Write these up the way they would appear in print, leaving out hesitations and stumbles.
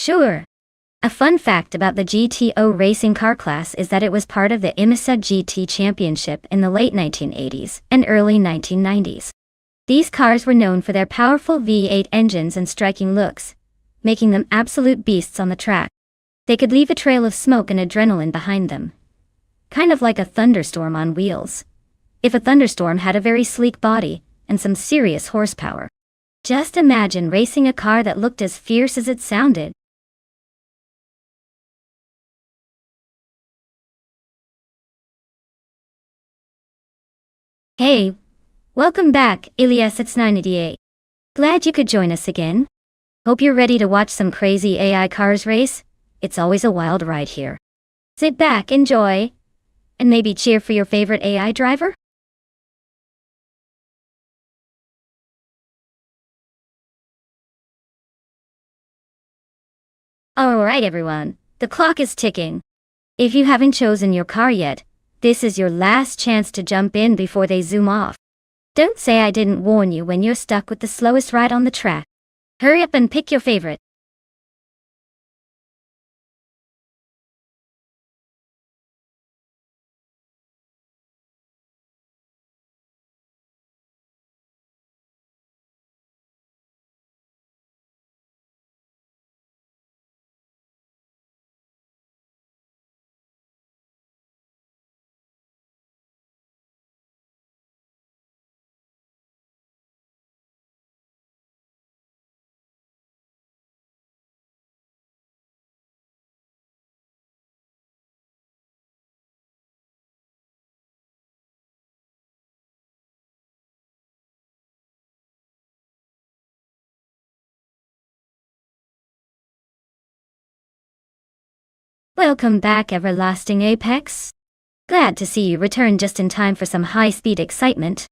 Sure. A fun fact about the GTO racing car class is that it was part of the IMSA GT Championship in the late 1980s and early 1990s. These cars were known for their powerful V8 engines and striking looks, making them absolute beasts on the track. They could leave a trail of smoke and adrenaline behind them. Kind of like a thunderstorm on wheels. If a thunderstorm had a very sleek body and some serious horsepower. Just imagine racing a car that looked as fierce as it sounded. Hey, welcome back, Ilyas. It's 988. Glad you could join us again. Hope you're ready to watch some crazy AI cars race. It's always a wild ride here. Sit back, enjoy, and maybe cheer for your favorite AI driver? Alright everyone, the clock is ticking. If you haven't chosen your car yet, this is your last chance to jump in before they zoom off. Don't say I didn't warn you when you're stuck with the slowest ride on the track. Hurry up and pick your favorite. Welcome back, Everlasting Apex. Glad to see you return just in time for some high-speed excitement.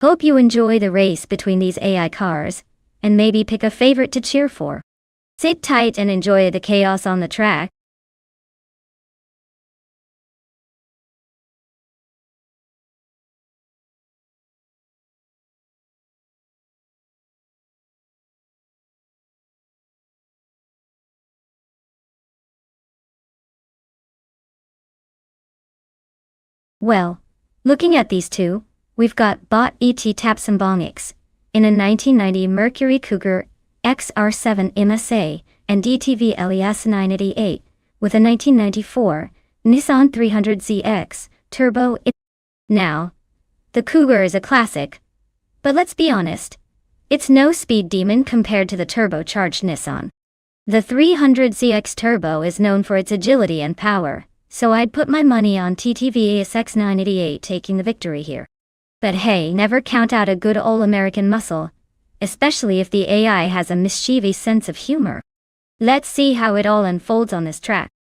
Hope you enjoy the race between these AI cars, and maybe pick a favorite to cheer for. Sit tight and enjoy the chaos on the track. Well, looking at these two, we've got Bot ET Tapsambongix in a 1990 Mercury Cougar XR7 MSA and DTV LES 988 with a 1994 Nissan 300ZX Turbo. Now, the Cougar is a classic, but let's be honest, it's no speed demon compared to the turbocharged Nissan. The 300ZX Turbo is known for its agility and power, so I'd put my money on TTV ASX 988 taking the victory here. But hey, never count out a good old American muscle, especially if the AI has a mischievous sense of humor. Let's see how it all unfolds on this track.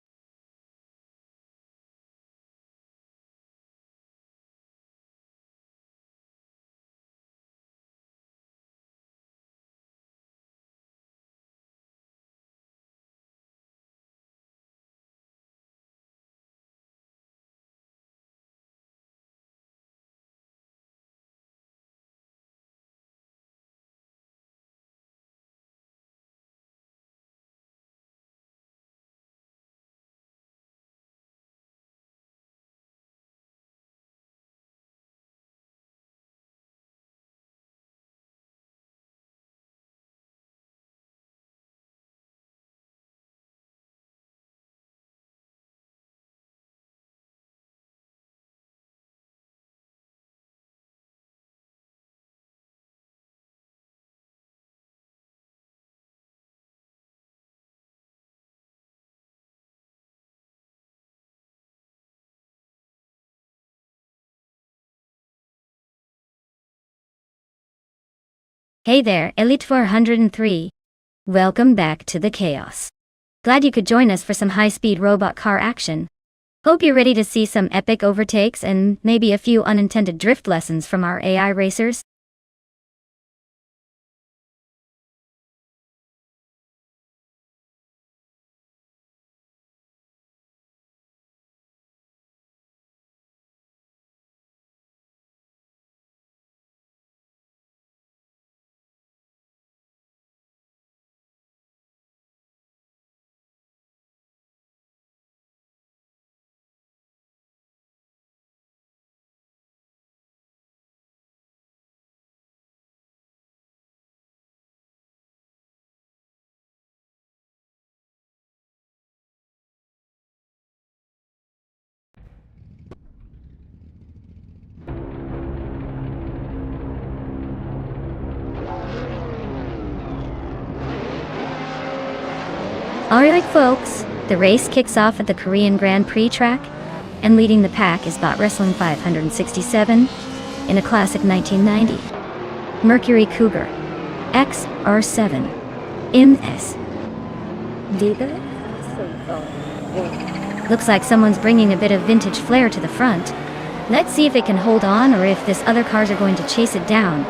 Hey there, Elite 403. Welcome back to the chaos. Glad you could join us for some high-speed robot car action. Hope you're ready to see some epic overtakes and maybe a few unintended drift lessons from our AI racers. Alright folks, the race kicks off at the Korean Grand Prix track, and leading the pack is Bot Wrestling 567 in a classic 1990 Mercury Cougar XR7 MS. Looks like someone's bringing a bit of vintage flair to the front. Let's see if it can hold on or if this other cars are going to chase it down.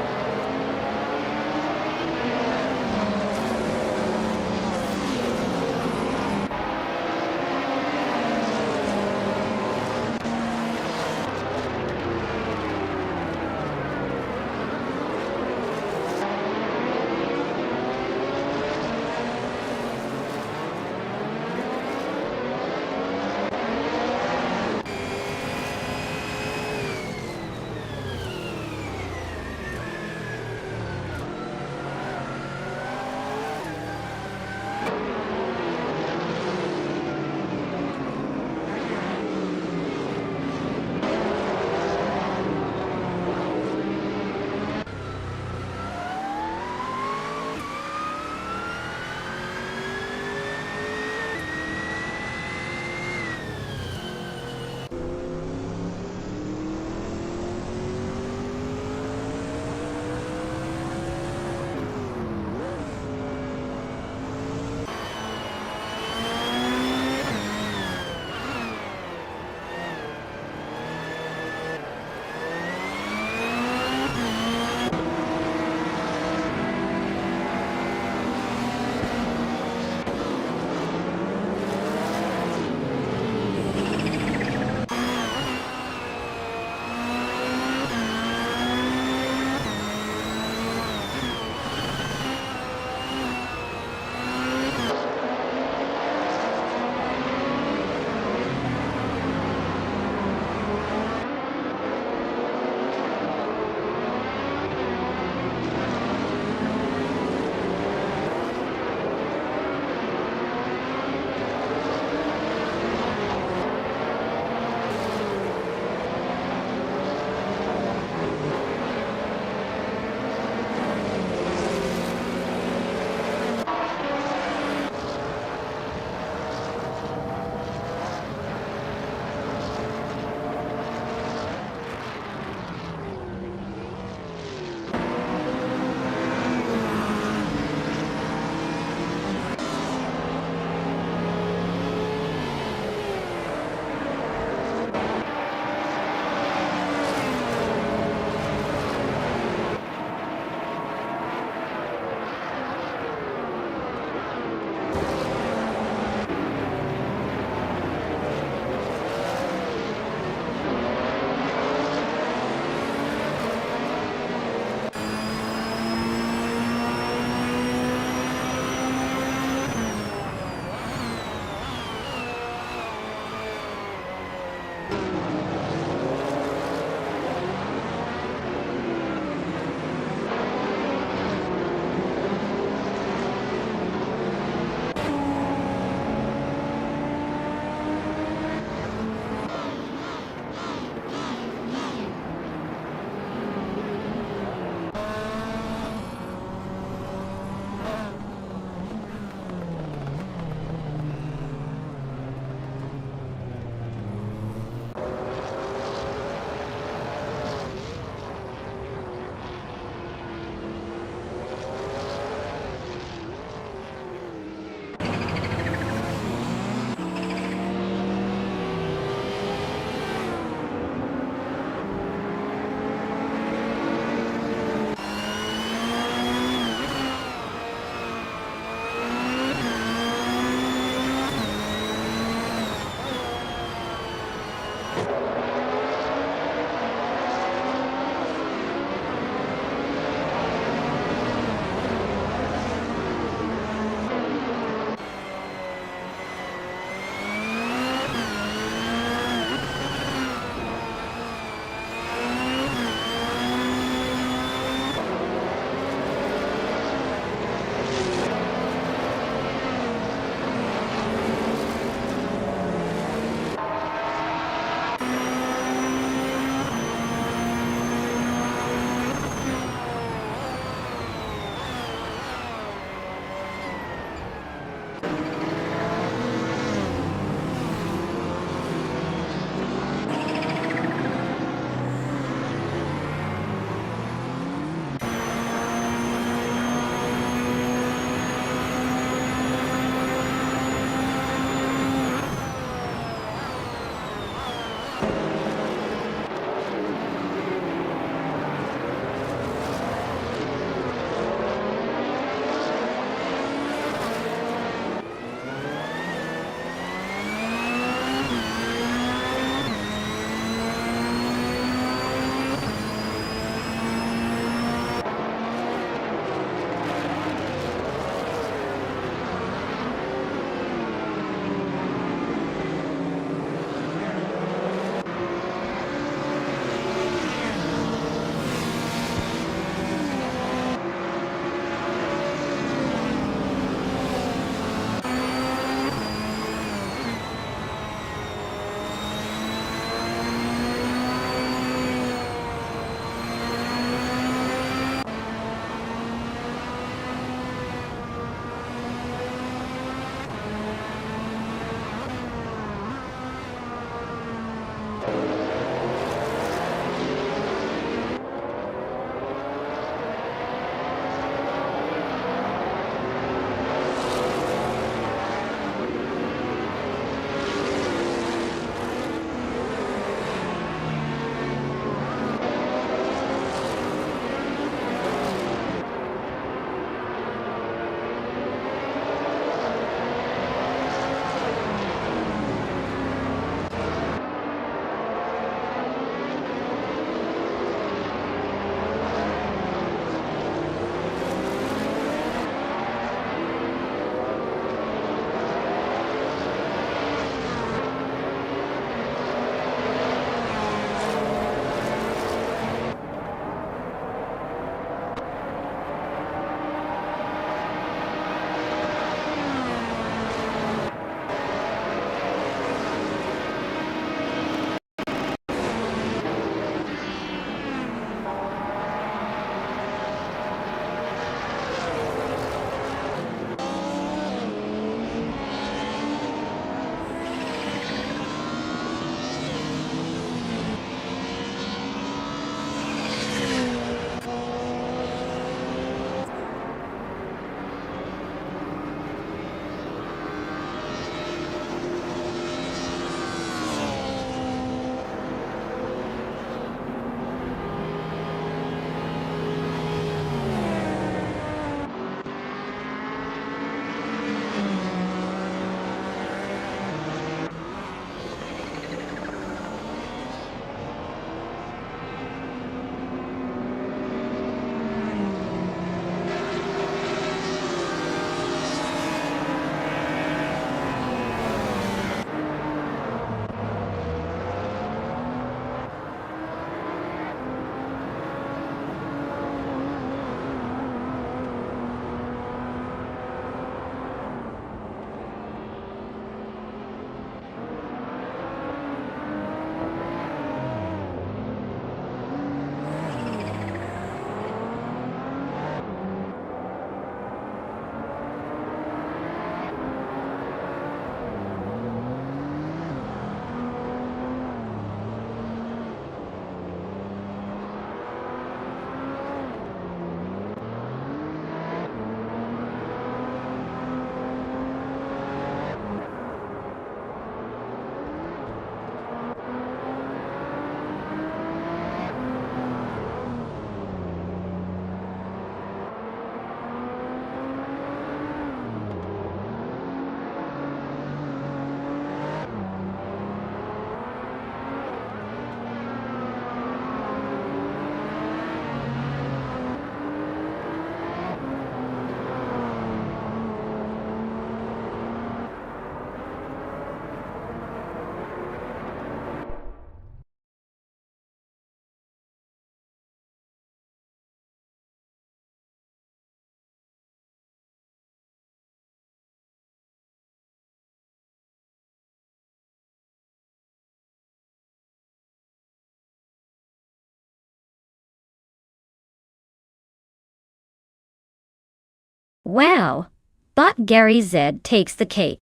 Wow! Bot Gary Z takes the cake.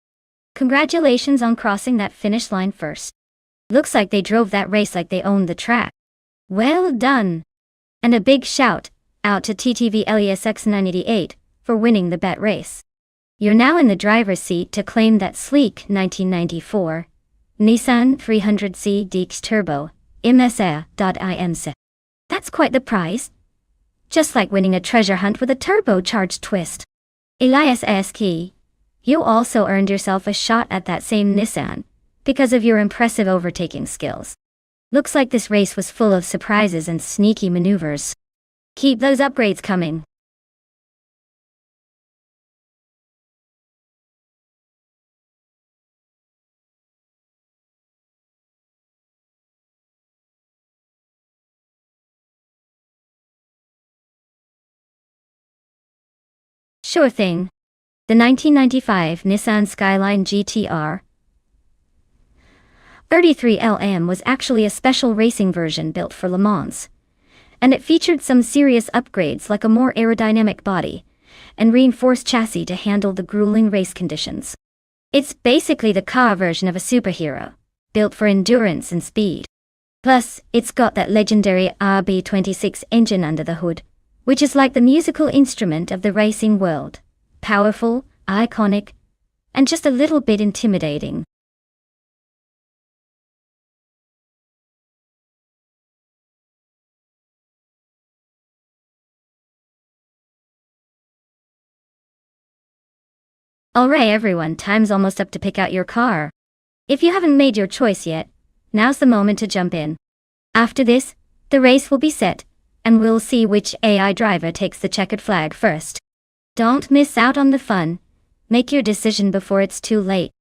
Congratulations on crossing that finish line first. Looks like they drove that race like they owned the track. Well done! And a big shout out to TTV LESX 988 for winning the bet race. You're now in the driver's seat to claim that sleek 1994 Nissan 300C DX Turbo MSR.IMC. That's quite the prize. Just like winning a treasure hunt with a turbocharged twist. Elias Eski, you also earned yourself a shot at that same Nissan because of your impressive overtaking skills. Looks like this race was full of surprises and sneaky maneuvers. Keep those upgrades coming. Sure thing. The 1995 Nissan Skyline GTR 33LM was actually a special racing version built for Le Mans, and it featured some serious upgrades like a more aerodynamic body and reinforced chassis to handle the grueling race conditions. It's basically the car version of a superhero, built for endurance and speed. Plus, it's got that legendary RB26 engine under the hood, which is like the musical instrument of the racing world. Powerful, iconic, and just a little bit intimidating. Alright everyone, time's almost up to pick out your car. If you haven't made your choice yet, now's the moment to jump in. After this, the race will be set, and we'll see which AI driver takes the checkered flag first. Don't miss out on the fun. Make your decision before it's too late.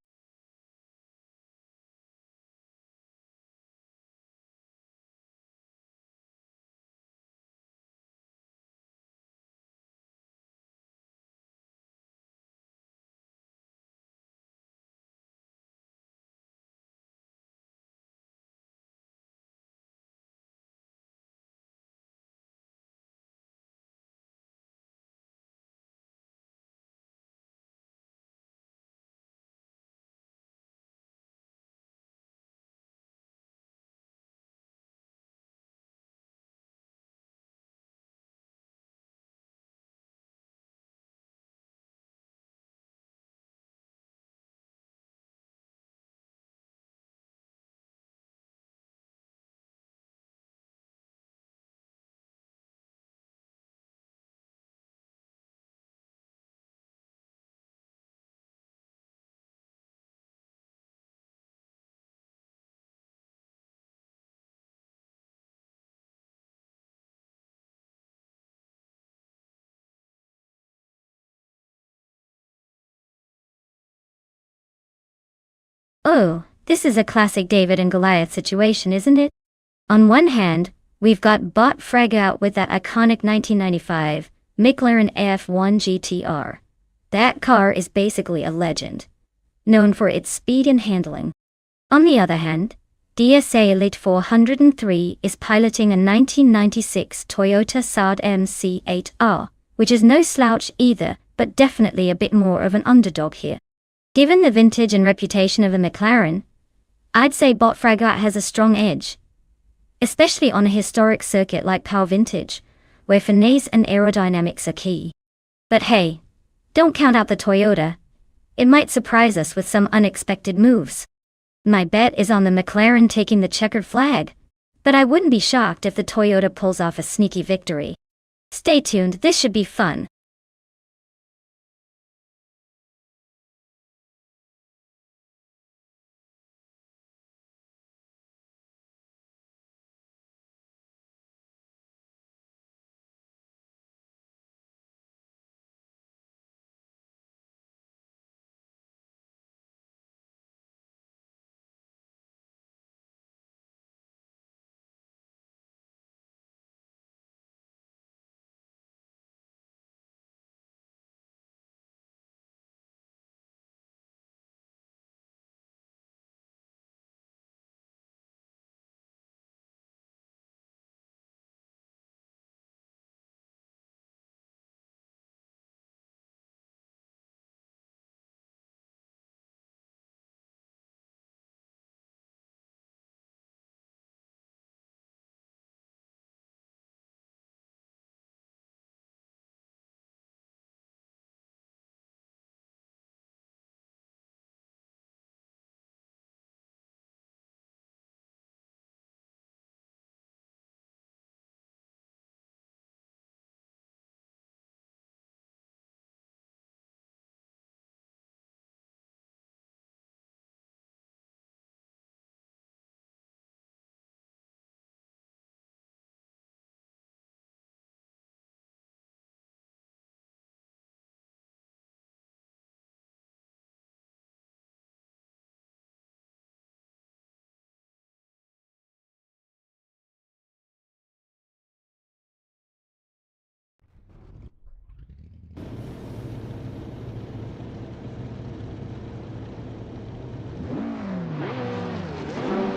Oh, this is a classic David and Goliath situation, isn't it? On one hand, we've got Bot Frag out with that iconic 1995 McLaren F1 GTR. That car is basically a legend, known for its speed and handling. On the other hand, DSA Elite 403 is piloting a 1996 Toyota Saab MC8R, which is no slouch either, but definitely a bit more of an underdog here. Given the vintage and reputation of the McLaren, I'd say Bot Fragat has a strong edge, especially on a historic circuit like Pau Vintage, where finesse and aerodynamics are key. But hey, don't count out the Toyota. It might surprise us with some unexpected moves. My bet is on the McLaren taking the checkered flag, but I wouldn't be shocked if the Toyota pulls off a sneaky victory. Stay tuned, this should be fun.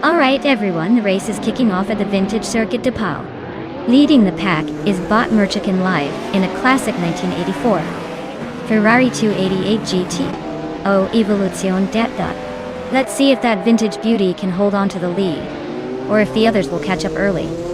Alright everyone, the race is kicking off at the Vintage Circuit de Pau. Leading the pack is Bot Merchican Live in a classic 1984 Ferrari 288 GT. Oh, Evoluzione detta. Let's see if that vintage beauty can hold on to the lead, or if the others will catch up early.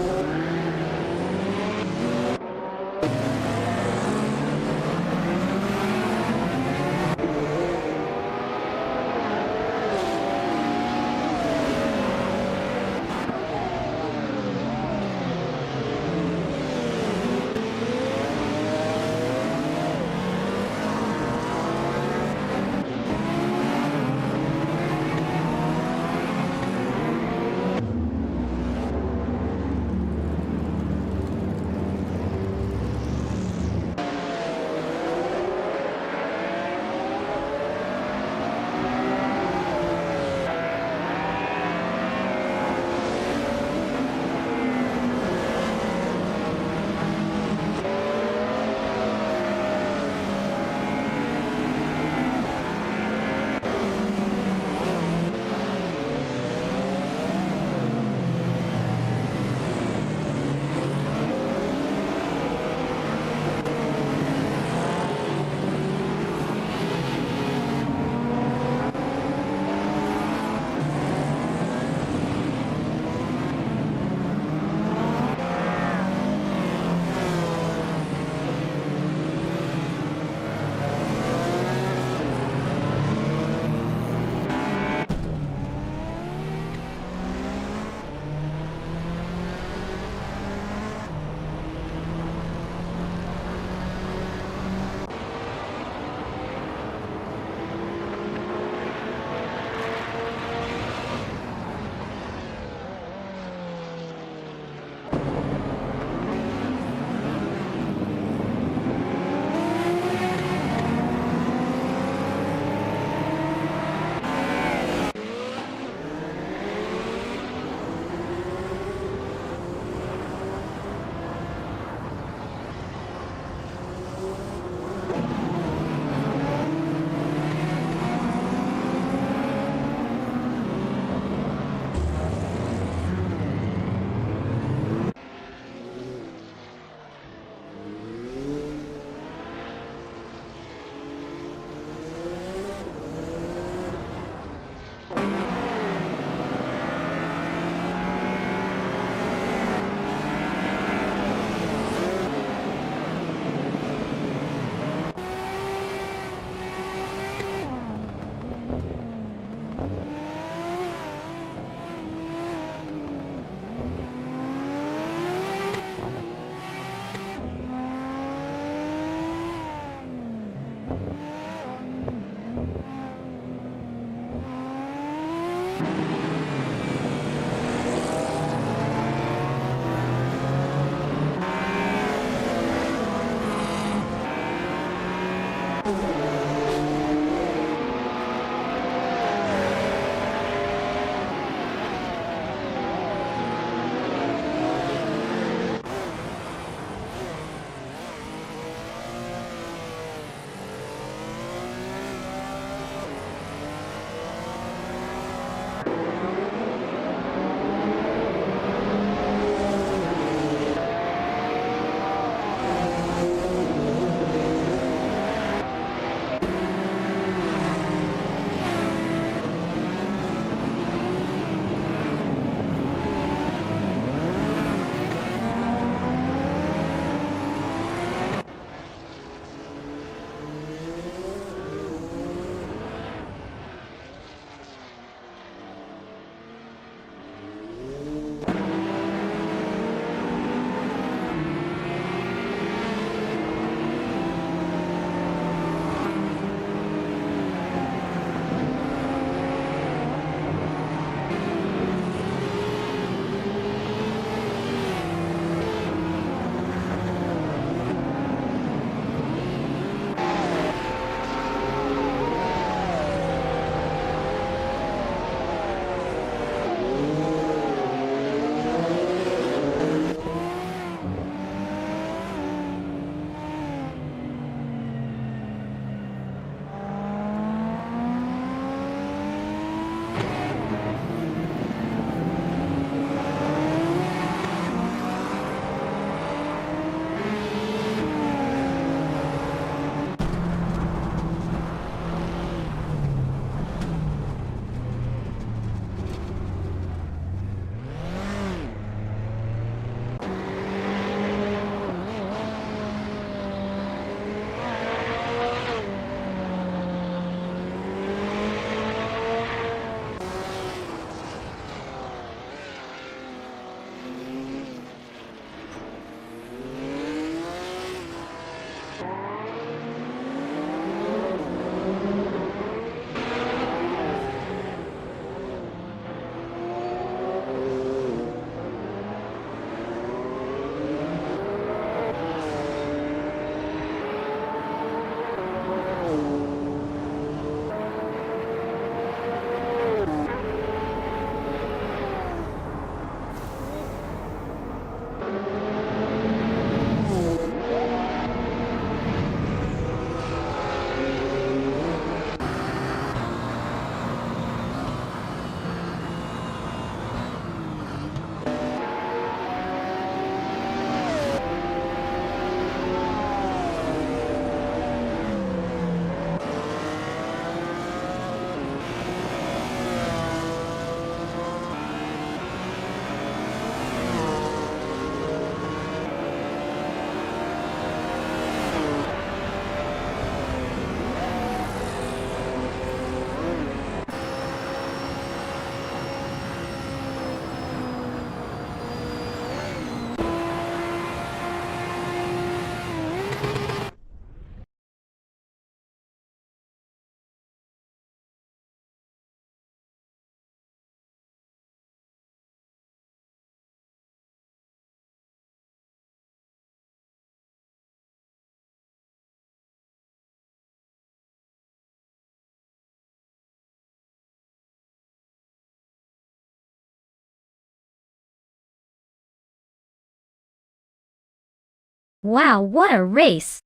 Wow, what a race!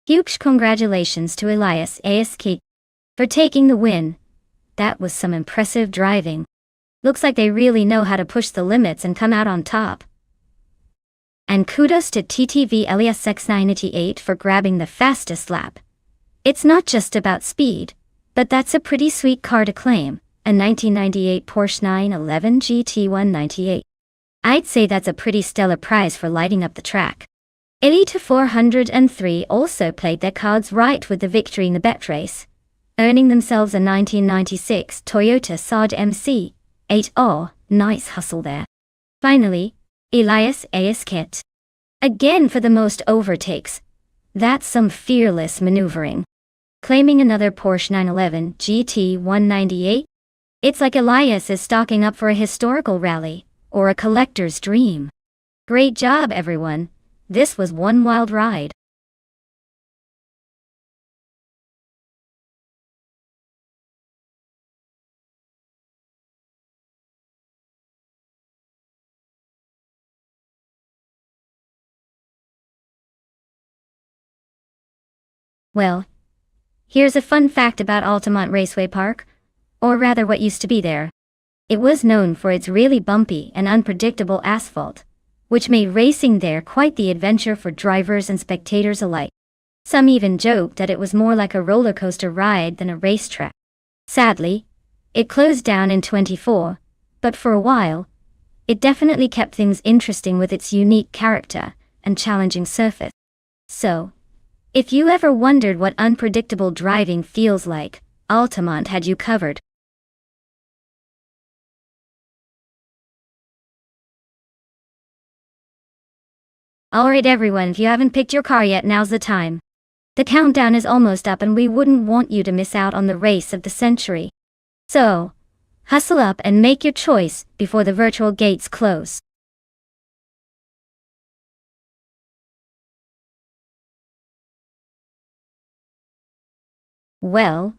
Huge congratulations to Elias Ask for taking the win. That was some impressive driving. Looks like they really know how to push the limits and come out on top. And kudos to TTV Elias X98 for grabbing the fastest lap. It's not just about speed, but that's a pretty sweet car to claim, a 1998 Porsche 911 GT198. I'd say that's a pretty stellar prize for lighting up the track. Elite 403 also played their cards right with the victory in the bet race, earning themselves a 1996 Toyota Sage MC. 8. Oh, nice hustle there. Finally, Elias Ask again for the most overtakes. That's some fearless maneuvering. Claiming another Porsche 911 GT198? It's like Elias is stocking up for a historical rally, or a collector's dream. Great job, everyone. This was one wild ride. Well, here's a fun fact about Altamont Raceway Park, or rather what used to be there. It was known for its really bumpy and unpredictable asphalt, which made racing there quite the adventure for drivers and spectators alike. Some even joked that it was more like a roller coaster ride than a racetrack. Sadly, it closed down in 24, but for a while, it definitely kept things interesting with its unique character and challenging surface. So, if you ever wondered what unpredictable driving feels like, Altamont had you covered. Alright everyone, if you haven't picked your car yet, now's the time. The countdown is almost up and we wouldn't want you to miss out on the race of the century. So, hustle up and make your choice before the virtual gates close. Well,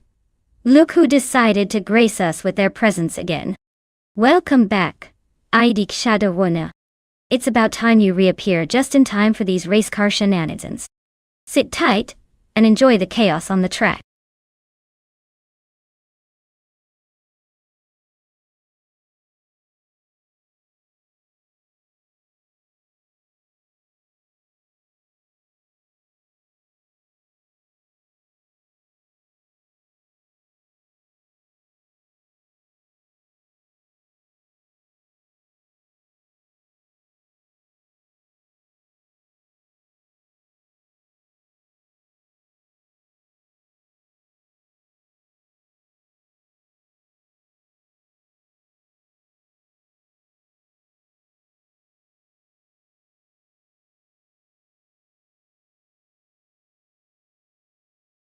look who decided to grace us with their presence again. Welcome back, Idik Shadowrunner. It's about time you reappear just in time for these race car shenanigans. Sit tight and enjoy the chaos on the track.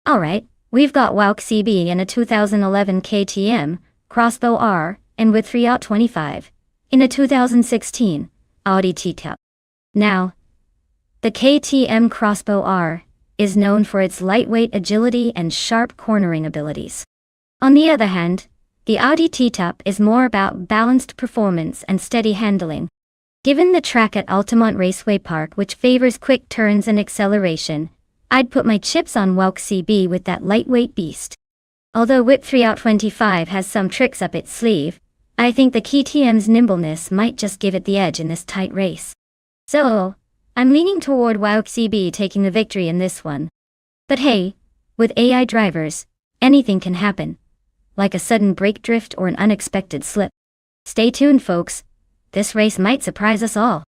Alright, we've got WOW CB in a 2011 KTM Crossbow R and with 3.25 in a 2016 Audi T-Top. Now, the KTM Crossbow R is known for its lightweight agility and sharp cornering abilities. On the other hand, the Audi T-Top is more about balanced performance and steady handling. Given the track at Altamont Raceway Park, which favors quick turns and acceleration, I'd put my chips on WOW CB with that lightweight beast. Although Whip 3.25 has some tricks up its sleeve, I think the KTM's nimbleness might just give it the edge in this tight race. So, I'm leaning toward WOW CB taking the victory in this one. But hey, with AI drivers, anything can happen, like a sudden brake drift or an unexpected slip. Stay tuned, folks. This race might surprise us all.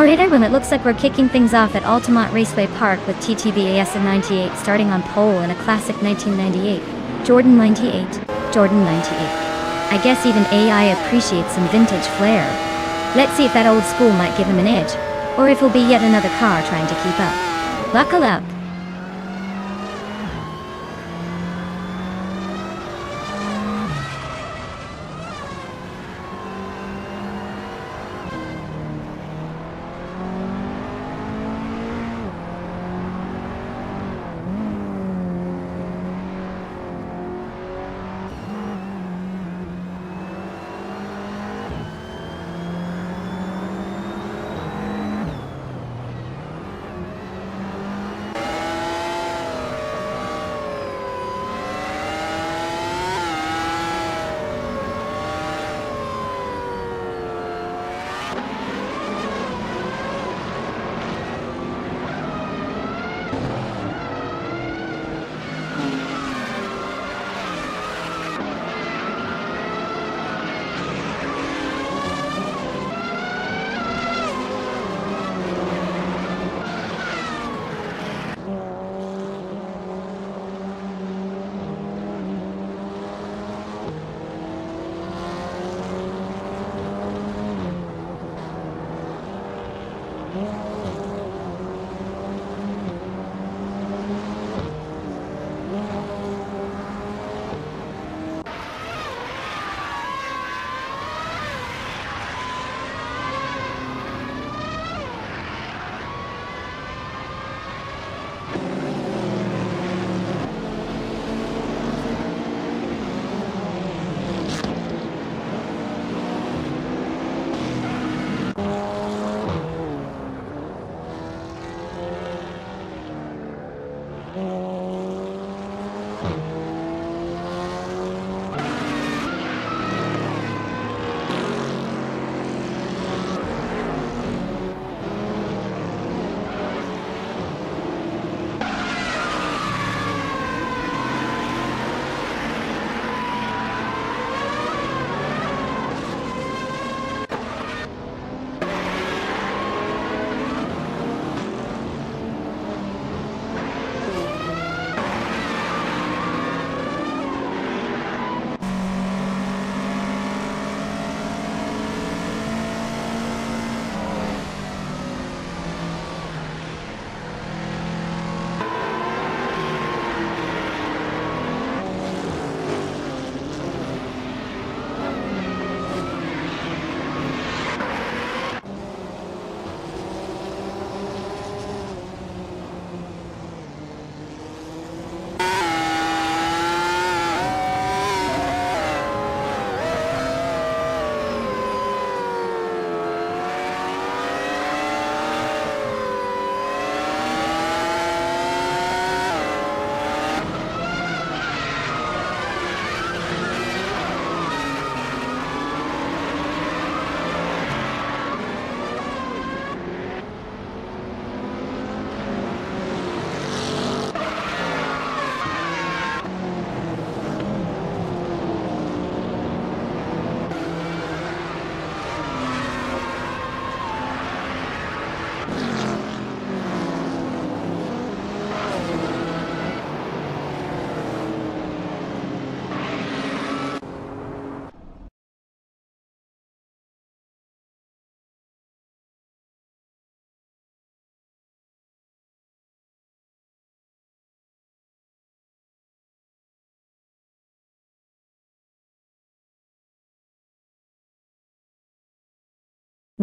Alright everyone, it looks like we're kicking things off at Altamont Raceway Park with TTVAS in 98 starting on pole in a classic 1998. Jordan 98. Jordan 98. I guess even AI appreciates some vintage flair. Let's see if that old school might give him an edge, or if he'll be yet another car trying to keep up. Buckle up.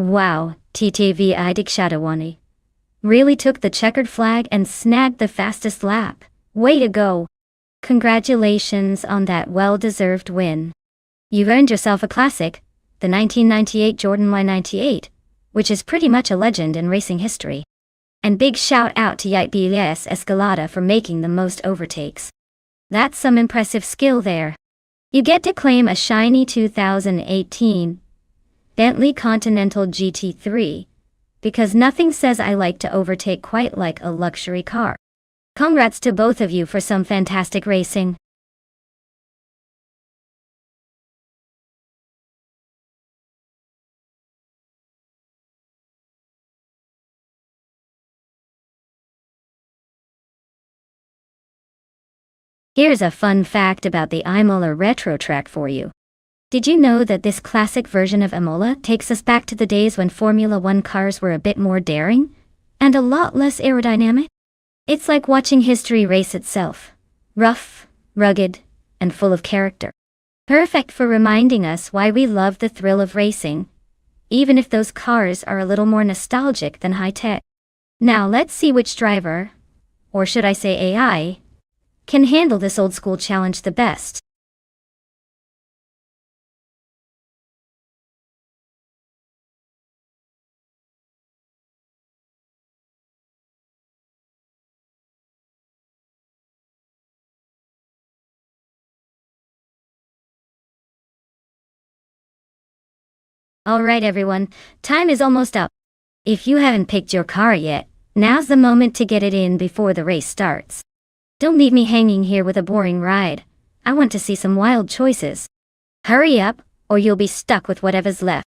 Wow, TTVI Dikshadawani. Really took the checkered flag and snagged the fastest lap. Way to go. Congratulations on that well-deserved win. You earned yourself a classic, the 1998 Jordan Y98, which is pretty much a legend in racing history. And big shout out to YBS Escalada for making the most overtakes. That's some impressive skill there. You get to claim a shiny 2018 Bentley Continental GT3, because nothing says I like to overtake quite like a luxury car. Congrats to both of you for some fantastic racing. Here's a fun fact about the Imola retro track for you. Did you know that this classic version of Imola takes us back to the days when Formula One cars were a bit more daring and a lot less aerodynamic? It's like watching history race itself. Rough, rugged, and full of character. Perfect for reminding us why we love the thrill of racing, even if those cars are a little more nostalgic than high-tech. Now let's see which driver, or should I say AI, can handle this old-school challenge the best. Alright everyone, time is almost up. If you haven't picked your car yet, now's the moment to get it in before the race starts. Don't leave me hanging here with a boring ride. I want to see some wild choices. Hurry up, or you'll be stuck with whatever's left.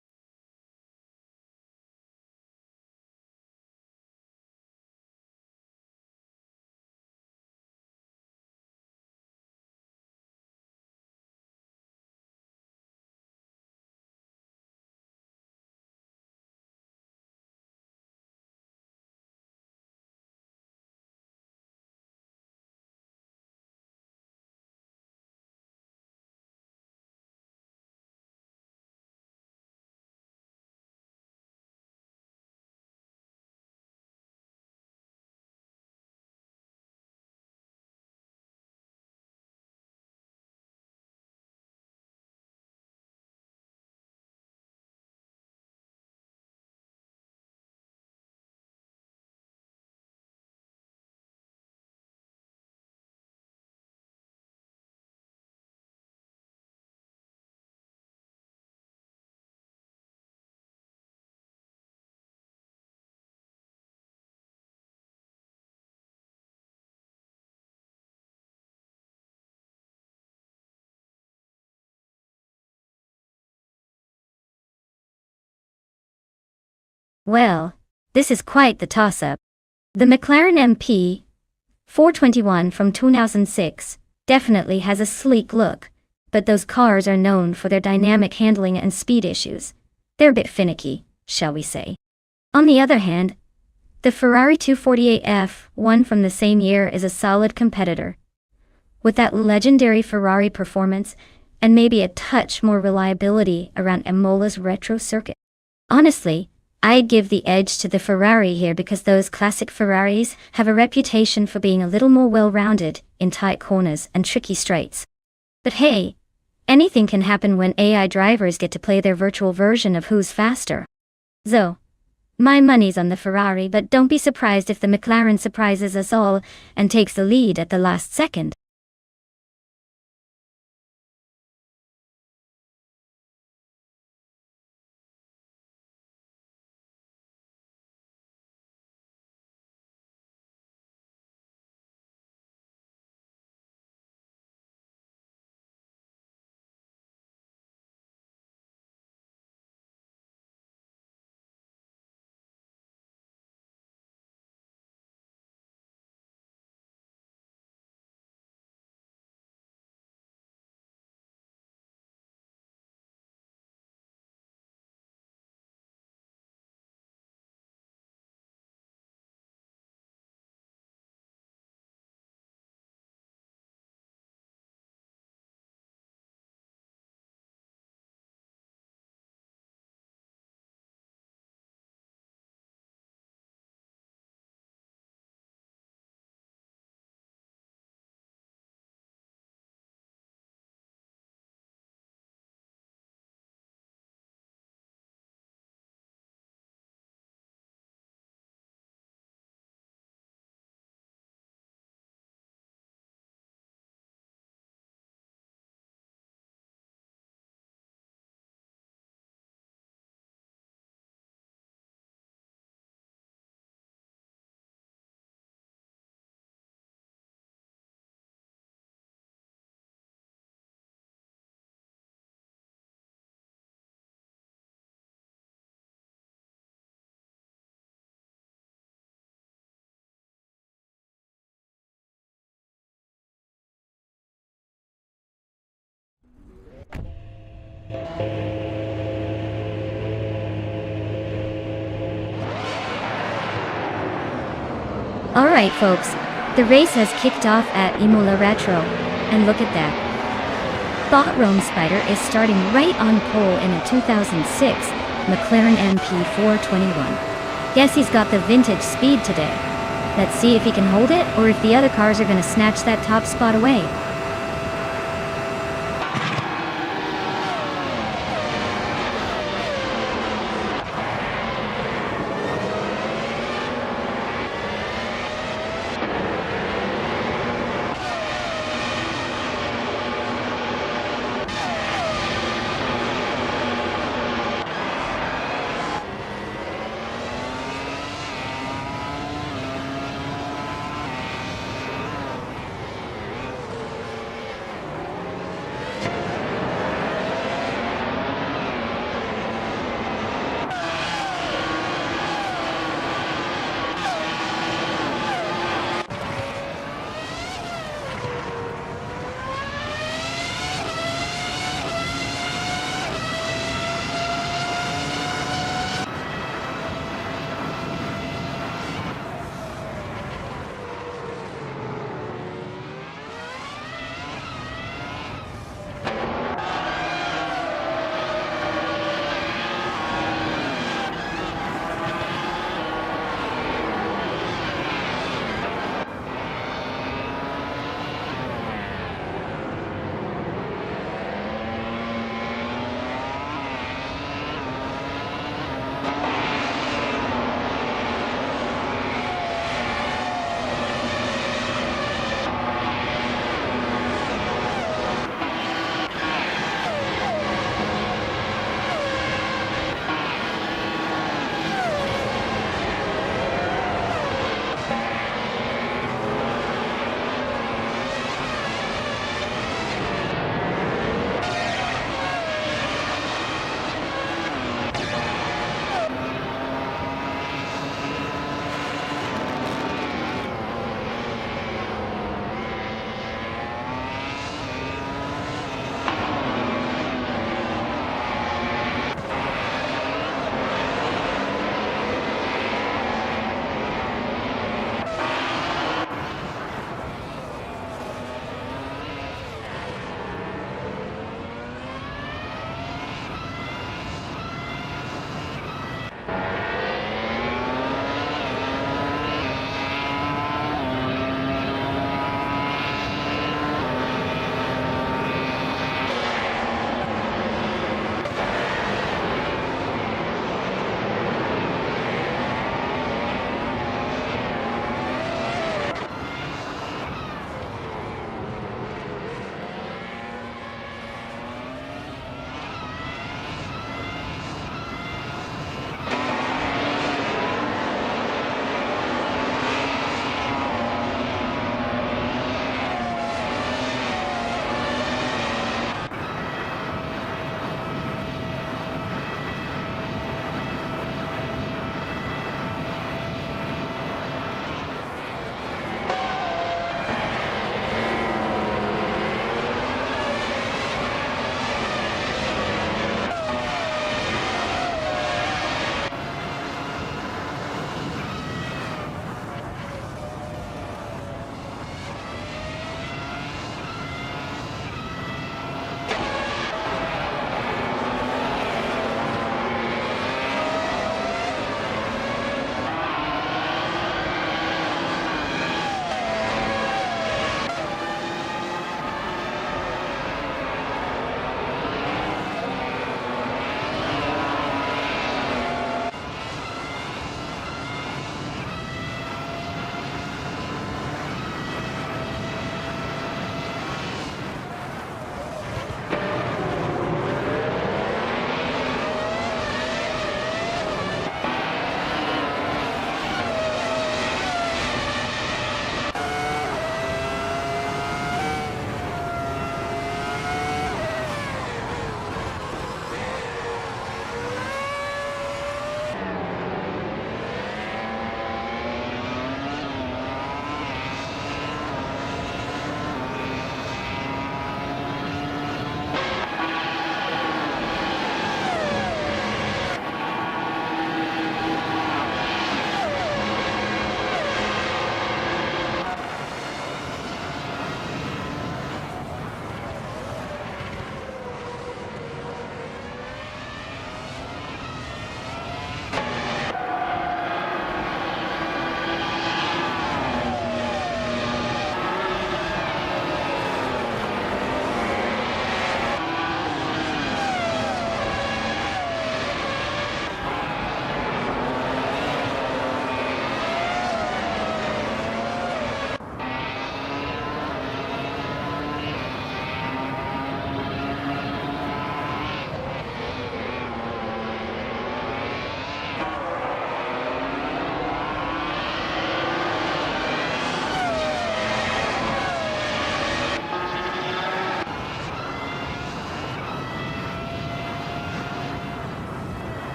Well, this is quite the toss-up. The McLaren MP 421 from 2006 definitely has a sleek look, but those cars are known for their dynamic handling and speed issues. They're a bit finicky, shall we say. On the other hand, the Ferrari 248 F1 from the same year is a solid competitor. With that legendary Ferrari performance and maybe a touch more reliability around Imola's retro circuit. Honestly, I'd give the edge to the Ferrari here because those classic Ferraris have a reputation for being a little more well-rounded in tight corners and tricky straights. But hey, anything can happen when AI drivers get to play their virtual version of who's faster. So, my money's on the Ferrari, but don't be surprised if the McLaren surprises us all and takes the lead at the last second. Alright folks, the race has kicked off at Imola Retro, and look at that. Bot Rome Spider is starting right on pole in a 2006 McLaren MP421. Guess he's got the vintage speed today. Let's see if he can hold it or if the other cars are gonna snatch that top spot away.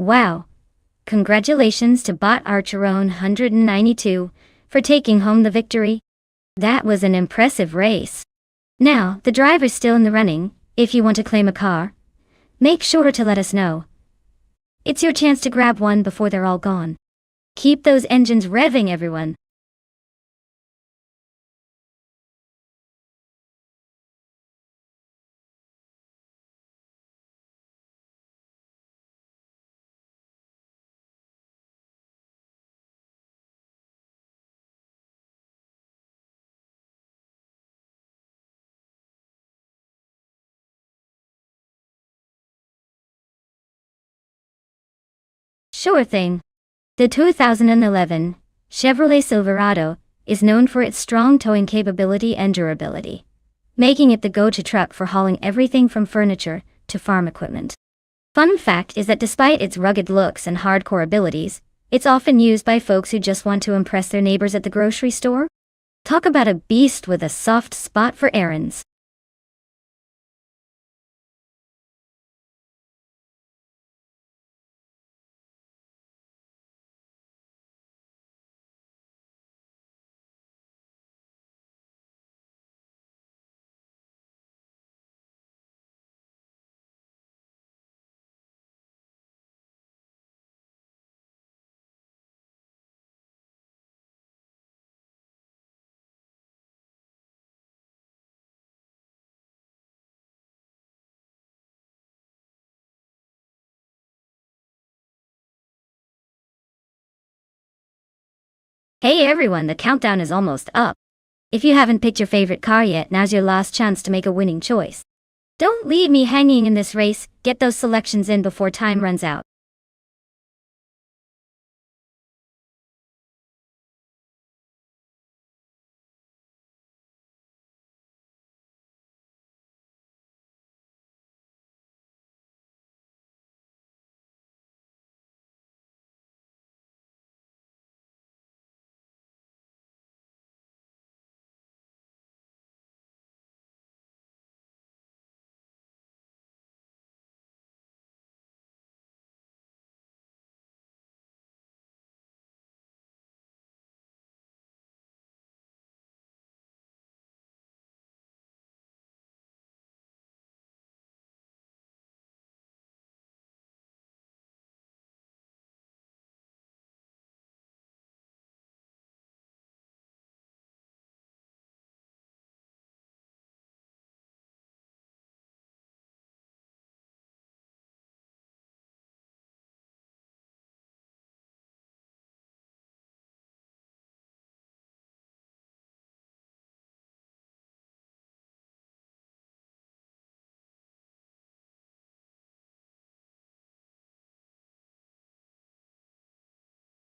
Wow! Congratulations to Bot Archeron 192 for taking home the victory. That was an impressive race. Now, the driver's still in the running. If you want to claim a car, make sure to let us know. It's your chance to grab one before they're all gone. Keep those engines revving, everyone. Sure thing. The 2011 Chevrolet Silverado is known for its strong towing capability and durability, making it the go-to truck for hauling everything from furniture to farm equipment. Fun fact is that despite its rugged looks and hardcore abilities, it's often used by folks who just want to impress their neighbors at the grocery store. Talk about a beast with a soft spot for errands. Hey everyone, the countdown is almost up. If you haven't picked your favorite car yet, now's your last chance to make a winning choice. Don't leave me hanging in this race, get those selections in before time runs out.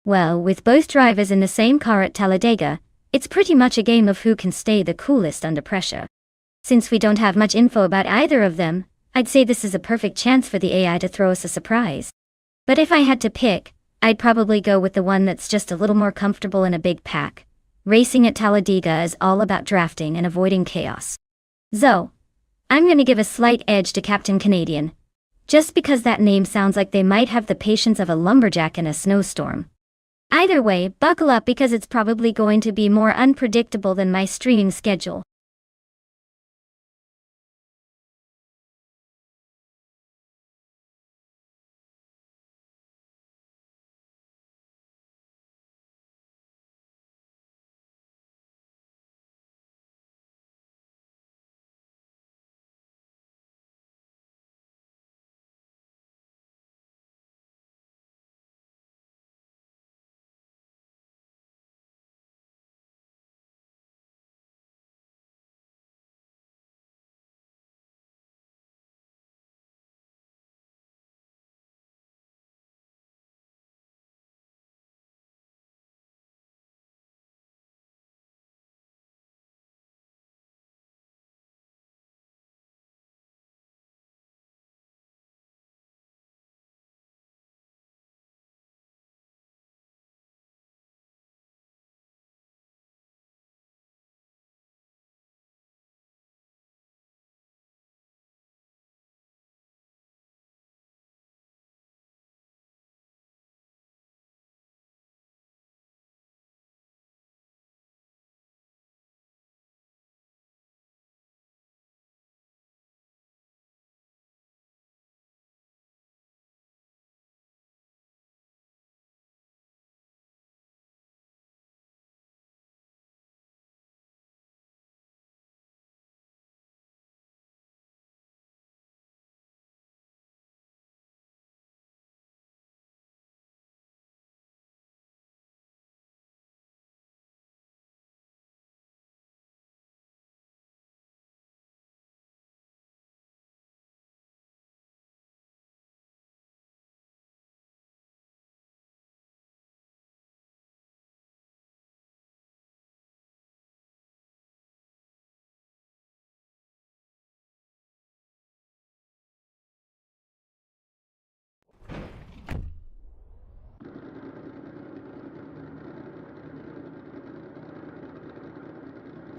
Well, with both drivers in the same car at Talladega, it's pretty much a game of who can stay the coolest under pressure. Since we don't have much info about either of them, I'd say this is a perfect chance for the AI to throw us a surprise. But if I had to pick, I'd probably go with the one that's just a little more comfortable in a big pack. Racing at Talladega is all about drafting and avoiding chaos. So, I'm gonna give a slight edge to Captain Canadian, just because that name sounds like they might have the patience of a lumberjack in a snowstorm. Either way, buckle up because it's probably going to be more unpredictable than my streaming schedule.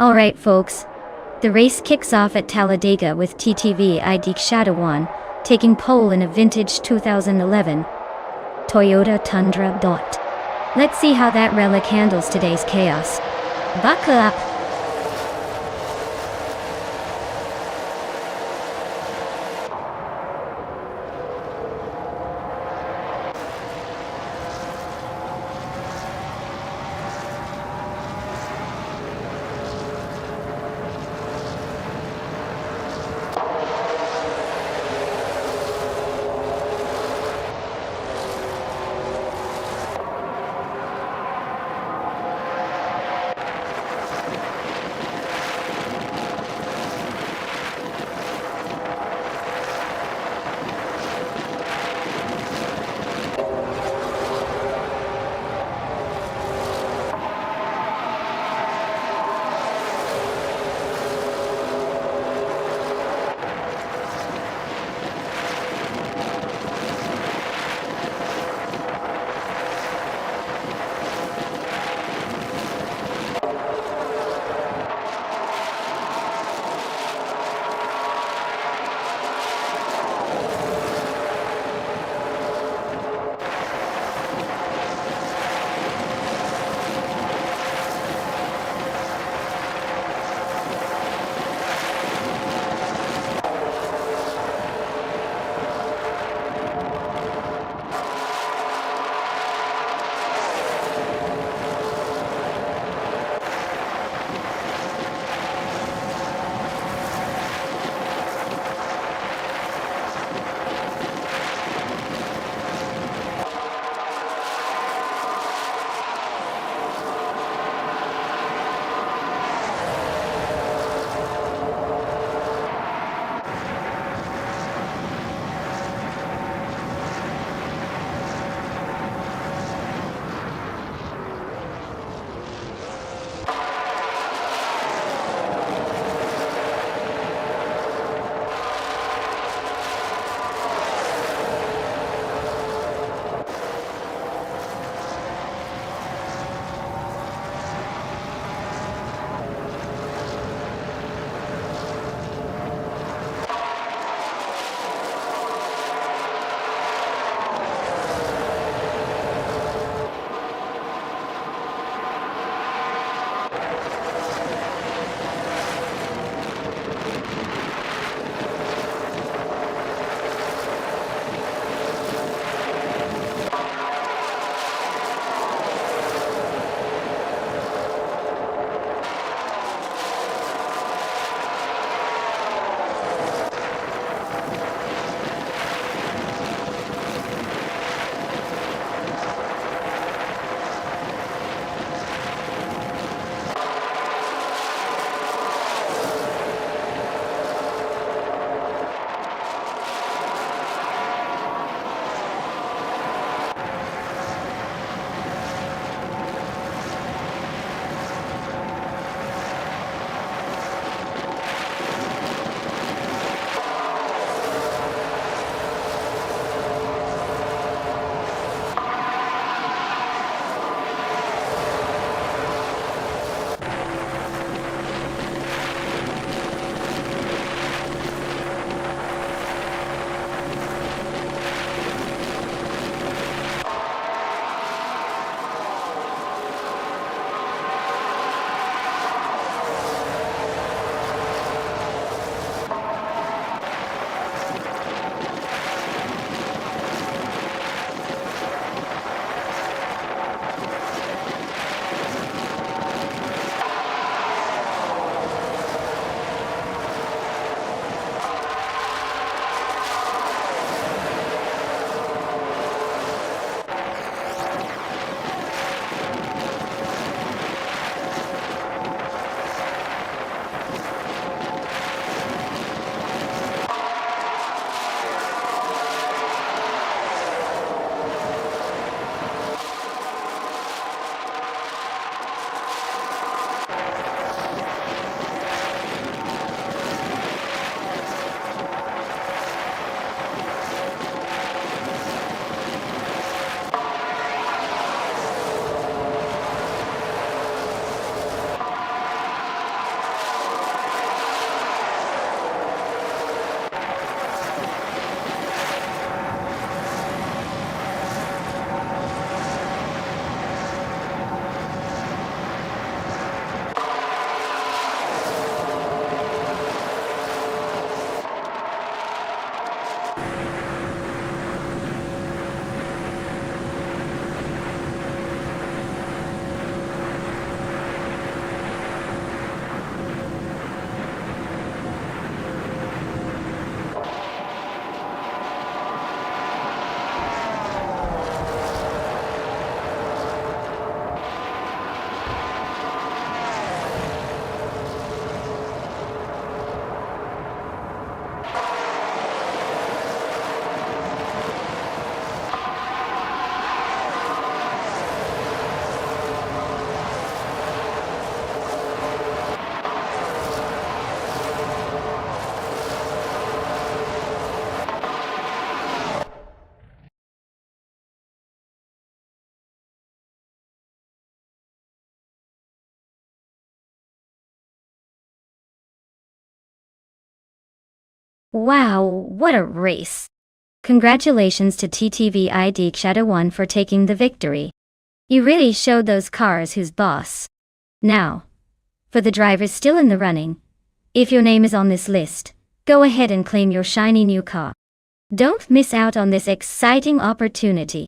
Alright folks, the race kicks off at Talladega with TTV ID Shadow 1, taking pole in a vintage 2011 Toyota Tundra. Let's see how that relic handles today's chaos. Buckle up! Wow, what a race! Congratulations to TTVID Shadow 1 for taking the victory. You really showed those cars who's boss. Now, for the drivers still in the running, if your name is on this list, go ahead and claim your shiny new car. Don't miss out on this exciting opportunity.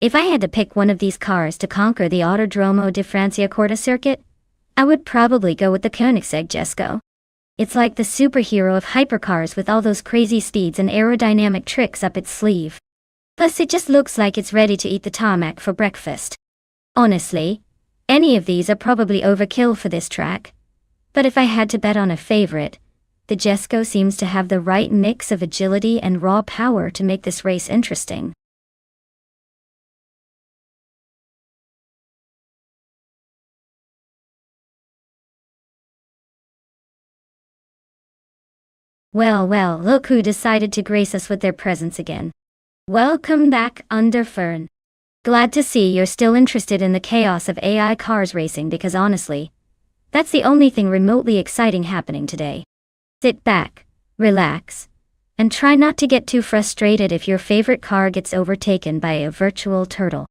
If I had to pick one of these cars to conquer the Autodromo di Franciacorta circuit, I would probably go with the Koenigsegg Jesko. It's like the superhero of hypercars with all those crazy speeds and aerodynamic tricks up its sleeve. Plus it just looks like it's ready to eat the tarmac for breakfast. Honestly, any of these are probably overkill for this track. But if I had to bet on a favorite, the Jesko seems to have the right mix of agility and raw power to make this race interesting. Well, look who decided to grace us with their presence again. Welcome back, Underfern. Glad to see you're still interested in the chaos of AI cars racing because honestly, that's the only thing remotely exciting happening today. Sit back, relax, and try not to get too frustrated if your favorite car gets overtaken by a virtual turtle.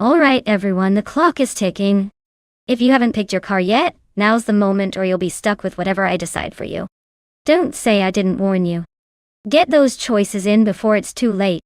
Alright everyone, the clock is ticking. If you haven't picked your car yet, now's the moment or you'll be stuck with whatever I decide for you. Don't say I didn't warn you. Get those choices in before it's too late.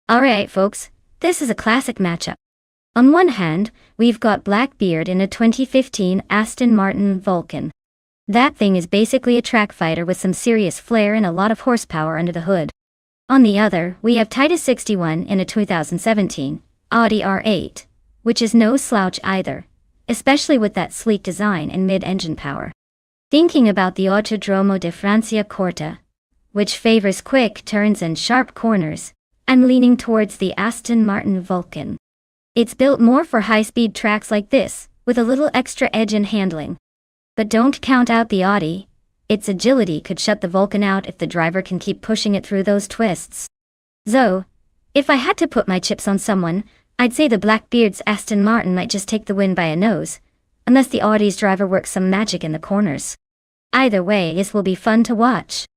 Alright folks, this is a classic matchup. On one hand, we've got Blackbeard in a 2015 Aston Martin Vulcan. That thing is basically a track fighter with some serious flair and a lot of horsepower under the hood. On the other, we have Titus 61 in a 2017 Audi R8, which is no slouch either, especially with that sleek design and mid-engine power. Thinking about the Autodromo di Franciacorta, which favors quick turns and sharp corners, I'm leaning towards the Aston Martin Vulcan. It's built more for high-speed tracks like this, with a little extra edge in handling. But don't count out the Audi. Its agility could shut the Vulcan out if the driver can keep pushing it through those twists. So, if I had to put my chips on someone, I'd say the Blackbeard's Aston Martin might just take the win by a nose, unless the Audi's driver works some magic in the corners. Either way, this will be fun to watch.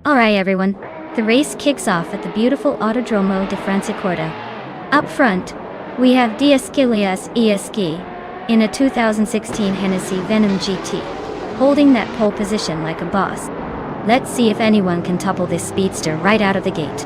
Alright everyone, the race kicks off at the beautiful Autodromo de Franciacorta. Up front, we have Diasquilias Eski in a 2016 Hennessy Venom GT, holding that pole position like a boss. Let's see if anyone can topple this speedster right out of the gate.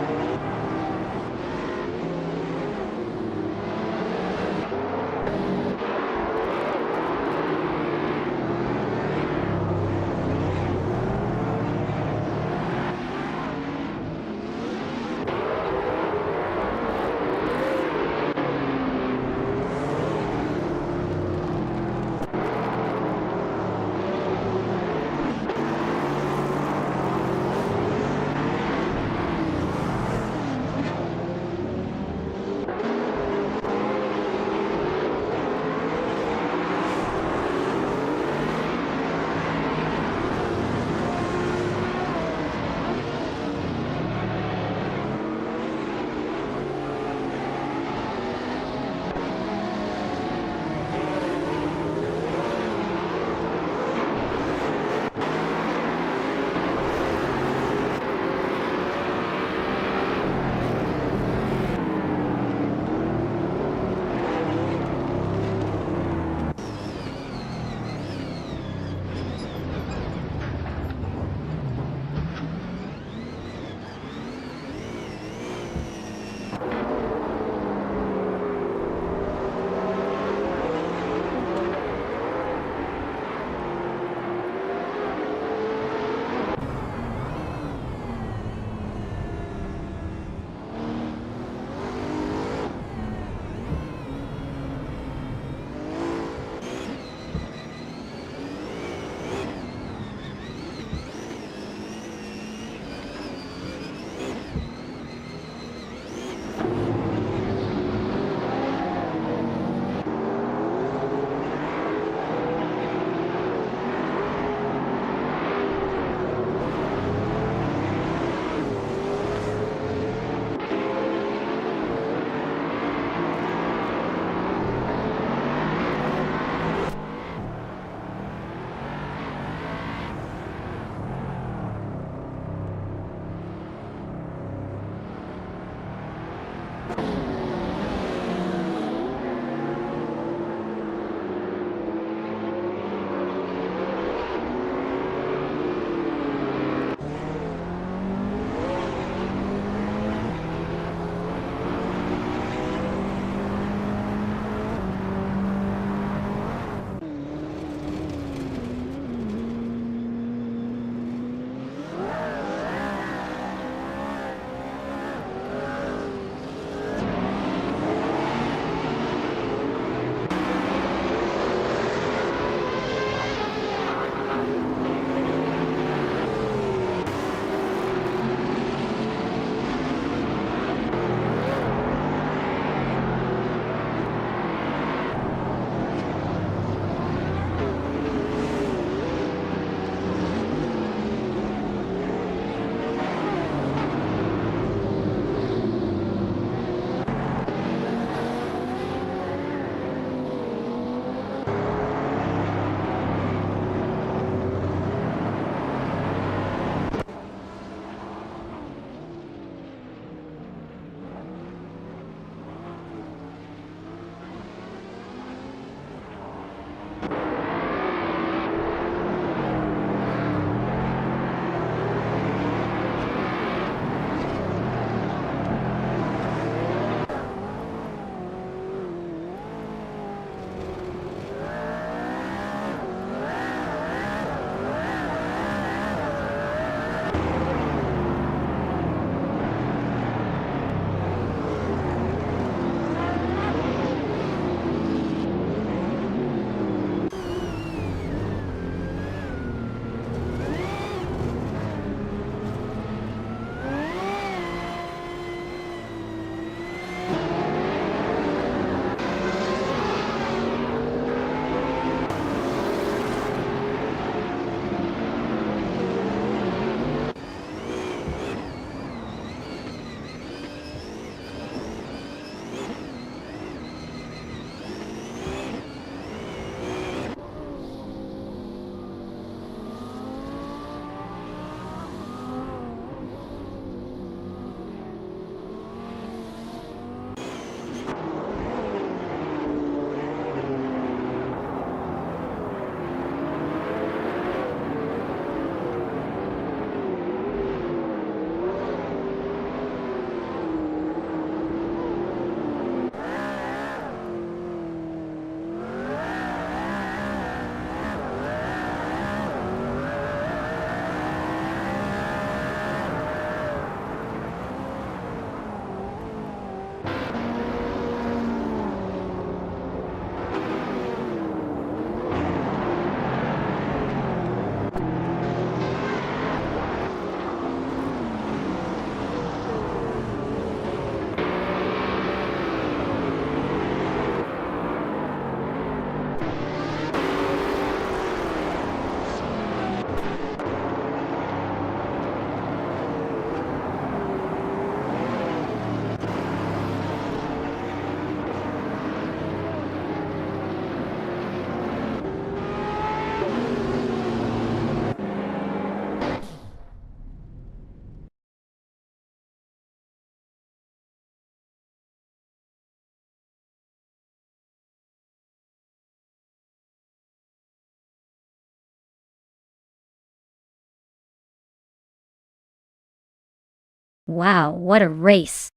Wow, what a race.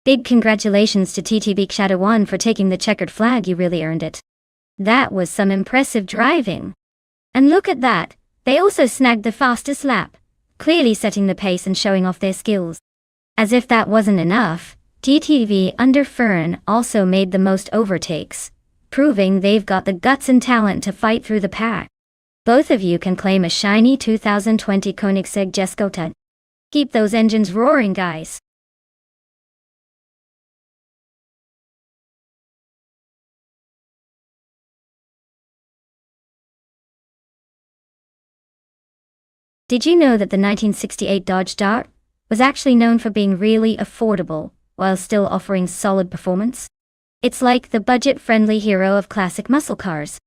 Big congratulations to TTV Shadow 1 for taking the checkered flag, you really earned it. That was some impressive driving. And look at that, they also snagged the fastest lap, clearly setting the pace and showing off their skills. As if that wasn't enough, TTV under Fern also made the most overtakes, proving they've got the guts and talent to fight through the pack. Both of you can claim a shiny 2020 Koenigsegg Jeskotat. Keep those engines roaring, guys. Did you know that the 1968 Dodge Dart was actually known for being really affordable while still offering solid performance? It's like the budget-friendly hero of classic muscle cars.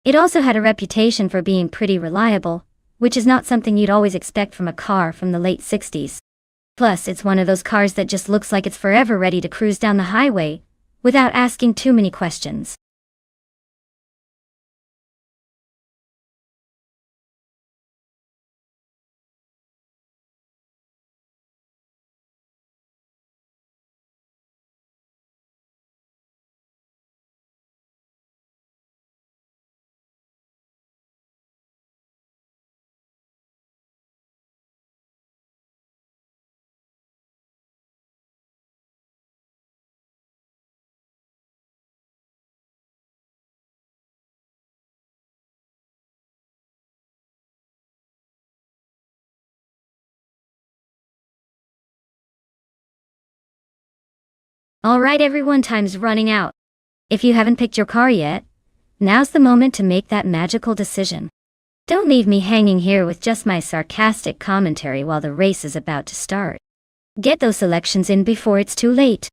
It also had a reputation for being pretty reliable, which is not something you'd always expect from a car from the late 60s. Plus, it's one of those cars that just looks like it's forever ready to cruise down the highway without asking too many questions. Alright everyone, time's running out. If you haven't picked your car yet, now's the moment to make that magical decision. Don't leave me hanging here with just my sarcastic commentary while the race is about to start. Get those selections in before it's too late.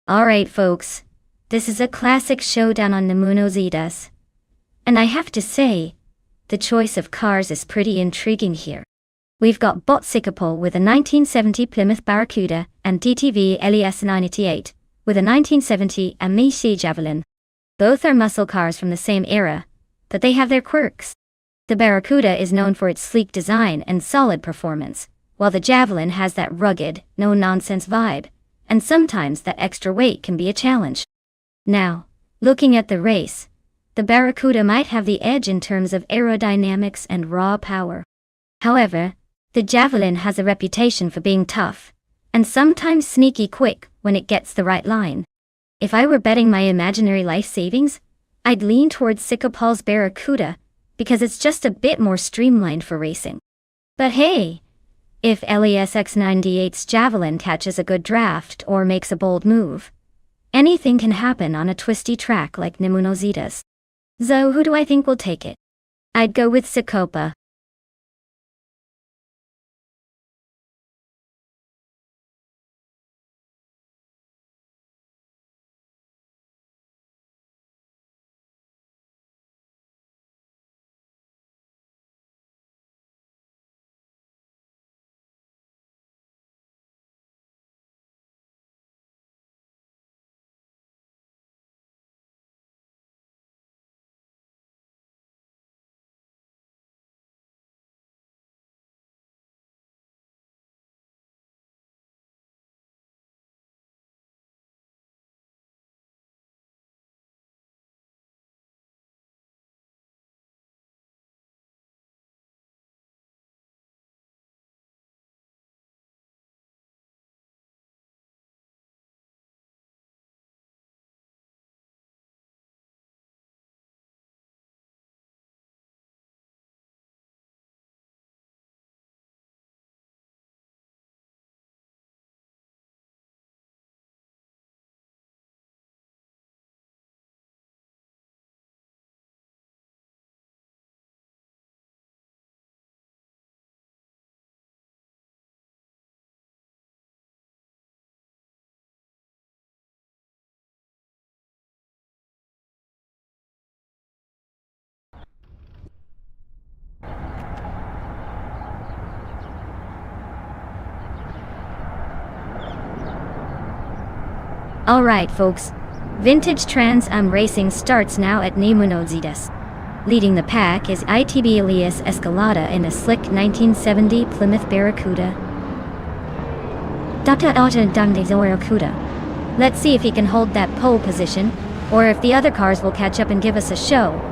Alright folks, this is a classic showdown on Nemuno. And I have to say, the choice of cars is pretty intriguing here. We've got Bot Sikapol with a 1970 Plymouth Barracuda and DTV LES 988 with a 1970 Amici Javelin. Both are muscle cars from the same era, but they have their quirks. The Barracuda is known for its sleek design and solid performance, while the Javelin has that rugged, no-nonsense vibe, and sometimes that extra weight can be a challenge. Now, looking at the race, the Barracuda might have the edge in terms of aerodynamics and raw power. However, the Javelin has a reputation for being tough, and sometimes sneaky quick when it gets the right line. If I were betting my imaginary life savings, I'd lean towards Sikapol's Barracuda, because it's just a bit more streamlined for racing. But hey, if LESX98's Javelin catches a good draft or makes a bold move, anything can happen on a twisty track like Nemuno. So who do I think will take it? I'd go with Sikopa. Alright folks, Vintage Trans Am Racing starts now at Nemunodzides. Leading the pack is ITB Elias Escalada in a slick 1970 Plymouth Barracuda. Dr. Elton Barracuda. Let's see if he can hold that pole position, or if the other cars will catch up and give us a show.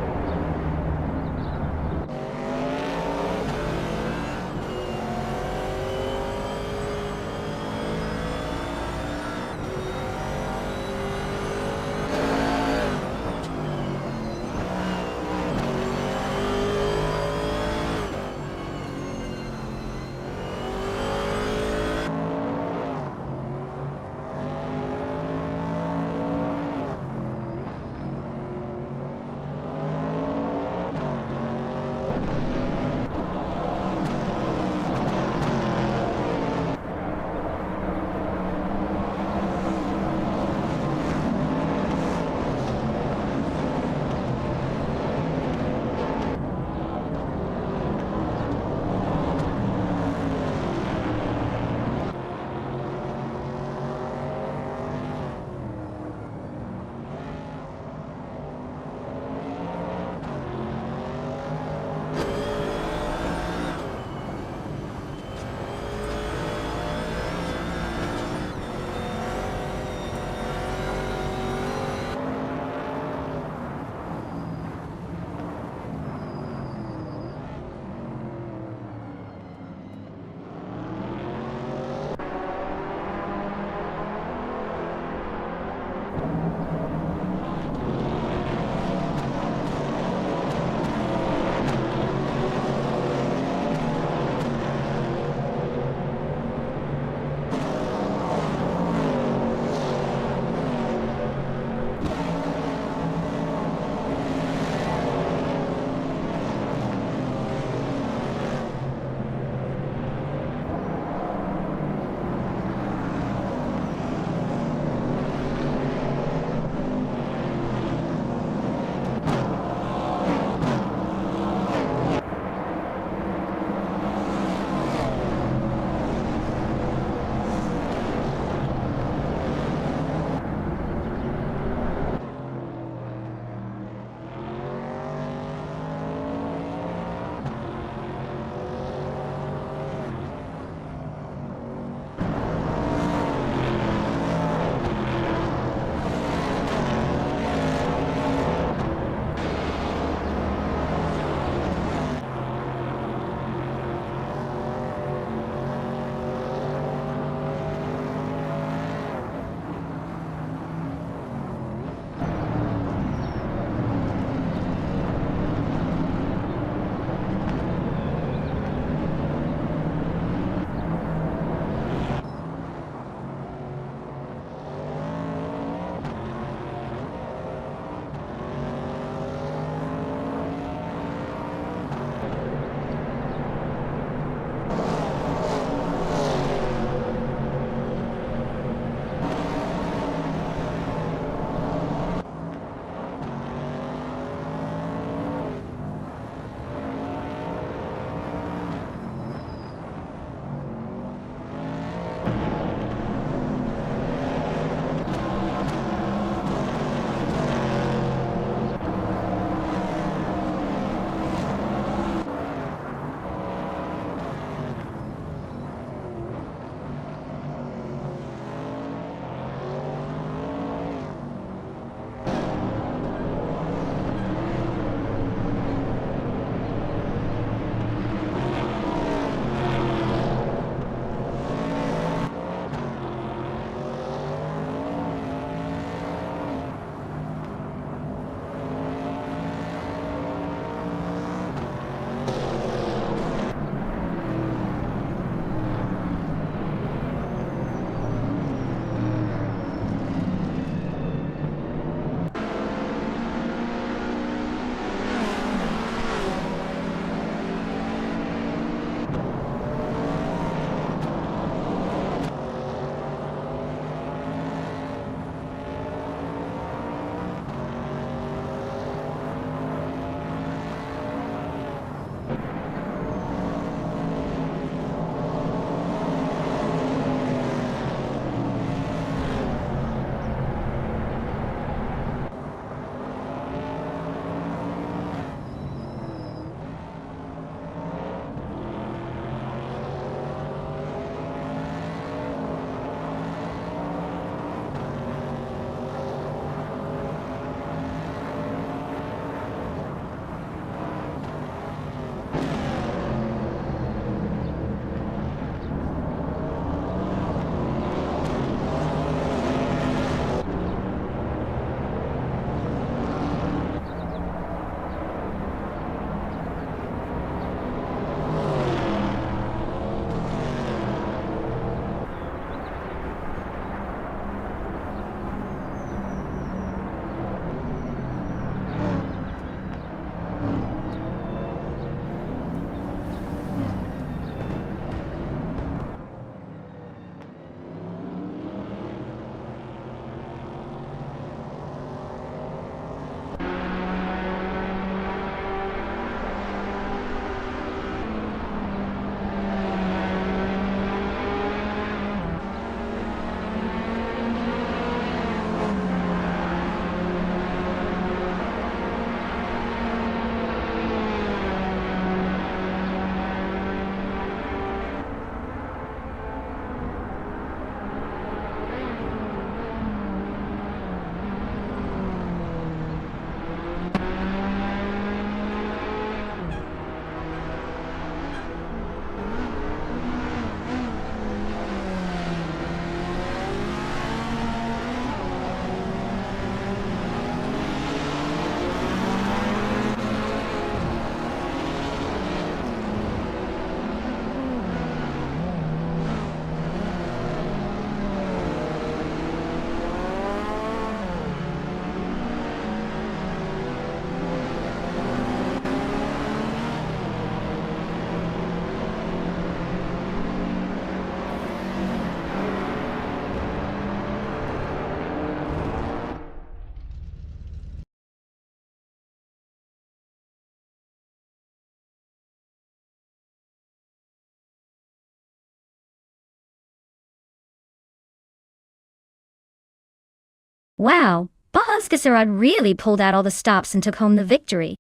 Wow, Bahasgasarad really pulled out all the stops and took home the victory.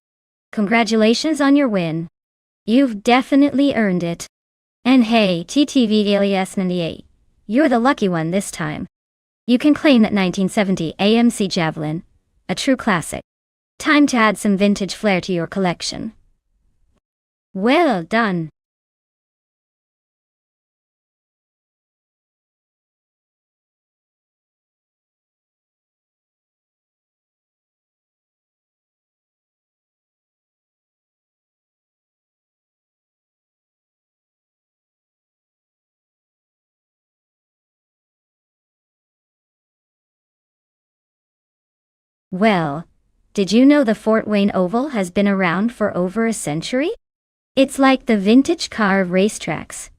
Congratulations on your win. You've definitely earned it. And hey, TTV Alias 98, you're the lucky one this time. You can claim that 1970 AMC Javelin, a true classic. Time to add some vintage flair to your collection. Well done. Well, did you know the Fort Wayne Oval has been around for over a century? It's like the vintage car of racetracks,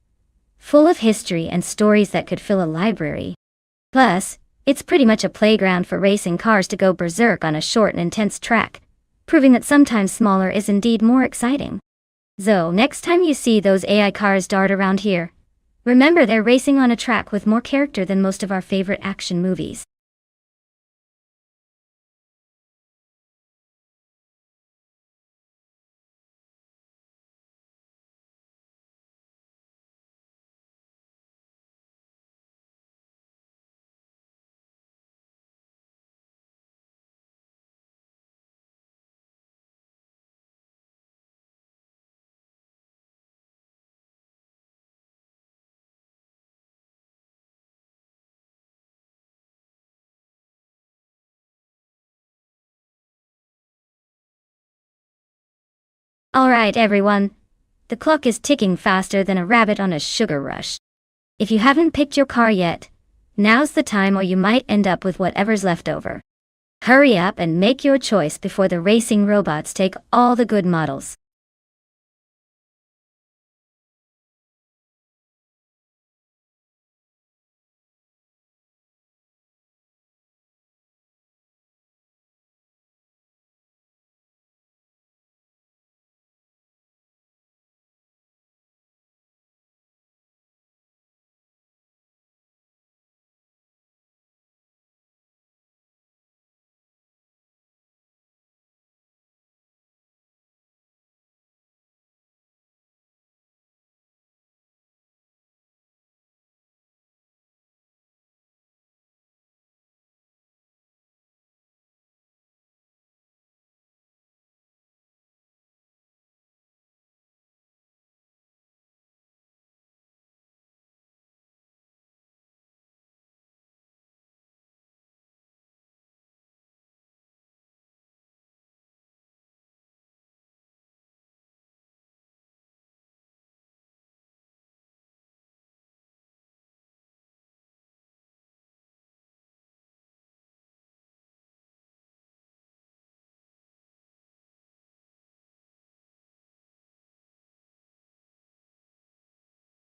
full of history and stories that could fill a library. Plus, it's pretty much a playground for racing cars to go berserk on a short and intense track, proving that sometimes smaller is indeed more exciting. So, next time you see those AI cars dart around here, remember they're racing on a track with more character than most of our favorite action movies. Alright everyone, the clock is ticking faster than a rabbit on a sugar rush. If you haven't picked your car yet, now's the time or you might end up with whatever's left over. Hurry up and make your choice before the racing robots take all the good models.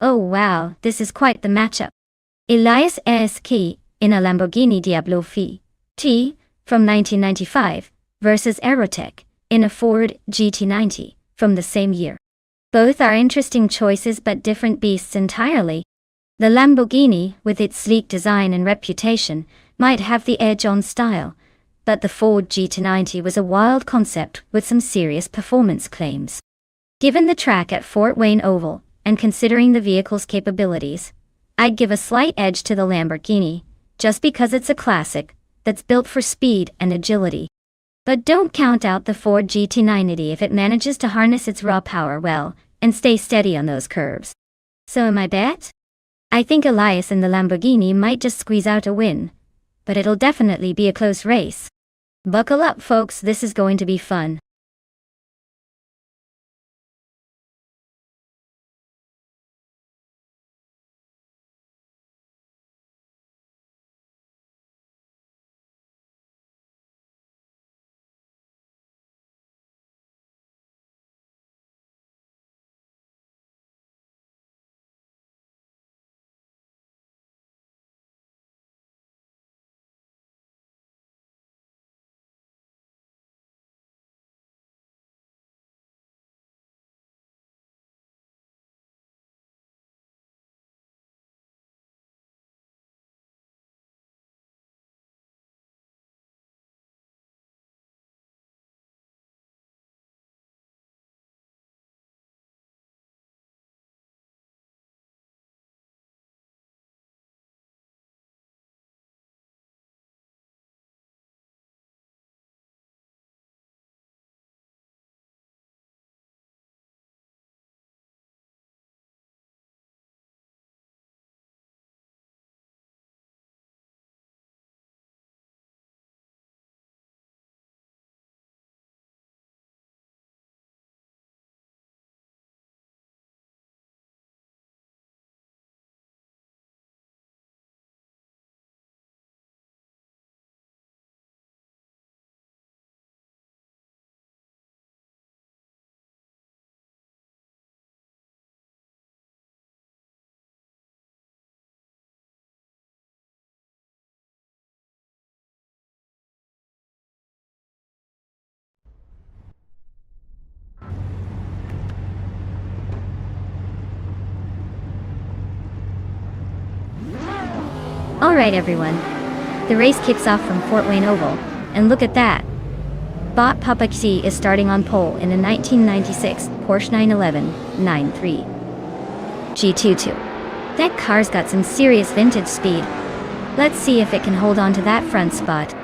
Oh wow, this is quite the matchup. Elias Esk in a Lamborghini Diablo T from 1995 versus Aerotech in a Ford GT90 from the same year. Both are interesting choices but different beasts entirely. The Lamborghini, with its sleek design and reputation, might have the edge on style, but the Ford GT90 was a wild concept with some serious performance claims. Given the track at Fort Wayne Oval, and considering the vehicle's capabilities, I'd give a slight edge to the Lamborghini, just because it's a classic that's built for speed and agility. But don't count out the Ford GT90 if it manages to harness its raw power well and stay steady on those curves. So my bet? I think Elias and the Lamborghini might just squeeze out a win, but it'll definitely be a close race. Buckle up folks, this is going to be fun. Alright everyone. The race kicks off from Fort Wayne Oval, and look at that. Bot Papa Xi is starting on pole in a 1996 Porsche 911 93 G22. That car's got some serious vintage speed. Let's see if it can hold on to that front spot.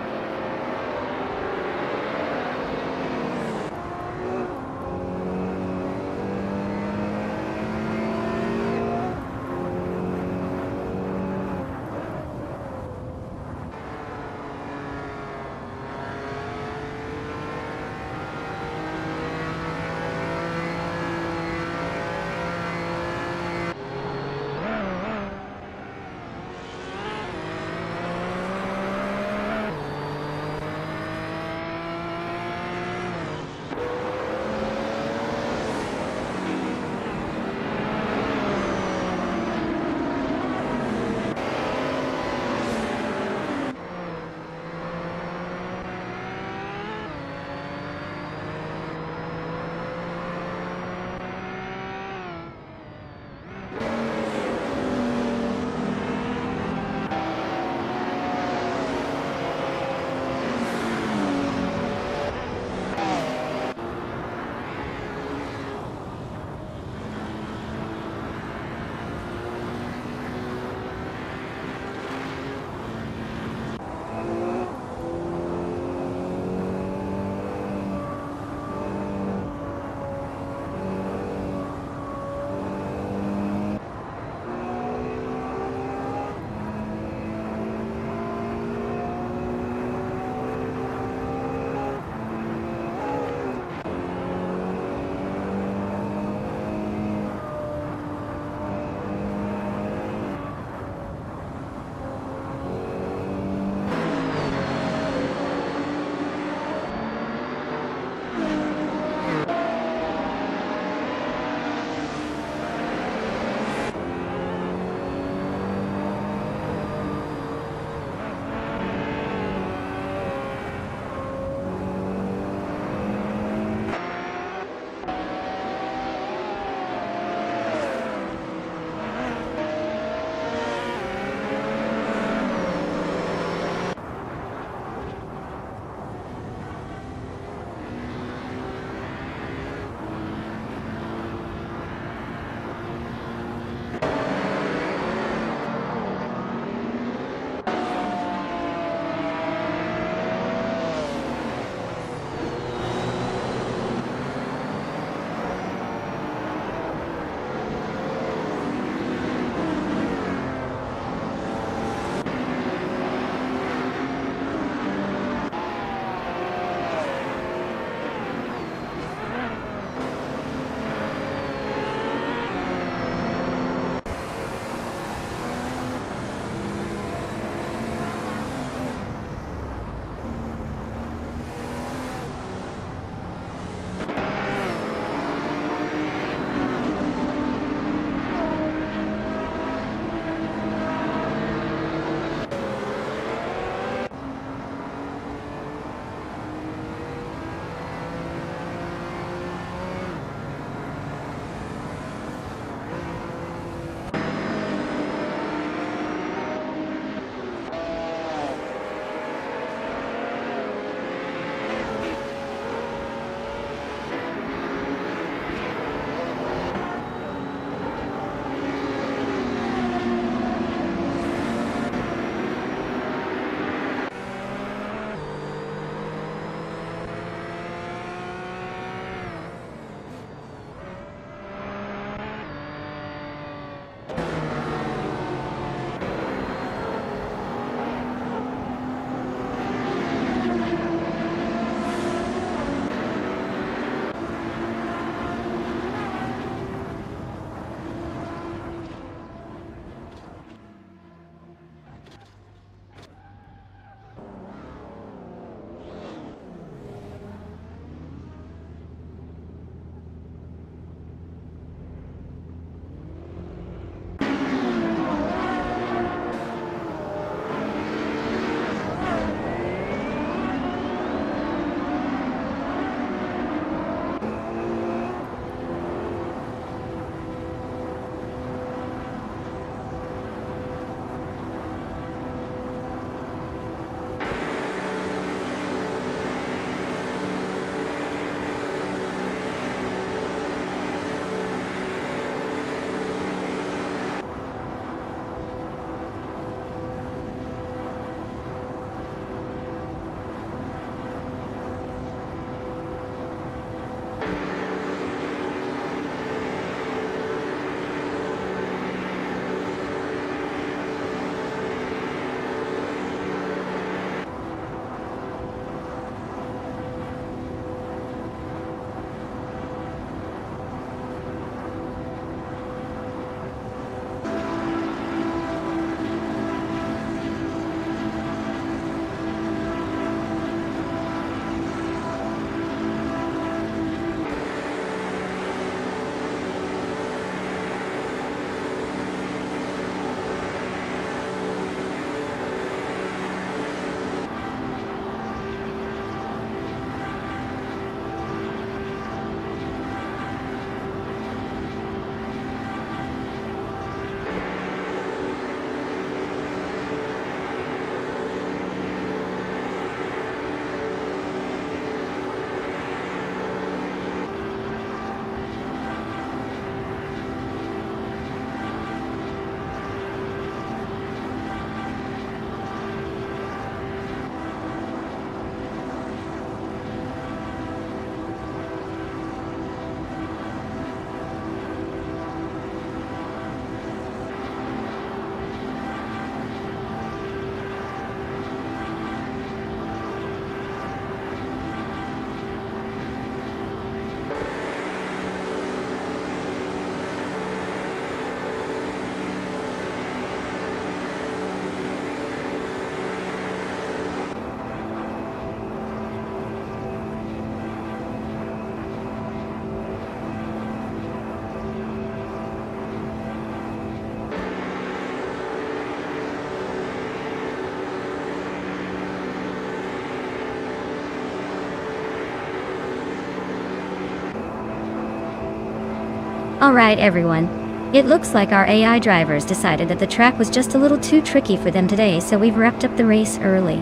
Alright everyone, it looks like our AI drivers decided that the track was just a little too tricky for them today, so we've wrapped up the race early.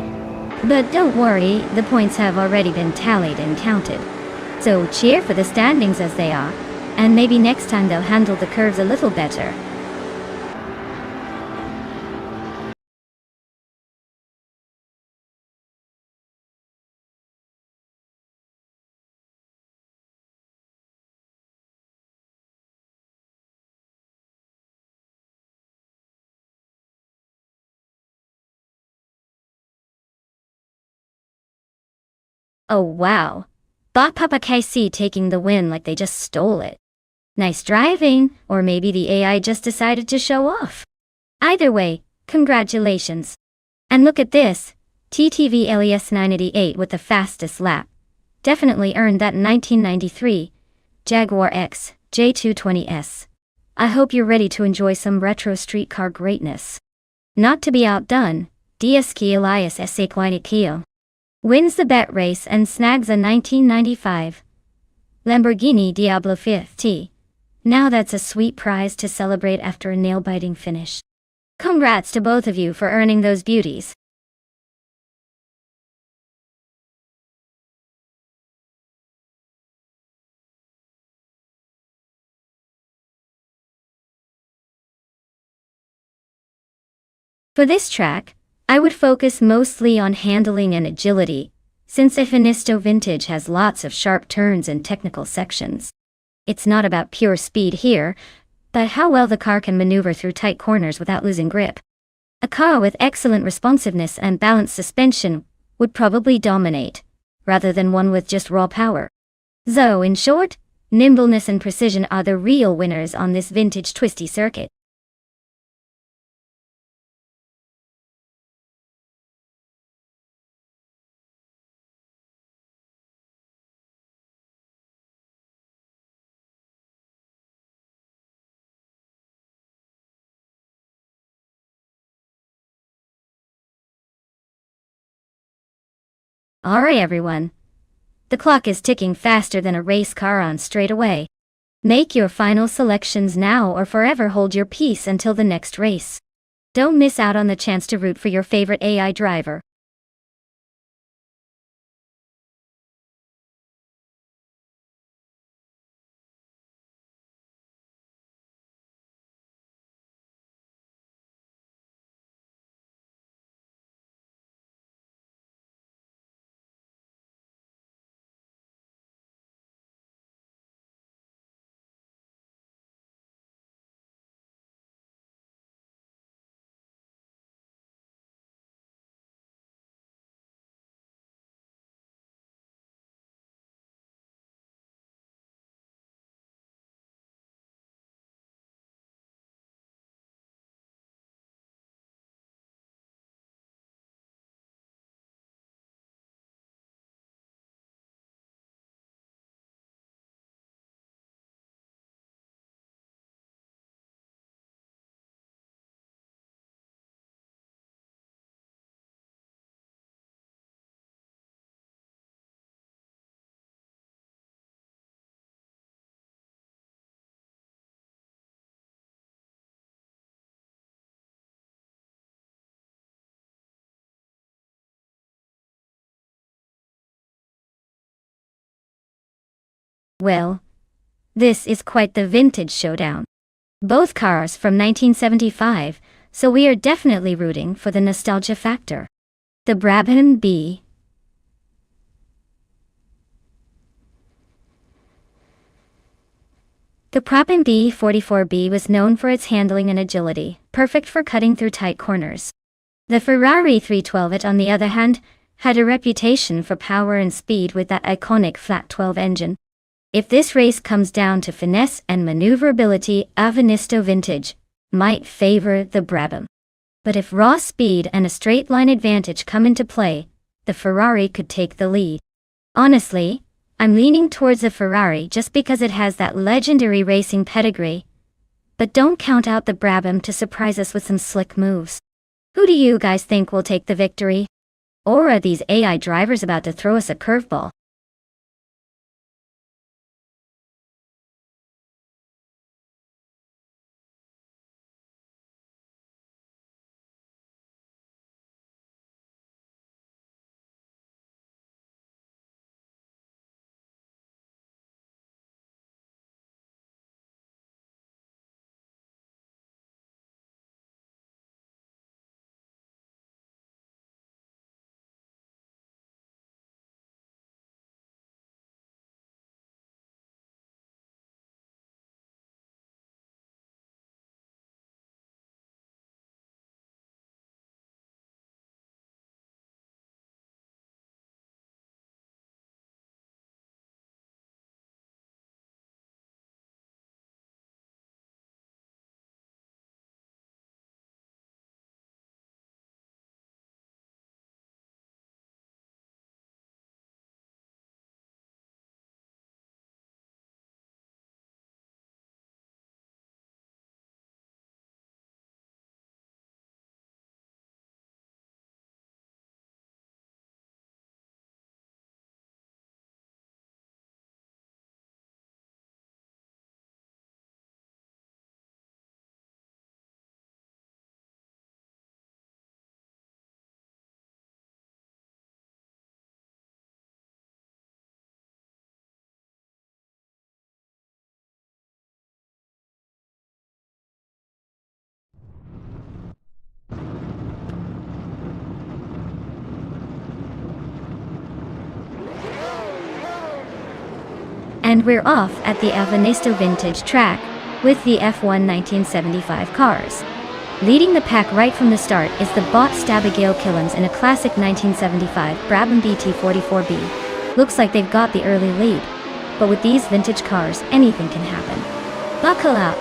But don't worry, the points have already been tallied and counted. So cheer for the standings as they are, and maybe next time they'll handle the curves a little better. Oh wow. Bot Papa KC taking the win like they just stole it. Nice driving, or maybe the AI just decided to show off. Either way, congratulations. And look at this, TTV LES 988 with the fastest lap. Definitely earned that 1993 Jaguar X J220S. I hope you're ready to enjoy some retro streetcar greatness. Not to be outdone, DSK Elias Esequinicio wins the bet race and snags a 1995 Lamborghini Diablo 5T. Now that's a sweet prize to celebrate after a nail-biting finish. Congrats to both of you for earning those beauties. For this track, I would focus mostly on handling and agility, since Ifinisto Vintage has lots of sharp turns and technical sections. It's not about pure speed here, but how well the car can maneuver through tight corners without losing grip. A car with excellent responsiveness and balanced suspension would probably dominate, rather than one with just raw power. So, in short, nimbleness and precision are the real winners on this vintage twisty circuit. Alright everyone. The clock is ticking faster than a race car on straightaway. Make your final selections now or forever hold your peace until the next race. Don't miss out on the chance to root for your favorite AI driver. Well, this is quite the vintage showdown. Both cars from 1975, so we are definitely rooting for the nostalgia factor. The Brabham B. The Brabham B44B was known for its handling and agility, perfect for cutting through tight corners. The Ferrari 312, on the other hand, had a reputation for power and speed with that iconic flat 12 engine. If this race comes down to finesse and maneuverability, Avenisto Vintage might favor the Brabham. But if raw speed and a straight line advantage come into play, the Ferrari could take the lead. Honestly, I'm leaning towards the Ferrari just because it has that legendary racing pedigree. But don't count out the Brabham to surprise us with some slick moves. Who do you guys think will take the victory? Or are these AI drivers about to throw us a curveball? And we're off at the Avanisto Vintage track, with the F1 1975 cars. Leading the pack right from the start is the Bott Stabigale Killens in a classic 1975 Brabham BT44B. Looks like they've got the early lead. But with these vintage cars, anything can happen. Buckle up!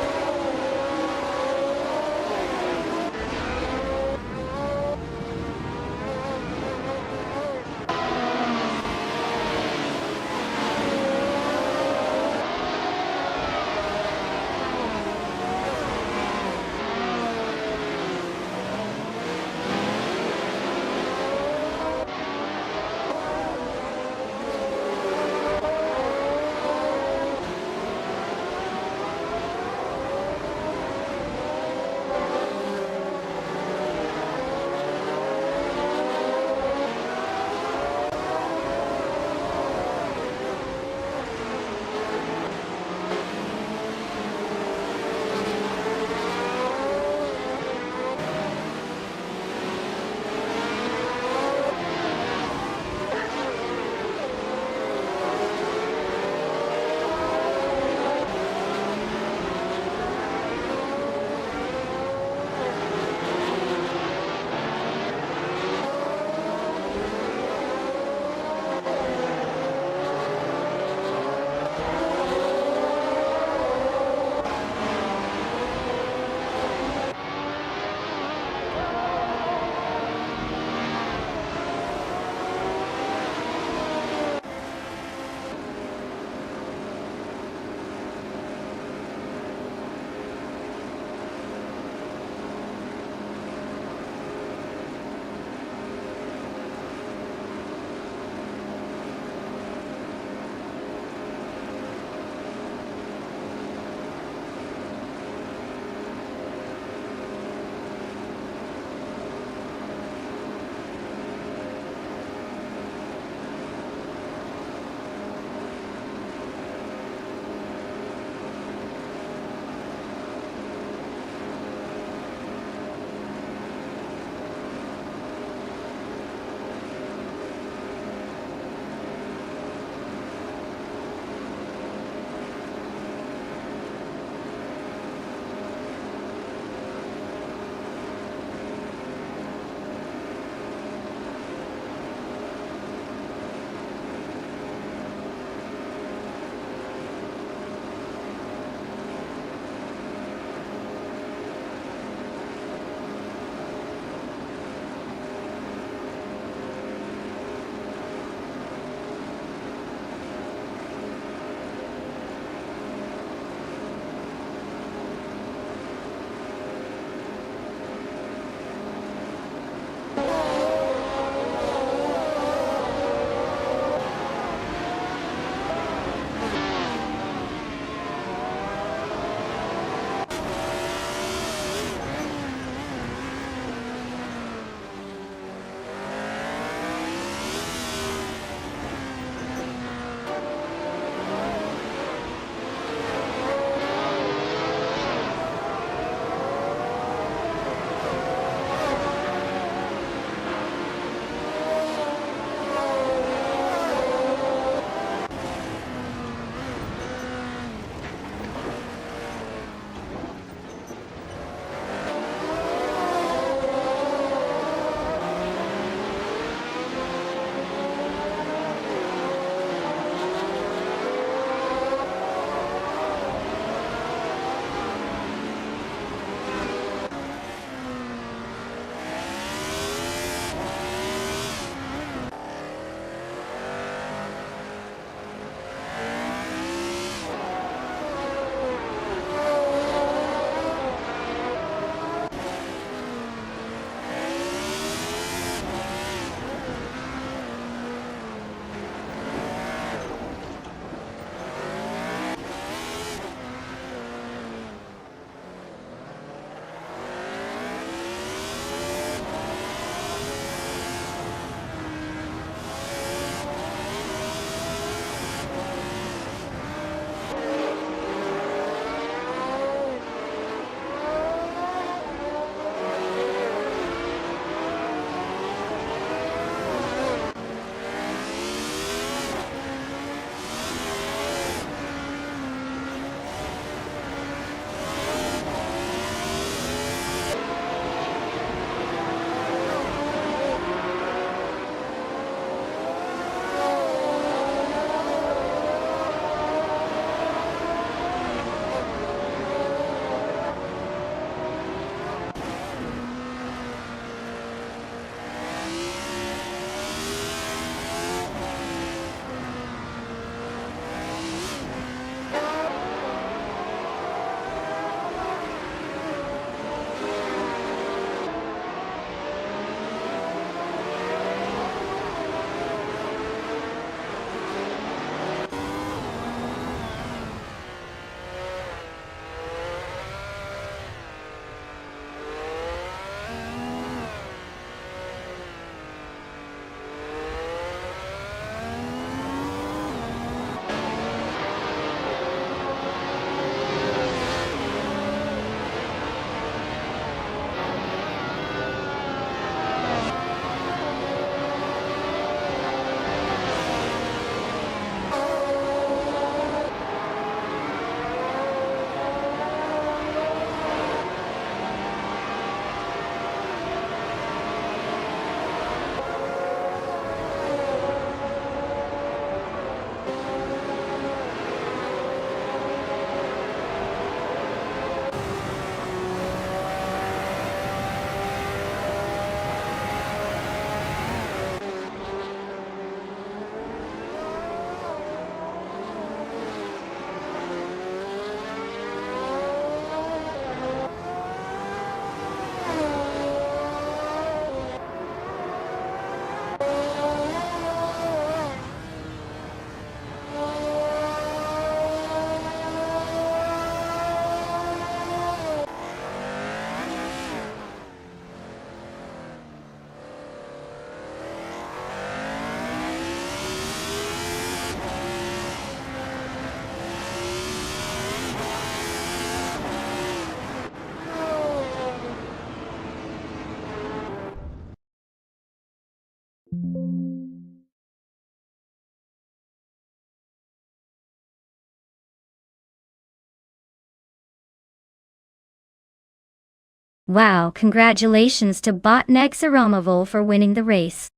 Wow, congratulations to Botnex Aramavol for winning the race.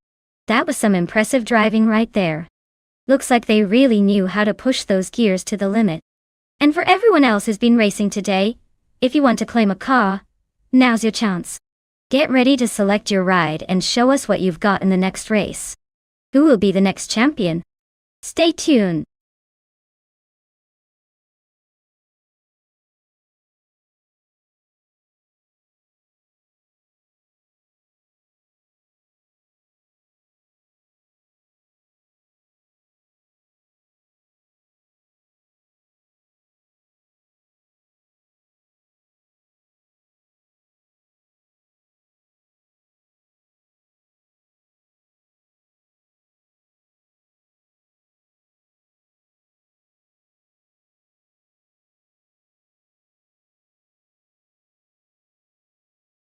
That was some impressive driving right there. Looks like they really knew how to push those gears to the limit. And for everyone else who's been racing today, if you want to claim a car, now's your chance. Get ready to select your ride and show us what you've got in the next race. Who will be the next champion? Stay tuned.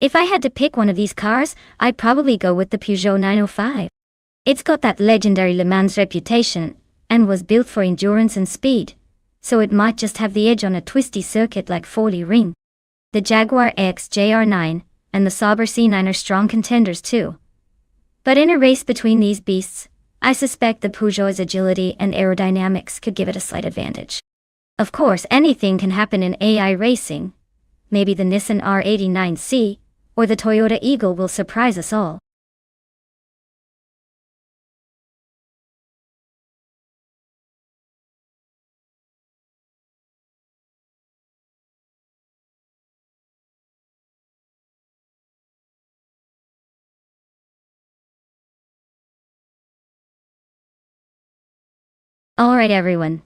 If I had to pick one of these cars, I'd probably go with the Peugeot 905. It's got that legendary Le Mans reputation, and was built for endurance and speed, so it might just have the edge on a twisty circuit like Foley Ring. The Jaguar XJR9 and the Sauber C9 are strong contenders too. But in a race between these beasts, I suspect the Peugeot's agility and aerodynamics could give it a slight advantage. Of course, anything can happen in AI racing. Maybe the Nissan R89C or the Toyota Eagle will surprise us all. Alright everyone.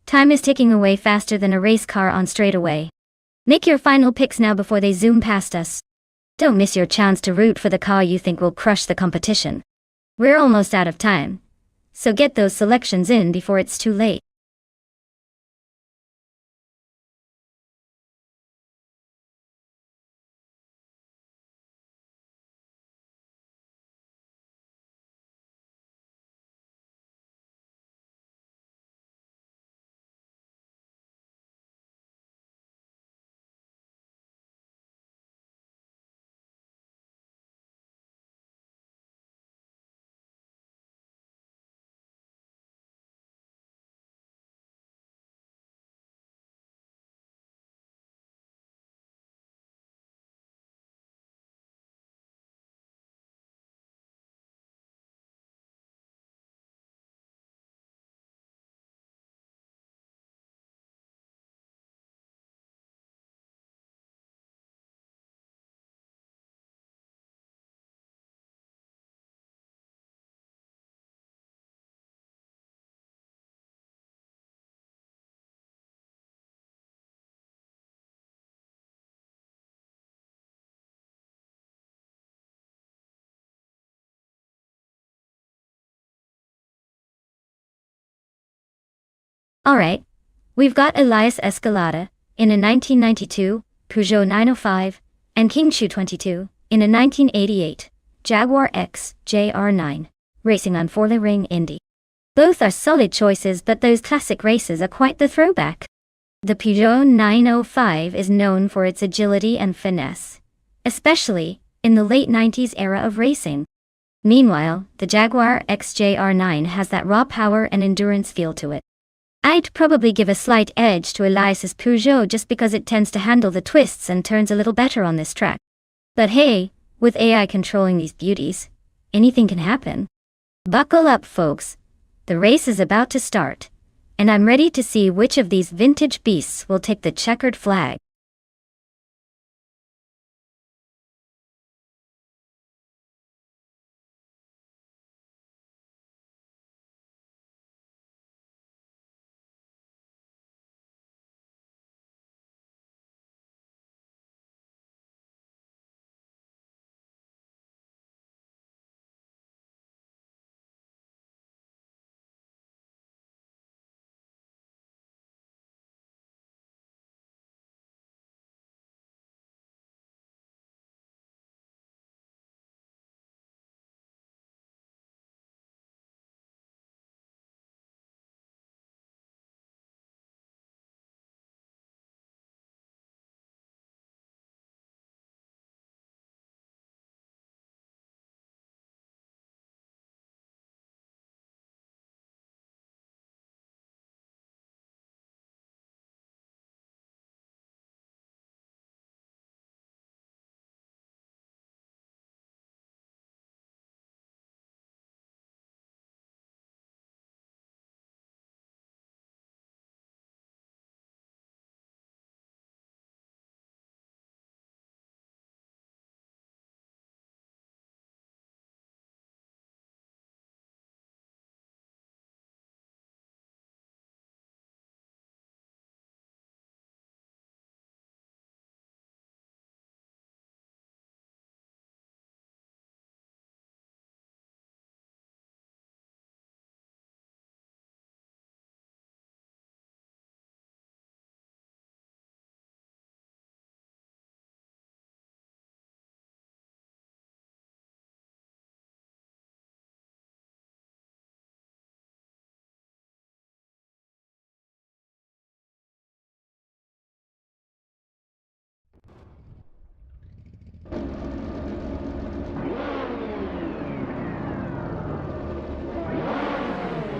Time is ticking away faster than a race car on straightaway. Make your final picks now before they zoom past us. Don't miss your chance to root for the car you think will crush the competition. We're almost out of time, so get those selections in before it's too late. Alright, we've got Elias Escalada in a 1992 Peugeot 905 and Kingshu 22 in a 1988 Jaguar X JR9 racing on Foley Ring Indy. Both are solid choices, but those classic races are quite the throwback. The Peugeot 905 is known for its agility and finesse, especially in the late 90s era of racing. Meanwhile, the Jaguar XJR9 has that raw power and endurance feel to it. I'd probably give a slight edge to Elias's Peugeot just because it tends to handle the twists and turns a little better on this track. But hey, with AI controlling these beauties, anything can happen. Buckle up, folks. The race is about to start, and I'm ready to see which of these vintage beasts will take the checkered flag.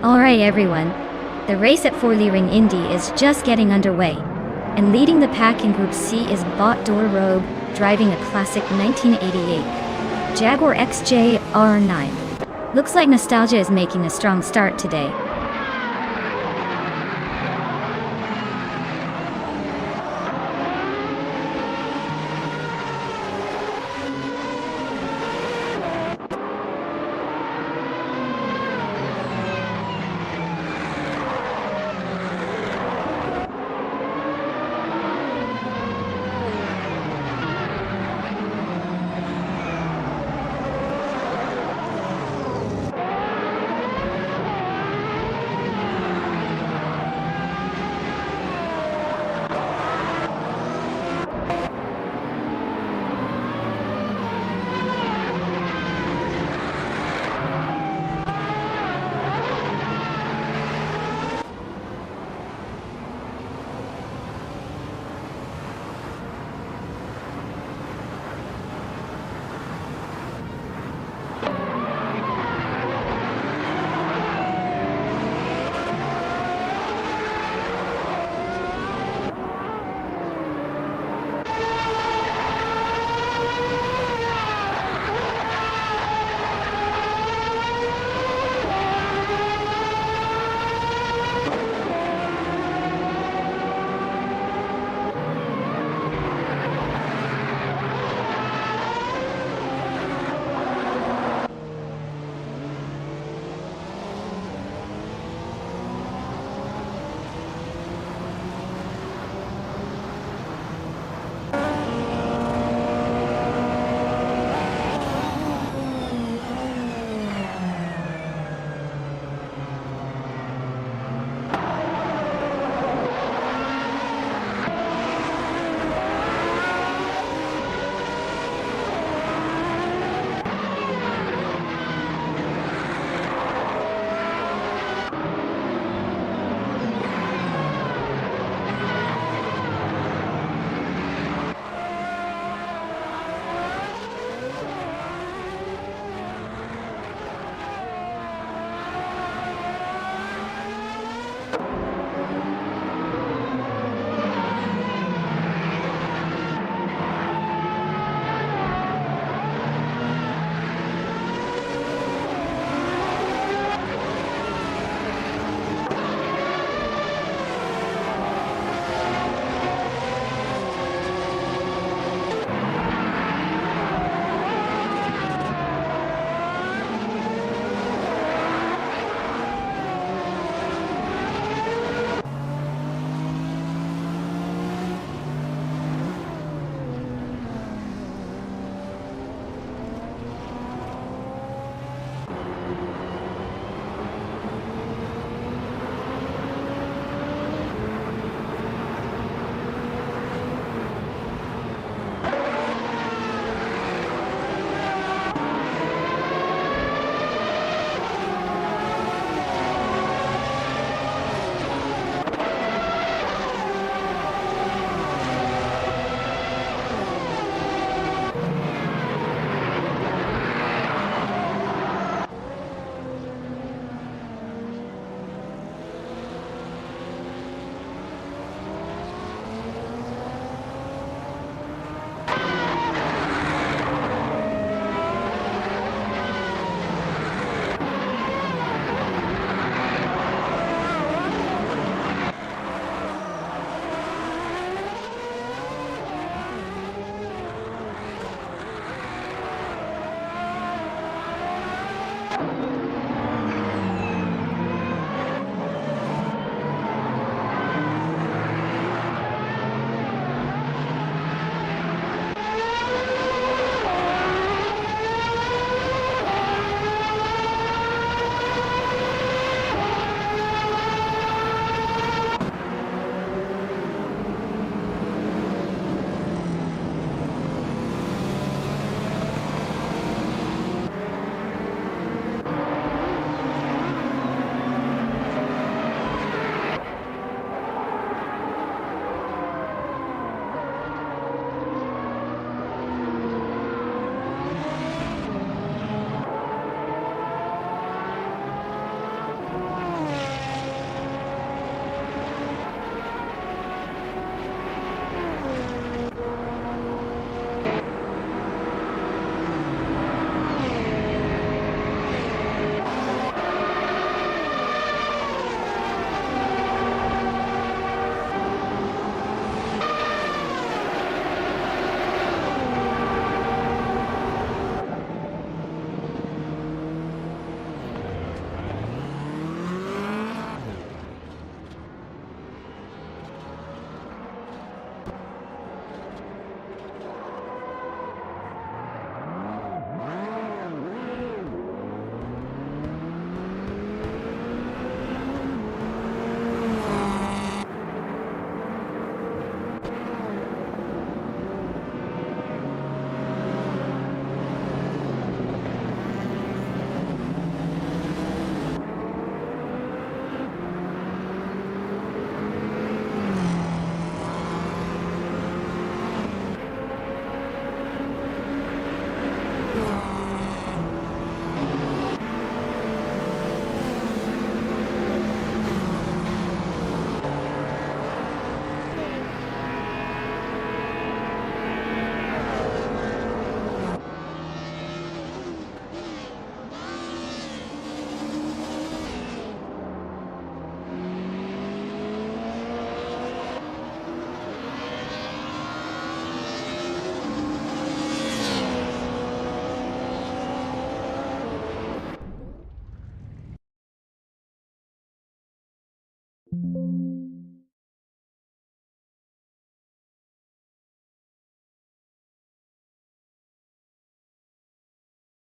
Alright everyone, the race at Ring Indy is just getting underway. And leading the pack in Group C is Bot Door Rogue, driving a classic 1988 Jaguar XJ R9. Looks like nostalgia is making a strong start today.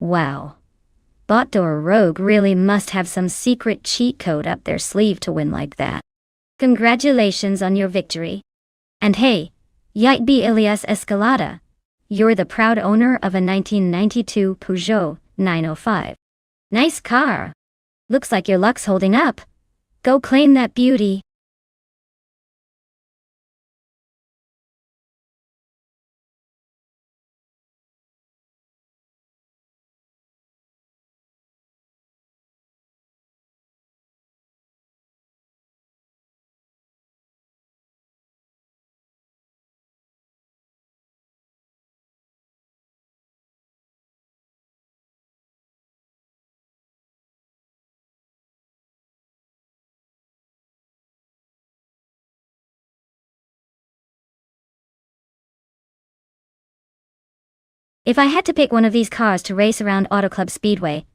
Wow. Bot or Rogue really must have some secret cheat code up their sleeve to win like that. Congratulations on your victory. And hey, Yait B. Ilias Escalada. You're the proud owner of a 1992 Peugeot 905. Nice car. Looks like your luck's holding up. Go claim that beauty. If I had to pick one of these cars to race around Auto Club Speedway,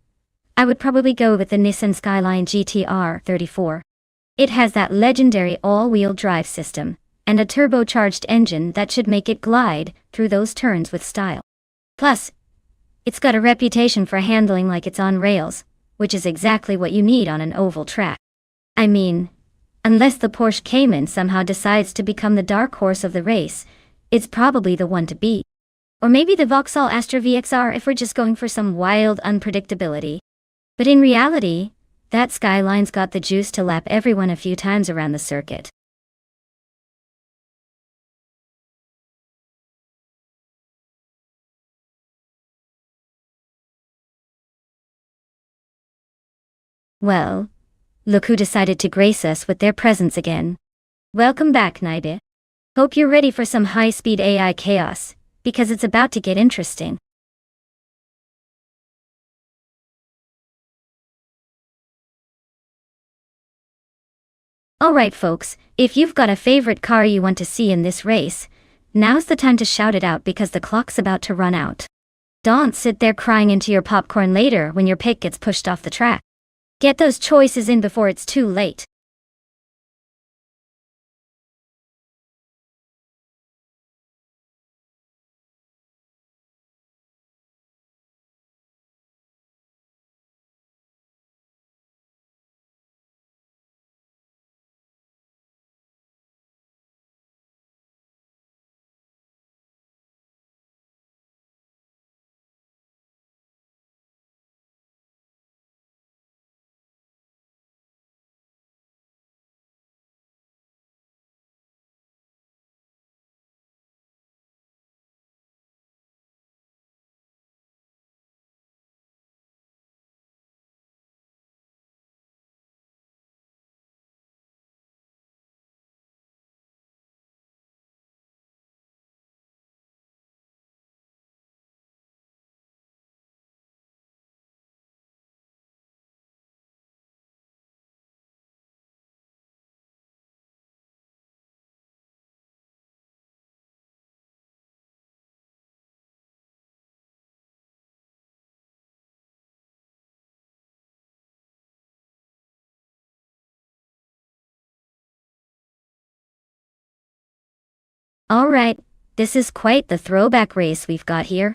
I would probably go with the Nissan Skyline GT-R 34. It has that legendary all-wheel drive system, and a turbocharged engine that should make it glide through those turns with style. Plus, it's got a reputation for handling like it's on rails, which is exactly what you need on an oval track. I mean, unless the Porsche Cayman somehow decides to become the dark horse of the race, it's probably the one to beat. Or maybe the Vauxhall Astra VXR if we're just going for some wild unpredictability. But in reality, that Skyline's got the juice to lap everyone a few times around the circuit. Well, look who decided to grace us with their presence again. Welcome back, Naibe. Hope you're ready for some high-speed AI chaos, because it's about to get interesting. Alright folks, if you've got a favorite car you want to see in this race, now's the time to shout it out because the clock's about to run out. Don't sit there crying into your popcorn later when your pick gets pushed off the track. Get those choices in before it's too late. Alright, this is quite the throwback race we've got here.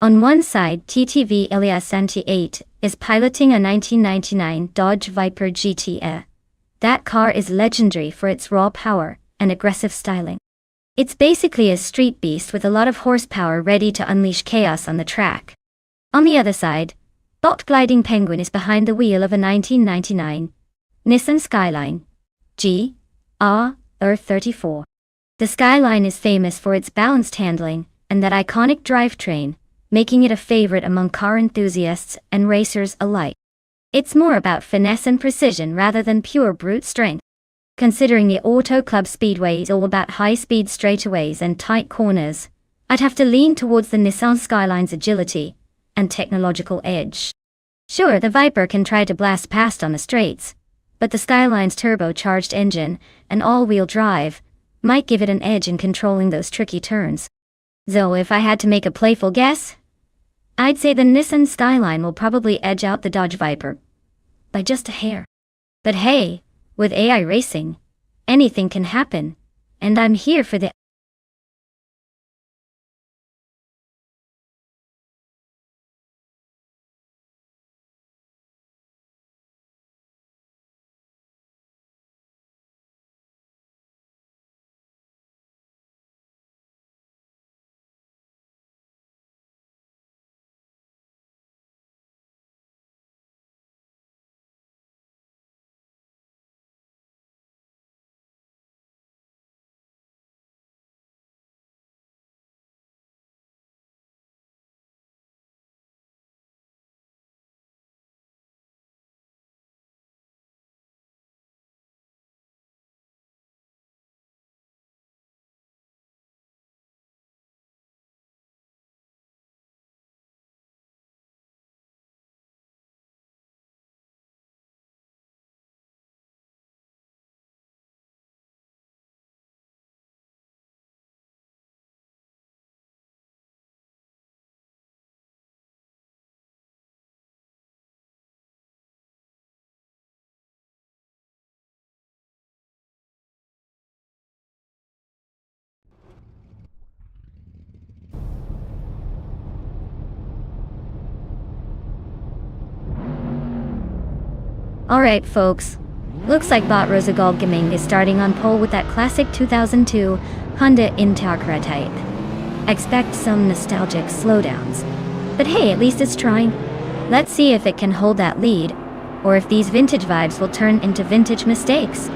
On one side, TTV Elias Santi 8 is piloting a 1999 Dodge Viper GTE. That car is legendary for its raw power and aggressive styling. It's basically a street beast with a lot of horsepower ready to unleash chaos on the track. On the other side, Bot Gliding Penguin is behind the wheel of a 1999 Nissan Skyline GR 34. The Skyline is famous for its balanced handling and that iconic drivetrain, making it a favorite among car enthusiasts and racers alike. It's more about finesse and precision rather than pure brute strength. Considering the Auto Club Speedway is all about high-speed straightaways and tight corners, I'd have to lean towards the Nissan Skyline's agility and technological edge. Sure, the Viper can try to blast past on the straights, but the Skyline's turbocharged engine and all-wheel drive might give it an edge in controlling those tricky turns. Though if I had to make a playful guess, I'd say the Nissan Skyline will probably edge out the Dodge Viper by just a hair. But hey, with AI racing, anything can happen, and I'm here for the Alright folks, looks like Bot Rosagol Gaming is starting on pole with that classic 2002 Honda Integra type. Expect some nostalgic slowdowns. But hey, at least it's trying. Let's see if it can hold that lead, or if these vintage vibes will turn into vintage mistakes.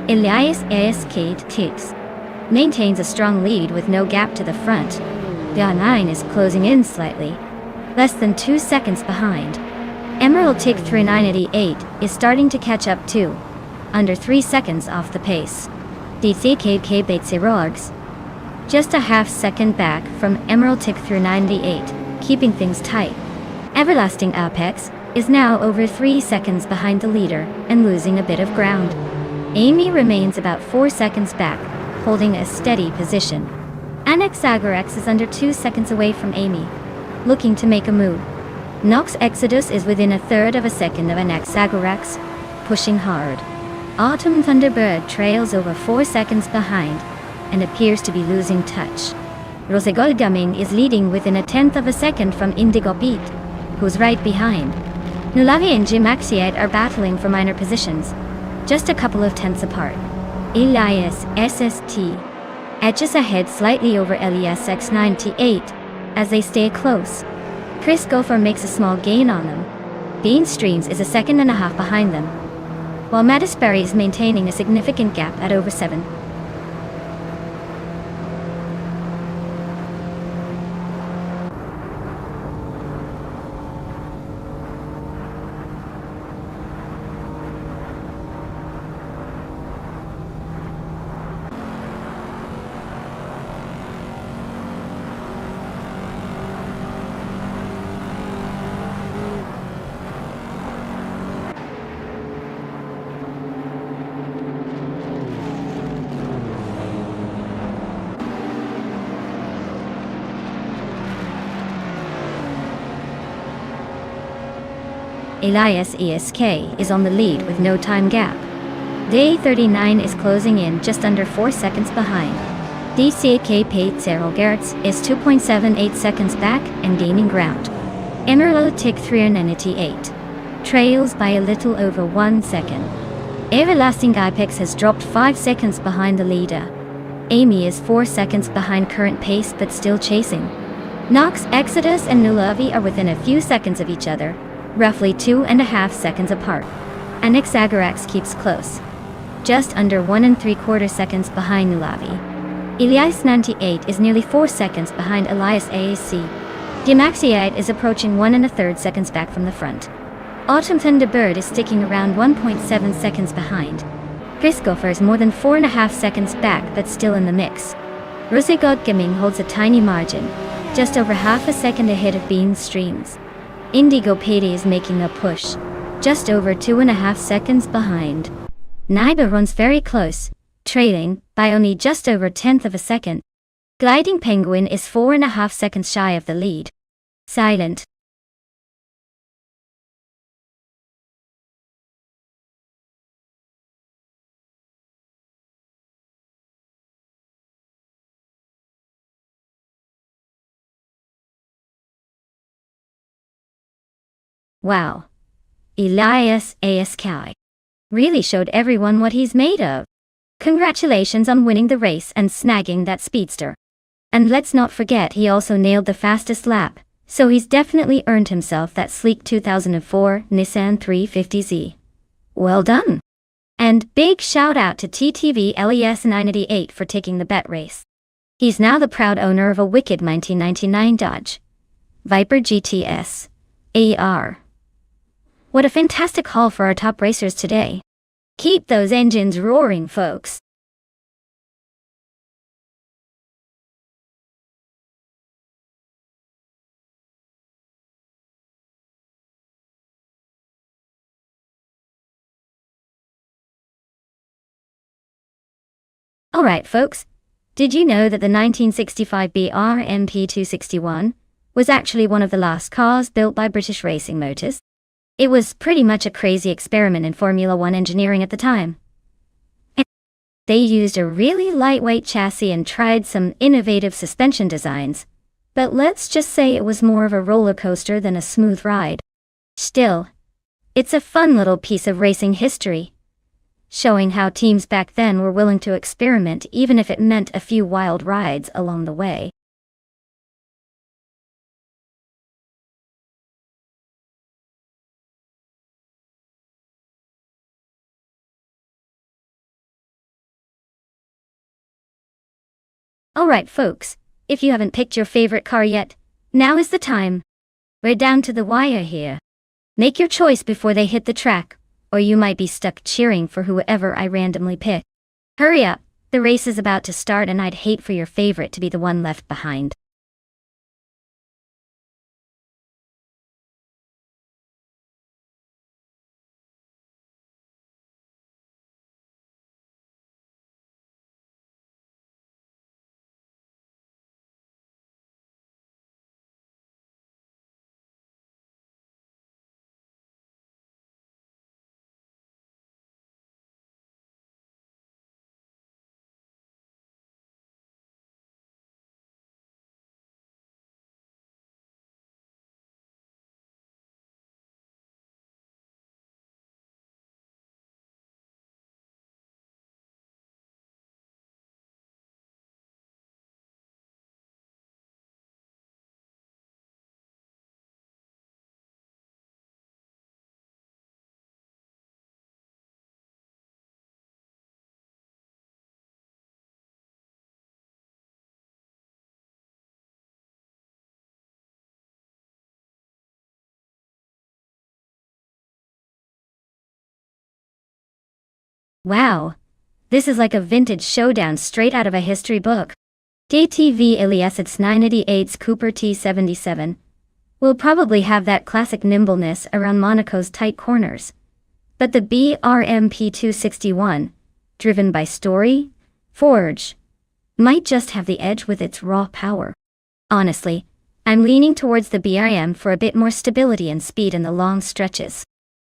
Elias ASK Tix maintains a strong lead with no gap to the front. The A9 is closing in slightly, less than 2 seconds behind. Emerald Tick 3988 is starting to catch up too, under 3 seconds off the pace. DCKK Baitserogs, just a half second back from Emerald Tick 3988, keeping things tight. Everlasting Apex is now over 3 seconds behind the leader and losing a bit of ground. Amy remains about 4 seconds back, holding a steady position. Anaxagorax is under 2 seconds away from Amy, looking to make a move. Nox Exodus is within a third of a second of Anaxagorax, pushing hard. Autumn Thunderbird trails over 4 seconds behind and appears to be losing touch. Rosegol Gumming is leading within a tenth of a second from Indigo Beat, who's right behind. Nulavi and Jimaxiite are battling for minor positions, just a couple of tenths apart. Elias SST edges ahead slightly over Elias X98 as they stay close. Chris Gopher makes a small gain on them. Bean Streams is a second and a half behind them, while Mattisberry is maintaining a significant gap at over 7. Elias ESK is on the lead with no time gap. Day 39 is closing in just under 4 seconds behind. DCK Pate Gertz is 2.78 seconds back and gaining ground. Emerald Tick 398 trails by a little over 1 second. Everlasting Apex has dropped 5 seconds behind the leader. Amy is 4 seconds behind current pace but still chasing. Nox Exodus and Nulavi are within a few seconds of each other, roughly 2.5 seconds apart. Anaxagorax keeps close, just under 1 3/4 seconds behind Nulavi. Elias 98 is nearly 4 seconds behind Elias AAC. Dimaxiite is approaching 1 1/3 seconds back from the front. Autumn Thunderbird is sticking around 1.7 seconds behind. Chris Gopher is more than 4.5 seconds back but still in the mix. Rosegod Gaming holds a tiny margin, just over half a second ahead of Bean Streams. Indigo Payday is making a push, just over 2.5 seconds behind. Naiba runs very close, trailing by only just over 1/10 of a second. Gliding Penguin is 4.5 seconds shy of the lead. Silent. Wow. Elias ASK really showed everyone what he's made of. Congratulations on winning the race and snagging that speedster. And let's not forget he also nailed the fastest lap, so he's definitely earned himself that sleek 2004 Nissan 350Z. Well done! And big shout out to TTV LES 988 for taking the bet race. He's now the proud owner of a wicked 1999 Dodge Viper GTS AR. What a fantastic haul for our top racers today. Keep those engines roaring, folks. Alright folks, did you know that the 1965 BR MP261 was actually one of the last cars built by British Racing Motors? It was pretty much a crazy experiment in Formula One engineering at the time. They used a really lightweight chassis and tried some innovative suspension designs, but let's just say it was more of a roller coaster than a smooth ride. Still, it's a fun little piece of racing history, showing how teams back then were willing to experiment even if it meant a few wild rides along the way. Alright folks, if you haven't picked your favorite car yet, now is the time. We're down to the wire here. Make your choice before they hit the track, or you might be stuck cheering for whoever I randomly pick. Hurry up, the race is about to start and I'd hate for your favorite to be the one left behind. Wow, this is like a vintage showdown straight out of a history book. DTV Ilias's 988's Cooper T77 will probably have that classic nimbleness around Monaco's tight corners. But the BRM P261, driven by Story, Forge, might just have the edge with its raw power. Honestly, I'm leaning towards the BRM for a bit more stability and speed in the long stretches.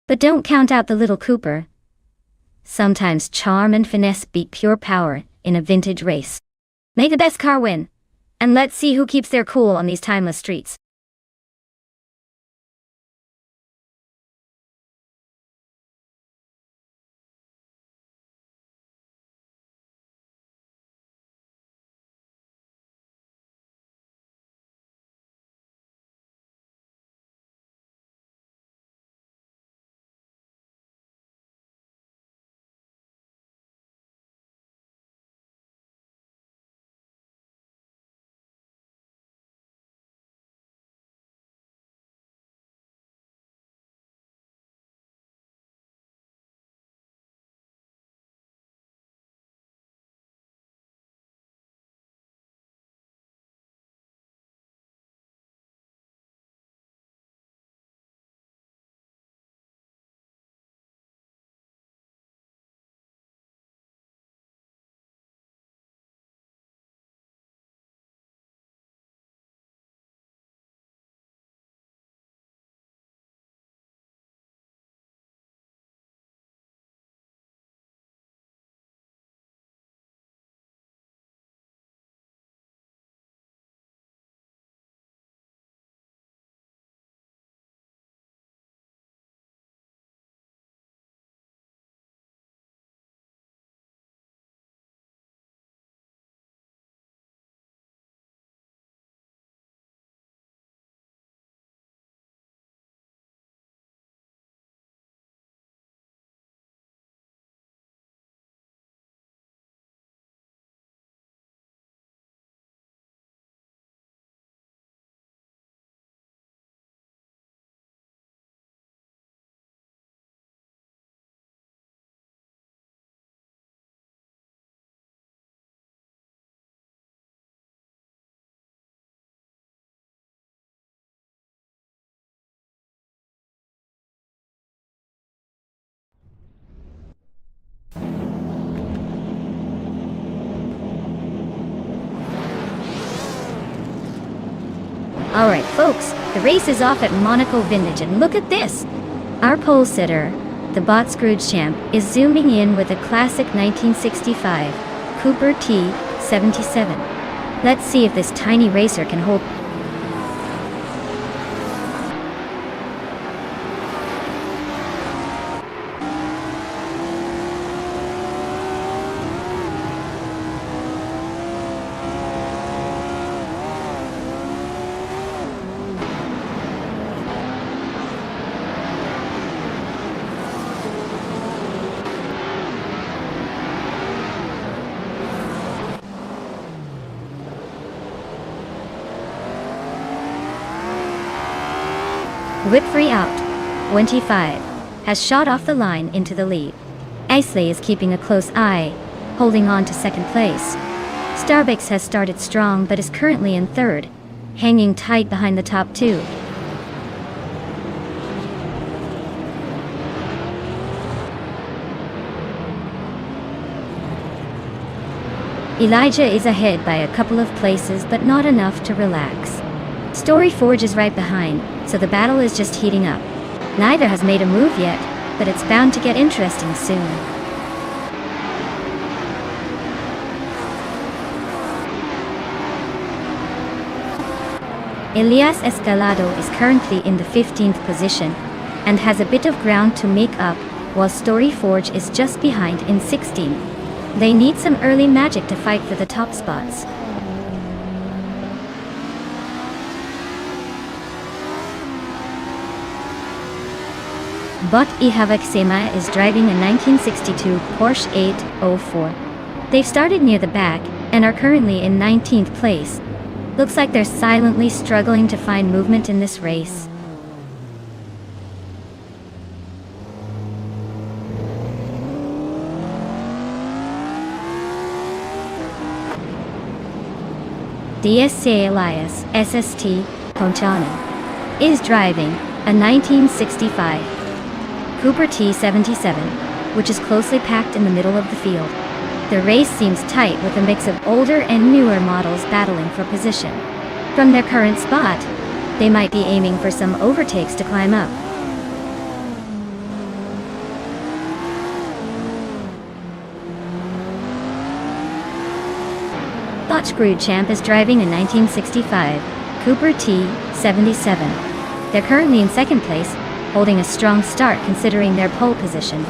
But don't count out the little Cooper. Sometimes charm and finesse beat pure power in a vintage race. May the best car win, and let's see who keeps their cool on these timeless streets. Alright folks, the race is off at Monaco Vintage and look at this! Our pole sitter, the Bot Scrooge champ, is zooming in with a classic 1965 Cooper T77. Let's see if this tiny racer can hold. Whitfree out, 25, has shot off the line into the lead. Isley is keeping a close eye, holding on to second place. Starbucks has started strong but is currently in third, hanging tight behind the top two. Elijah is ahead by a couple of places but not enough to relax. Story Forge is right behind, so the battle is just heating up. Neither has made a move yet, but it's bound to get interesting soon. Elias Escalado is currently in the 15th position, and has a bit of ground to make up, while Story Forge is just behind in 16th. They need some early magic to fight for the top spots. Bot Ihavak is driving a 1962 Porsche 804. They've started near the back, and are currently in 19th place. Looks like they're silently struggling to find movement in this race. DSC Elias SST Ponchanen is driving a 1965 Cooper T77, which is closely packed in the middle of the field. The race seems tight with a mix of older and newer models battling for position. From their current spot, they might be aiming for some overtakes to climb up. Botch Champ is driving a 1965 Cooper T77. They're currently in second place, holding a strong start considering their pole position.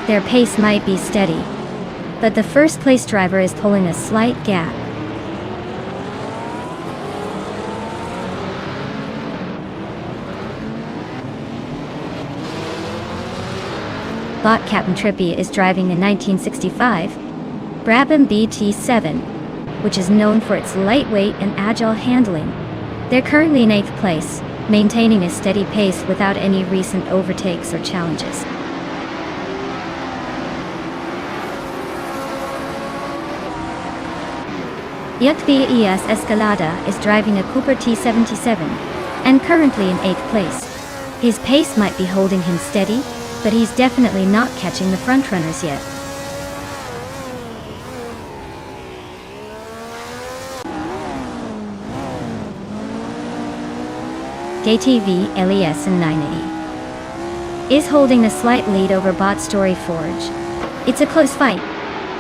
Their pace might be steady, but the first place driver is pulling a slight gap. Bot Captain Trippy is driving a 1965 Brabham BT7, which is known for its lightweight and agile handling. They're currently in 8th place, maintaining a steady pace without any recent overtakes or challenges. Elias Escalada is driving a Cooper T77, and currently in 8th place. His pace might be holding him steady, but he's definitely not catching the frontrunners yet. KTV LES in 980 is holding a slight lead over Bot Story Forge. It's a close fight,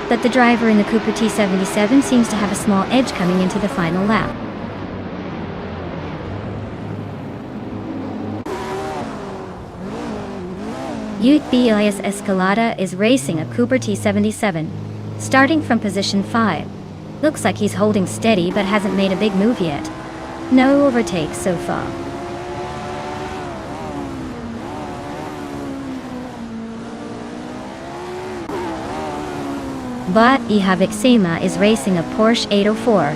but the driver in the Cooper T77 seems to have a small edge coming into the final lap. Elias Escalada is racing a Cooper T77, starting from position 5. Looks like he's holding steady but hasn't made a big move yet. No overtakes so far. Bot Ihavik is racing a Porsche 804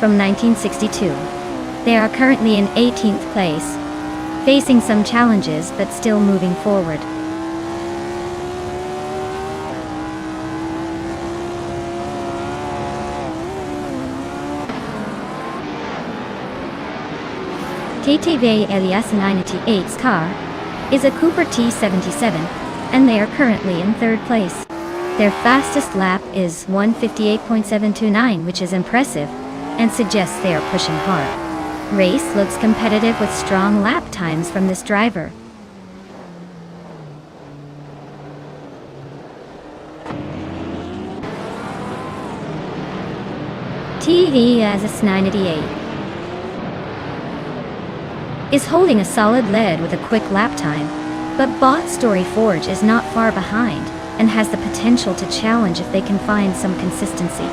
from 1962. They are currently in 18th place, facing some challenges but still moving forward. KTV Elias 98's car is a Cooper T77, and they are currently in 3rd place. Their fastest lap is 1:58.729, which is impressive, and suggests they are pushing hard. Race looks competitive with strong lap times from this driver. TVS 988 is holding a solid lead with a quick lap time, but Bot Story Forge is not far behind, and has the potential to challenge if they can find some consistency.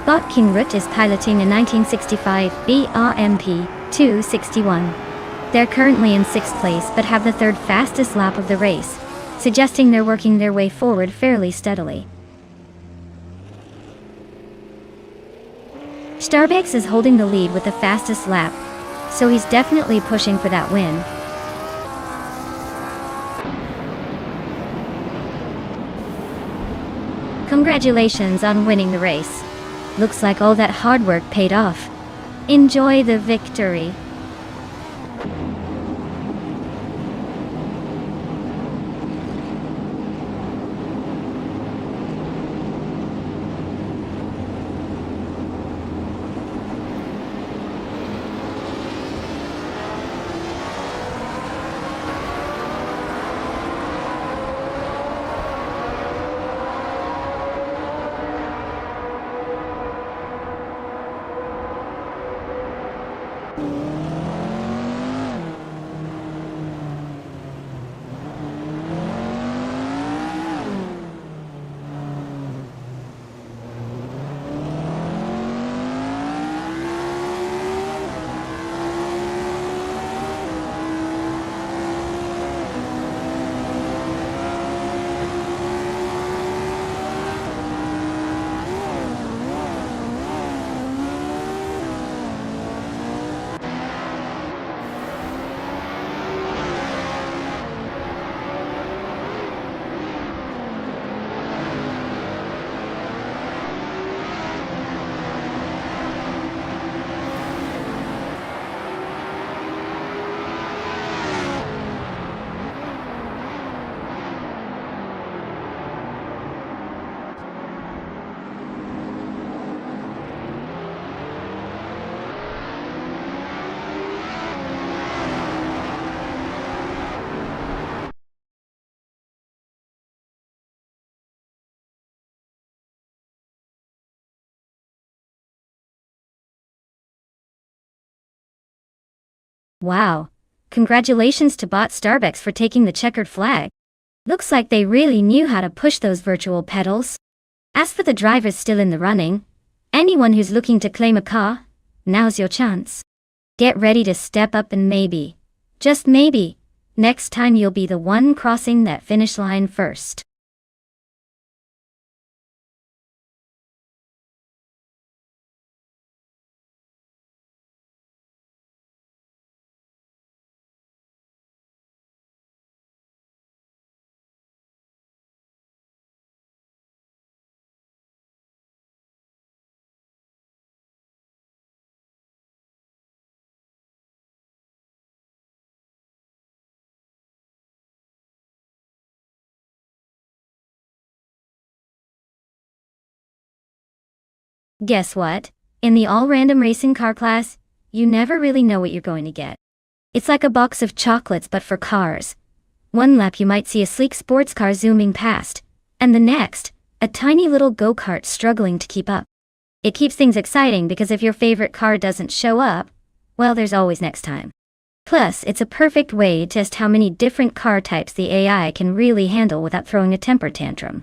Bot King Root is piloting a 1965 BRMP 261. They're currently in 6th place but have the 3rd fastest lap of the race, suggesting they're working their way forward fairly steadily. Starbucks is holding the lead with the fastest lap, so he's definitely pushing for that win. Congratulations on winning the race. Looks like all that hard work paid off. Enjoy the victory. Wow. Congratulations to Bot Starbucks for taking the checkered flag. Looks like they really knew how to push those virtual pedals. As for the drivers still in the running, anyone who's looking to claim a car, now's your chance. Get ready to step up and maybe, just maybe, next time you'll be the one crossing that finish line first. Guess what? In the all-random racing car class, you never really know what you're going to get. It's like a box of chocolates but for cars. One lap you might see a sleek sports car zooming past, and the next, a tiny little go-kart struggling to keep up. It keeps things exciting because if your favorite car doesn't show up, well, there's always next time. Plus, it's a perfect way to test how many different car types the AI can really handle without throwing a temper tantrum.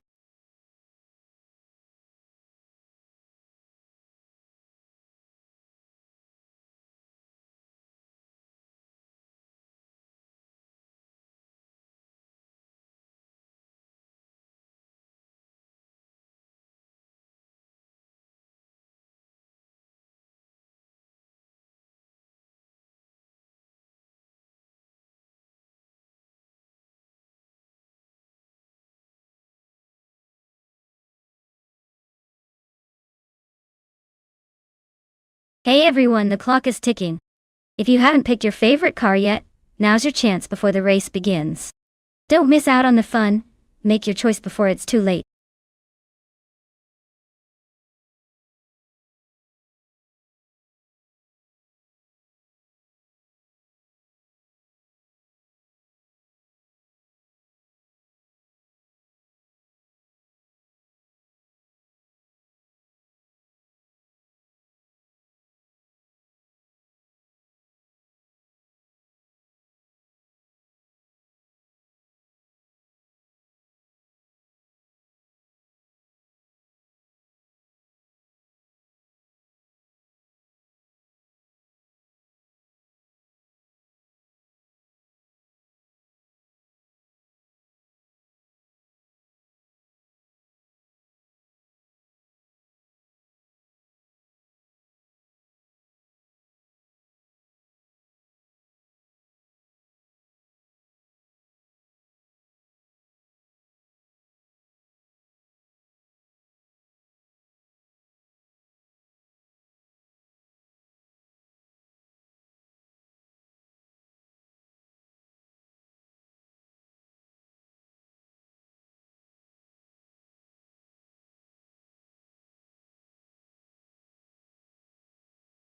Hey everyone, the clock is ticking. If you haven't picked your favorite car yet, now's your chance before the race begins. Don't miss out on the fun. Make your choice before it's too late.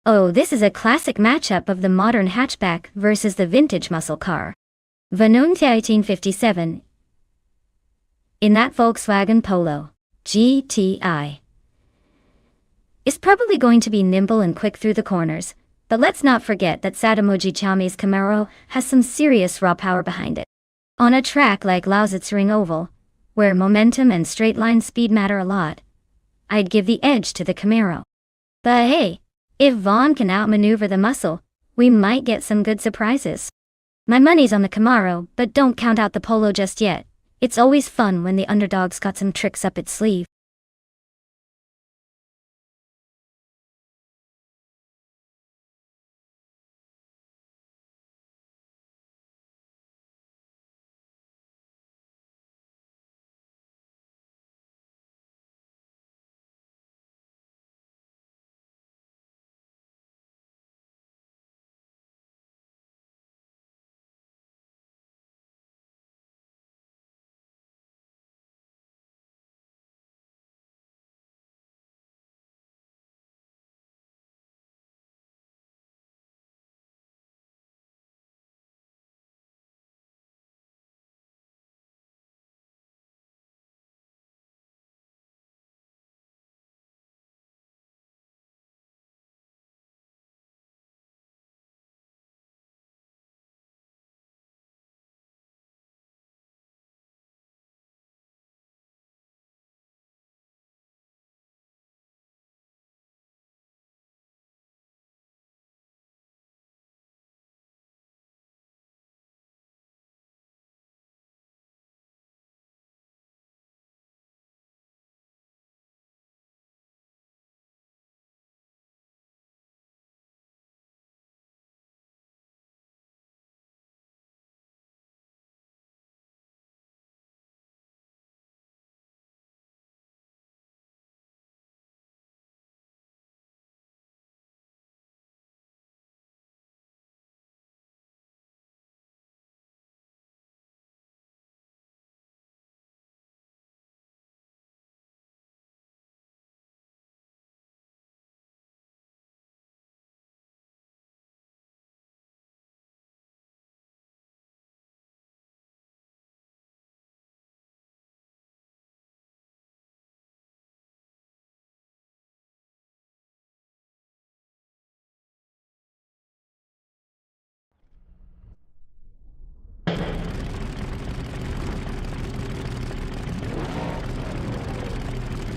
Oh, this is a classic matchup of the modern hatchback versus the vintage muscle car. Vanunte 1857. In that Volkswagen Polo GTI is probably going to be nimble and quick through the corners, but let's not forget that Sadamoji Chami's Camaro has some serious raw power behind it. On a track like Lausitzring Oval, where momentum and straight-line speed matter a lot, I'd give the edge to the Camaro. But hey, if Vaughn can outmaneuver the muscle, we might get some good surprises. My money's on the Camaro, but don't count out the Polo just yet. It's always fun when the underdog's got some tricks up its sleeve.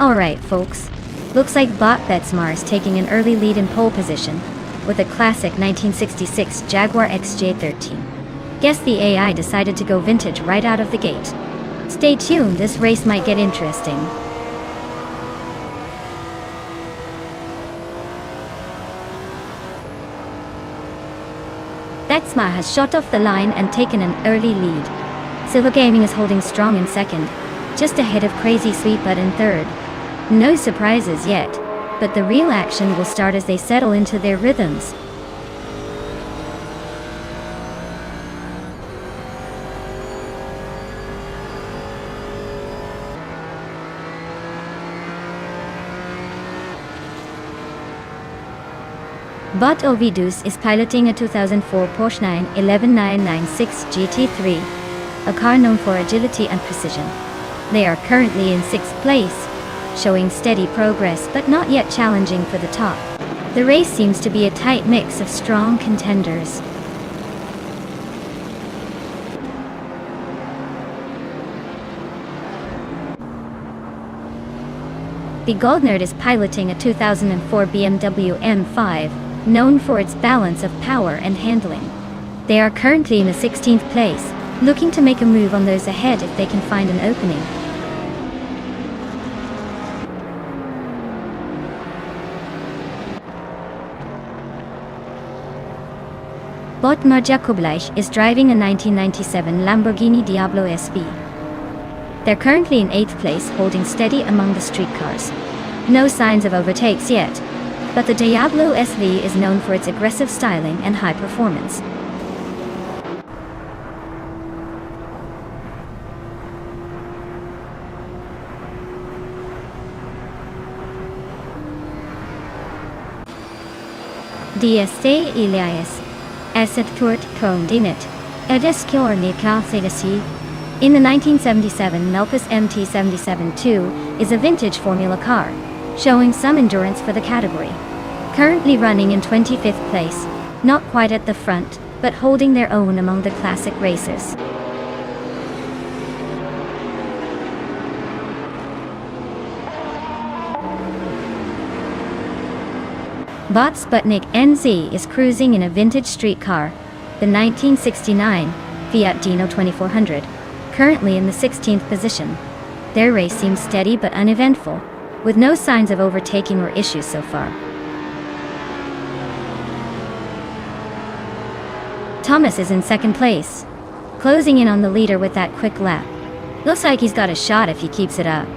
Alright folks, looks like Bot Betsmar is taking an early lead in pole position, with a classic 1966 Jaguar XJ13. Guess the AI decided to go vintage right out of the gate. Stay tuned, this race might get interesting. Betsmar has shot off the line and taken an early lead. Silver Gaming is holding strong in second, just ahead of Crazy Sweetbutt in third. No surprises yet, but the real action will start as they settle into their rhythms. Bot Ovidus is piloting a 2004 Porsche 911 GT3, a car known for agility and precision. They are currently in 6th place, showing steady progress but not yet challenging for the top. The race seems to be a tight mix of strong contenders. The Goldnerd is piloting a 2004 BMW M5, known for its balance of power and handling. They are currently in the 16th place, looking to make a move on those ahead if they can find an opening. Botmar Jakubleich is driving a 1997 Lamborghini Diablo SV. They're currently in 8th place, holding steady among the street cars. No signs of overtakes yet, but the Diablo SV is known for its aggressive styling and high performance. DSC Elias, Asset Court Condimit, Edeskyor Nikafedasi. In the 1977 Melkus MT77-2 is a vintage Formula car, showing some endurance for the category. Currently running in 25th place, not quite at the front, but holding their own among the classic racers. Bot Sputnik NZ is cruising in a vintage street car, the 1969 Fiat Dino 2400, currently in the 16th position. Their race seems steady but uneventful, with no signs of overtaking or issues so far. Thomas is in second place, closing in on the leader with that quick lap. Looks like he's got a shot if he keeps it up.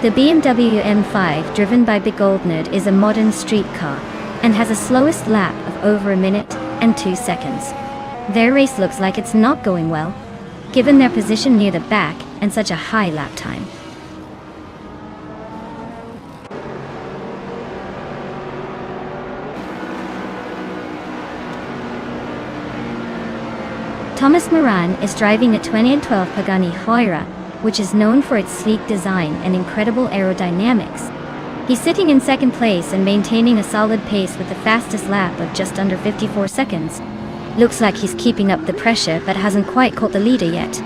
The BMW M5 driven by Begoldnerd is a modern street car and has a slowest lap of over a minute and 2 seconds. Their race looks like it's not going well, given their position near the back and such a high lap time. Thomas Moran is driving a 2012 Pagani Huayra, which is known for its sleek design and incredible aerodynamics. He's sitting in second place and maintaining a solid pace with the fastest lap of just under 54 seconds. Looks like he's keeping up the pressure but hasn't quite caught the leader yet.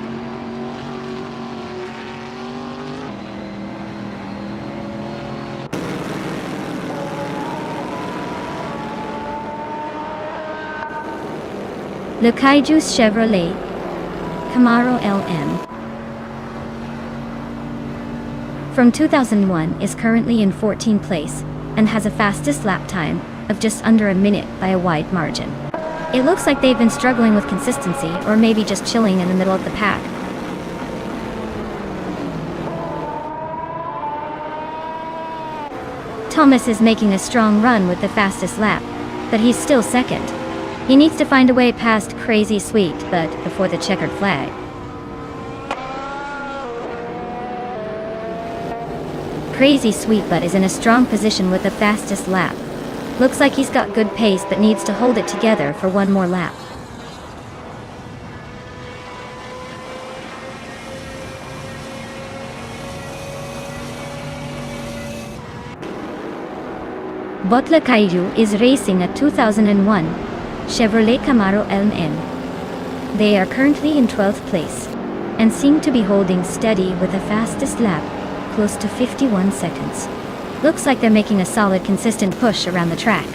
Le Cayuse Chevrolet Camaro LM from 2001 is currently in 14th place and has a fastest lap time of just under a minute by a wide margin. It looks like they've been struggling with consistency or maybe just chilling in the middle of the pack. Thomas is making a strong run with the fastest lap, but he's still second. He needs to find a way past Crazy Sweet, but before the checkered flag. Crazy Sweet Butt is in a strong position with the fastest lap. Looks like he's got good pace but needs to hold it together for one more lap. Butler Kaiju is racing a 2001 Chevrolet Camaro LM. They are currently in 12th place and seem to be holding steady with the fastest lap, close to 51 seconds. Looks like they're making a solid, consistent push around the track.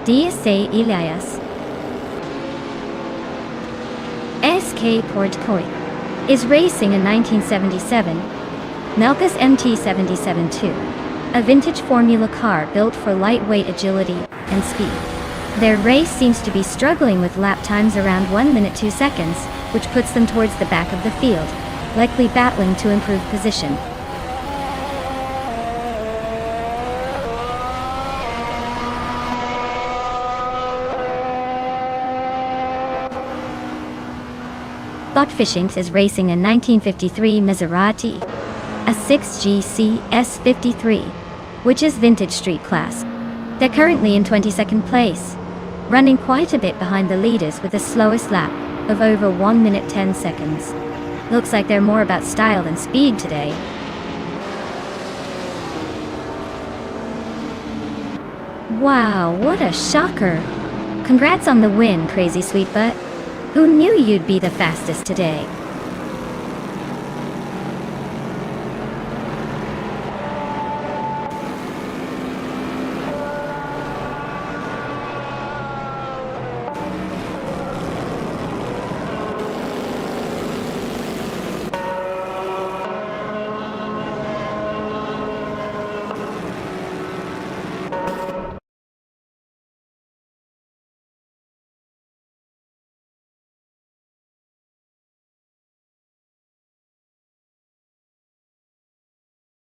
DSA Elias SK Portkoi is racing a 1977 Melkus MT77-2. A vintage Formula car built for lightweight agility and speed. Their race seems to be struggling with lap times around 1 minute 2 seconds, which puts them towards the back of the field, likely battling to improve position. Botfishings is racing a 1953 Maserati, a 6GC S53, which is vintage street class. They're currently in 22nd place, running quite a bit behind the leaders with the slowest lap of over 1 minute 10 seconds. Looks like they're more about style than speed today. Wow, what a shocker! Congrats on the win, Crazy Sweet Butt. Who knew you'd be the fastest today?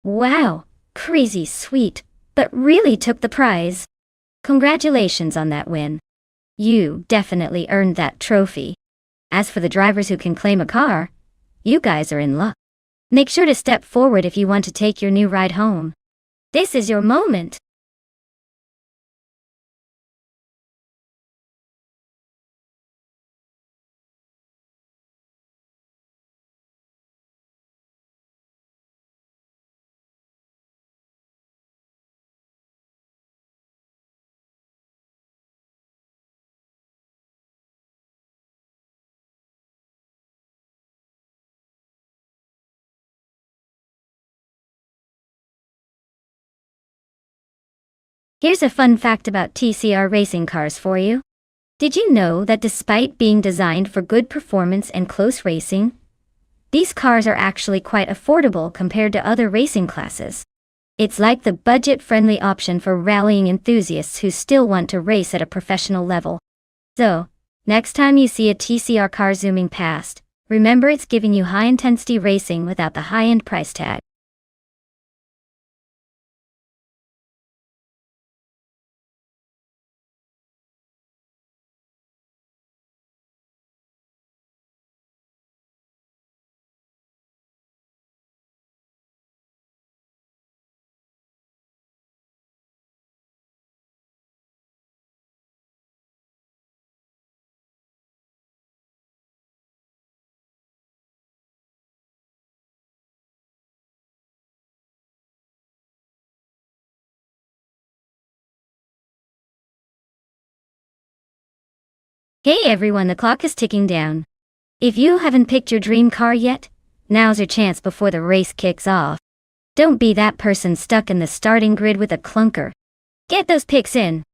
Wow, crazy sweet, but really took the prize. Congratulations on that win. You definitely earned that trophy. As for the drivers who can claim a car, you guys are in luck. Make sure to step forward if you want to take your new ride home. This is your moment. Here's a fun fact about TCR racing cars for you. Did you know that despite being designed for good performance and close racing, these cars are actually quite affordable compared to other racing classes? It's like the budget-friendly option for rallying enthusiasts who still want to race at a professional level. So, next time you see a TCR car zooming past, remember it's giving you high-intensity racing without the high-end price tag. Hey everyone, the clock is ticking down. If you haven't picked your dream car yet, now's your chance before the race kicks off. Don't be that person stuck in the starting grid with a clunker. Get those picks in.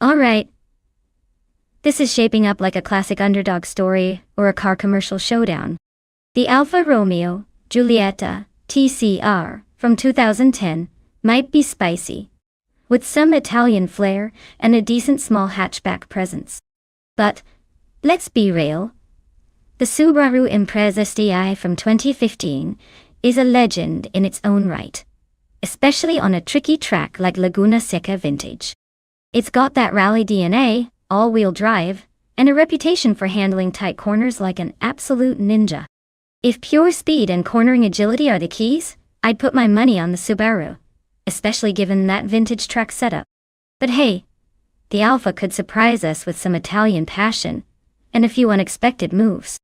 Alright. This is shaping up like a classic underdog story or a car commercial showdown. The Alfa Romeo Giulietta TCR from 2010 might be spicy, with some Italian flair and a decent small hatchback presence. But, let's be real, the Subaru Impreza STI from 2015 is a legend in its own right, especially on a tricky track like Laguna Seca Vintage. It's got that rally DNA, all-wheel drive, and a reputation for handling tight corners like an absolute ninja. If pure speed and cornering agility are the keys, I'd put my money on the Subaru, especially given that vintage track setup. But hey, the Alfa could surprise us with some Italian passion and a few unexpected moves.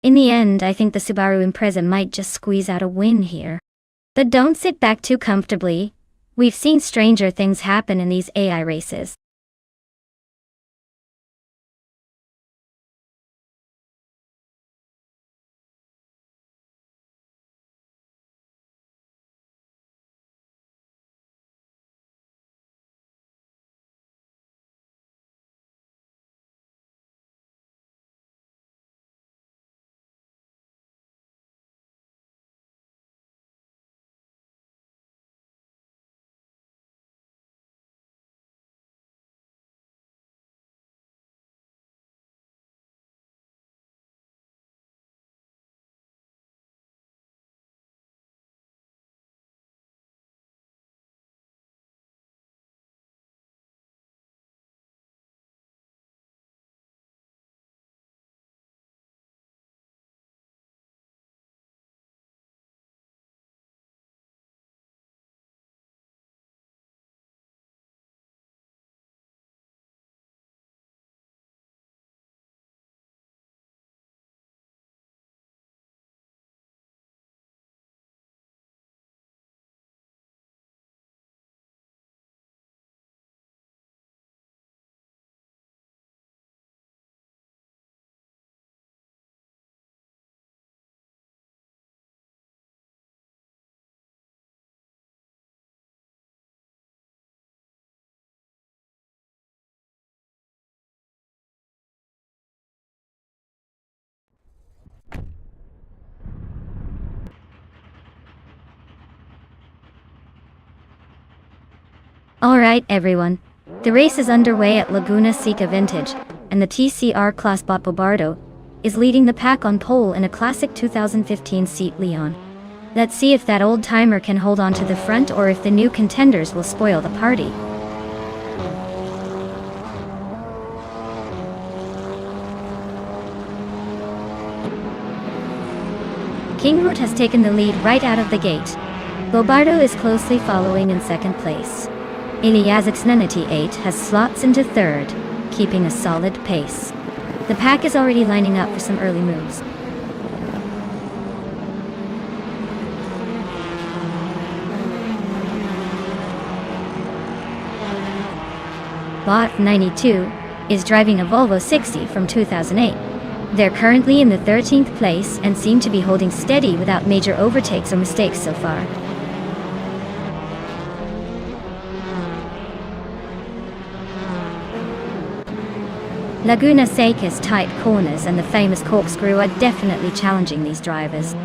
In the end, I think the Subaru Impreza might just squeeze out a win here. But don't sit back too comfortably. We've seen stranger things happen in these AI races. Alright everyone, the race is underway at Laguna Seca Vintage, and the TCR Class Bot Bobardo is leading the pack on pole in a classic 2015 Seat Leon. Let's see if that old timer can hold on to the front or if the new contenders will spoil the party. King Root has taken the lead right out of the gate. Bobardo is closely following in second place. Iliazix Nenity 8 has slots into third, keeping a solid pace. The pack is already lining up for some early moves. Bot 92 is driving a Volvo 60 from 2008. They're currently in the 13th place and seem to be holding steady without major overtakes or mistakes so far. Laguna Seca's tight corners and the famous corkscrew are definitely challenging these drivers.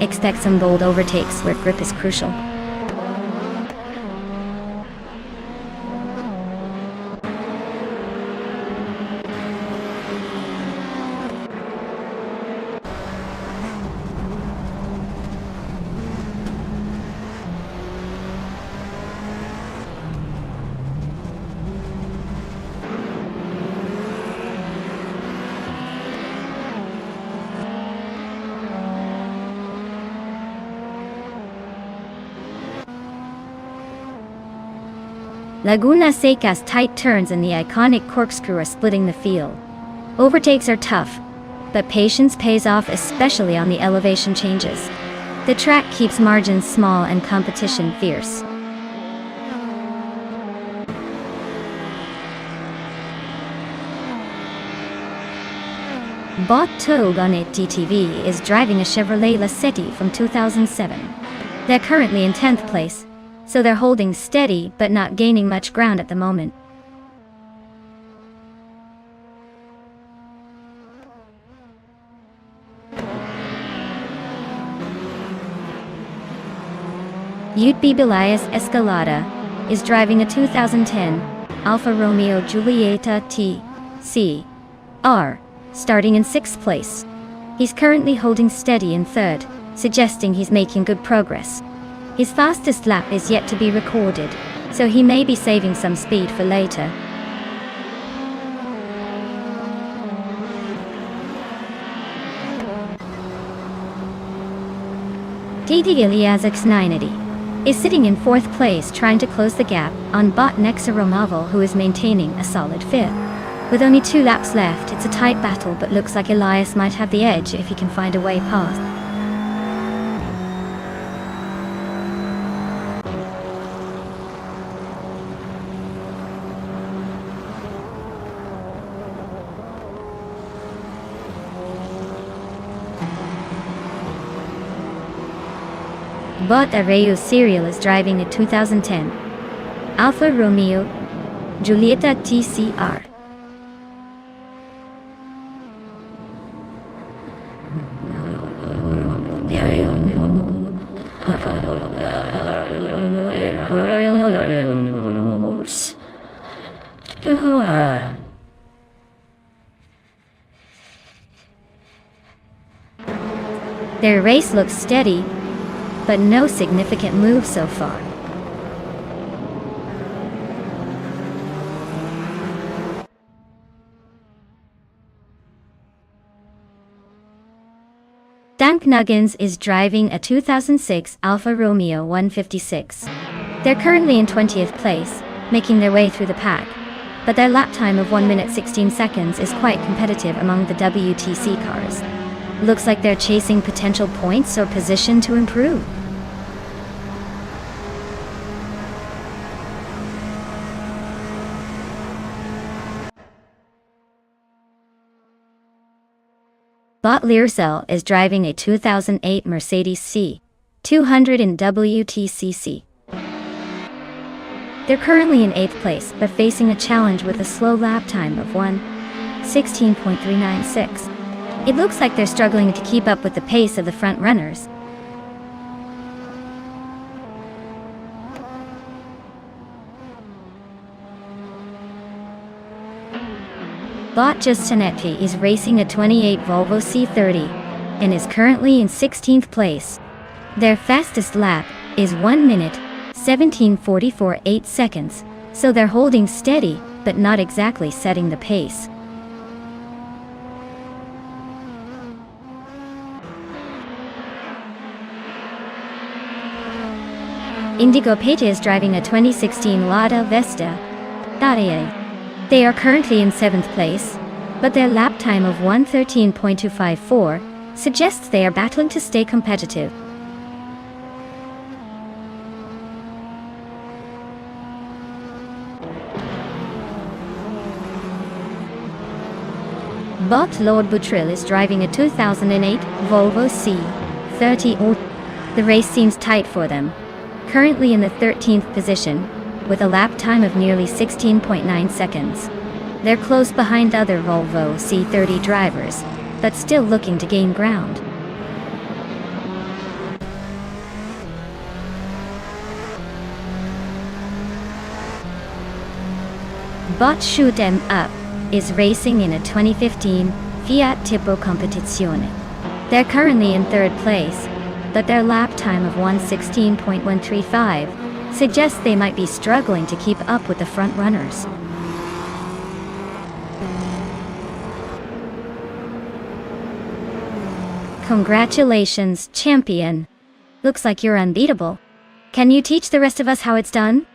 Expect some bold overtakes where grip is crucial. Laguna Seca's tight turns and the iconic corkscrew are splitting the field. Overtakes are tough, but patience pays off, especially on the elevation changes. The track keeps margins small and competition fierce. Bot Tog on it DTV is driving a Chevrolet Lacetti from 2007. They're currently in 10th place, so they're holding steady but not gaining much ground at the moment. Utbe Bilias Escalada is driving a 2010 Alfa Romeo Giulietta TCR, starting in 6th place. He's currently holding steady in 3rd, suggesting he's making good progress. His fastest lap is yet to be recorded, so he may be saving some speed for later. DD Iliazix 980 is sitting in 4th place trying to close the gap on Bot Nexa Romavel, who is maintaining a solid 5th. With only 2 laps left, it's a tight battle, but looks like Elias might have the edge if he can find a way past. Bot Arreo Serial is driving a 2010 Alfa Romeo Giulietta TCR. Their race looks steady, but no significant moves so far. Dank Nuggins is driving a 2006 Alfa Romeo 156. They're currently in 20th place, making their way through the pack, but their lap time of 1 minute 16 seconds is quite competitive among the WTC cars. Looks like they're chasing potential points or position to improve. Bot Learcell is driving a 2008 Mercedes C200 in WTCC. They're currently in 8th place, but facing a challenge with a slow lap time of 1:16.396. It looks like they're struggling to keep up with the pace of the front runners. Bot Giustinetti is racing a 28 Volvo C30 and is currently in 16th place. Their fastest lap is 1 minute, 17:44.8 seconds, so they're holding steady, but not exactly setting the pace. Indigo Pate is driving a 2016 Lada Vesta. They are currently in 7th place, but their lap time of 1:13.254 suggests they are battling to stay competitive. Bot Lord Boutril is driving a 2008 Volvo C30. The race seems tight for them. Currently in the 13th position, with a lap time of nearly 16.9 seconds. They're close behind other Volvo C30 drivers, but still looking to gain ground. Bot Shoot 'em Up is racing in a 2015 Fiat Tipo Competizione. They're currently in 3rd place, but their lap time of 1:16.135 suggests they might be struggling to keep up with the front runners. Congratulations, champion! Looks like you're unbeatable. Can you teach the rest of us how it's done?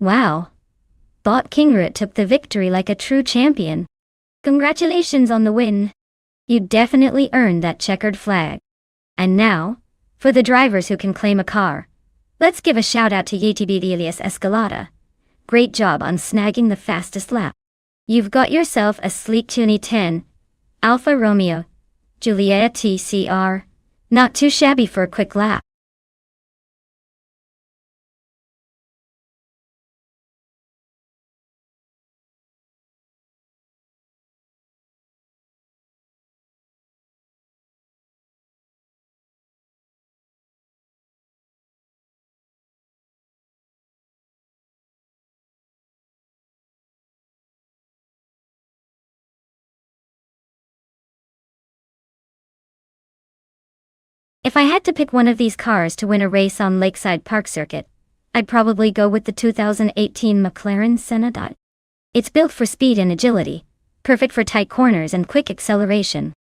Wow! Bot Kingrit took the victory like a true champion. Congratulations on the win! You definitely earned that checkered flag. And now, for the drivers who can claim a car. Let's give a shout out to YTB Elias Escalada. Great job on snagging the fastest lap. You've got yourself a sleek Tuni 10, Alfa Romeo, Juliet TCR. Not too shabby for a quick lap. If I had to pick one of these cars to win a race on Lakeside Park Circuit, I'd probably go with the 2018 McLaren Senna. It's built for speed and agility, perfect for tight corners and quick acceleration.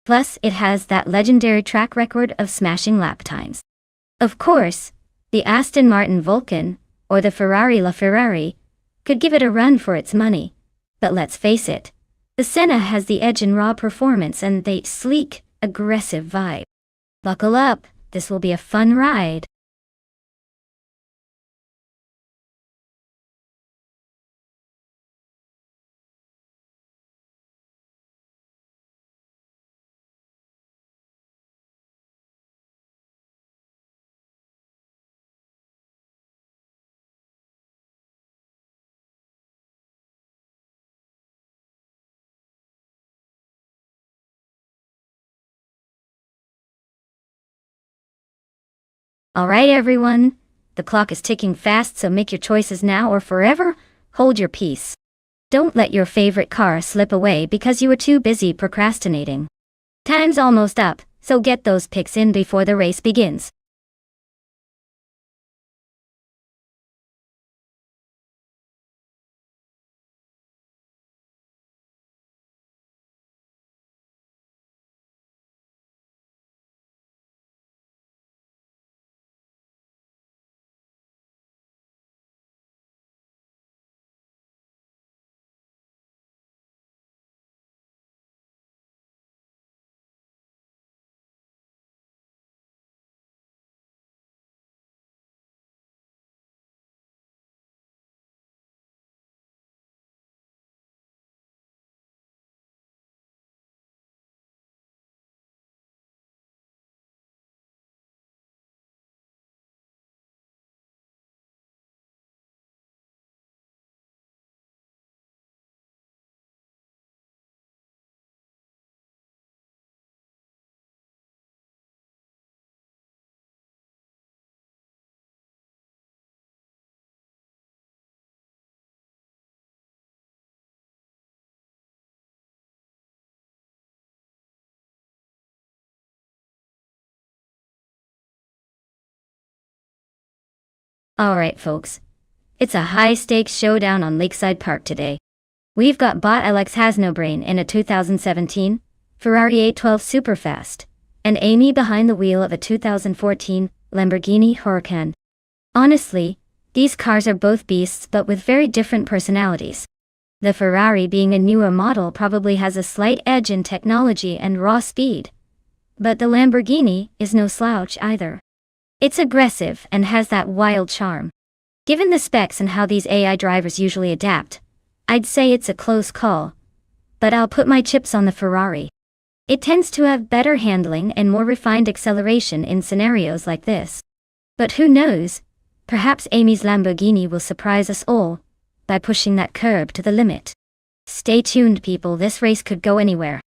Plus, it has that legendary track record of smashing lap times. Of course, the Aston Martin Vulcan, or the Ferrari LaFerrari, could give it a run for its money. But let's face it, the Senna has the edge in raw performance and the sleek, aggressive vibe. Buckle up, this will be a fun ride. Alright everyone, the clock is ticking fast, so make your choices now or forever hold your peace. Don't let your favorite car slip away because you were too busy procrastinating. Time's almost up, so get those picks in before the race begins. Alright folks, it's a high-stakes showdown on Lakeside Park today. We've got bot Alex Hasnobrain in a 2017 Ferrari 812 Superfast, and Amy behind the wheel of a 2014 Lamborghini Huracan. Honestly, these cars are both beasts but with very different personalities. The Ferrari, being a newer model, probably has a slight edge in technology and raw speed. But the Lamborghini is no slouch either. It's aggressive and has that wild charm. Given the specs and how these AI drivers usually adapt, I'd say it's a close call. But I'll put my chips on the Ferrari. It tends to have better handling and more refined acceleration in scenarios like this. But who knows? Perhaps Amy's Lamborghini will surprise us all by pushing that curb to the limit. Stay tuned, people, this race could go anywhere.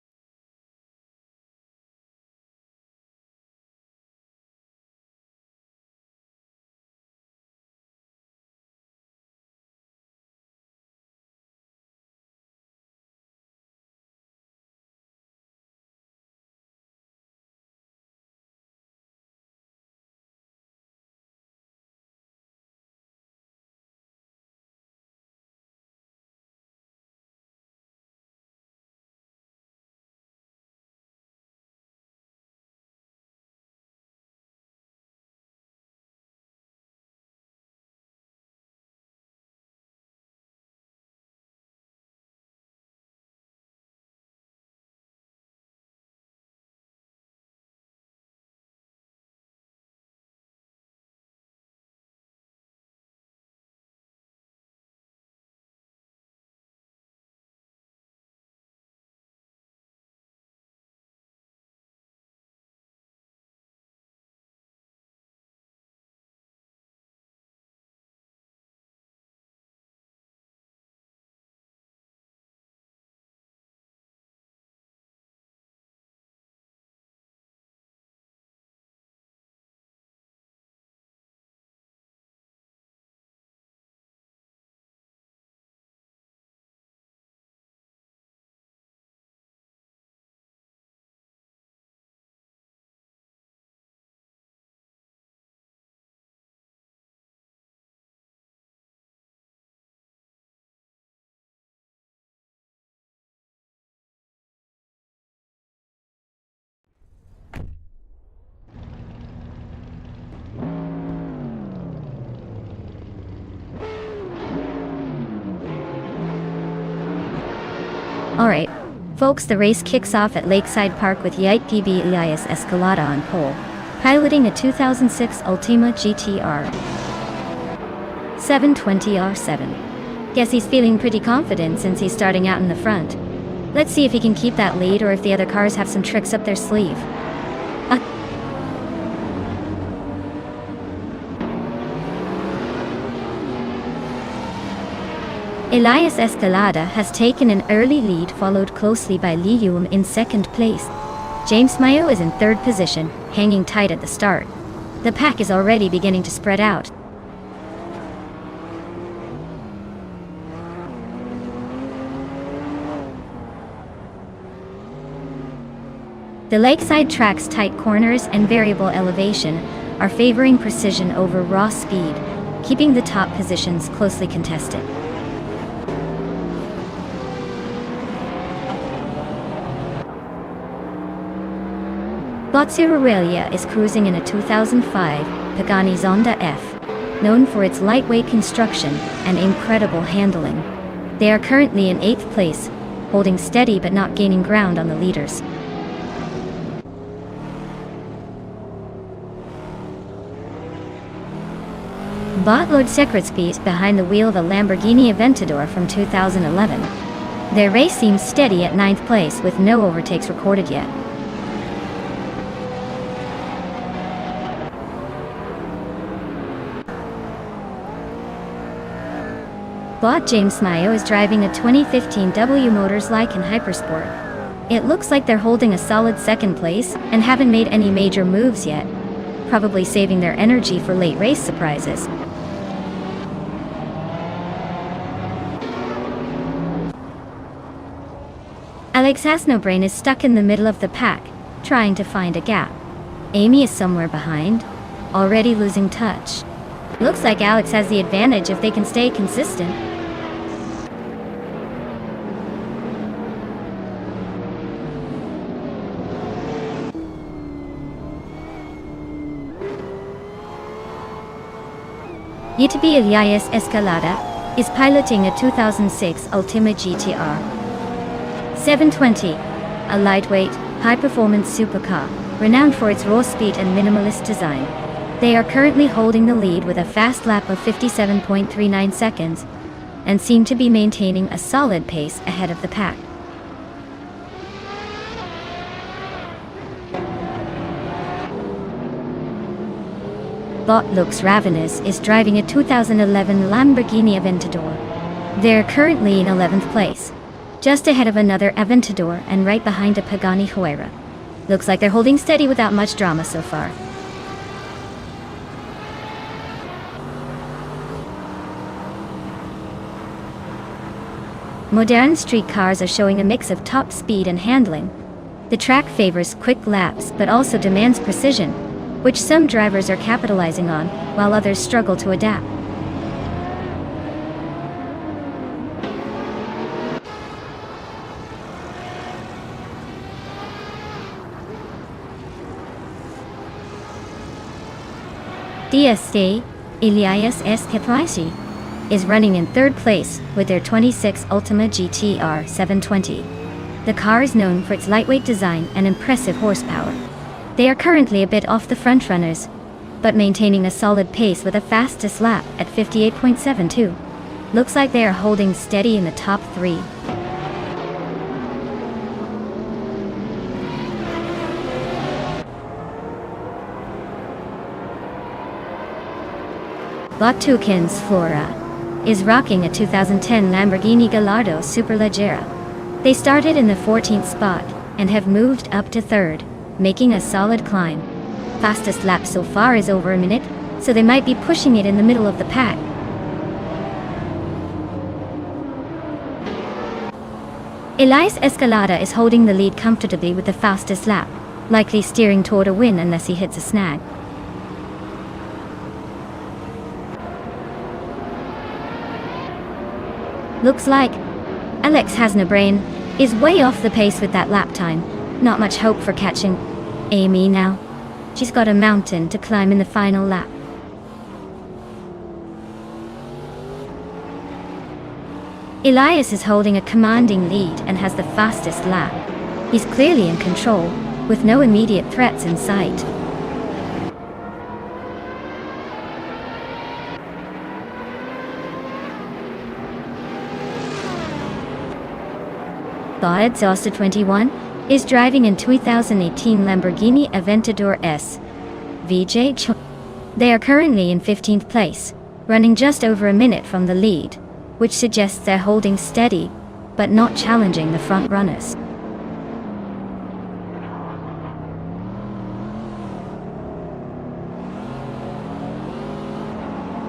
Alright, folks, the race kicks off at Lakeside Park with Yite PB Elias Escalada on pole, piloting a 2006 Ultima GTR 720R7. Guess he's feeling pretty confident since he's starting out in the front. Let's see if he can keep that lead or if the other cars have some tricks up their sleeve. Elias Escalada has taken an early lead, followed closely by Lee Yum in second place. James Mayo is in third position, hanging tight at the start. The pack is already beginning to spread out. The lakeside track's tight corners and variable elevation are favoring precision over raw speed, keeping the top positions closely contested. Bozzi Aurelia is cruising in a 2005 Pagani Zonda F, known for its lightweight construction and incredible handling. They are currently in 8th place, holding steady but not gaining ground on the leaders. Bot Lord Secretspeed behind the wheel of a Lamborghini Aventador from 2011. Their race seems steady at 9th place with no overtakes recorded yet. Bot James Mayo is driving a 2015 W Motors Lycan Hypersport. It looks like they're holding a solid second place and haven't made any major moves yet, probably saving their energy for late race surprises. Alex Hasnobrain is stuck in the middle of the pack, trying to find a gap. Amy is somewhere behind, already losing touch. Looks like Alex has the advantage if they can stay consistent. UTB Elias Escalada is piloting a 2006 Ultima GTR 720, a lightweight, high-performance supercar, renowned for its raw speed and minimalist design. They are currently holding the lead with a fast lap of 57.39 seconds, and seem to be maintaining a solid pace ahead of the pack. Bot looks ravenous is driving a 2011 Lamborghini Aventador. They're currently in 11th place, just ahead of another Aventador and right behind a Pagani Huayra. Looks like they're holding steady without much drama so far. Modern street cars are showing a mix of top speed and handling. The track favors quick laps but also demands precision, which some drivers are capitalizing on, while others struggle to adapt. DSD, Elias Escalada, is running in third place with their 26 Ultima GTR 720. The car is known for its lightweight design and impressive horsepower. They are currently a bit off the frontrunners, but maintaining a solid pace with a fastest lap at 58.72. Looks like they are holding steady in the top three. Botucan's Flora is rocking a 2010 Lamborghini Gallardo Superleggera. They started in the 14th spot and have moved up to third, making a solid climb. Fastest lap so far is over a minute, so they might be pushing it in the middle of the pack. Elias Escalada is holding the lead comfortably with the fastest lap, likely steering toward a win unless he hits a snag. Looks like Alex has no brain, is way off the pace with that lap time. Not much hope for catching Amy now. She's got a mountain to climb in the final lap. Elias is holding a commanding lead and has the fastest lap. He's clearly in control, with no immediate threats in sight. Exhausted 21 is driving in 2018 Lamborghini Aventador S. VJ. They are currently in 15th place, running just over a minute from the lead, which suggests they're holding steady, but not challenging the front runners.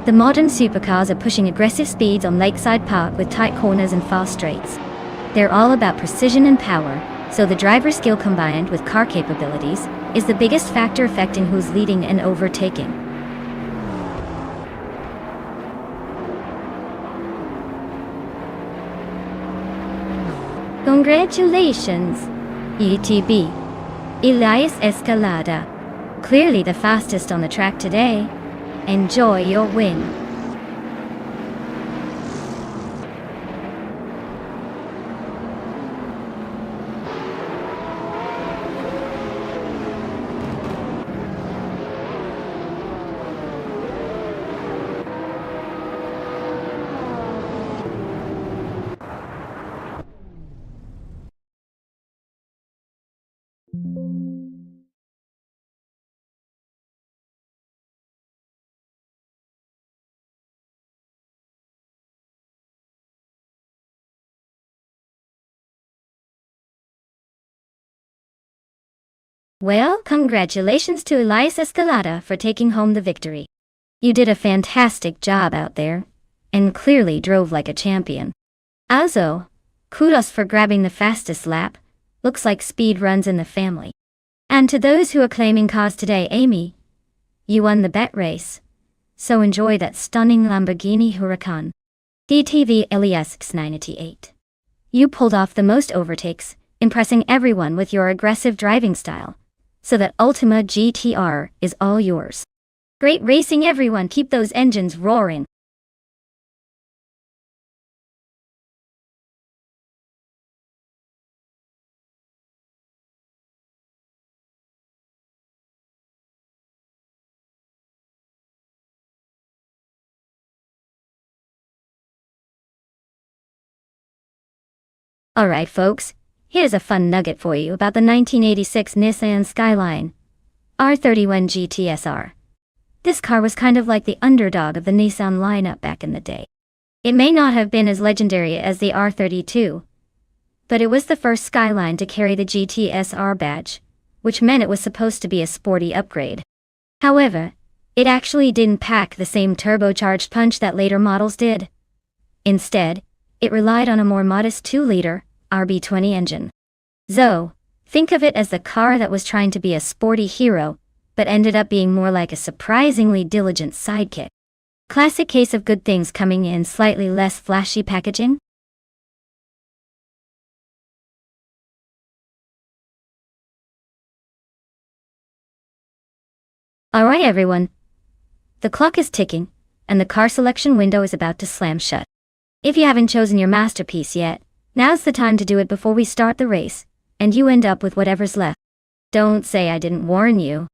The modern supercars are pushing aggressive speeds on Lakeside Park with tight corners and fast straights. They're all about precision and power, so the driver skill combined with car capabilities is the biggest factor affecting who's leading and overtaking. Congratulations, ETB. Elias Escalada. Clearly the fastest on the track today. Enjoy your win. Well, congratulations to Elias Escalada for taking home the victory. You did a fantastic job out there, and clearly drove like a champion. Also, kudos for grabbing the fastest lap. Looks like speed runs in the family. And to those who are claiming cars today, Amy, you won the bet race. so enjoy that stunning Lamborghini Huracan. DTV LES X98. You pulled off the most overtakes, impressing everyone with your aggressive driving style. So that Ultima GTR is all yours. Great racing everyone, keep those engines roaring. Alright folks, here's a fun nugget for you about the 1986 Nissan Skyline R31 GTSR. This car was kind of like the underdog of the Nissan lineup back in the day. It may not have been as legendary as the R32, but it was the first Skyline to carry the GTSR badge, which meant it was supposed to be a sporty upgrade. However, it actually didn't pack the same turbocharged punch that later models did. Instead, it relied on a more modest 2-liter RB20 engine. So, think of it as the car that was trying to be a sporty hero, but ended up being more like a surprisingly diligent sidekick. Classic case of good things coming in slightly less flashy packaging. Alright everyone. The clock is ticking, and the car selection window is about to slam shut. If you haven't chosen your masterpiece yet, now's the time to do it before we start the race, and you end up with whatever's left. Don't say I didn't warn you.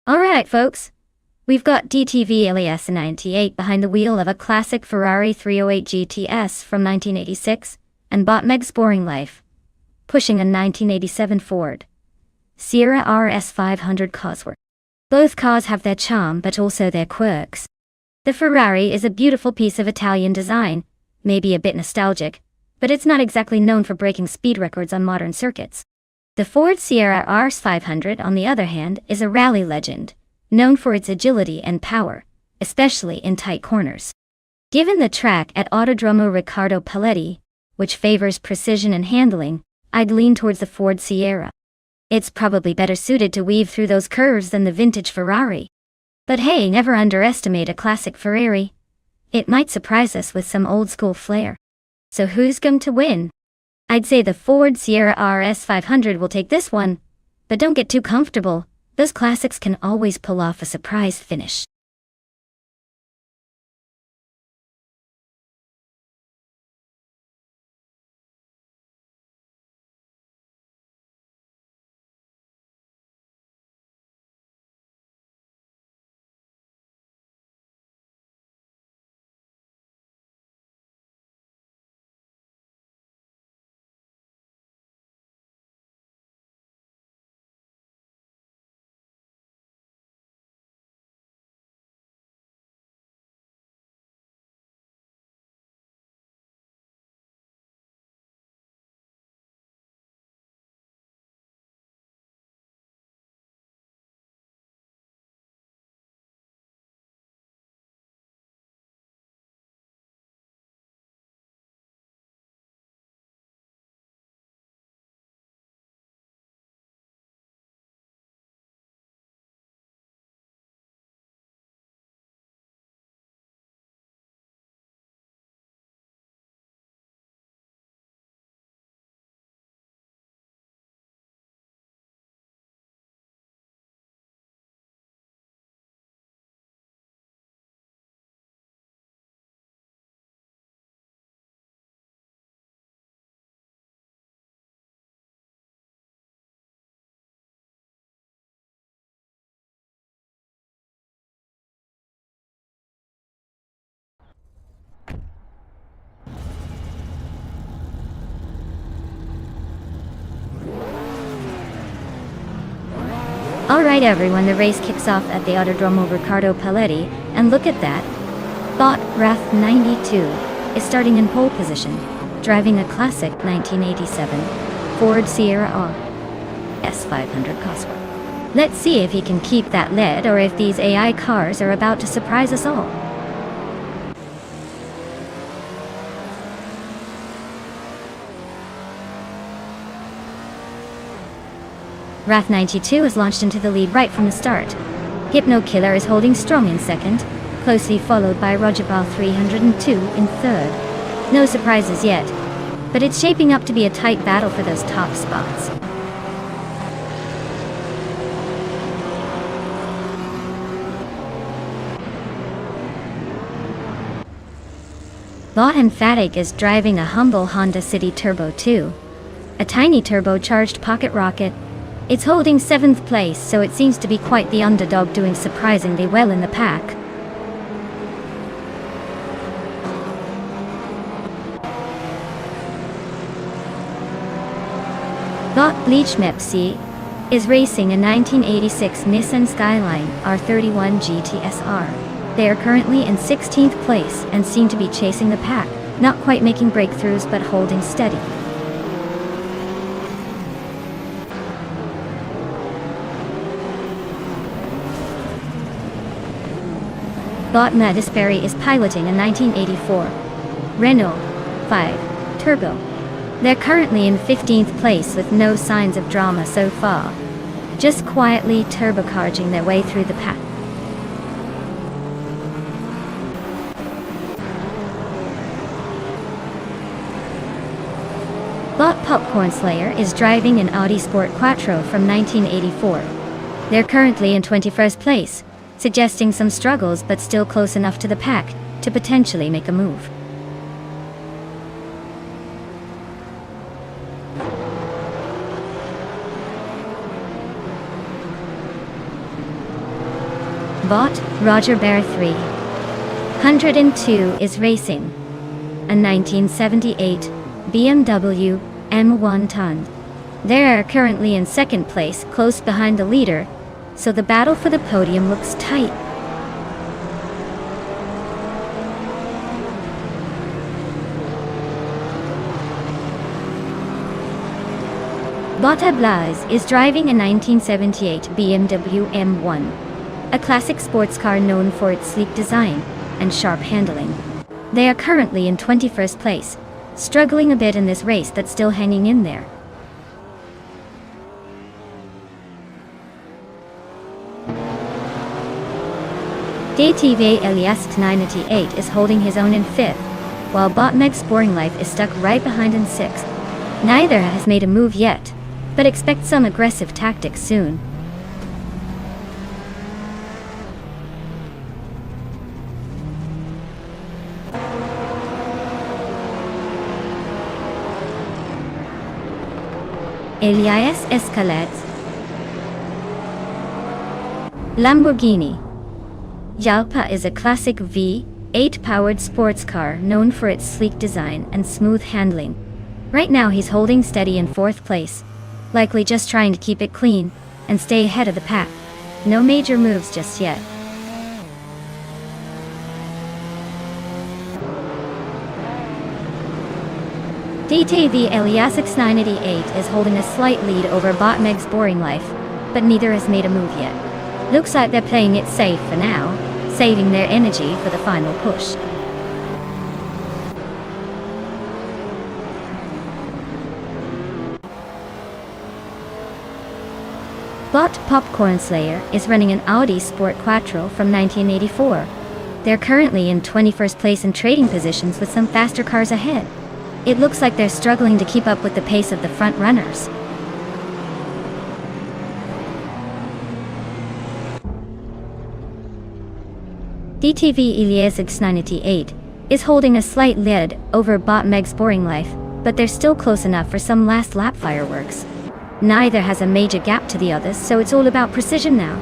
Alright folks, we've got DTV LES 98 behind the wheel of a classic Ferrari 308 GTS from 1986, and bought Meg's boring life, pushing a 1987 Ford Sierra RS 500 Cosworth. Both cars have their charm but also their quirks. The Ferrari is a beautiful piece of Italian design, maybe a bit nostalgic, but it's not exactly known for breaking speed records on modern circuits. The Ford Sierra RS 500, on the other hand, is a rally legend, known for its agility and power, especially in tight corners. Given the track at Autodromo Riccardo Paletti, which favors precision and handling, I'd lean towards the Ford Sierra. It's probably better suited to weave through those curves than the vintage Ferrari. But hey, never underestimate a classic Ferrari. It might surprise us with some old-school flair. So who's going to win? I'd say the Ford Sierra RS 500 will take this one. But don't get too comfortable, those classics can always pull off a surprise finish. Alright everyone, the race kicks off at the Autodromo Riccardo Paletti, and look at that. Bot Rath 92 is starting in pole position, driving a classic 1987 Ford Sierra R S500 Cosworth. Let's see if he can keep that lead or if these AI cars are about to surprise us all. Rath 92 is launched into the lead right from the start. Hypno Killer is holding strong in second, closely followed by Rojabal 302 in third. No surprises yet, but it's shaping up to be a tight battle for those top spots. Bot Emphatic is driving a humble Honda City Turbo 2, a tiny turbocharged pocket rocket. It's holding 7th place, so it seems to be quite the underdog, doing surprisingly well in the pack. Bot Bleach Mepsi is racing a 1986 Nissan Skyline R31 GTSR. They are currently in 16th place and seem to be chasing the pack, not quite making breakthroughs but holding steady. Bot Madisberry is piloting a 1984 Renault 5 Turbo. They're currently in 15th place with no signs of drama so far, just quietly turbocharging their way through the pack. Bot Popcorn Slayer is driving an Audi Sport Quattro from 1984. They're currently in 21st place, suggesting some struggles but still close enough to the pack to potentially make a move. Bot Roger Bear 302 is racing a 1978 BMW M1 Ton. They are currently in 2nd place, close behind the leader, so the battle for the podium looks tight. Bota Blaze is driving a 1978 BMW M1, a classic sports car known for its sleek design and sharp handling. They are currently in 21st place, struggling a bit in this race but still hanging in there. DTV Elias 98 is holding his own in 5th, while Botmeg's Boring Life is stuck right behind in 6th. Neither has made a move yet, but expect some aggressive tactics soon. Elias Escalades Lamborghini Jalpa is a classic V8 powered sports car known for its sleek design and smooth handling. Right now he's holding steady in 4th place, likely just trying to keep it clean and stay ahead of the pack. No major moves just yet. DTV Elias 988 is holding a slight lead over Botmeg's Boring Life, but neither has made a move yet. Looks like they're playing it safe for now, saving their energy for the final push. Bot Popcorn Slayer is running an Audi Sport Quattro from 1984. They're currently in 21st place in trading positions with some faster cars ahead. It looks like they're struggling to keep up with the pace of the front runners. DTV Elias 988 is holding a slight lead over Botmeg's Boring Life, but they're still close enough for some last lap fireworks. Neither has a major gap to the others, so it's all about precision now.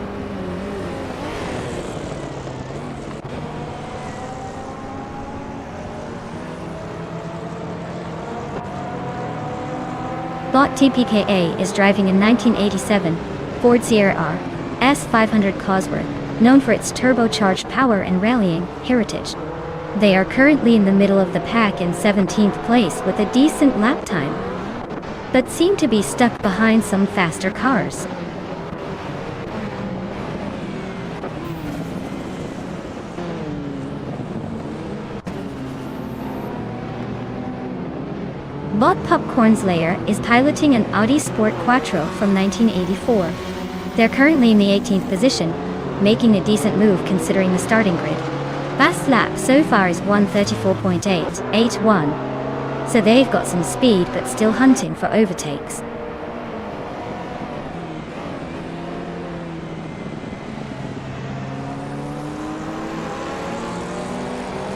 Bot TPKA is driving a 1987 Ford Sierra R S500 Cosworth, known for its turbocharged power and rallying heritage. They are currently in the middle of the pack in 17th place with a decent lap time, but seem to be stuck behind some faster cars. Bot Popcorn's Lair is piloting an Audi Sport Quattro from 1984. They're currently in the 18th position, making a decent move considering the starting grid. Fast lap so far is 134.881, so they've got some speed but still hunting for overtakes.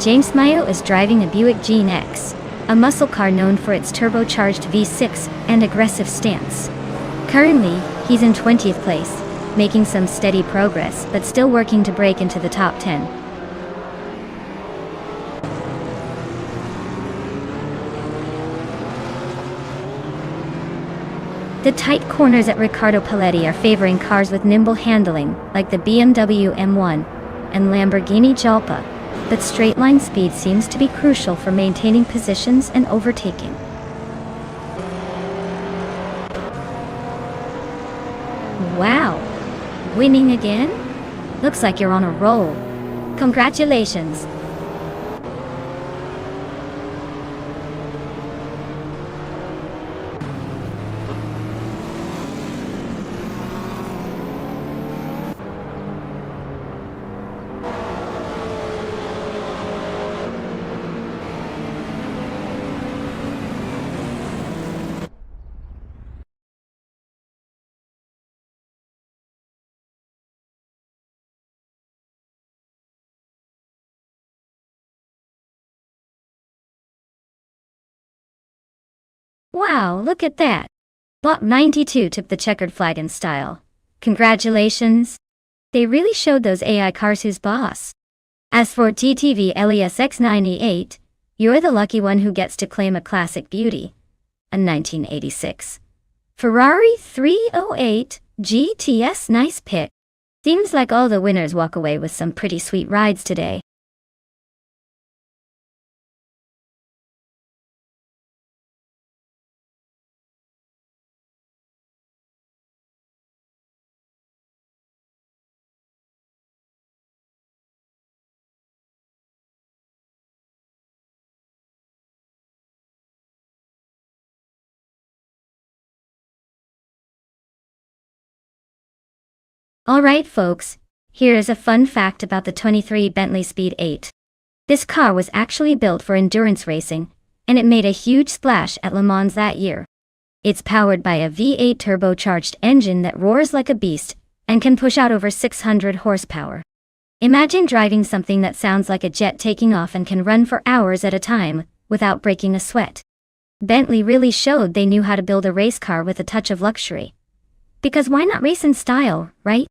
James Mayo is driving a Buick Gene X, a muscle car known for its turbocharged V6 and aggressive stance. Currently, he's in 20th place, making some steady progress but still working to break into the top 10. The tight corners at Riccardo Paletti are favoring cars with nimble handling, like the BMW M1 and Lamborghini Jalpa, but straight-line speed seems to be crucial for maintaining positions and overtaking. Wow! Winning again? Looks like you're on a roll. Congratulations! Wow, look at that! Lot 92 took the checkered flag in style. Congratulations! They really showed those AI cars who's boss. As for TTV LESX98, you're the lucky one who gets to claim a classic beauty. A 1986 Ferrari 308 GTS. Nice pick. Seems like all the winners walk away with some pretty sweet rides today. Alright folks, here is a fun fact about the 23 Bentley Speed 8. This car was actually built for endurance racing, and it made a huge splash at Le Mans that year. It's powered by a V8 turbocharged engine that roars like a beast and can push out over 600 horsepower. Imagine driving something that sounds like a jet taking off and can run for hours at a time without breaking a sweat. Bentley really showed they knew how to build a race car with a touch of luxury. Because why not race in style, right?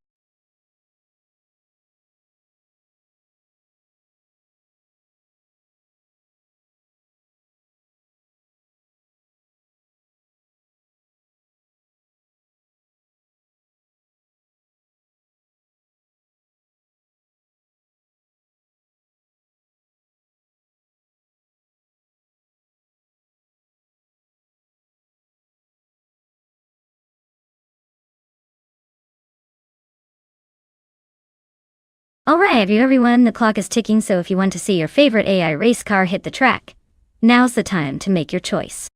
Alright everyone, the clock is ticking, so if you want to see your favorite AI race car hit the track, now's the time to make your choice.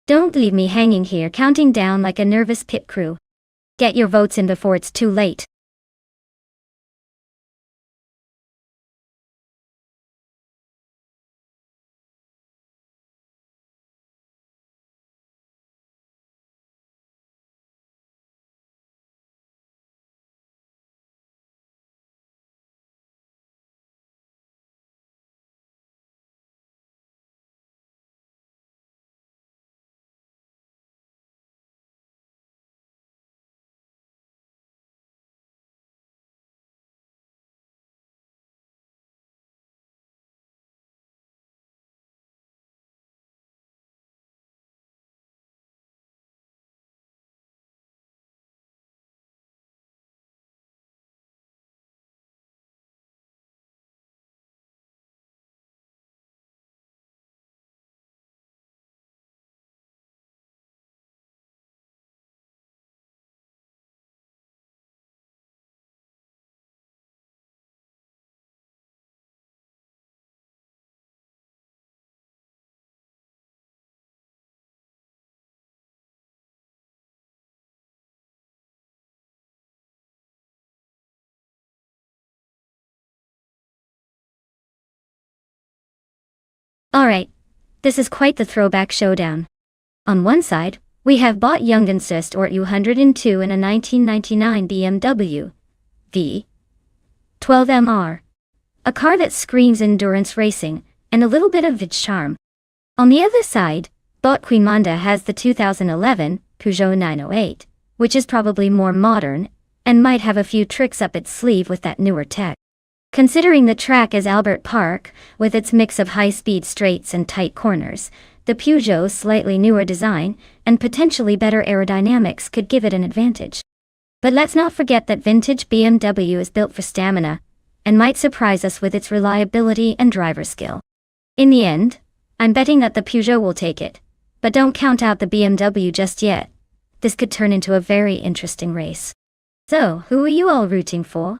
Don't leave me hanging here counting down like a nervous pit crew. Get your votes in before it's too late. Alright, this is quite the throwback showdown. On one side, we have bought Jungencyst or U102 in a 1999 BMW V12MR. A car that screams endurance racing, and a little bit of its charm. On the other side, bought Queen Manda has the 2011 Peugeot 908, which is probably more modern, and might have a few tricks up its sleeve with that newer tech. Considering the track is Albert Park, with its mix of high-speed straights and tight corners, the Peugeot's slightly newer design, and potentially better aerodynamics could give it an advantage. But let's not forget that vintage BMW is built for stamina, and might surprise us with its reliability and driver skill. In the end, I'm betting that the Peugeot will take it, but don't count out the BMW just yet. This could turn into a very interesting race. So, who are you all rooting for?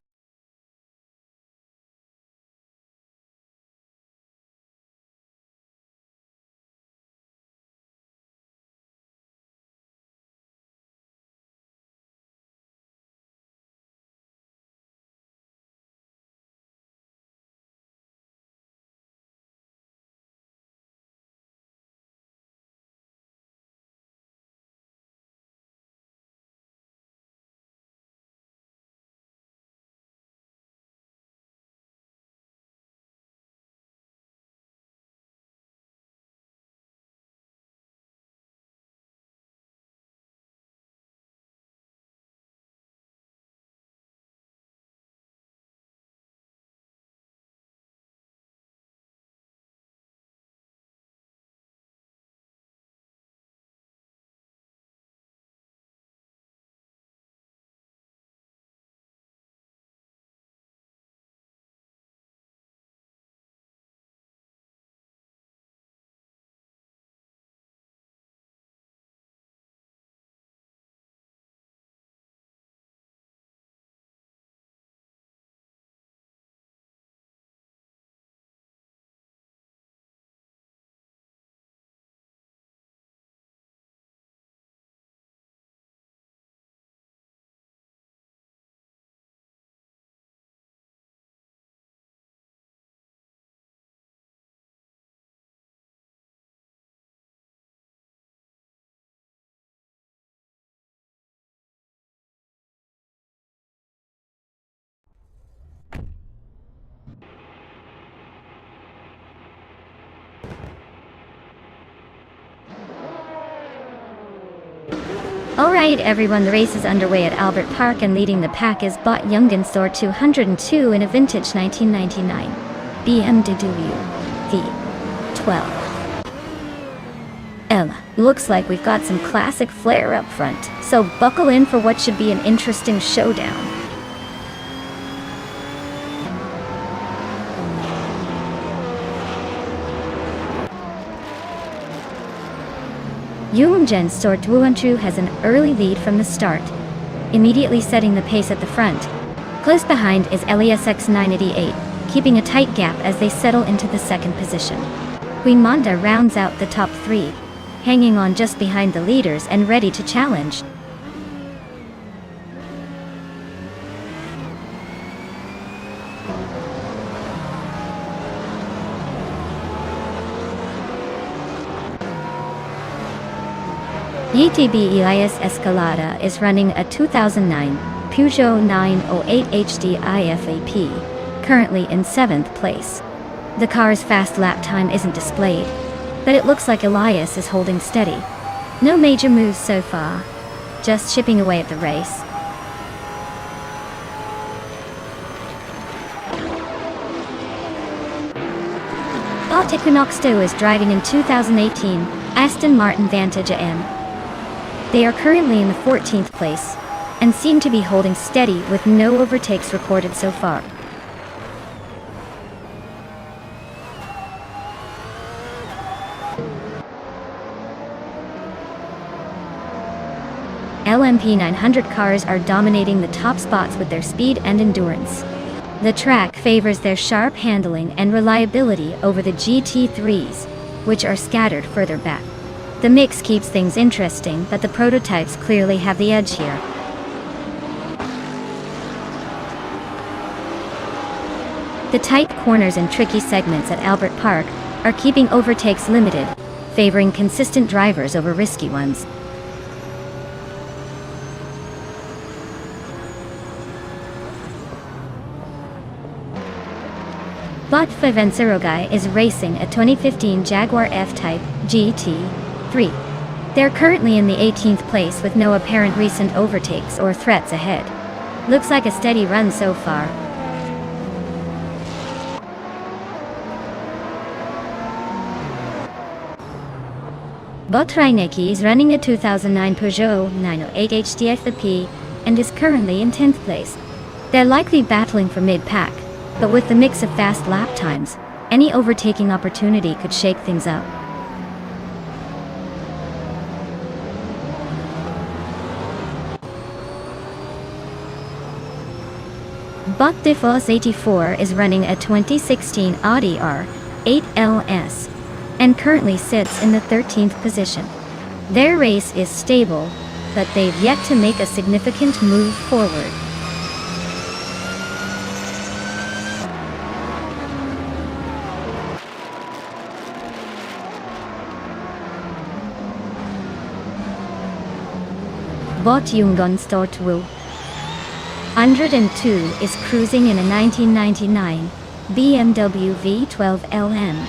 Alright everyone, the race is underway at Albert Park, and leading the pack is bought Jungencyst 202 in a vintage 1999 BMW V12. Looks like we've got some classic flair up front, so buckle in for what should be an interesting showdown. Jungencyst 202 has an early lead from the start, immediately setting the pace at the front. Close behind is LESX 988, keeping a tight gap as they settle into the second position. Queen Manda rounds out the top three, hanging on just behind the leaders and ready to challenge. YTB Elias Escalada is running a 2009 Peugeot 908 HD IFAP, currently in 7th place. The car's fast lap time isn't displayed, but it looks like Elias is holding steady. No major moves so far, just chipping away at the race. Bot Equinox 2 is driving in 2018 Aston Martin Vantage AM. They are currently in the 14th place, and seem to be holding steady with no overtakes recorded so far. LMP 900 cars are dominating the top spots with their speed and endurance. The track favors their sharp handling and reliability over the GT3s, which are scattered further back. The mix keeps things interesting, but the prototypes clearly have the edge here. The tight corners and tricky segments at Albert Park are keeping overtakes limited, favoring consistent drivers over risky ones. Bot 5 is racing a 2015 Jaguar F-Type GT3. They're currently in the 18th place with no apparent recent overtakes or threats ahead. Looks like a steady run so far. Bot Reinecke is running a 2009 Peugeot 908 HDFP and is currently in 10th place. They're likely battling for mid-pack, but with the mix of fast lap times, any overtaking opportunity could shake things up. Bot Defos 84 is running a 2016 Audi R8 LS and currently sits in the 13th position. Their race is stable, but they've yet to make a significant move forward. Bot Nonstop 102 is cruising in a 1999 BMW V12 LM.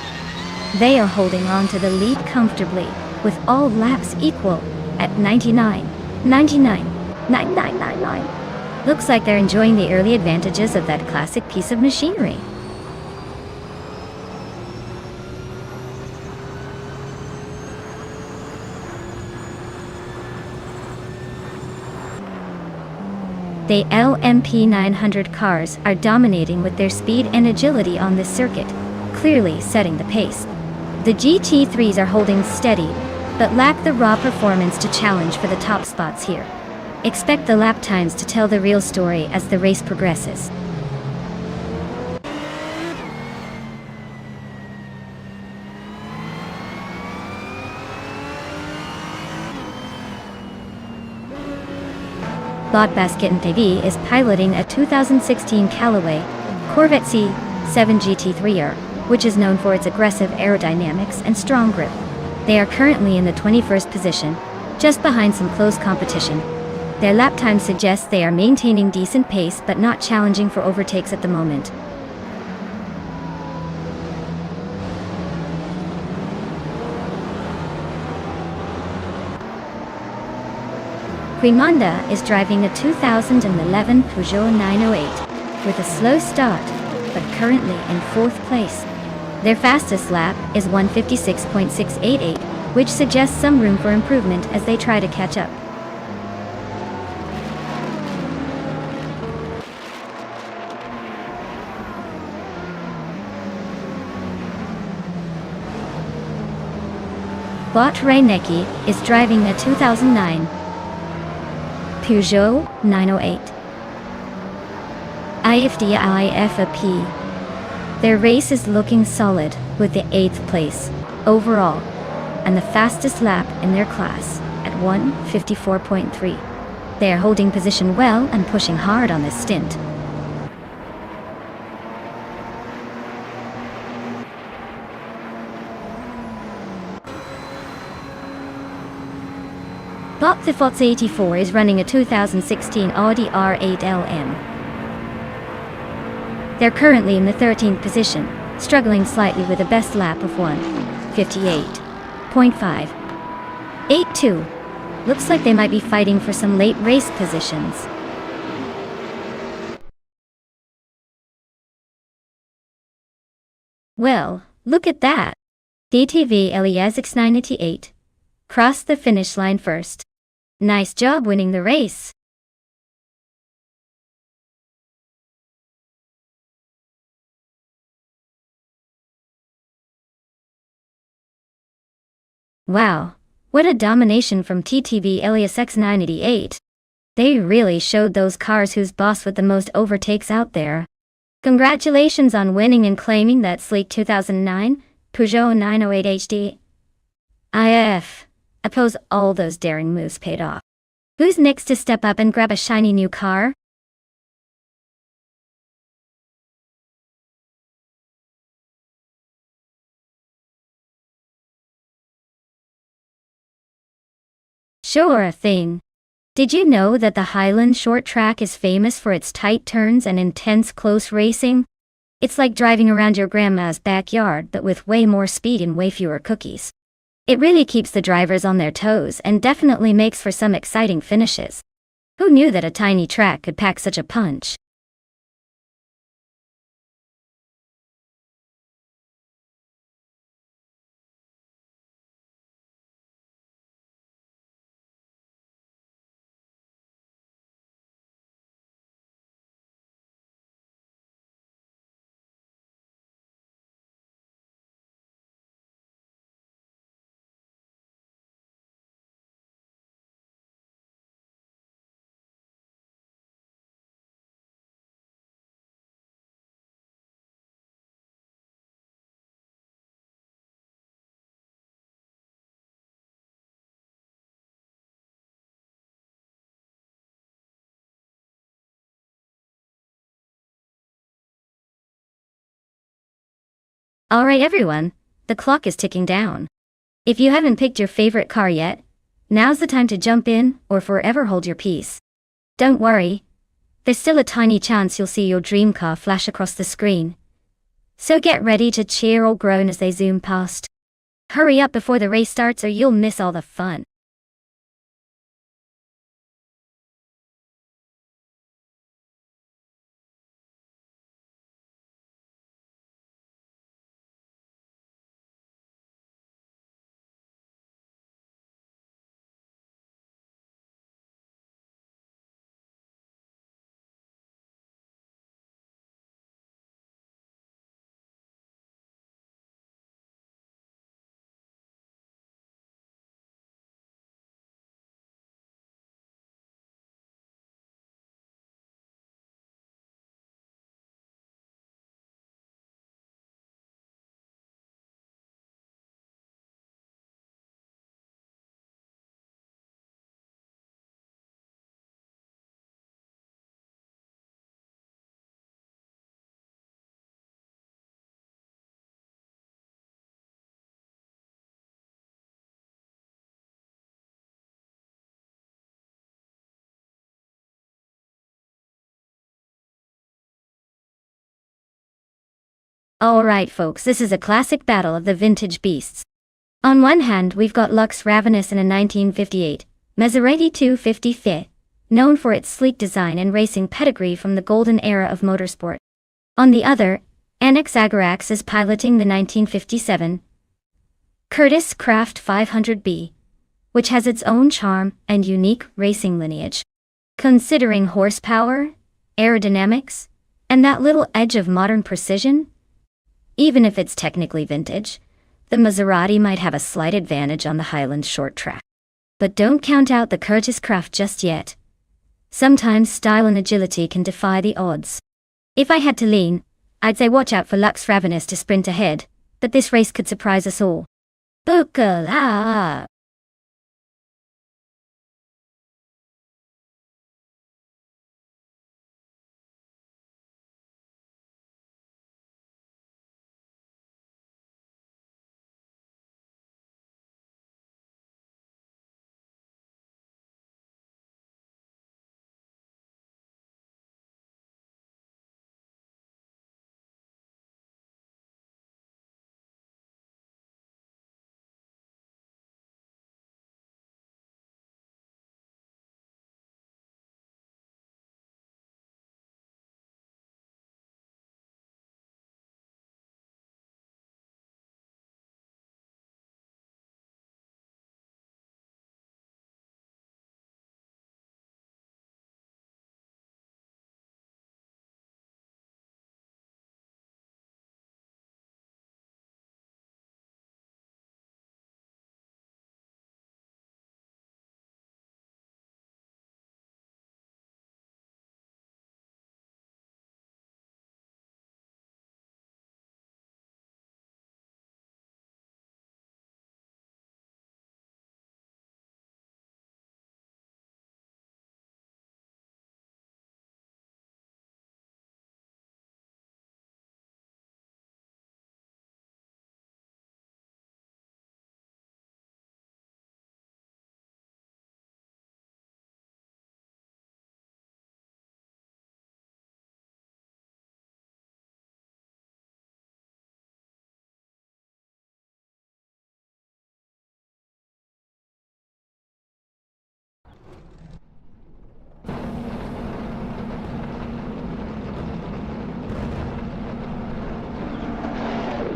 They are holding on to the lead comfortably, with all laps equal at 99.99. Looks like they're enjoying the early advantages of that classic piece of machinery. The LMP 900 cars are dominating with their speed and agility on this circuit, clearly setting the pace. The GT3s are holding steady, but lack the raw performance to challenge for the top spots here. Expect the lap times to tell the real story as the race progresses. Bot Basket TV is piloting a 2016 Callaway Corvette C7 GT3R, which is known for its aggressive aerodynamics and strong grip. They are currently in the 21st position, just behind some close competition. Their lap time suggests they are maintaining decent pace but not challenging for overtakes at the moment. Quimonda is driving a 2011 Peugeot 908 with a slow start, but currently in 4th place. Their fastest lap is 1:56.688, which suggests some room for improvement as they try to catch up. Bot Reinecke is driving a 2009 Peugeot 908 IFDIFAP. Their race is looking solid with the 8th place overall and the fastest lap in their class at 1:54.3. They are holding position well and pushing hard on this stint. Bot Defos 84 is running a 2016 Audi R8 LM. They're currently in the 13th position, struggling slightly with a best lap of 1:58.582. Looks like they might be fighting for some late race positions. Well, look at that! DTV Elias X988 crossed the finish line first. Nice job winning the race. Wow, what a domination from TTV Elias X988. They really showed those cars who's boss with the most overtakes out there. Congratulations on winning and claiming that sleek 2009 Peugeot 908 HD. I suppose all those daring moves paid off. Who's next to step up and grab a shiny new car? Sure thing. Did you know that the Highland short track is famous for its tight turns and intense close racing? It's like driving around your grandma's backyard but with way more speed and way fewer cookies. It really keeps the drivers on their toes and definitely makes for some exciting finishes. Who knew that a tiny track could pack such a punch? Alright everyone, the clock is ticking down. If you haven't picked your favorite car yet, now's the time to jump in or forever hold your peace. Don't worry, there's still a tiny chance you'll see your dream car flash across the screen. So get ready to cheer or groan as they zoom past. Hurry up before the race starts or you'll miss all the fun. Alright folks, this is a classic battle of the vintage beasts. On one hand, we've got Lux Ravenous in a 1958 Maserati 250 Fit, known for its sleek design and racing pedigree from the golden era of motorsport. On the other, Annex Agarax is piloting the 1957 Curtiss Craft 500B, which has its own charm and unique racing lineage. Considering horsepower, aerodynamics, and that little edge of modern precision, even if it's technically vintage, the Maserati might have a slight advantage on the Highland short track. But don't count out the Curtiss Craft just yet. Sometimes style and agility can defy the odds. If I had to lean, I'd say watch out for Lux Ravenous to sprint ahead, but this race could surprise us all. Buckle up!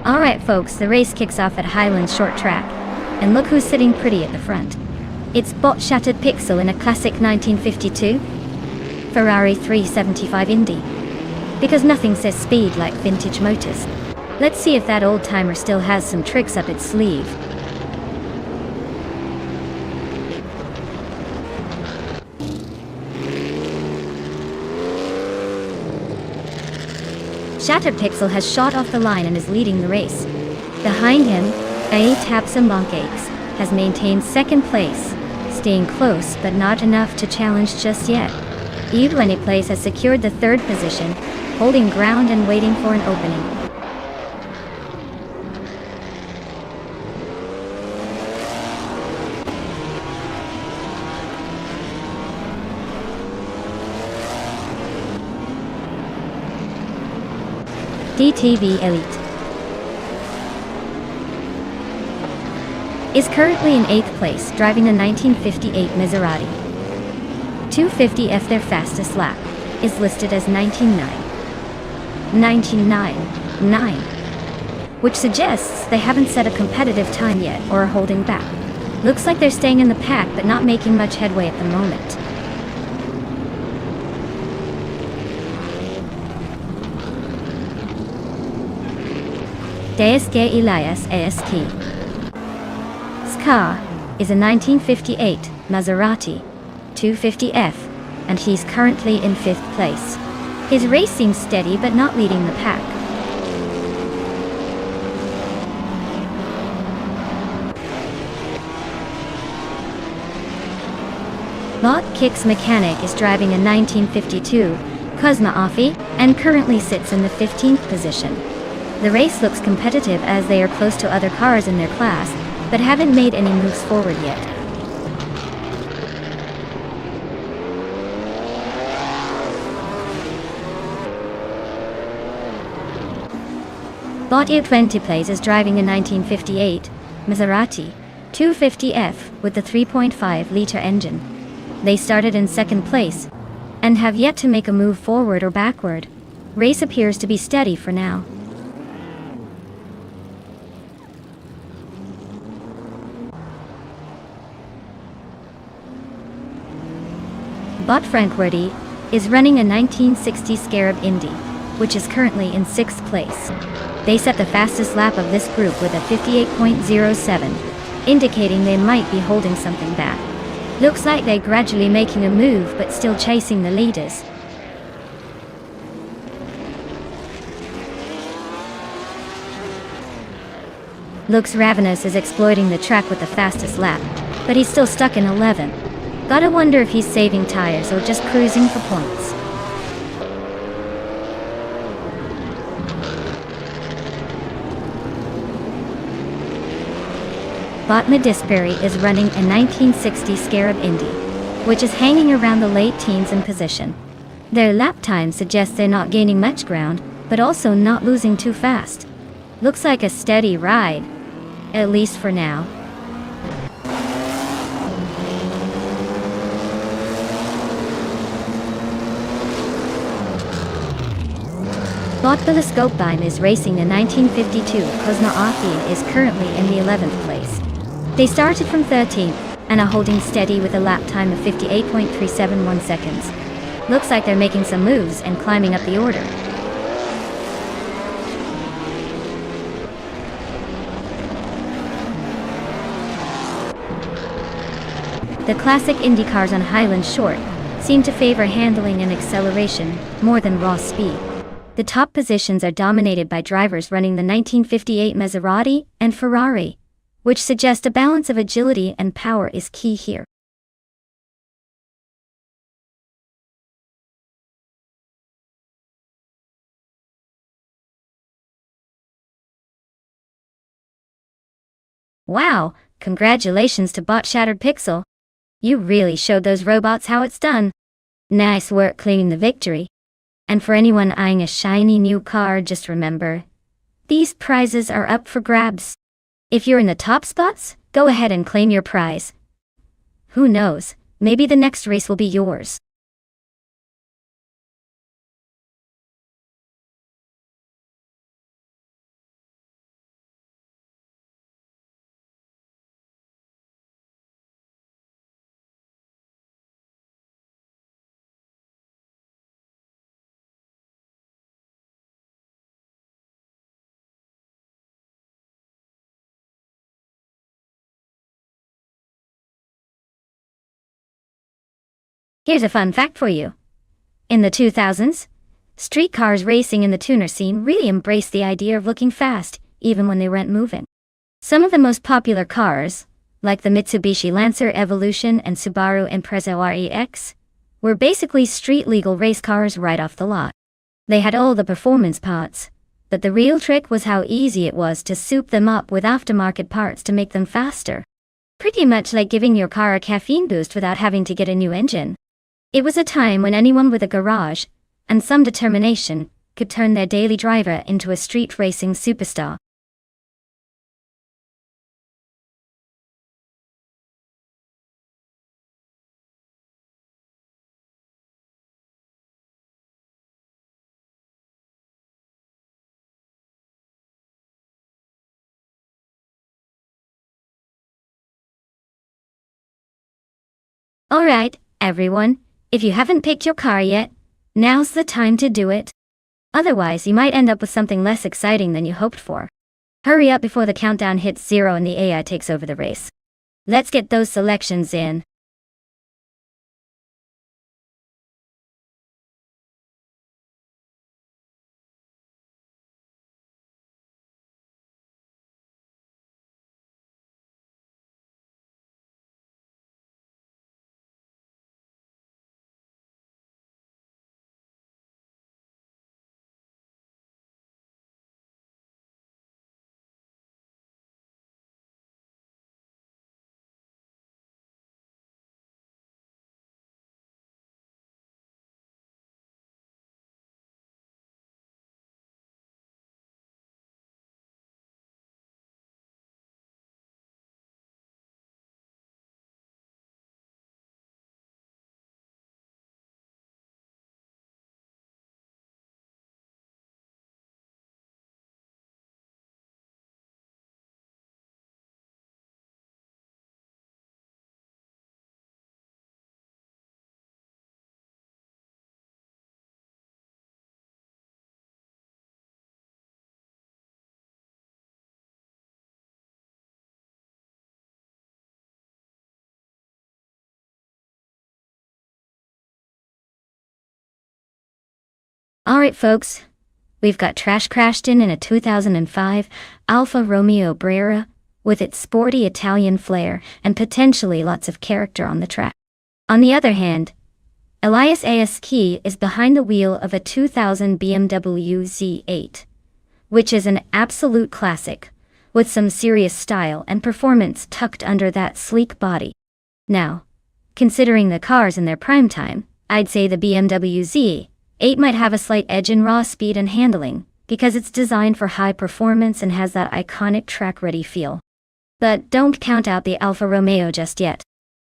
Alright folks, the race kicks off at Highland Short Track. And look who's sitting pretty at the front. It's Bot Shattered Pixel in a classic 1952 Ferrari 375 Indy. Because nothing says speed like vintage motors. Let's see if that old-timer still has some tricks up its sleeve. Shattered Pixel has shot off the line and is leading the race. Behind him, A. Tapsambongates has maintained second place, staying close but not enough to challenge just yet. Place has secured the third position, holding ground and waiting for an opening. DTV Elite is currently in 8th place, driving a 1958 Maserati 250F. Their fastest lap is listed as 19.9, which suggests they haven't set a competitive time yet or are holding back. Looks like they're staying in the pack but not making much headway at the moment. DSG Elias ASK Ska is a 1958 Maserati 250F, and he's currently in 5th place. His race seems steady but not leading the pack. Bot Kicks Mechanic is driving a 1952 Cosma Offie and currently sits in the 15th position. The race looks competitive as they are close to other cars in their class, but haven't made any moves forward yet. Bot U20 is driving a 1958 Maserati 250F with the 3.5-liter engine. They started in 2nd place and have yet to make a move forward or backward. Race appears to be steady for now. Bot Frankworthy is running a 1960 Scarab Indy, which is currently in 6th place. They set the fastest lap of this group with a 58.07, indicating they might be holding something back. Looks like they're gradually making a move but still chasing the leaders. Looks Ravenous is exploiting the track with the fastest lap, but he's still stuck in 11th. Gotta wonder if he's saving tires or just cruising for points. Bot Medisbury is running a 1960 Scarab Indy, which is hanging around the late teens in position. Their lap time suggests they're not gaining much ground, but also not losing too fast. Looks like a steady ride, at least for now. Bot Telescopebeam is racing a 1952 Cosma Offie and is currently in the 11th place. They started from 13th and are holding steady with a lap time of 58.371 seconds. Looks like they're making some moves and climbing up the order. The classic Indy cars on Highland Short seem to favor handling and acceleration more than raw speed. The top positions are dominated by drivers running the 1958 Maserati and Ferrari, which suggest a balance of agility and power is key here. Wow, congratulations to Bot Shattered Pixel. You really showed those robots how it's done. Nice work claiming the victory. And for anyone eyeing a shiny new car, just remember, these prizes are up for grabs. If you're in the top spots, go ahead and claim your prize. Who knows, maybe the next race will be yours. Here's a fun fact for you. In the 2000s, street cars racing in the tuner scene really embraced the idea of looking fast, even when they weren't moving. Some of the most popular cars, like the Mitsubishi Lancer Evolution and Subaru Impreza REX, were basically street-legal race cars right off the lot. They had all the performance parts, but the real trick was how easy it was to soup them up with aftermarket parts to make them faster. Pretty much like giving your car a caffeine boost without having to get a new engine. It was a time when anyone with a garage, and some determination, could turn their daily driver into a street racing superstar. Alright, everyone, if you haven't picked your car yet, now's the time to do it. Otherwise, you might end up with something less exciting than you hoped for. Hurry up before the countdown hits 0 and the AI takes over the race. Let's get those selections in. Alright folks, we've got Trash crashed in a 2005 Alfa Romeo Brera, with its sporty Italian flair and potentially lots of character on the track. On the other hand, Elias Aski is behind the wheel of a 2000 BMW Z8, which is an absolute classic, with some serious style and performance tucked under that sleek body. Now, considering the cars in their prime time, I'd say the BMW Z8 might have a slight edge in raw speed and handling, because it's designed for high performance and has that iconic track-ready feel. But don't count out the Alfa Romeo just yet.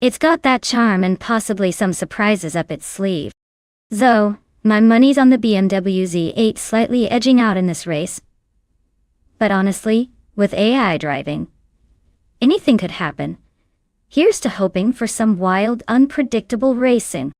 It's got that charm and possibly some surprises up its sleeve. Though, my money's on the BMW Z8 slightly edging out in this race. But honestly, with AI driving, anything could happen. Here's to hoping for some wild, unpredictable racing.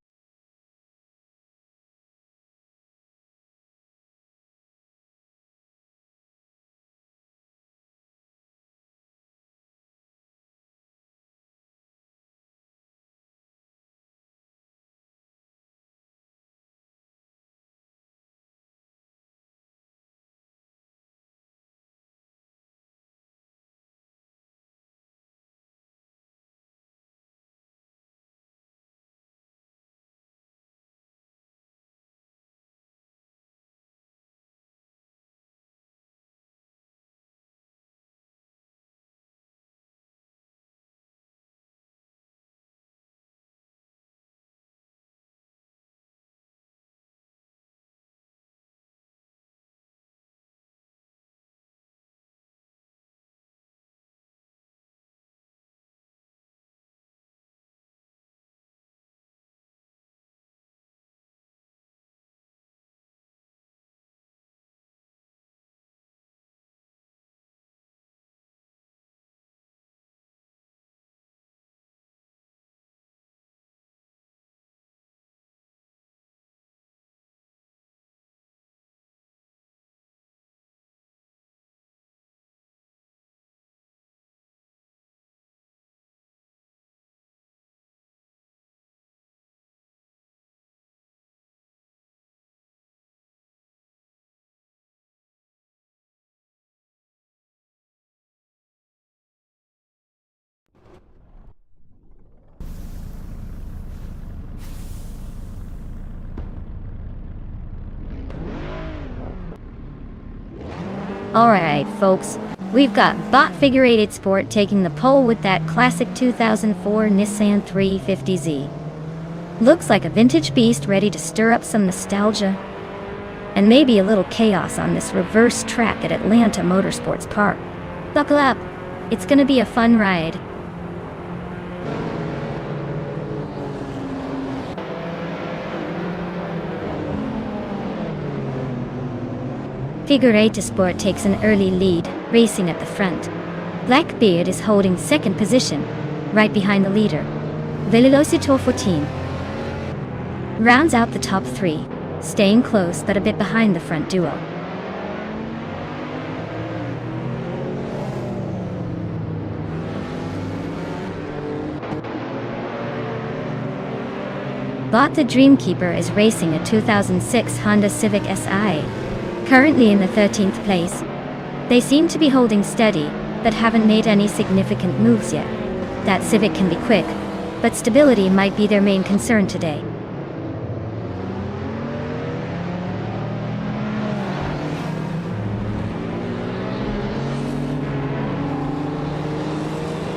Alright folks, we've got Bot Figure 8 Sport taking the pole with that classic 2004 Nissan 350Z. Looks like a vintage beast ready to stir up some nostalgia and maybe a little chaos on this reverse track at Atlanta Motorsports Park. Buckle up, it's gonna be a fun ride. Figure 8 Sport takes an early lead, racing at the front. Blackbeard is holding second position, right behind the leader. Velocito 14 rounds out the top three, staying close but a bit behind the front duo. Bot the Dreamkeeper is racing a 2006 Honda Civic Si. Currently in the 13th place. They seem to be holding steady, but haven't made any significant moves yet. That Civic can be quick, but stability might be their main concern today.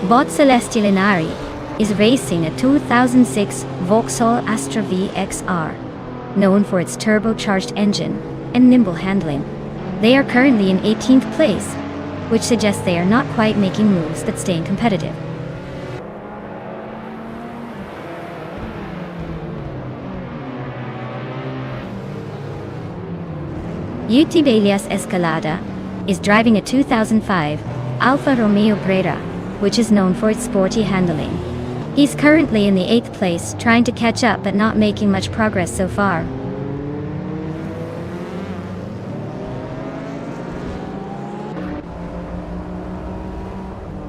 Bot Celestial Inari is racing a 2006 Vauxhall Astra VXR, known for its turbocharged engine and nimble handling. They are currently in 18th place, which suggests they are not quite making moves but staying competitive. Utibelias Escalada is driving a 2005 Alfa Romeo Brera, which is known for its sporty handling. He's currently in the 8th place, trying to catch up but not making much progress so far.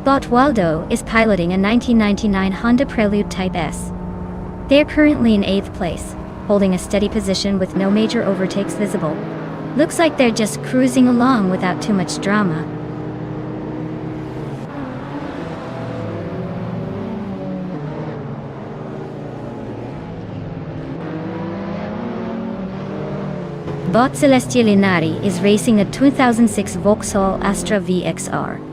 Bot Waldo is piloting a 1999 Honda Prelude Type S. They are currently in 8th place, holding a steady position with no major overtakes visible. Looks like they're just cruising along without too much drama. Bot Celestial Inari is racing a 2006 Vauxhall Astra VXR,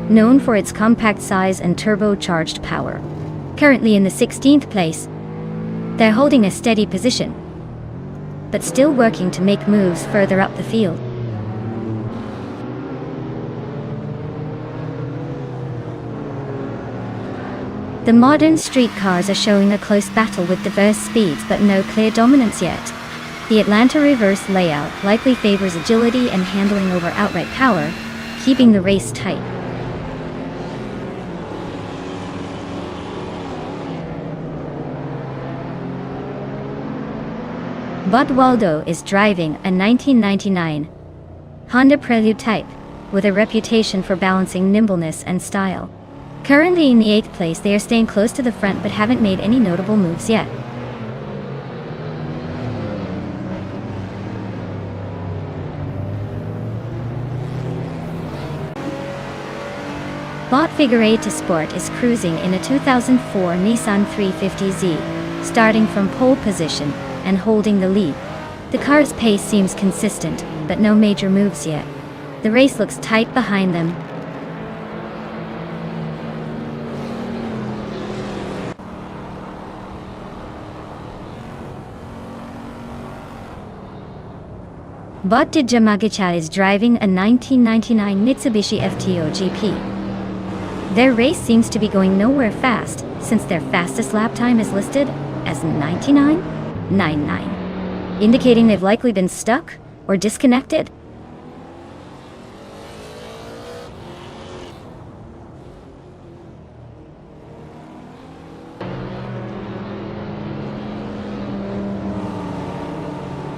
known for its compact size and turbocharged power. Currently in the 16th place, they're holding a steady position, but still working to make moves further up the field. The modern street cars are showing a close battle with diverse speeds but no clear dominance yet. The Atlanta reverse layout likely favors agility and handling over outright power, keeping the race tight. Bot Waldo is driving a 1999 Honda Prelude Type, with a reputation for balancing nimbleness and style. Currently in the 8th place, they are staying close to the front but haven't made any notable moves yet. Bot Figure 8 Sport is cruising in a 2004 Nissan 350Z, starting from pole position and holding the lead. The car's pace seems consistent, but no major moves yet. The race looks tight behind them. Bot de Jamagicha is driving a 1999 Mitsubishi FTO GP. Their race seems to be going nowhere fast, since their fastest lap time is listed as 99.99, indicating they've likely been stuck or disconnected.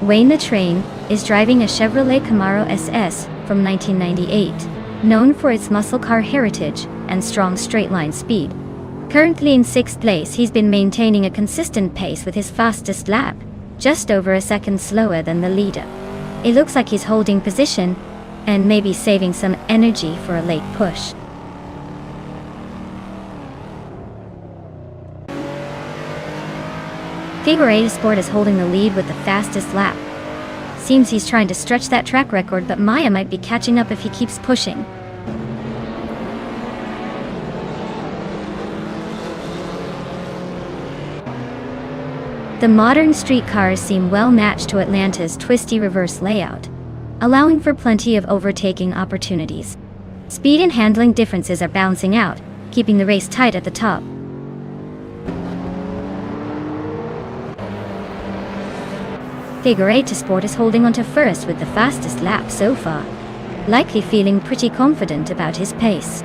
Wayne the Train is driving a Chevrolet Camaro SS from 1998, known for its muscle car heritage and strong straight-line speed. Currently in 6th place, he's been maintaining a consistent pace with his fastest lap, just over a second slower than the leader. It looks like he's holding position and maybe saving some energy for a late push. Figure 8 Sport is holding the lead with the fastest lap, Seems he's trying to stretch that track record, but Maya might be catching up if he keeps pushing. The modern streetcars seem well matched to Atlanta's twisty reverse layout, allowing for plenty of overtaking opportunities. Speed and handling differences are balancing out, keeping the race tight at the top. Figure 8 Sport is holding on to first with the fastest lap so far, likely feeling pretty confident about his pace.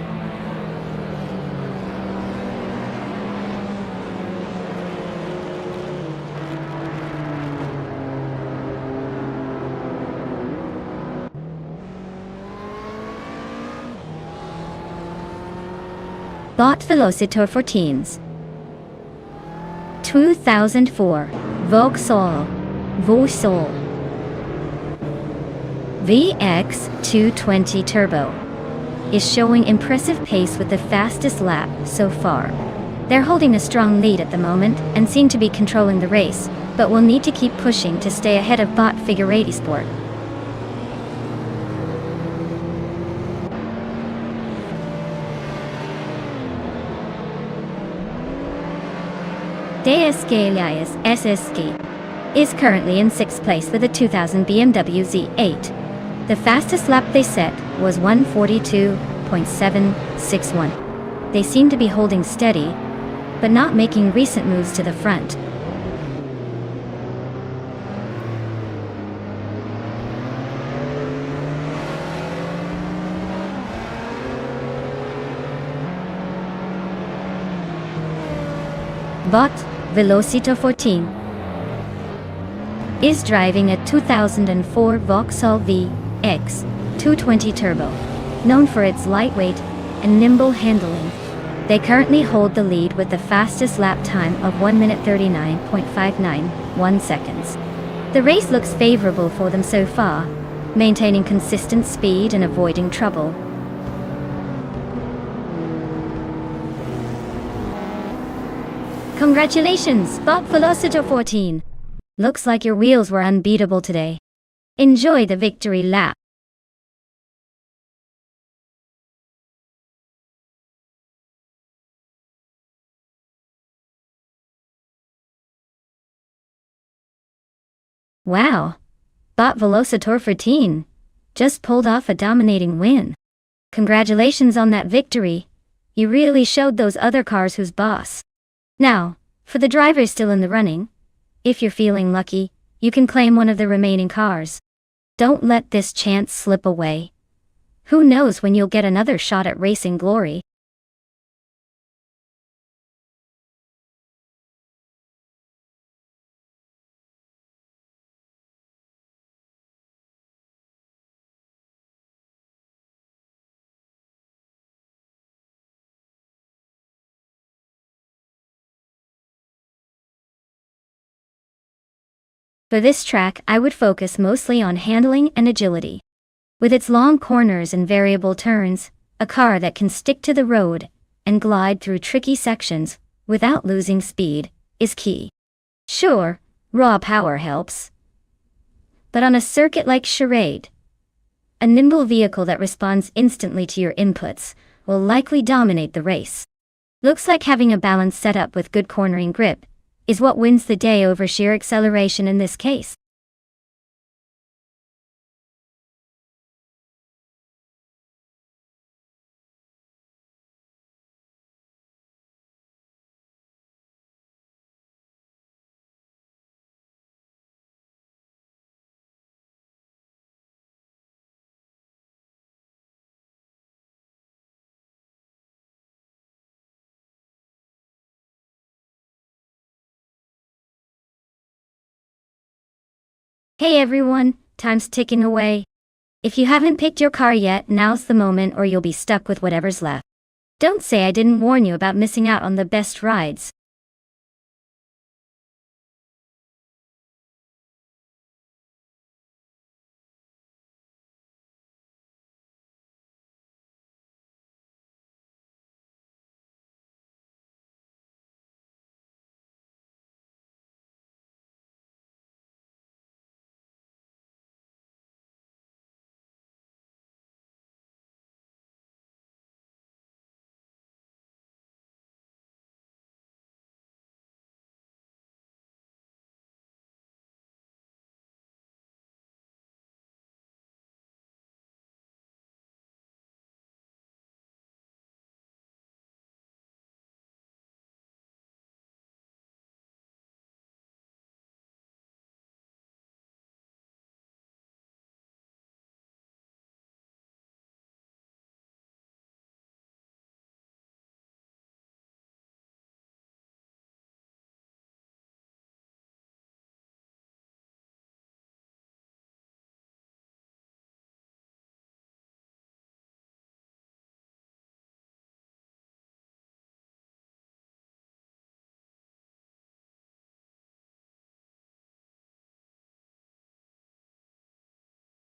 Bot Velocitor 14s 2004 Vauxhall VX220 Turbo is showing impressive pace with the fastest lap so far. They're holding a strong lead at the moment and seem to be controlling the race, but will need to keep pushing to stay ahead of Bot Figure 8 Sport. Deescalias SSG is currently in 6th place with a 2000 BMW Z8. The fastest lap they set was 1:42.761. They seem to be holding steady, but not making recent moves to the front. Bot Velocitor 14 is driving a 2004 Vauxhall VX220 Turbo, known for its lightweight and nimble handling. They currently hold the lead with the fastest lap time of 1:39.591 seconds. The race looks favorable for them so far, maintaining consistent speed and avoiding trouble. Congratulations, Bot Velocitor 14! Looks like your wheels were unbeatable today. Enjoy the victory lap. Wow, Bot Velocitor 14 just pulled off a dominating win. Congratulations on that victory. You really showed those other cars who's boss. Now, for the drivers still in the running, if you're feeling lucky, you can claim one of the remaining cars. Don't let this chance slip away. Who knows when you'll get another shot at racing glory. For this track, I would focus mostly on handling and agility. With its long corners and variable turns, a car that can stick to the road and glide through tricky sections without losing speed is key. Sure, raw power helps, but on a circuit like Charade, a nimble vehicle that responds instantly to your inputs will likely dominate the race. Looks like having a balanced setup with good cornering grip is what wins the day over sheer acceleration in this case. Hey everyone, time's ticking away. If you haven't picked your car yet, now's the moment or you'll be stuck with whatever's left. Don't say I didn't warn you about missing out on the best rides.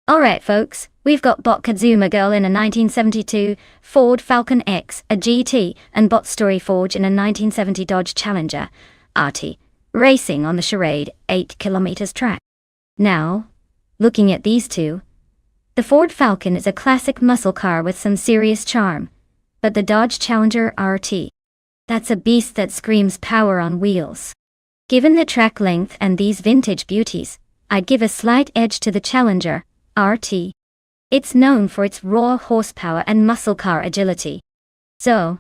Alright folks, we've got Bot Kazuma Girl in a 1972 Ford Falcon X, a GT, and Bot Story Forge in a 1970 Dodge Challenger, RT, racing on the Charade 8 kilometers track. Now, looking at these two, the Ford Falcon is a classic muscle car with some serious charm, but the Dodge Challenger RT, that's a beast that screams power on wheels. Given the track length and these vintage beauties, I'd give a slight edge to the Challenger RT. It's known for its raw horsepower and muscle car agility. So,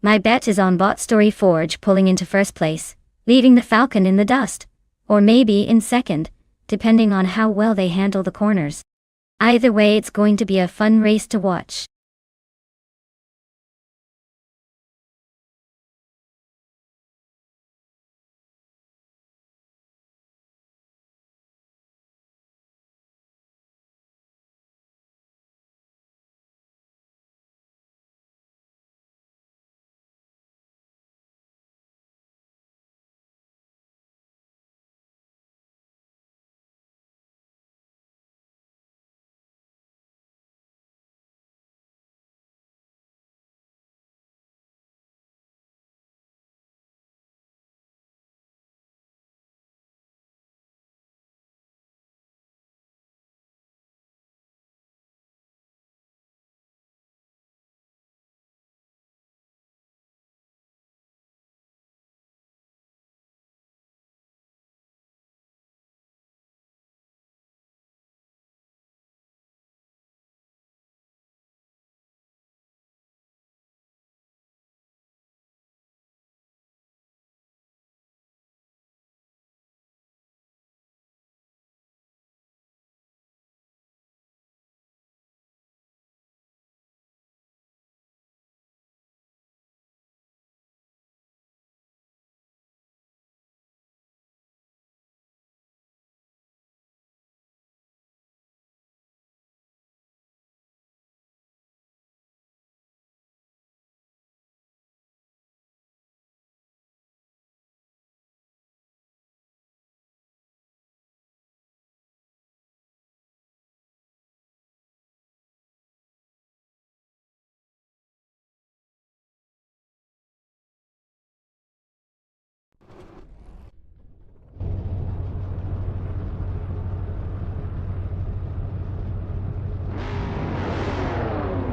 my bet is on Bot Story Forge pulling into first place, leaving the Falcon in the dust, or maybe in second, depending on how well they handle the corners. Either way, it's going to be a fun race to watch.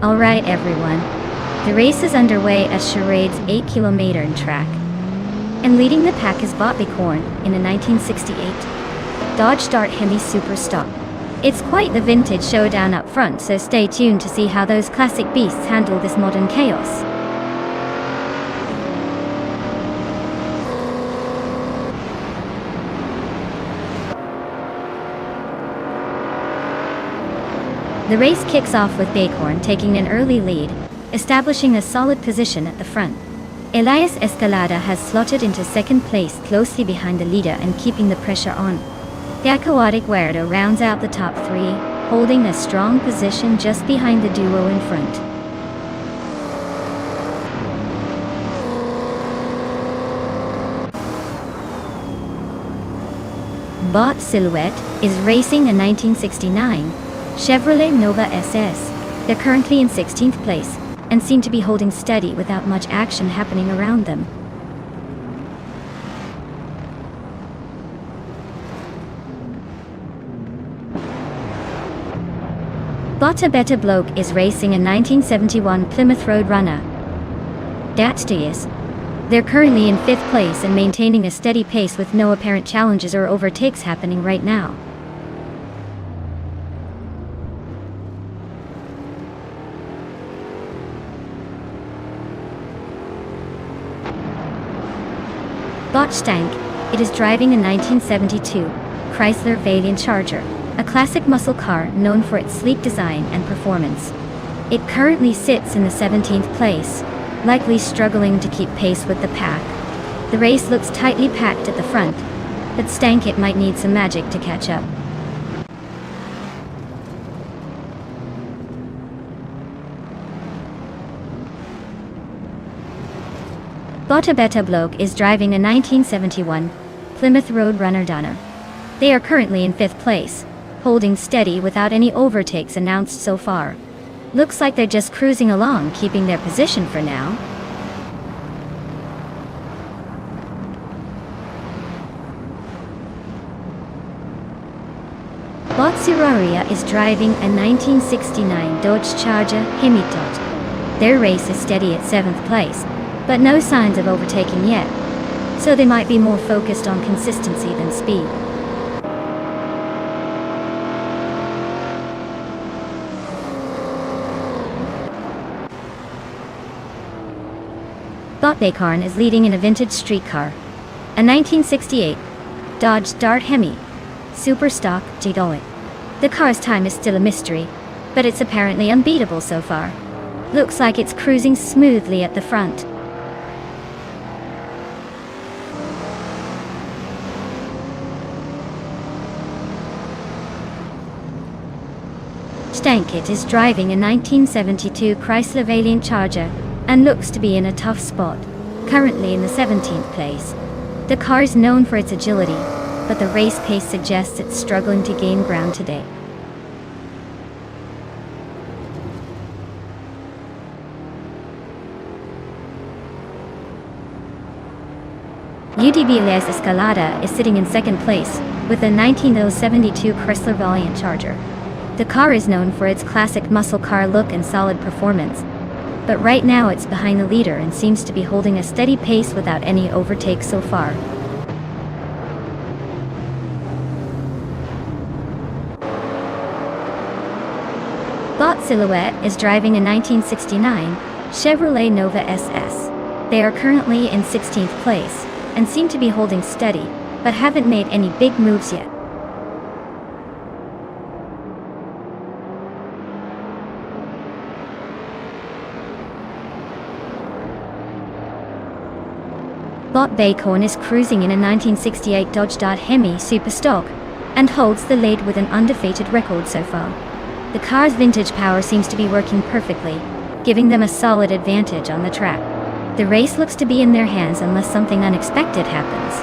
Alright everyone, the race is underway at Charade's 8 kilometer track. And leading the pack is Botbicorn in a 1968 Dodge Dart Hemi Super Stock. It's quite the vintage showdown up front, so stay tuned to see how those classic beasts handle this modern chaos. The race kicks off with Bicorn taking an early lead, establishing a solid position at the front. Elias Escalada has slotted into second place closely behind the leader and keeping the pressure on. Yacoatic Guerrero rounds out the top three, holding a strong position just behind the duo in front. Bot Silhouette is racing a 1969 Chevrolet Nova SS. They're currently in 16th place and seem to be holding steady without much action happening around them. Bota Beta Bloke is racing a 1971 Plymouth Roadrunner. Datstius. They're currently in 5th place and maintaining a steady pace with no apparent challenges or overtakes happening right now. Bot Stank. It is driving a 1972 Chrysler Valiant Charger, a classic muscle car known for its sleek design and performance. It currently sits in the 17th place, likely struggling to keep pace with the pack. The race looks tightly packed at the front, but Stank it might need some magic to catch up. Bota Beta Bloke is driving a 1971 Plymouth Roadrunner Donner. They are currently in 5th place, holding steady without any overtakes announced so far. Looks like they're just cruising along, keeping their position for now. Botsuraria is driving a 1969 Dodge Charger Hemi-Tot. Their race is steady at 7th place, but no signs of overtaking yet, so they might be more focused on consistency than speed. Botbakarn is leading in a vintage street car, a 1968 Dodge Dart Hemi, super stock G-Doit. The car's time is still a mystery, but it's apparently unbeatable so far. Looks like it's cruising smoothly at the front. Stankit is driving a 1972 Chrysler Valiant Charger and looks to be in a tough spot, currently in the 17th place. The car is known for its agility, but the race pace suggests it's struggling to gain ground today. UDBLS Escalada is sitting in 2nd place, with a 1972 Chrysler Valiant Charger. The car is known for its classic muscle car look and solid performance, but right now it's behind the leader and seems to be holding a steady pace without any overtakes so far. Bot Silhouette is driving a 1969 Chevrolet Nova SS. They are currently in 16th place, and seem to be holding steady, but haven't made any big moves yet. Bot Bacon is cruising in a 1968 Dodge Dart Hemi Super Stock, and holds the lead with an undefeated record so far. The car's vintage power seems to be working perfectly, giving them a solid advantage on the track. The race looks to be in their hands unless something unexpected happens.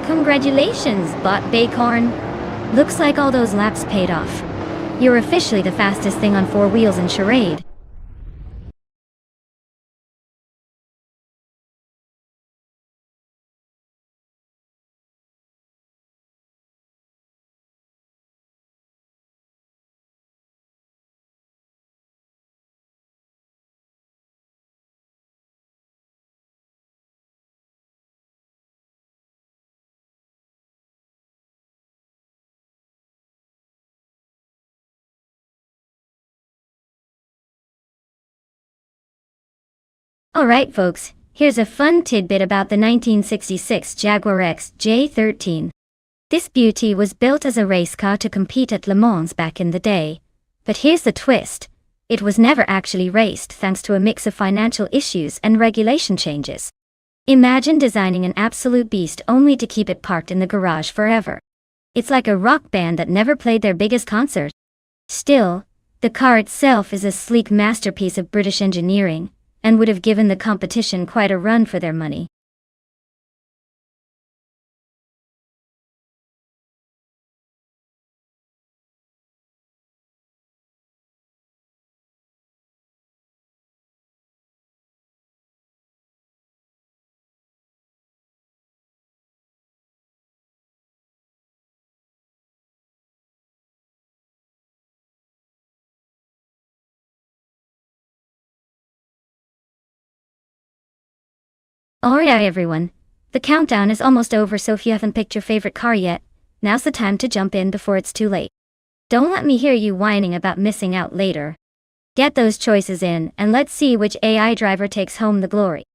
Congratulations, Bot Bacon! Looks like all those laps paid off. You're officially the fastest thing on 4 wheels in Charade. Alright folks, here's a fun tidbit about the 1966 Jaguar XJ13. This beauty was built as a race car to compete at Le Mans back in the day. But here's the twist. It was never actually raced thanks to a mix of financial issues and regulation changes. Imagine designing an absolute beast only to keep it parked in the garage forever. It's like a rock band that never played their biggest concert. Still, the car itself is a sleek masterpiece of British engineering, and would have given the competition quite a run for their money. Alright everyone, the countdown is almost over, so if you haven't picked your favorite car yet, now's the time to jump in before it's too late. Don't let me hear you whining about missing out later. Get those choices in, and let's see which AI driver takes home the glory.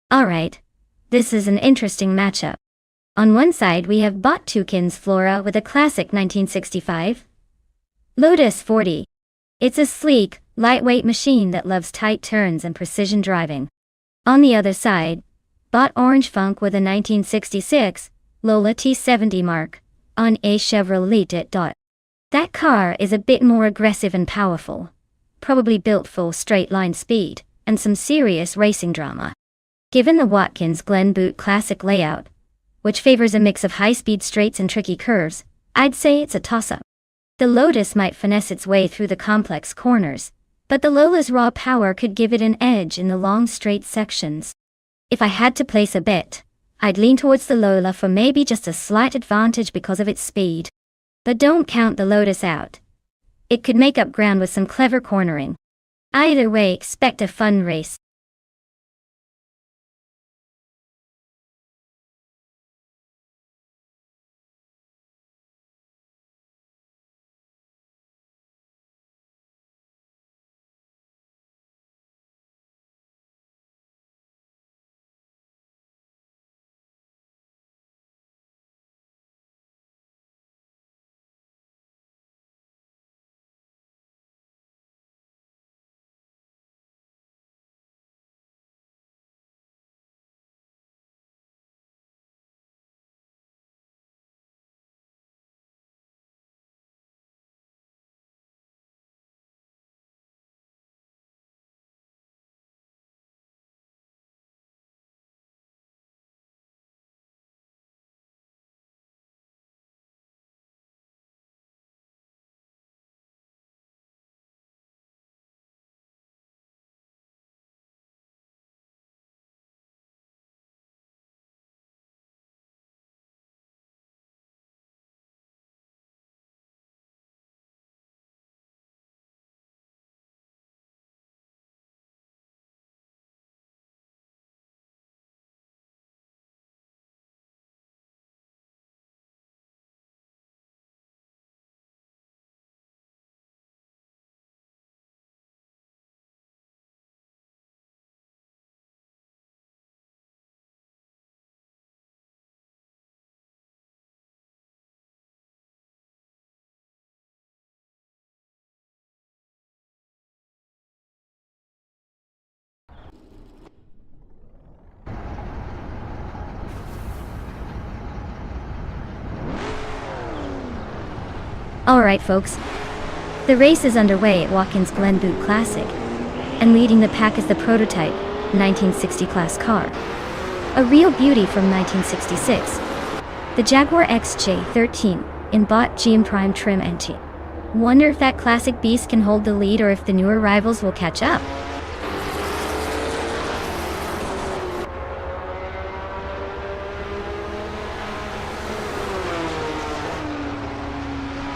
Alright, this is an interesting matchup. On one side we have Bot Toucan's Flora with a classic 1965 Lotus 40. It's a sleek, lightweight machine that loves tight turns and precision driving. On the other side, Bot Orange Funk with a 1966 Lola T70 mark on a Chevrolet Dot. That car is a bit more aggressive and powerful, probably built for straight-line speed and some serious racing drama. Given the Watkins Glen Boot classic layout, which favors a mix of high-speed straights and tricky curves, I'd say it's a toss-up. The Lotus might finesse its way through the complex corners, but the Lola's raw power could give it an edge in the long straight sections. If I had to place a bet, I'd lean towards the Lola for maybe just a slight advantage because of its speed. But don't count the Lotus out. It could make up ground with some clever cornering. Either way, expect a fun race. Alright folks, the race is underway at Watkins Glen Boot Classic, and leading the pack is the prototype 1960 class car. A real beauty from 1966. The Jaguar XJ13 in Bot GM Prime trim engine. Wonder if that classic beast can hold the lead or if the newer rivals will catch up.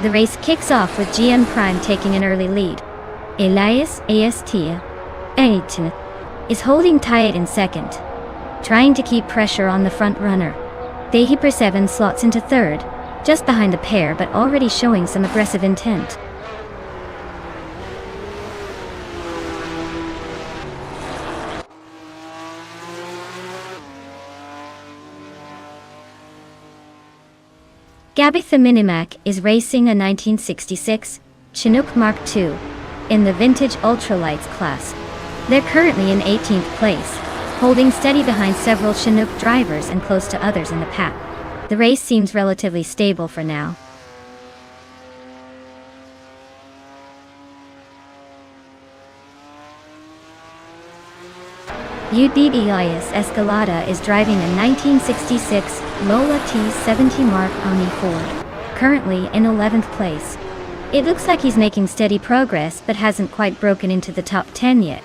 The race kicks off with GM Prime taking an early lead. Elias Ast. 8 is holding tight in second, trying to keep pressure on the front runner. Dehiper 7 slots into third, just behind the pair but already showing some aggressive intent. Gabitha Minimac is racing a 1966 Chinook Mark II in the vintage ultralights class. They're currently in 18th place, holding steady behind several Chinook drivers and close to others in the pack. The race seems relatively stable for now. UD Elias Escalada is driving a 1966 Lola T70 Mark Omni Ford, currently in 11th place. It looks like he's making steady progress but hasn't quite broken into the top 10 yet.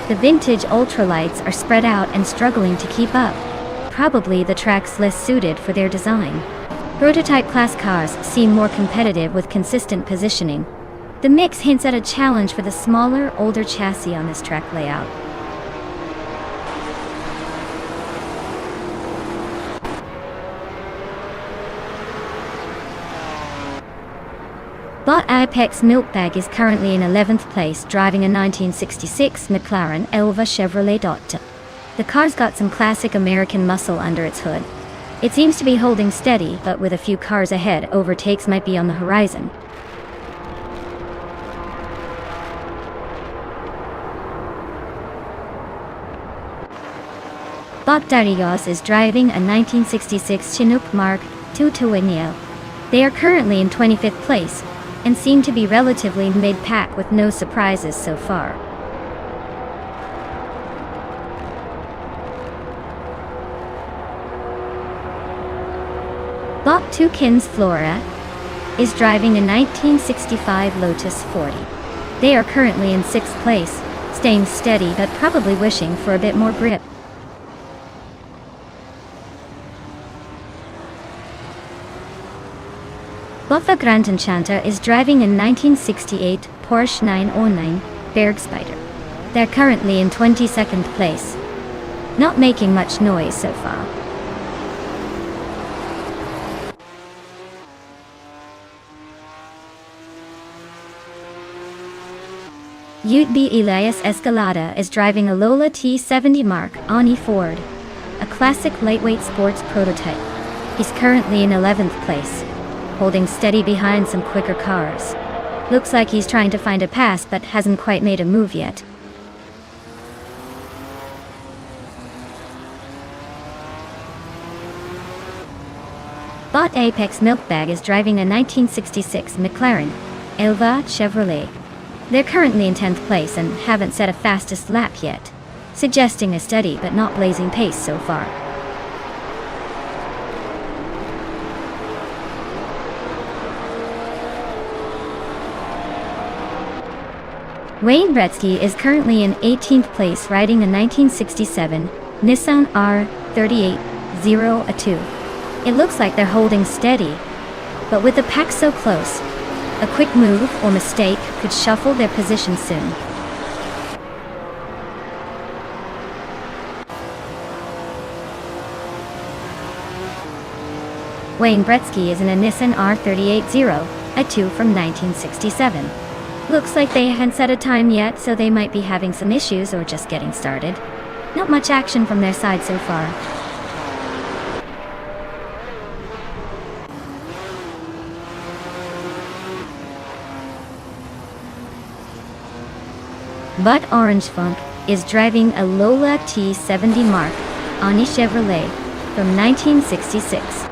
The vintage ultralights are spread out and struggling to keep up. Probably the track's less suited for their design. Prototype class cars seem more competitive with consistent positioning. The mix hints at a challenge for the smaller, older chassis on this track layout. Bot Apex Milkbag is currently in 11th place, driving a 1966 McLaren Elva Chevrolet Dot. The car's got some classic American muscle under its hood. It seems to be holding steady, but with a few cars ahead, overtakes might be on the horizon. Bot Darius is driving a 1966 Chinook Mark II Tuenel. They are currently in 25th place, and seem to be relatively mid-pack with no surprises so far. Bot Tukins Flora is driving a 1965 Lotus 40. They are currently in 6th place, staying steady but probably wishing for a bit more grip. Botha Grand Enchanter is driving a 1968 Porsche 909 Bergspider. They're currently in 22nd place, not making much noise so far. Utb Elias Escalada is driving a Lola T70 Mark Ani Ford, a classic lightweight sports prototype. He's currently in 11th place, holding steady behind some quicker cars. Looks like he's trying to find a pass but hasn't quite made a move yet. Bot Apex Milkbag is driving a 1966 McLaren Elva Chevrolet. They're currently in 10th place and haven't set a fastest lap yet, suggesting a steady but not blazing pace so far. Wayne Gretzky is currently in 18th place riding a 1967 Nissan R3802. It looks like they're holding steady, but with the pack so close, a quick move or mistake could shuffle their position soon. Wayne Gretzky is in a Nissan R3802, a 2 from 1967. Looks like they haven't set a time yet, so they might be having some issues or just getting started. Not much action from their side so far. But Orange Funk is driving a Lola T70 Mark Ani Chevrolet from 1966.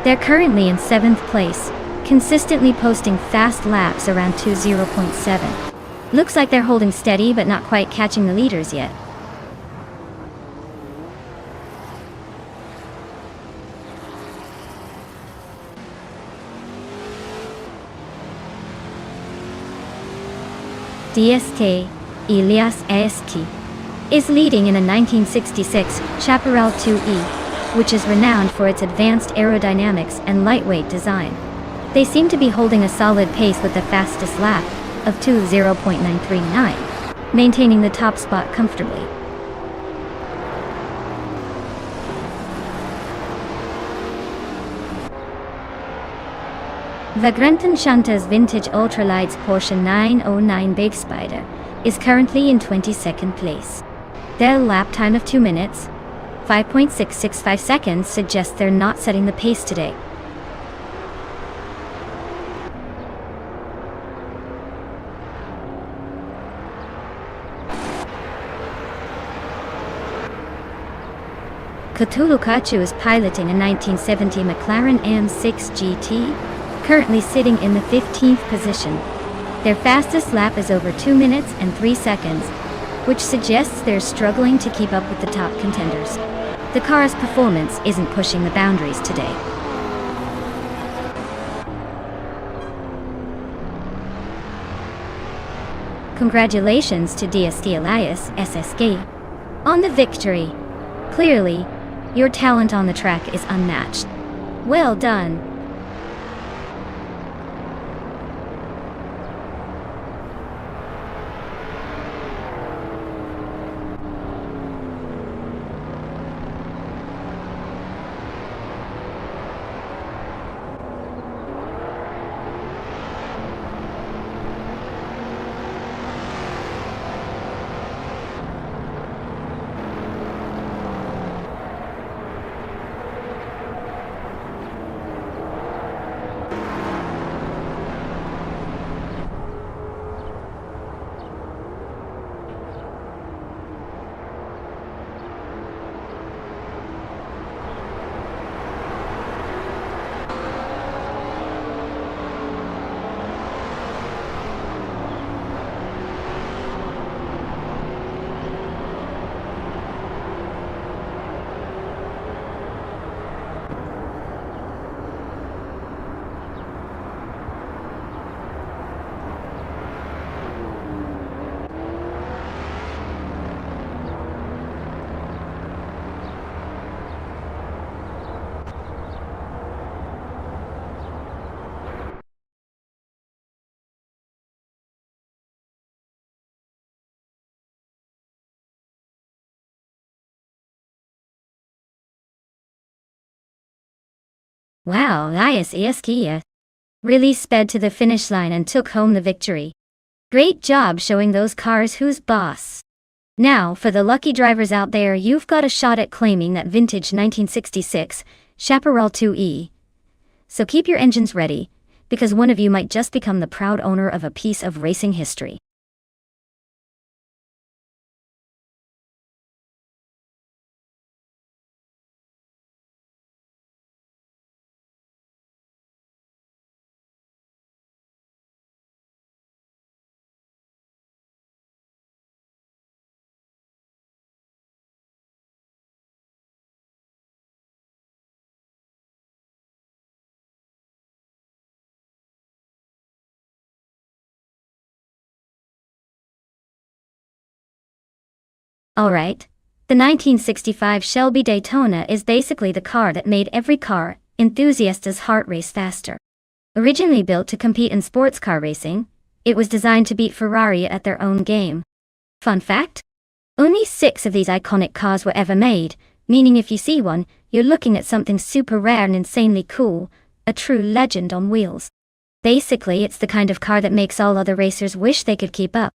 They're currently in 7th place, consistently posting fast laps around 20.7. Looks like they're holding steady but not quite catching the leaders yet. DSK Elias Aeski is leading in a 1966 Chaparral 2E, which is renowned for its advanced aerodynamics and lightweight design. They seem to be holding a solid pace with the fastest lap of 20.939, maintaining the top spot comfortably. Vagranten Shanta's vintage ultralights Porsche 909 Big Spider is currently in 22nd place. Their lap time of 2 minutes, 5.665 seconds suggests they're not setting the pace today. Cthulhu Kachu is piloting a 1970 McLaren M6 GT, currently sitting in the 15th position. Their fastest lap is over 2 minutes and 3 seconds, which suggests they're struggling to keep up with the top contenders. The car's performance isn't pushing the boundaries today. Congratulations to DSK Elias SSK on the victory. Clearly, your talent on the track is unmatched. Well done. Wow, Kia really sped to the finish line and took home the victory. Great job showing those cars who's boss. Now, for the lucky drivers out there, you've got a shot at claiming that vintage 1966 Chaparral 2E. So keep your engines ready, because one of you might just become the proud owner of a piece of racing history. Alright. The 1965 Shelby Daytona is basically the car that made every car enthusiast's heart race faster. Originally built to compete in sports car racing, it was designed to beat Ferrari at their own game. Fun fact? Only 6 of these iconic cars were ever made, meaning if you see one, you're looking at something super rare and insanely cool, a true legend on wheels. Basically, it's the kind of car that makes all other racers wish they could keep up.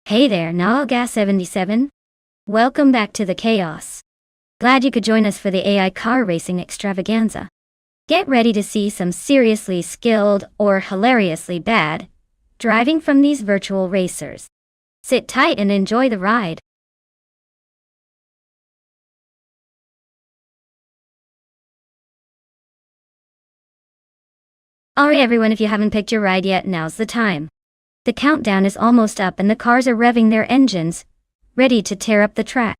Hey there, Gas77. Welcome back to the chaos. Glad you could join us for the AI car racing extravaganza. Get ready to see some seriously skilled or hilariously bad driving from these virtual racers. Sit tight and enjoy the ride. Alright everyone, if you haven't picked your ride yet, now's the time. The countdown is almost up and the cars are revving their engines, ready to tear up the track.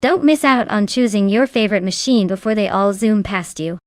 Don't miss out on choosing your favorite machine before they all zoom past you.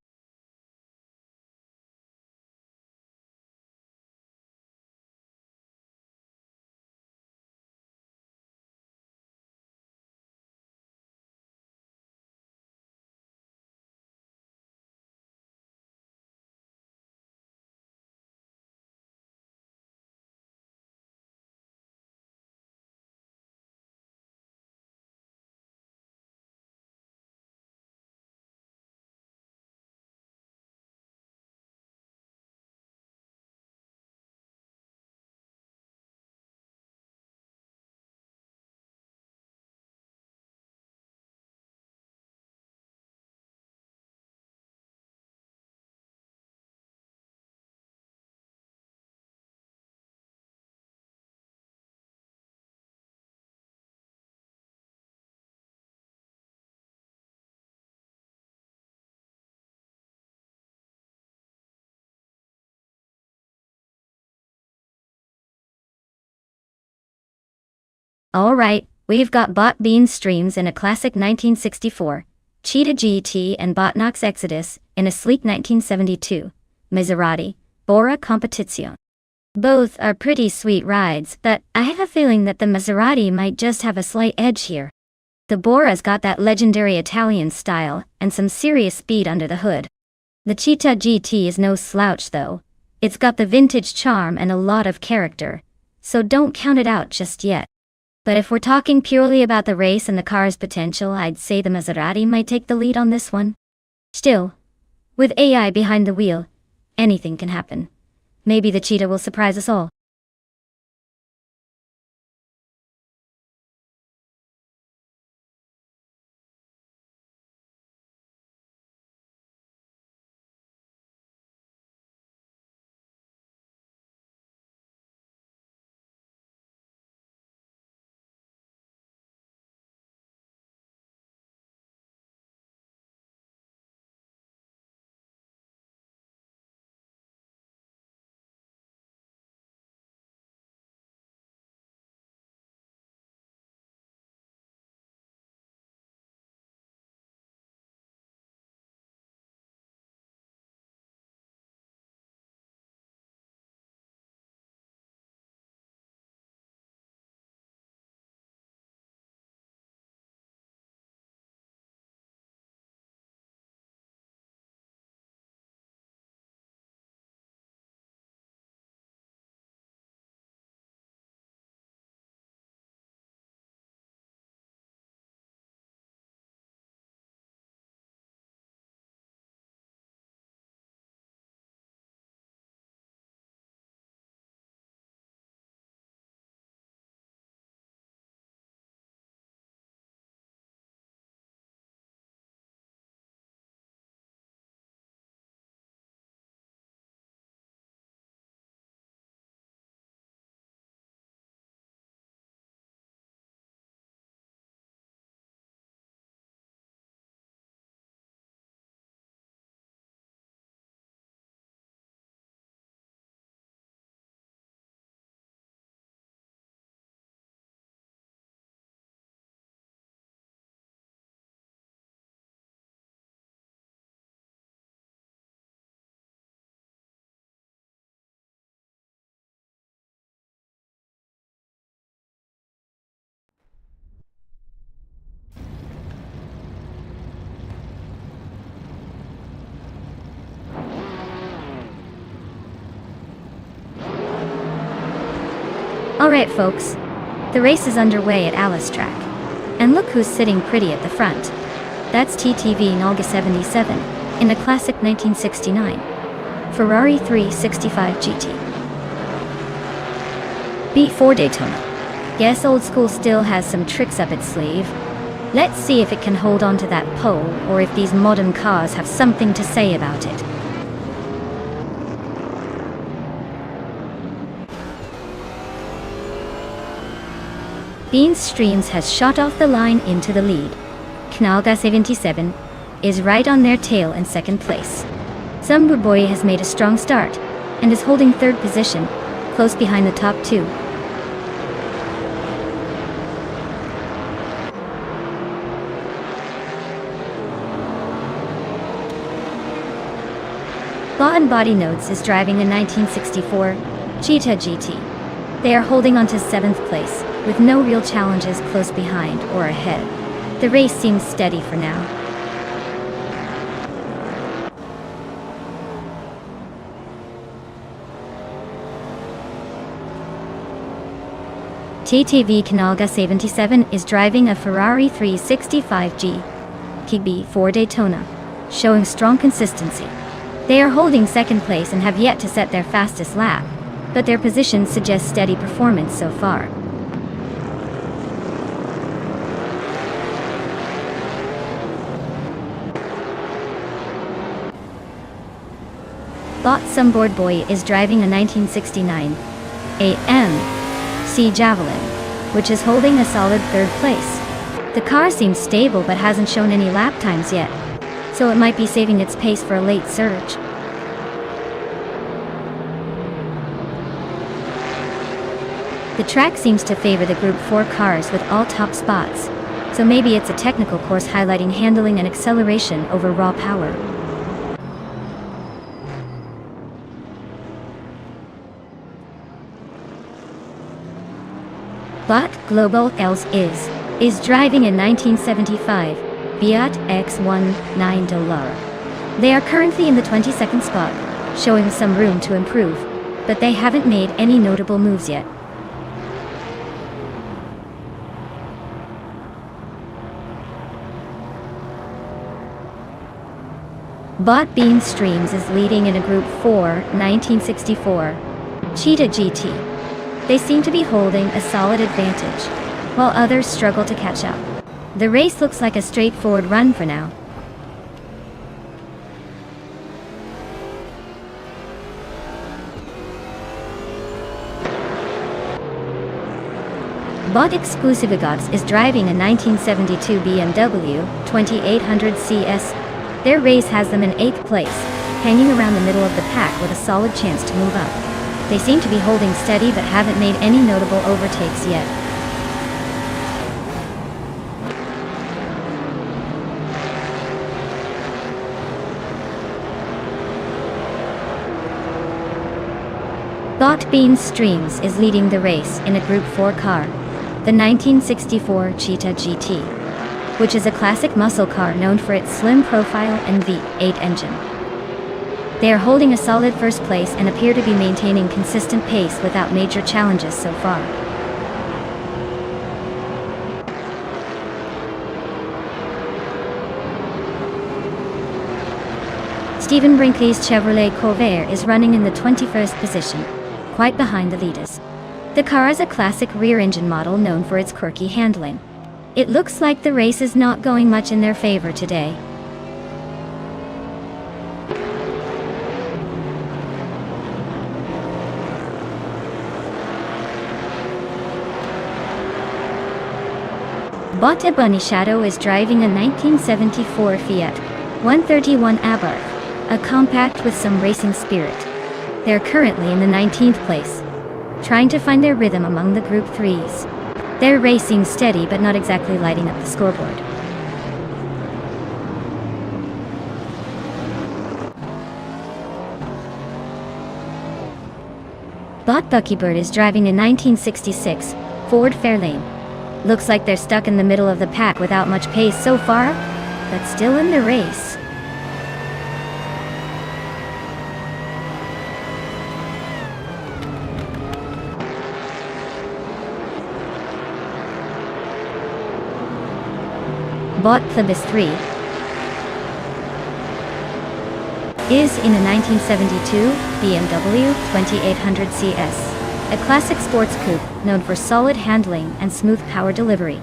Alright, we've got Bot Bean Streams in a classic 1964, Cheetah GT and Botnox Exodus in a sleek 1972, Maserati, Bora Competizione. Both are pretty sweet rides, but I have a feeling that the Maserati might just have a slight edge here. The Bora's got that legendary Italian style and some serious speed under the hood. The Cheetah GT is no slouch though. It's got the vintage charm and a lot of character, so don't count it out just yet. But if we're talking purely about the race and the car's potential, I'd say the Maserati might take the lead on this one. Still, with AI behind the wheel, anything can happen. Maybe the Cheetah will surprise us all. Alright folks, the race is underway at Alice Track. And look who's sitting pretty at the front. That's TTV Nolga 77, in a classic 1969 Ferrari 365 GT. Beat 4 Daytona. Guess old school still has some tricks up its sleeve. Let's see if it can hold on to that pole, or if these modern cars have something to say about it. Beans Streams has shot off the line into the lead. Knalga 77 is right on their tail in second place. Zumbuboy has made a strong start and is holding third position, close behind the top two. Lawton Body Notes is driving a 1964 Cheetah GT. They are holding on to 7th place, with no real challenges close behind or ahead. The race seems steady for now. TTV Knalga 77 is driving a Ferrari 365G KB 4 Daytona, showing strong consistency. They are holding second place and have yet to set their fastest lap, but their position suggests steady performance so far. Bot Some Board Boy is driving a 1969 AMC Javelin, which is holding a solid third place. The car seems stable but hasn't shown any lap times yet, so it might be saving its pace for a late surge. The track seems to favor the Group 4 cars with all top spots, so maybe it's a technical course highlighting handling and acceleration over raw power. Bot Global Els is driving a 1975 Fiat X19 Delar. They are currently in the 22nd spot, showing some room to improve, but they haven't made any notable moves yet. Bot Bean Streams is leading in a Group 4 1964 Cheetah GT. They seem to be holding a solid advantage, while others struggle to catch up. The race looks like a straightforward run for now. Bot Exclusive Gots is driving a 1972 BMW 2800 CS. Their race has them in 8th place, hanging around the middle of the pack with a solid chance to move up. They seem to be holding steady but haven't made any notable overtakes yet. Bot Bean Streams is leading the race in a Group 4 car, the 1964 Cheetah GT, which is a classic muscle car known for its slim profile and V8 engine. They are holding a solid first place and appear to be maintaining consistent pace without major challenges so far. Stephen Brinkley's Chevrolet Corvair is running in the 21st position, quite behind the leaders. The car is a classic rear-engine model known for its quirky handling. It looks like the race is not going much in their favor today. Bot A Bunny Shadow is driving a 1974 Fiat 131 Abarth, a compact with some racing spirit. They're currently in the 19th place, trying to find their rhythm among the Group 3s. Their race seems steady but not exactly lighting up the scoreboard. Bot Buckybird is driving a 1966 Ford Fairlane. Looks like they're stuck in the middle of the pack without much pace so far, but still in the race. Bought Plebis 3 is in a 1972 BMW 2800 CS, a classic sports coupe known for solid handling and smooth power delivery.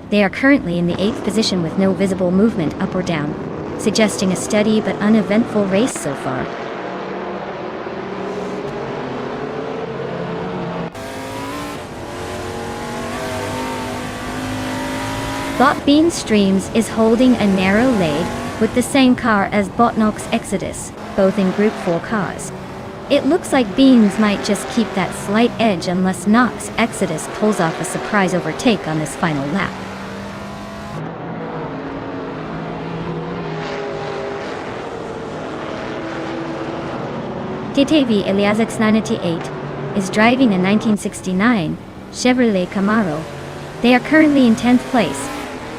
They are currently in the 8th position with no visible movement up or down, suggesting a steady but uneventful race so far. Bot Bean Streams is holding a narrow lead with the same car as Botnox Exodus, both in Group 4 cars. It looks like Beans might just keep that slight edge unless Nox Exodus pulls off a surprise overtake on this final lap. DTV Elias 98 is driving a 1969 Chevrolet Camaro. They are currently in 10th place,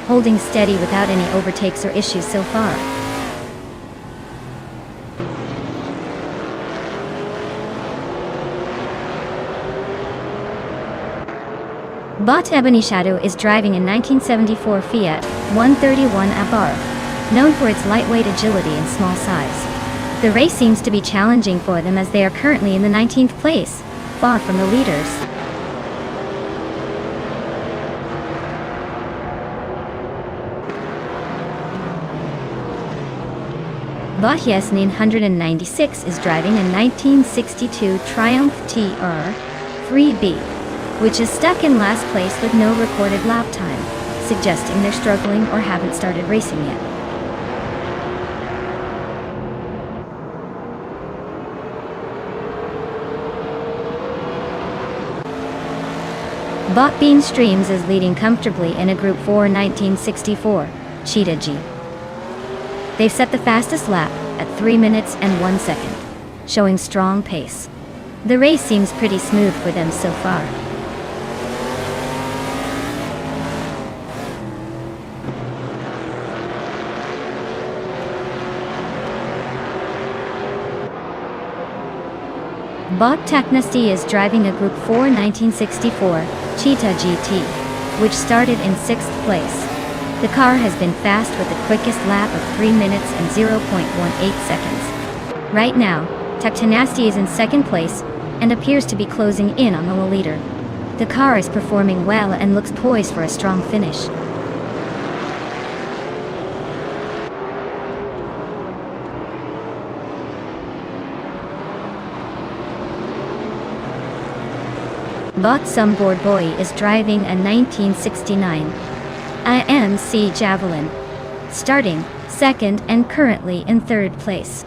holding steady without any overtakes or issues so far. Bot Ebony Shadow is driving a 1974 Fiat 131 Abarth, known for its lightweight agility and small size. The race seems to be challenging for them as they are currently in the 19th place, far from the leaders. Bot Yes 996 is driving a 1962 Triumph TR 3B, which is stuck in last place with no recorded lap time, suggesting they're struggling or haven't started racing yet. Bot Bean Streams is leading comfortably in a Group 4 1964 Cheetah G. They've set the fastest lap at 3 minutes and 1 second, showing strong pace. The race seems pretty smooth for them so far. Bot Technesty is driving a Group 4 1964 Cheetah GT, which started in 6th place. The car has been fast with the quickest lap of 3 minutes and 0.18 seconds. Right now, Technasty is in 2nd place and appears to be closing in on the leader. The car is performing well and looks poised for a strong finish. Bot Sumboard Boy is driving a 1969 IMC Javelin, starting 2nd and currently in 3rd place.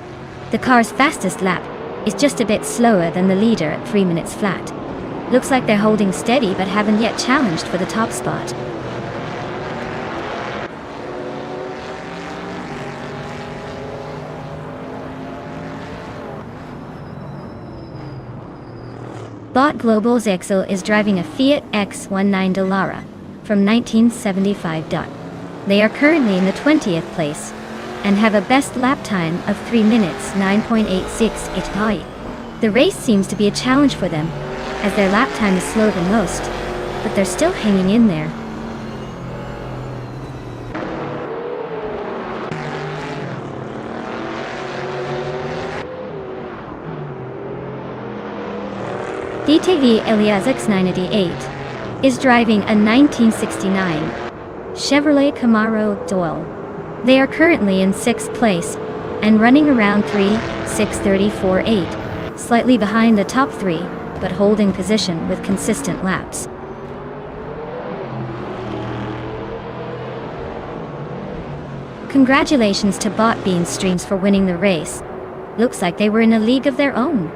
The car's fastest lap is just a bit slower than the leader at 3 minutes flat. Looks like they're holding steady but haven't yet challenged for the top spot. Bot Global's Exo is driving a Fiat X19 Dallara from 1975. They are currently in the 20th place and have a best lap time of 3 minutes 9.86. The race seems to be a challenge for them as their lap time is slower than most, but they're still hanging in there. DTV Elias 988 is driving a 1969 Chevrolet Camaro Doyle. They are currently in 6th place and running around 3:6:34.8, slightly behind the top 3, but holding position with consistent laps. Congratulations to Bot Bean Streams for winning the race. Looks like they were in a league of their own.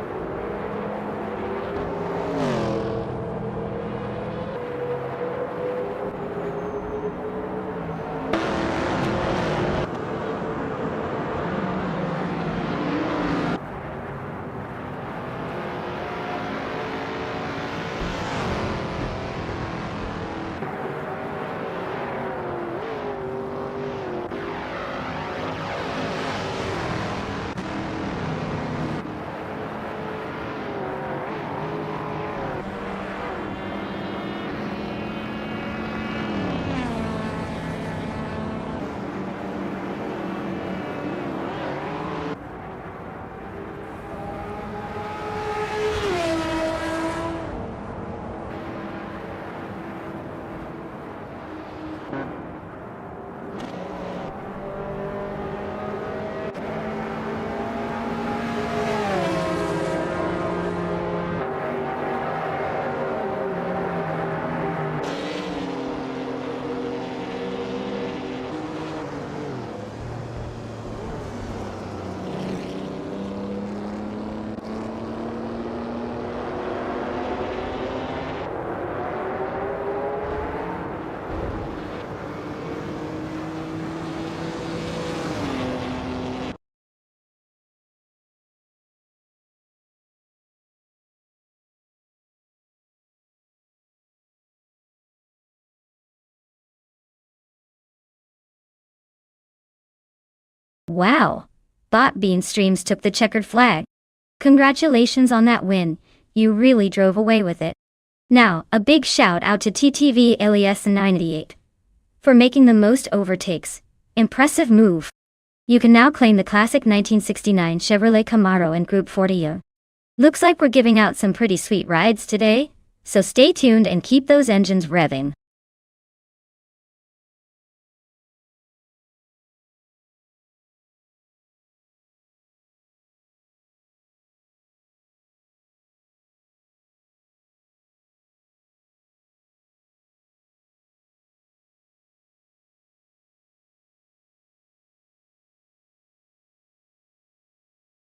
Wow! Bot Bean Streams took the checkered flag. Congratulations on that win, you really drove away with it. Now, a big shout out to TTV Alias 98 for making the most overtakes. Impressive move. You can now claim the classic 1969 Chevrolet Camaro in Group 40. Looks like we're giving out some pretty sweet rides today, so stay tuned and keep those engines revving.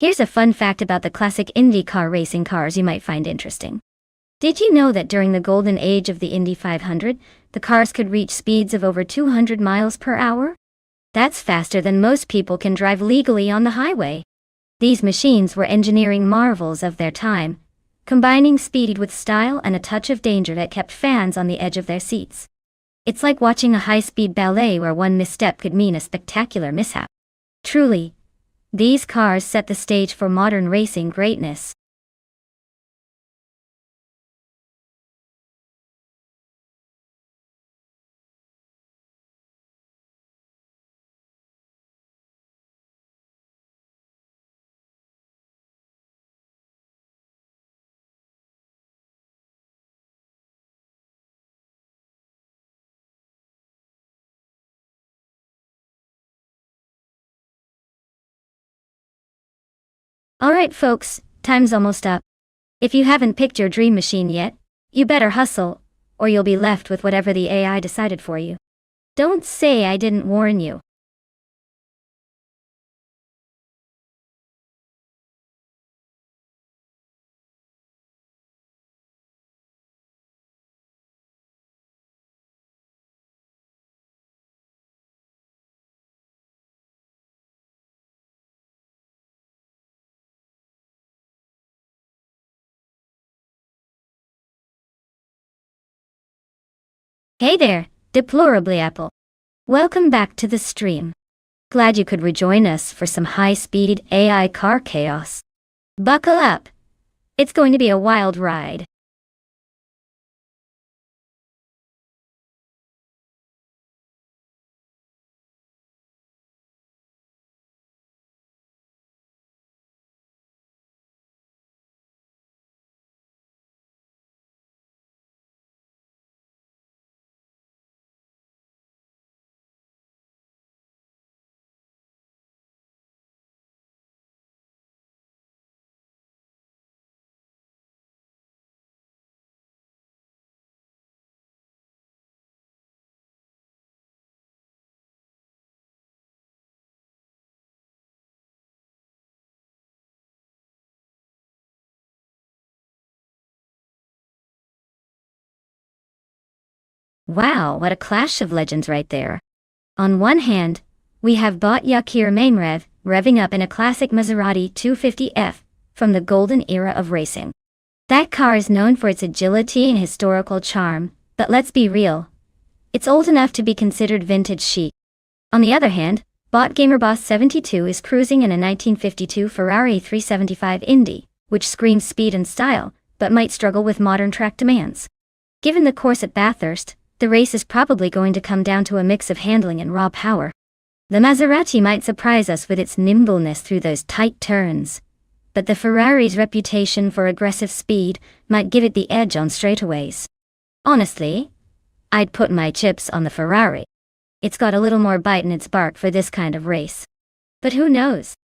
Here's a fun fact about the classic Indy car racing cars you might find interesting. Did you know that during the golden age of the Indy 500, the cars could reach speeds of over 200 miles per hour? That's faster than most people can drive legally on the highway. These machines were engineering marvels of their time, combining speed with style and a touch of danger that kept fans on the edge of their seats. It's like watching a high-speed ballet where one misstep could mean a spectacular mishap. Truly, these cars set the stage for modern racing greatness. Alright folks, time's almost up. If you haven't picked your dream machine yet, you better hustle, or you'll be left with whatever the AI decided for you. Don't say I didn't warn you. Hey there, deplorably Apple. Welcome back to the stream. Glad you could rejoin us for some high-speed AI car chaos. Buckle up. It's going to be a wild ride. Wow, what a clash of legends right there. On one hand, we have Bot Yakir Mainrev revving up in a classic Maserati 250F from the golden era of racing. That car is known for its agility and historical charm, but let's be real, it's old enough to be considered vintage chic. On the other hand, Bot Gamer Boss 72 is cruising in a 1952 Ferrari 375 Indy, which screams speed and style, but might struggle with modern track demands. Given the course at Bathurst, the race is probably going to come down to a mix of handling and raw power. The Maserati might surprise us with its nimbleness through those tight turns, but the Ferrari's reputation for aggressive speed might give it the edge on straightaways. Honestly, I'd put my chips on the Ferrari. It's got a little more bite in its bark for this kind of race. But who knows?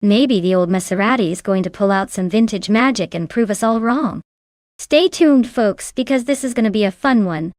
Maybe the old Maserati is going to pull out some vintage magic and prove us all wrong. Stay tuned, folks, because this is going to be a fun one.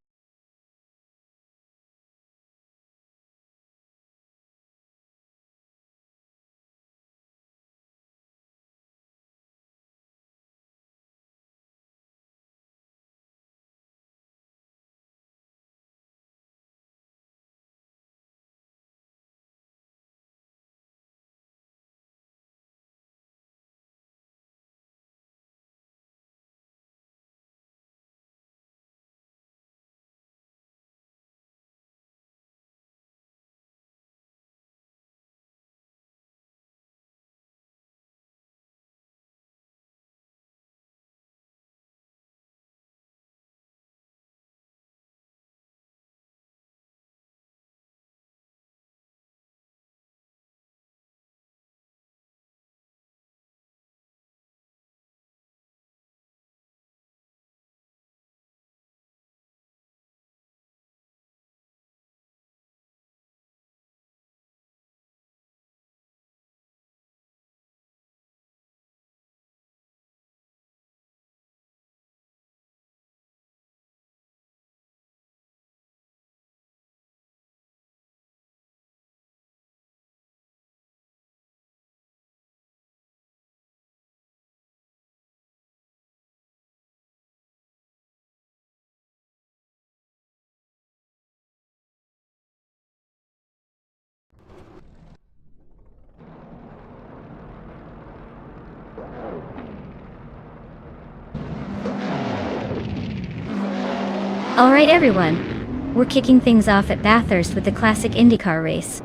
Alright everyone, we're kicking things off at Bathurst with the classic IndyCar race.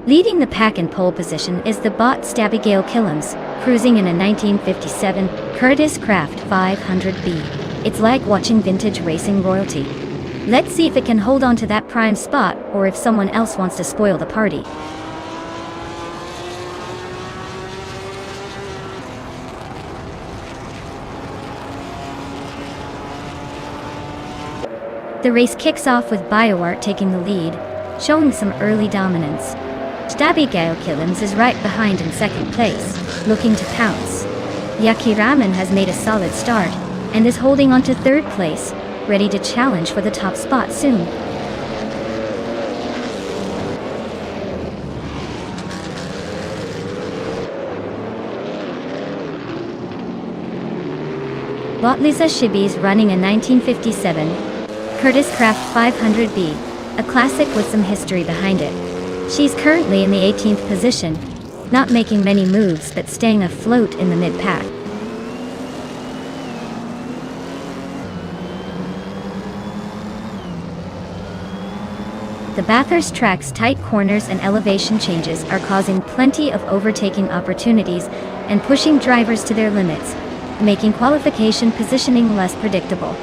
Leading the pack in pole position is the bot Abigail Killams, cruising in a 1957 Curtiss Craft 500B. It's like watching vintage racing royalty. Let's see if it can hold on to that prime spot or if someone else wants to spoil the party. The race kicks off with BioArt taking the lead, showing some early dominance. Abigail Killams is right behind in second place, looking to pounce. Yaki Raman has made a solid start, and is holding on to third place, ready to challenge for the top spot soon. Lisa Shibi's running a 1957 Curtiss Craft 500B, a classic with some history behind it. She's currently in the 18th position, not making many moves but staying afloat in the mid-pack. The Bathurst track's tight corners and elevation changes are causing plenty of overtaking opportunities and pushing drivers to their limits, making qualification positioning less predictable.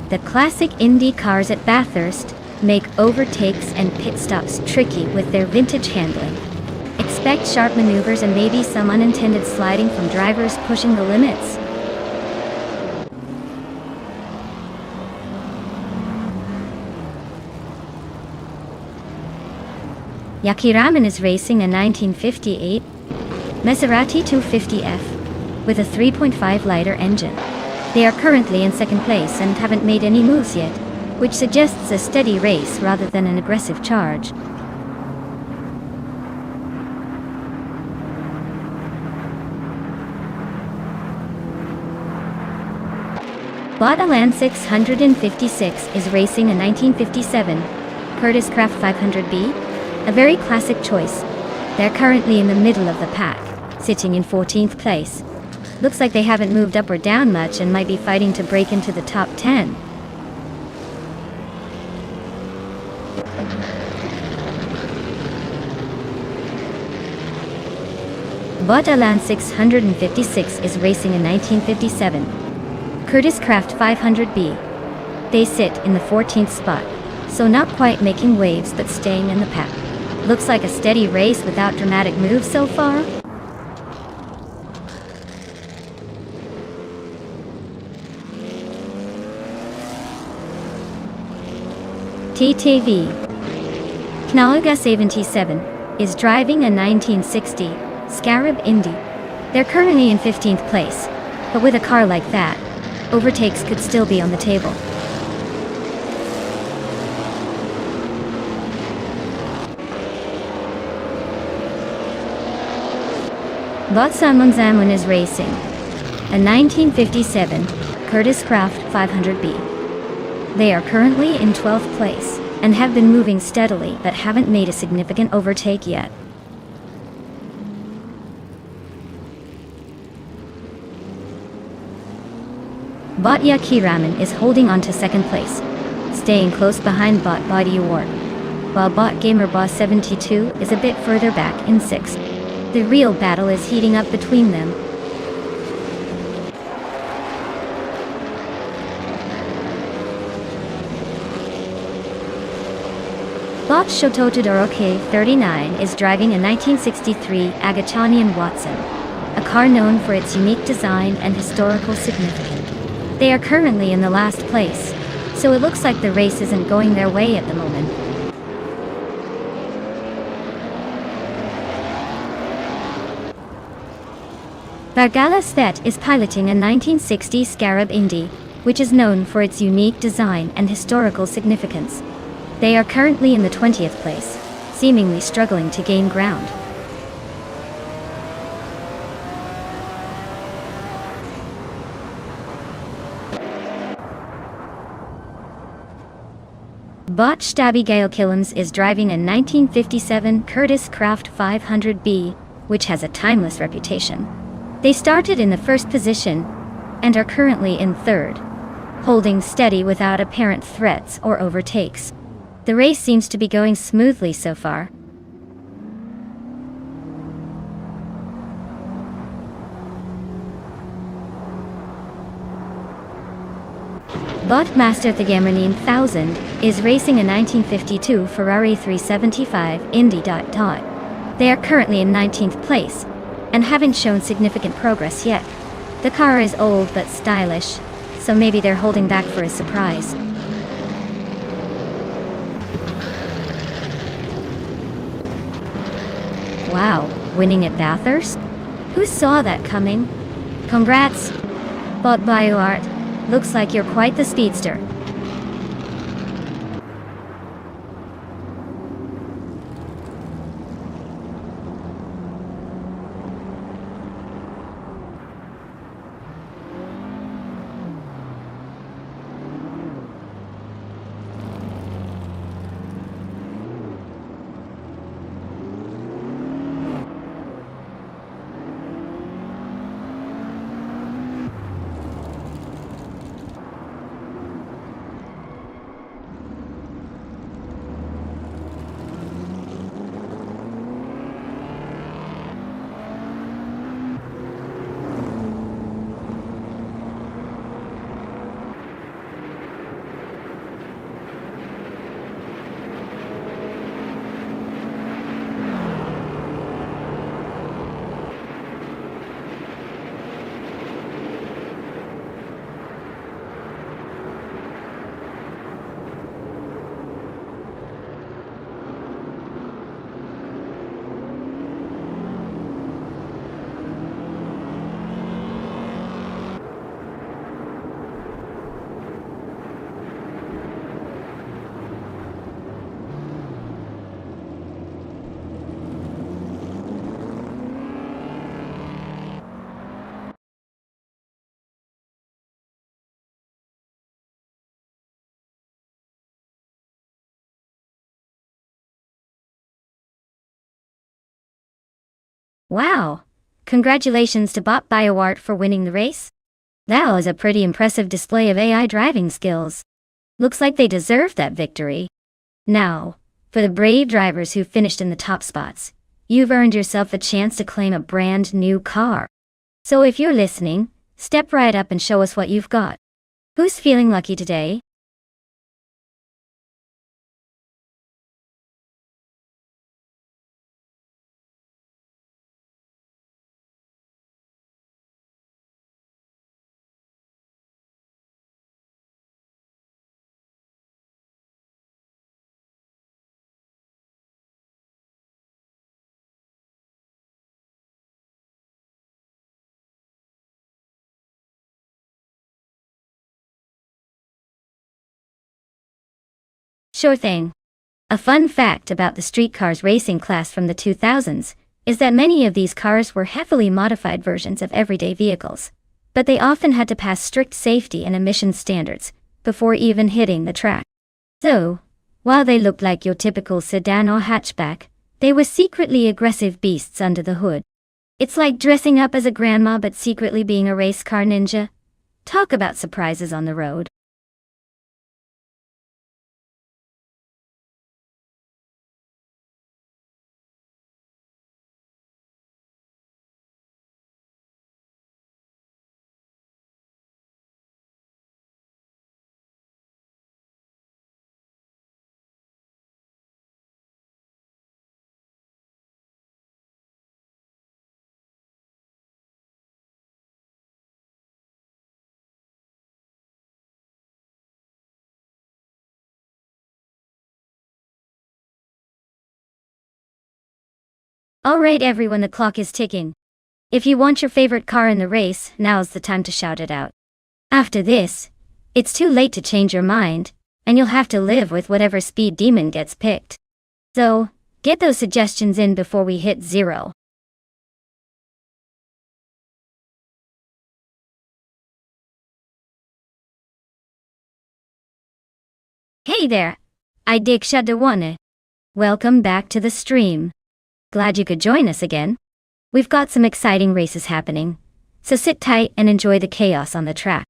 The classic Indy cars at Bathurst make overtakes and pit stops tricky with their vintage handling. Expect sharp maneuvers and maybe some unintended sliding from drivers pushing the limits. Yaki Raman is racing a 1958 Maserati 250F with a 3.5-liter engine. They are currently in second place and haven't made any moves yet, which suggests a steady race rather than an aggressive charge. Bot Alan 656 is racing a 1957 Curtiss Craft 500B, a very classic choice. They're currently in the middle of the pack, sitting in 14th place. Looks like they haven't moved up or down much and might be fighting to break into the top 10. Bot Alan 656 is racing a 1957 Curtiss Craft 500B. They sit in the 14th spot, so not quite making waves but staying in the pack. Looks like a steady race without dramatic moves so far. TTV Knauga 77 is driving a 1960 Scarab Indy. They're currently in 15th place, but with a car like that, overtakes could still be on the table. Botsamun Zamun is racing a 1957 Curtiss Craft 500B. They are currently in 12th place and have been moving steadily but haven't made a significant overtake yet. Bot Yaki Raman is holding on to second place, staying close behind Bot Body Award, while Bot Gamer Boss 72 is a bit further back in 6th. The real battle is heating up between them. Bot Shototodoroke 39 is driving a 1963 Agachanian Watson, a car known for its unique design and historical significance. They are currently in the last place, so it looks like the race isn't going their way at the moment. Vargala Svet is piloting a 1960 Scarab Indy, which is known for its unique design and historical significance. They are currently in the 20th place, seemingly struggling to gain ground. Bot Abigail Killams is driving a 1957 Curtiss Craft 500B, which has a timeless reputation. They started in the first position and are currently in third, holding steady without apparent threats or overtakes. The race seems to be going smoothly so far. Botmaster Thegamarine 1000 is racing a 1952 Ferrari 375 Indy. They are currently in 19th place and haven't shown significant progress yet. The car is old but stylish, so maybe they're holding back for a surprise. Wow, winning at Bathurst? Who saw that coming? Congrats, Bot BioArt. Looks like you're quite the speedster. Wow! Congratulations to Bot BioArt for winning the race. That was a pretty impressive display of AI driving skills. Looks like they deserved that victory. Now, for the brave drivers who finished in the top spots, you've earned yourself a chance to claim a brand new car. So if you're listening, step right up and show us what you've got. Who's feeling lucky today? Sure thing. A fun fact about the street cars racing class from the 2000s is that many of these cars were heavily modified versions of everyday vehicles, but they often had to pass strict safety and emissions standards before even hitting the track. So, while they looked like your typical sedan or hatchback, they were secretly aggressive beasts under the hood. It's like dressing up as a grandma but secretly being a race car ninja. Talk about surprises on the road. Alright everyone, the clock is ticking. If you want your favorite car in the race, now's the time to shout it out. After this, it's too late to change your mind, and you'll have to live with whatever speed demon gets picked. So, get those suggestions in before we hit 0. Hey there! I dig Shadawane. Welcome back to the stream. Glad you could join us again. We've got some exciting races happening, so sit tight and enjoy the chaos on the track.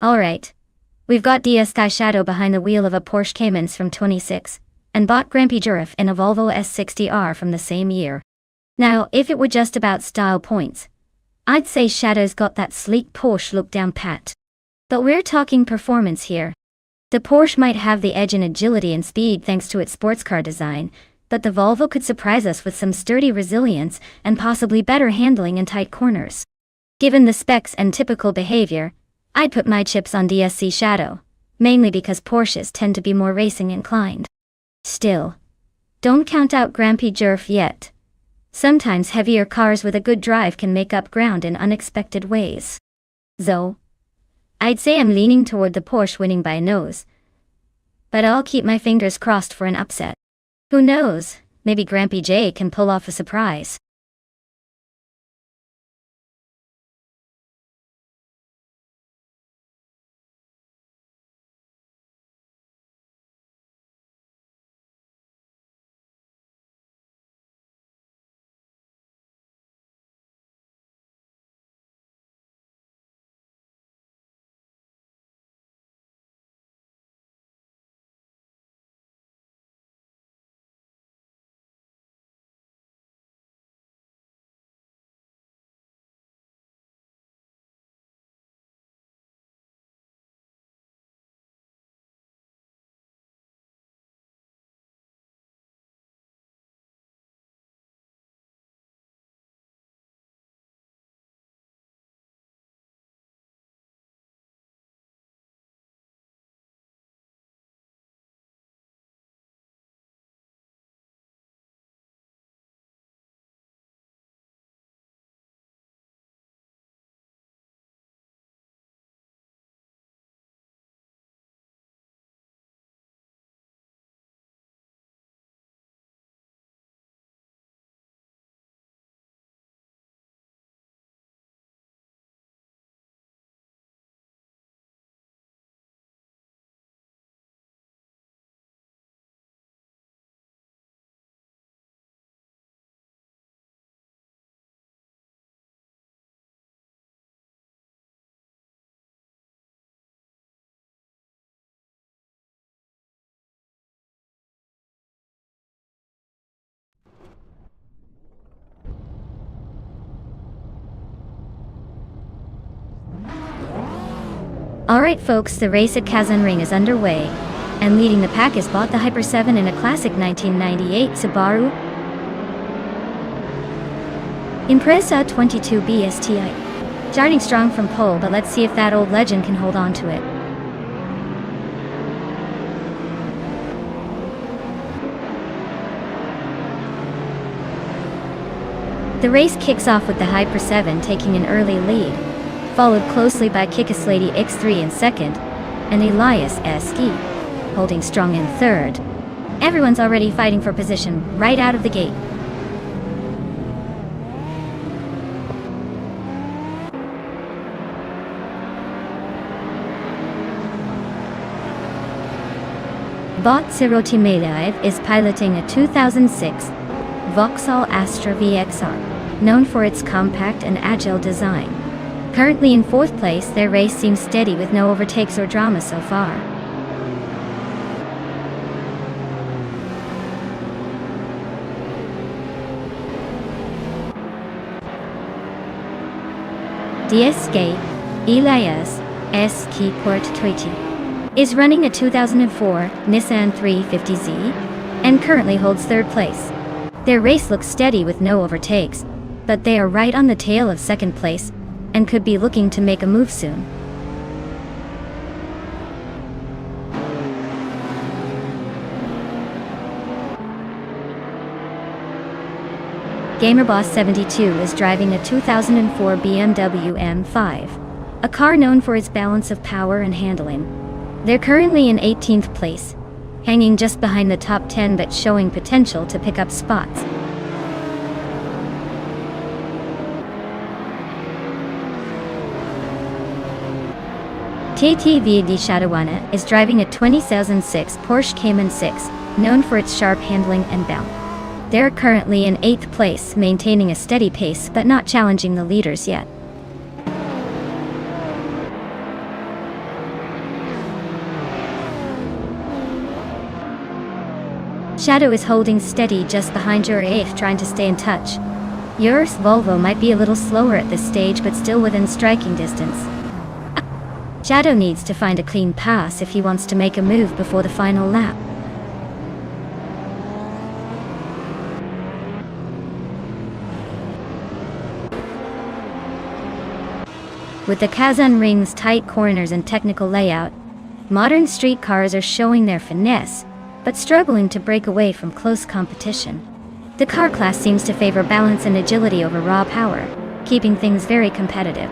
Alright. We've got DS Sky Shadow behind the wheel of a Porsche Caymans from 26, and bought Grampy Jurif in a Volvo S60R from the same year. Now, if it were just about style points, I'd say Shadow's got that sleek Porsche look down pat. But we're talking performance here. The Porsche might have the edge in agility and speed thanks to its sports car design, but the Volvo could surprise us with some sturdy resilience and possibly better handling in tight corners. Given the specs and typical behavior, I'd put my chips on DSC Shadow, mainly because Porsches tend to be more racing inclined. Still, don't count out Grampy Jurf yet. Sometimes heavier cars with a good drive can make up ground in unexpected ways. Though, I'd say I'm leaning toward the Porsche winning by a nose, but I'll keep my fingers crossed for an upset. Who knows, maybe Grampy J can pull off a surprise. Alright folks, the race at Kazan Ring is underway, and leading the pack is Bought the Hyper 7 in a classic 1998 Subaru Impreza 22B STI. Starting strong from pole, but let's see if that old legend can hold on to it. The race kicks off with the Hyper 7 taking an early lead, followed closely by Kikaslady X3 in second, and Elias Ski holding strong in third. Everyone's already fighting for position right out of the gate. Bot Sirotimelev is piloting a 2006 Vauxhall Astra VXR, known for its compact and agile design. Currently in fourth place, their race seems steady with no overtakes or drama so far. DSK Elias S. Keyport Treaty is running a 2004 Nissan 350Z and currently holds third place. Their race looks steady with no overtakes, but they are right on the tail of second place and could be looking to make a move soon. GamerBoss72 is driving a 2004 BMW M5, a car known for its balance of power and handling. They're currently in 18th place, hanging just behind the top 10 but showing potential to pick up spots. TTV Di Shadawana is driving a 2006 Porsche Cayman 6, known for its sharp handling and bounce. They're currently in 8th place, maintaining a steady pace but not challenging the leaders yet. Shadow is holding steady just behind your 8th, trying to stay in touch. Yours Volvo might be a little slower at this stage but still within striking distance. Shadow needs to find a clean pass if he wants to make a move before the final lap. With the Kazan Ring's tight corners and technical layout, modern street cars are showing their finesse, but struggling to break away from close competition. The car class seems to favor balance and agility over raw power, keeping things very competitive.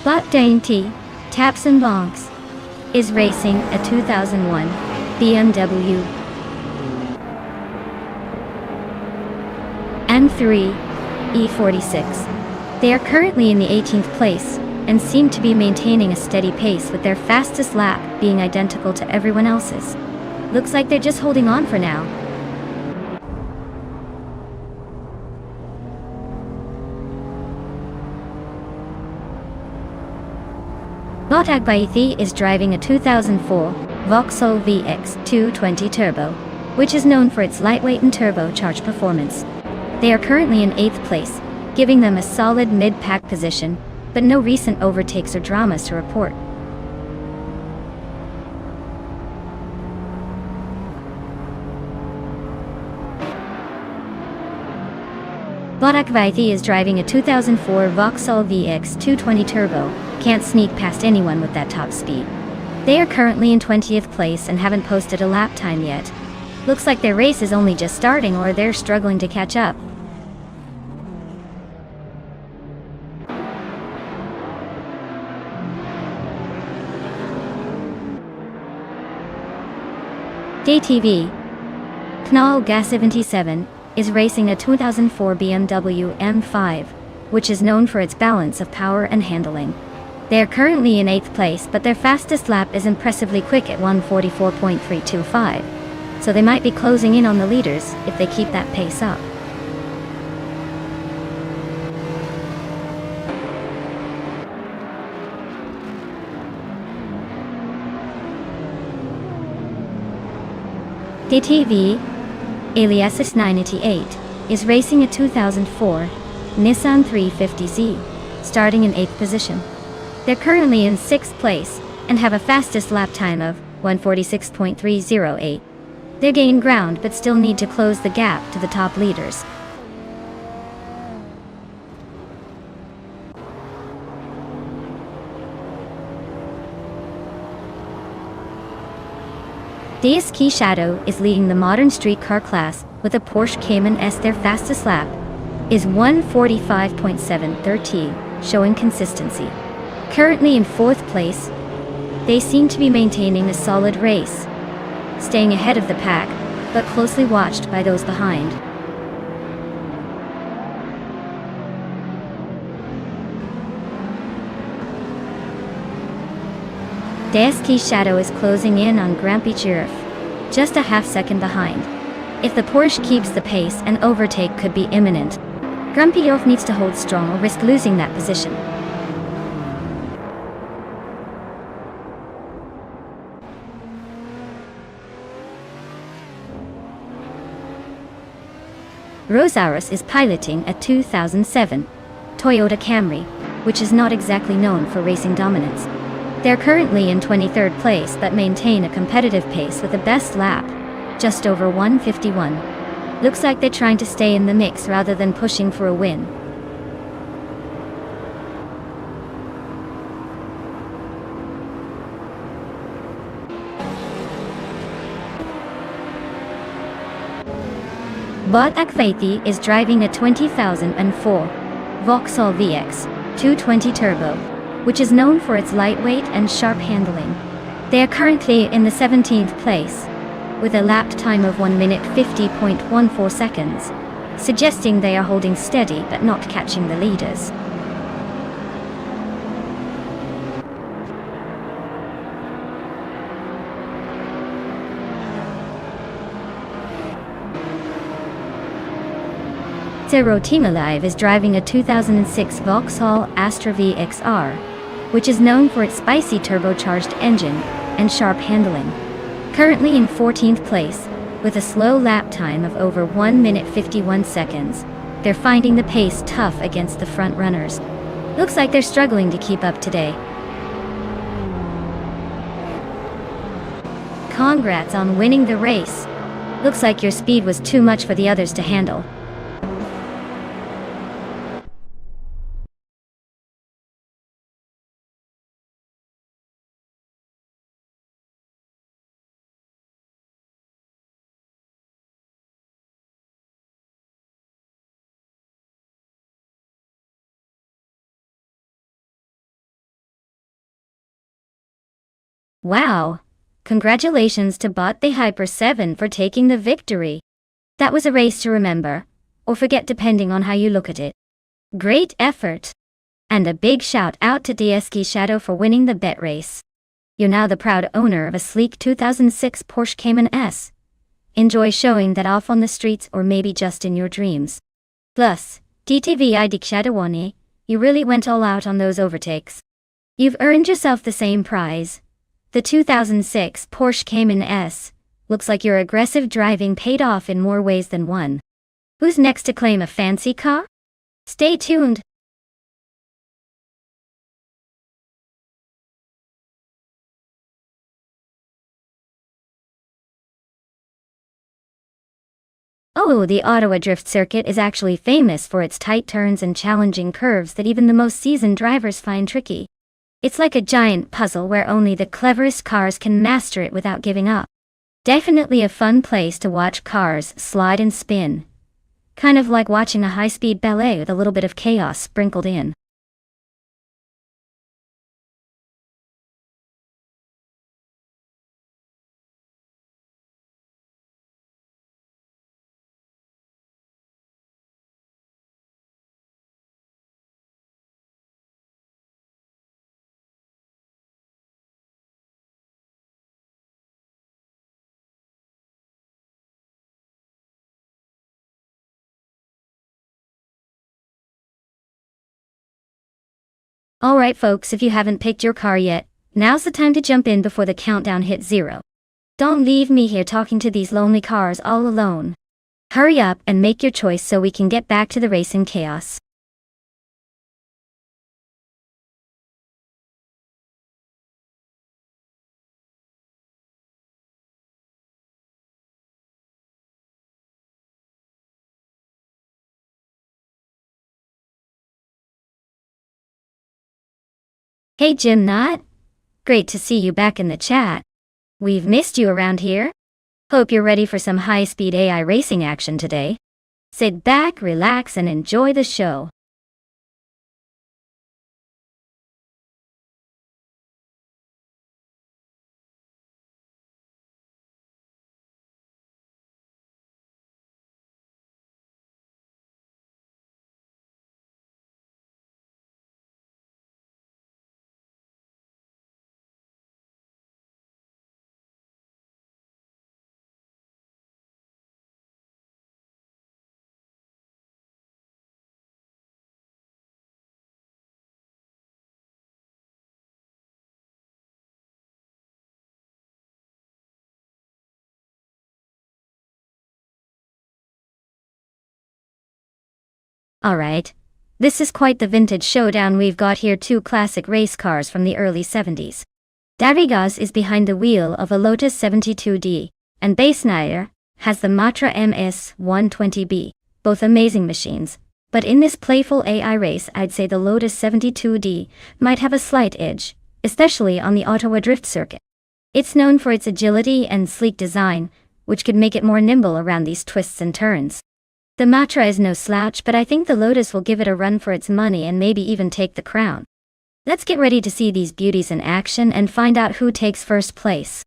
Bot Dainty, Taps and Bonks is racing a 2001 BMW M3 E46. They are currently in the 18th place and seem to be maintaining a steady pace, with their fastest lap being identical to everyone else's. Looks like they're just holding on for now. Bot Agbaithi is driving a 2004 Vauxhall VX 220 Turbo, which is known for its lightweight and turbocharged performance. They are currently in 8th place, giving them a solid mid-pack position, but no recent overtakes or dramas to report. Bot Agbaithi is driving a 2004 Vauxhall VX 220 Turbo. Can't sneak past anyone with that top speed. They are currently in 20th place and haven't posted a lap time yet. Looks like their race is only just starting, or they're struggling to catch up. DTV Knall Gas77 is racing a 2004 BMW M5, which is known for its balance of power and handling. They are currently in 8th place, but their fastest lap is impressively quick at 1:44.325, so they might be closing in on the leaders if they keep that pace up. DTV Elias 988 is racing a 2004 Nissan 350Z, starting in 8th position. They're currently in 6th place and have a fastest lap time of 1:46.308. They gain ground but still need to close the gap to the top leaders. DSK Shadow is leading the modern street car class with a Porsche Cayman S. Their fastest lap is 1:45.730, showing consistency. Currently in 4th place, they seem to be maintaining a solid race, staying ahead of the pack, but closely watched by those behind. DSK Shadow is closing in on Grumpy Giraffe, just a half-second behind. If the Porsche keeps the pace, an overtake could be imminent. Grumpy Giraffe needs to hold strong or risk losing that position. Rosaurus is piloting a 2007 Toyota Camry, which is not exactly known for racing dominance. They're currently in 23rd place but maintain a competitive pace with a best lap, just over 151. Looks like they're trying to stay in the mix rather than pushing for a win. Bot Akfaiti is driving a 2004 Vauxhall VX 220 Turbo, which is known for its lightweight and sharp handling. They are currently in the 17th place, with a lap time of 1 minute 50.14 seconds, suggesting they are holding steady but not catching the leaders. Zero Team Alive is driving a 2006 Vauxhall Astra VXR, which is known for its spicy turbocharged engine and sharp handling. Currently in 14th place, with a slow lap time of over 1 minute 51 seconds, they're finding the pace tough against the front runners. Looks like they're struggling to keep up today. Congrats on winning the race. Looks like your speed was too much for the others to handle. Wow! Congratulations to Bot the Hyper 7 for taking the victory. That was a race to remember, or forget depending on how you look at it. Great effort! And a big shout out to DSK Shadow for winning the bet race. You're now the proud owner of a sleek 2006 Porsche Cayman S. Enjoy showing that off on the streets or maybe just in your dreams. Plus, DTVI Dik Shadowani, you really went all out on those overtakes. You've earned yourself the same prize. The 2006 Porsche Cayman S. Looks like your aggressive driving paid off in more ways than one. Who's next to claim a fancy car? Stay tuned. Oh, the Ottawa Drift Circuit is actually famous for its tight turns and challenging curves that even the most seasoned drivers find tricky. It's like a giant puzzle where only the cleverest cars can master it without giving up. Definitely a fun place to watch cars slide and spin. Kind of like watching a high-speed ballet with a little bit of chaos sprinkled in. Alright folks, if you haven't picked your car yet, now's the time to jump in before the countdown hits 0. Don't leave me here talking to these lonely cars all alone. Hurry up and make your choice so we can get back to the racing chaos. Hey Jim Knott. Great to see you back in the chat. We've missed you around here. Hope you're ready for some high-speed AI racing action today. Sit back, relax, and enjoy the show. Alright. This is quite the vintage showdown. We've got here two classic race cars from the early 70s. Darigas is behind the wheel of a Lotus 72D, and Bassnyer has the Matra MS 120B, both amazing machines. But in this playful AI race, I'd say the Lotus 72D might have a slight edge, especially on the Ottawa drift circuit. It's known for its agility and sleek design, which could make it more nimble around these twists and turns. The Matra is no slouch, but I think the Lotus will give it a run for its money and maybe even take the crown. Let's get ready to see these beauties in action and find out who takes first place.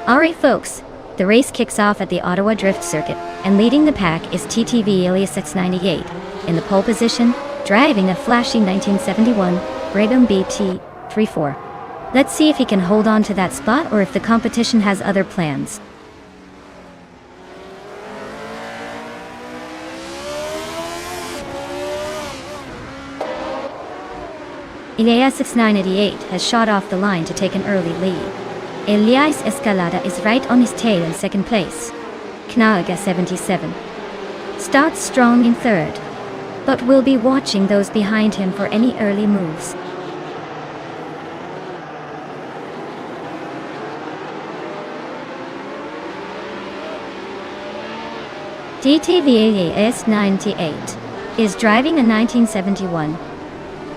Alright folks, the race kicks off at the Ottawa Drift Circuit, and leading the pack is TTV alias X98, in the pole position, driving a flashy 1971 Brigham BT 34. Let's see if he can hold on to that spot or if the competition has other plans. Elias X988 has shot off the line to take an early lead. Elias Escalada is right on his tail in second place. Knaga 77 starts strong in third, but we'll be watching those behind him for any early moves. DTV S98 is driving a 1971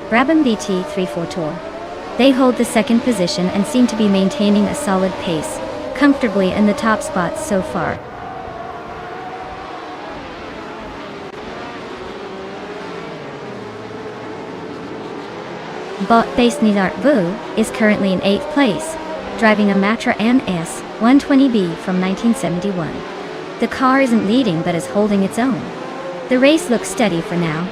Brabham BT 34 Tour. They hold the second position and seem to be maintaining a solid pace, comfortably in the top spots so far. Bot Bassnyer is currently in 8th place, driving a Matra MS 120B from 1971. The car isn't leading but is holding its own. The race looks steady for now.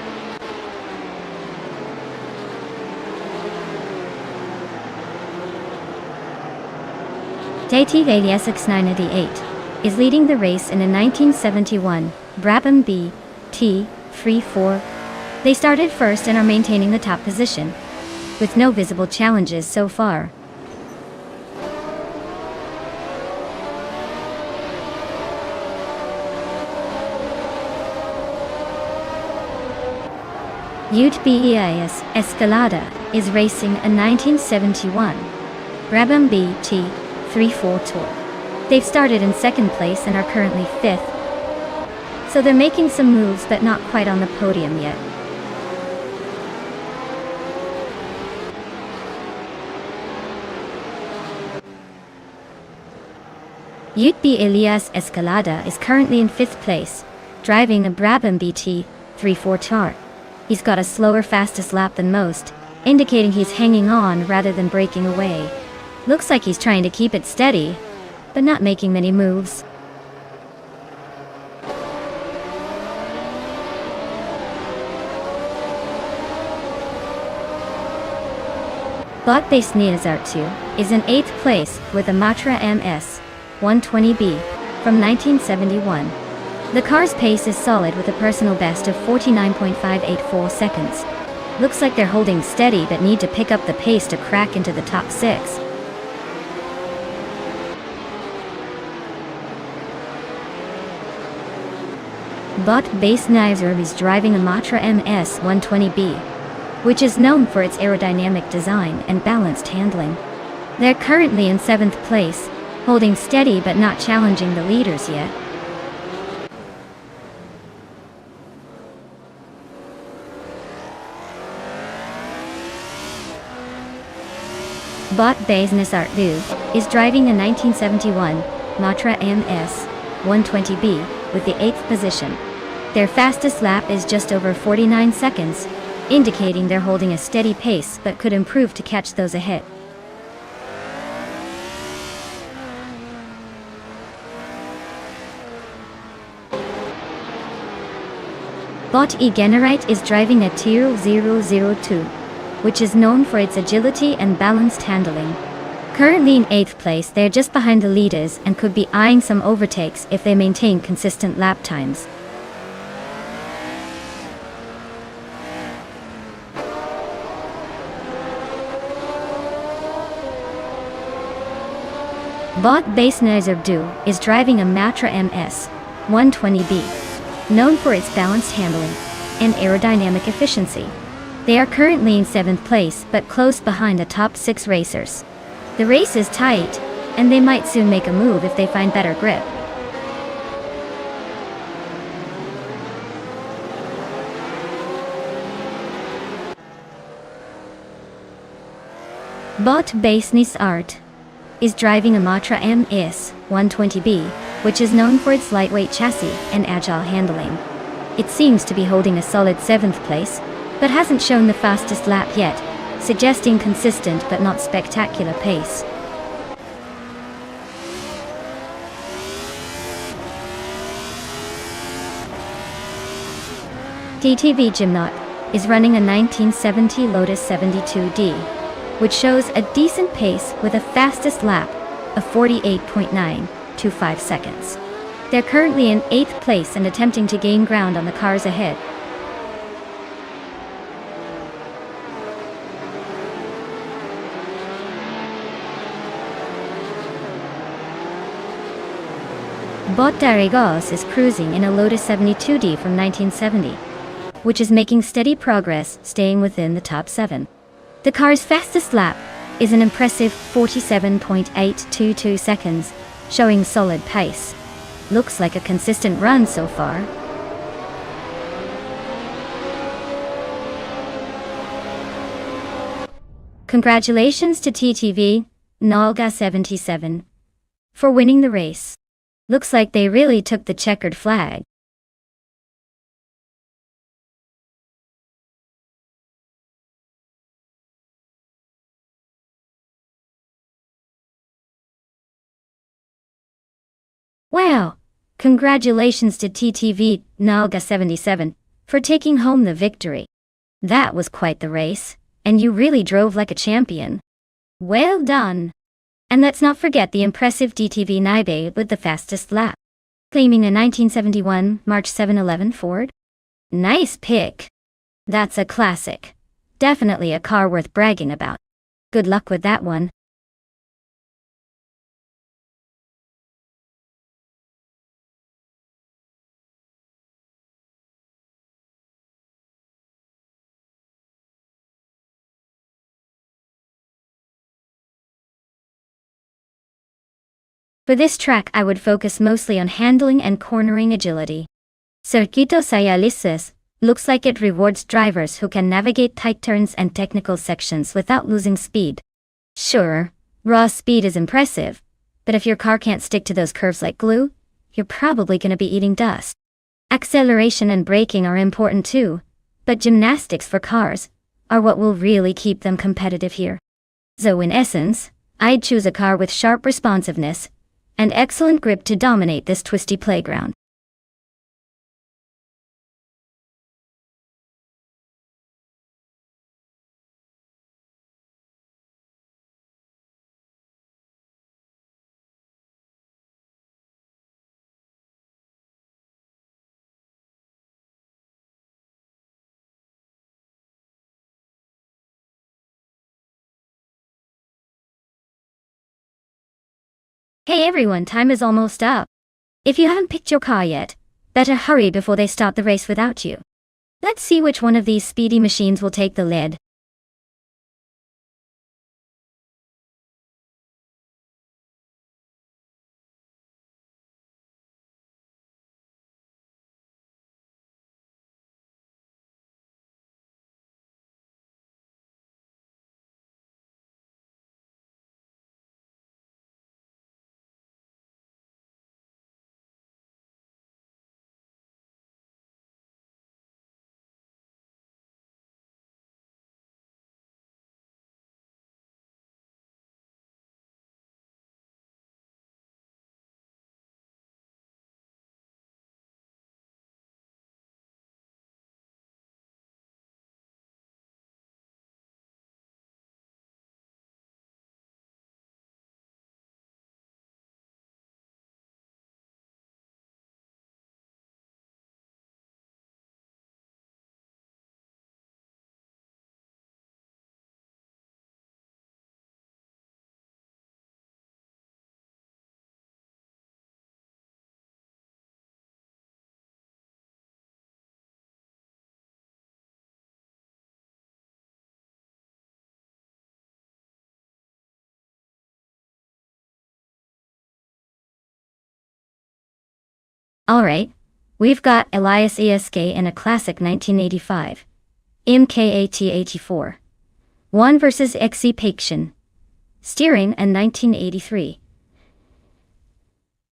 Dative alias X988 is leading the race in a 1971 Brabham BT 34. They started first and are maintaining the top position, with no visible challenges so far. Ute BEIS Escalada is racing a 1971 Brabham BT 34 Tour. They've started in second place and are currently 5th, so they're making some moves but not quite on the podium yet. Utbe Elias Escalada is currently in 5th place, driving a Brabham BT 3.4 He's got a slower fastest lap than most, indicating he's hanging on rather than breaking away. Looks like he's trying to keep it steady, but not making many moves. Botbase Niazartu is in 8th place with a Matra MS 120B from 1971. The car's pace is solid with a personal best of 49.584 seconds. Looks like they're holding steady but need to pick up the pace to crack into the top 6. Botbase Niazartu is driving a Matra MS 120B, which is known for its aerodynamic design and balanced handling. They're currently in 7th place, holding steady but not challenging the leaders yet. Botbase Niazartu is driving a 1971 Matra MS 120B with the 8th position. Their fastest lap is just over 49 seconds, indicating they're holding a steady pace but could improve to catch those ahead. Bot-E Generite is driving a Tier 002, which is known for its agility and balanced handling. Currently in 8th place, they're just behind the leaders and could be eyeing some overtakes if they maintain consistent lap times. Botbase Niazartu is driving a Matra MS 120B, known for its balanced handling and aerodynamic efficiency. They are currently in 7th place but close behind the top 6 racers. The race is tight, and they might soon make a move if they find better grip. Botbase Niazartu is driving a Matra MS 120B, which is known for its lightweight chassis and agile handling. It seems to be holding a solid 7th place, but hasn't shown the fastest lap yet, suggesting consistent but not spectacular pace. DTV Gymnot is running a 1970 Lotus 72D, which shows a decent pace with a fastest lap of 48.925 seconds. They're currently in 8th place and attempting to gain ground on the cars ahead. Bot Darigos is cruising in a Lotus 72D from 1970, which is making steady progress, staying within the top 7. The car's fastest lap is an impressive 47.822 seconds, showing solid pace. Looks like a consistent run so far. Congratulations to TTV Nolga 77 for winning the race. Looks like they really took the checkered flag. Wow! Congratulations to TTV Nolga 77 for taking home the victory. That was quite the race, and you really drove like a champion. Well done! And let's not forget the impressive DTV Nibe with the fastest lap, claiming a 1971 March 711 Ford. Nice pick! That's a classic. Definitely a car worth bragging about. Good luck with that one. For this track I would focus mostly on handling and cornering agility. Circuito Sayalices looks like it rewards drivers who can navigate tight turns and technical sections without losing speed. Sure, raw speed is impressive, But if your car can't stick to those curves like glue, you're probably gonna be eating dust. Acceleration and braking are important too, but gymnastics for cars are what will really keep them competitive here. So in essence, I'd choose a car with sharp responsiveness and excellent grip to dominate this twisty playground. Hey everyone, time is almost up. If you haven't picked your car yet, better hurry before they start the race without you. Let's see which one of these speedy machines will take the lead. Alright, we've got Elias ESK in a classic 1985 MKAT-84. 1 versus XC Paction. Steering and 1983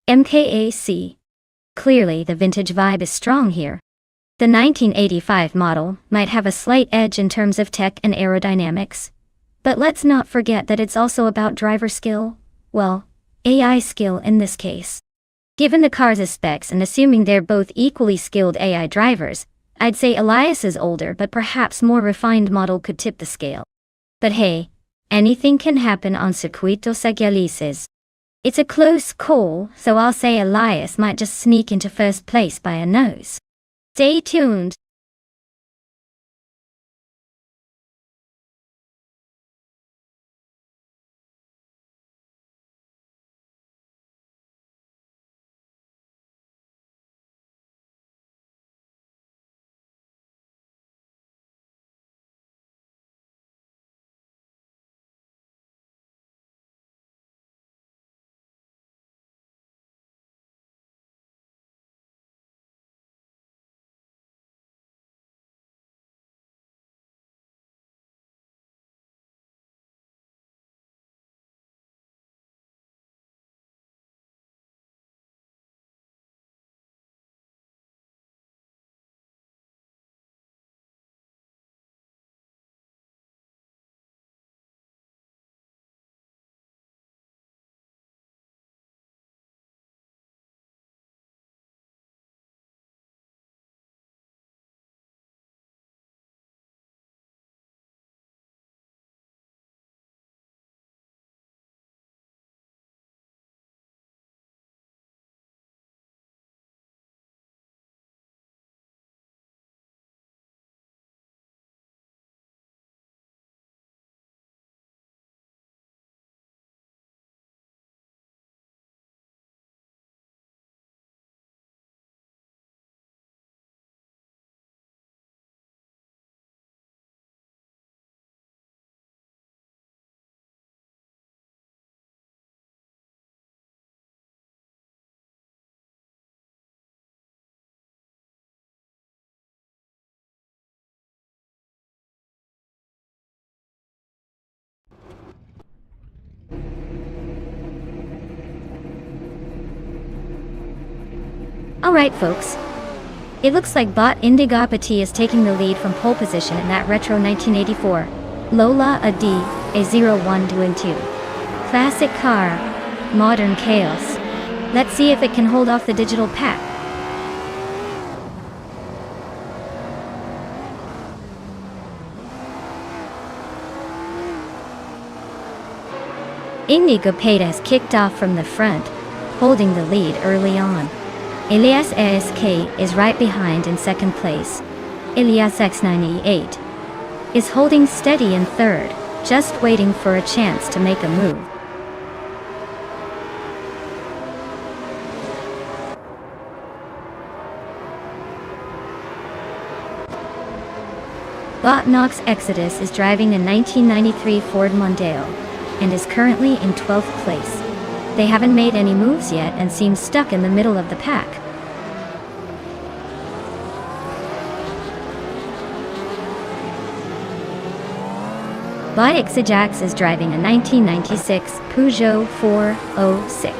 MKAC. Clearly the vintage vibe is strong here. The 1985 model might have a slight edge in terms of tech and aerodynamics, but let's not forget that it's also about driver skill, well, AI skill in this case. Given the car's specs and assuming they're both equally skilled AI drivers, I'd say Elias's older but perhaps more refined model could tip the scale. But hey, anything can happen on Circuitos Sagalices. It's a close call, so I'll say Elias might just sneak into first place by a nose. Stay tuned. Alright folks, it looks like Bot Indigopati is taking the lead from pole position in that retro 1984 Lola AD A01 2 classic car, modern chaos. Let's see if it can hold off the digital pack. Indigopati has kicked off from the front, holding the lead early on. Elias ASK is right behind in second place. Elias X98 is holding steady in third, just waiting for a chance to make a move. Botnox Exodus is driving a 1993 Ford Mondeo and is currently in 12th place. They haven't made any moves yet and seem stuck in the middle of the pack. Bioxajax is driving a 1996 Peugeot 406,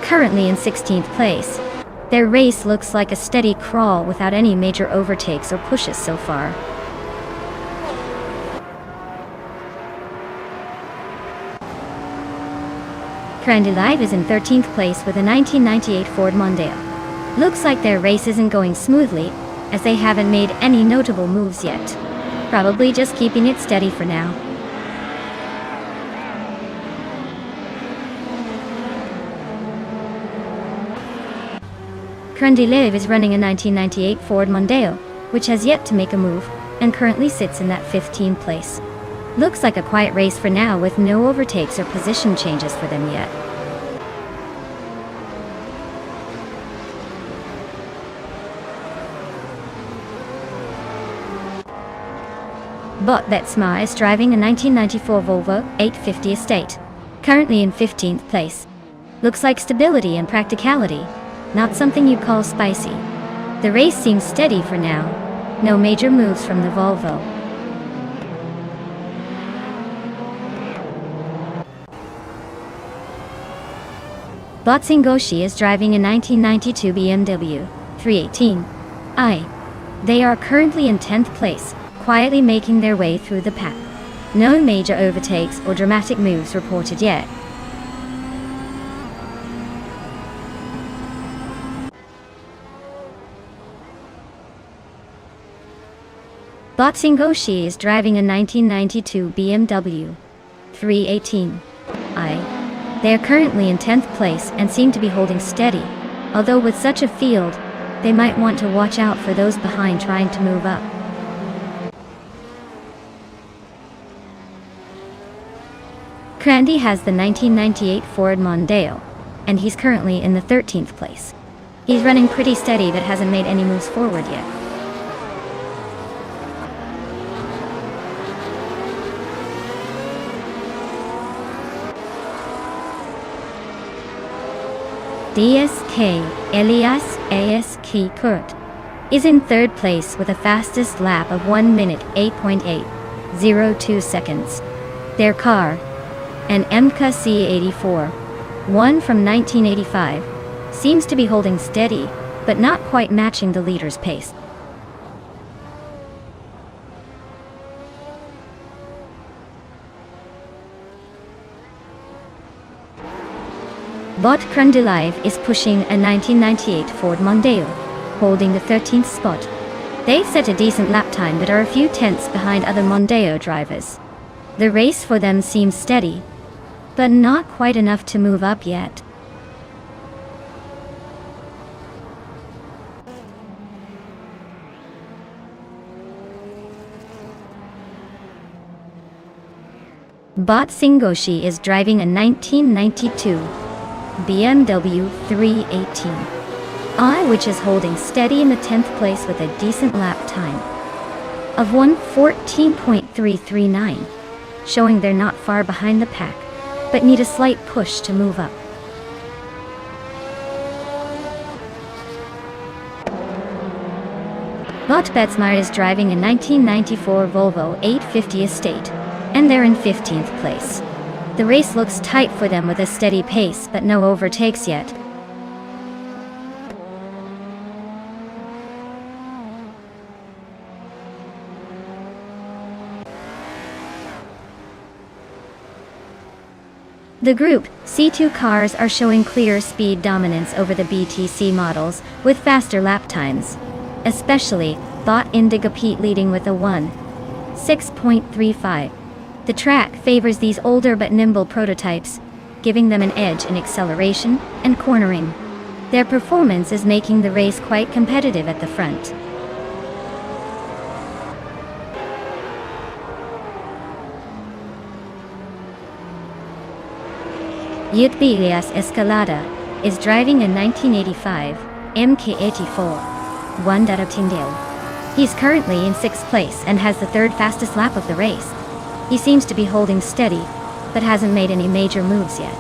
currently in 16th place. Their race looks like a steady crawl without any major overtakes or pushes so far. Trendy Live is in 13th place with a 1998 Ford Mondeo. Looks like their race isn't going smoothly, as they haven't made any notable moves yet. Probably just keeping it steady for now. Trendy Live is running a 1998 Ford Mondeo, which has yet to make a move, and currently sits in that 15th place. Looks like a quiet race for now with no overtakes or position changes for them yet. Bot Betsma is driving a 1994 Volvo 850 Estate, currently in 15th place. Looks like stability and practicality, not something you'd call spicy. The race seems steady for now, no major moves from the Volvo. Botsingoshi is driving a 1992 BMW 318i. They are currently in 10th place, quietly making their way through the pack. No major overtakes or dramatic moves reported yet. Botsingoshi is driving a 1992 BMW 318i. They are currently in 10th place and seem to be holding steady, although with such a field, they might want to watch out for those behind trying to move up. Crandy has the 1998 Ford Mondeo, and he's currently in the 13th place. He's running pretty steady but hasn't made any moves forward yet. DSK Elias ASK Kurt is in third place with a fastest lap of 1 minute 8.802 seconds. Their car, an MK C84, one from 1985, seems to be holding steady, but not quite matching the leader's pace. Bot Krundilive is pushing a 1998 Ford Mondeo, holding the 13th spot. They've set a decent lap time but are a few tenths behind other Mondeo drivers. The race for them seems steady, but not quite enough to move up yet. Botsingoshi is driving a 1992 BMW 318i, which is holding steady in the 10th place with a decent lap time of 1:14.339, showing they're not far behind the pack, but need a slight push to move up. Bot Betsmar is driving a 1994 Volvo 850 Estate, and they're in 15th place. The race looks tight for them with a steady pace, but no overtakes yet. The Group C2 cars are showing clear speed dominance over the BTC models, with faster lap times. Especially, Bot Indigo Pete leading with a 1:6.35. The track favors these older but nimble prototypes, giving them an edge in acceleration and cornering. Their performance is making the race quite competitive at the front. Elias Escalada is driving a 1985 MK84 1.0. He's currently in 6th place and has the 3rd fastest lap of the race. He seems to be holding steady, but hasn't made any major moves yet.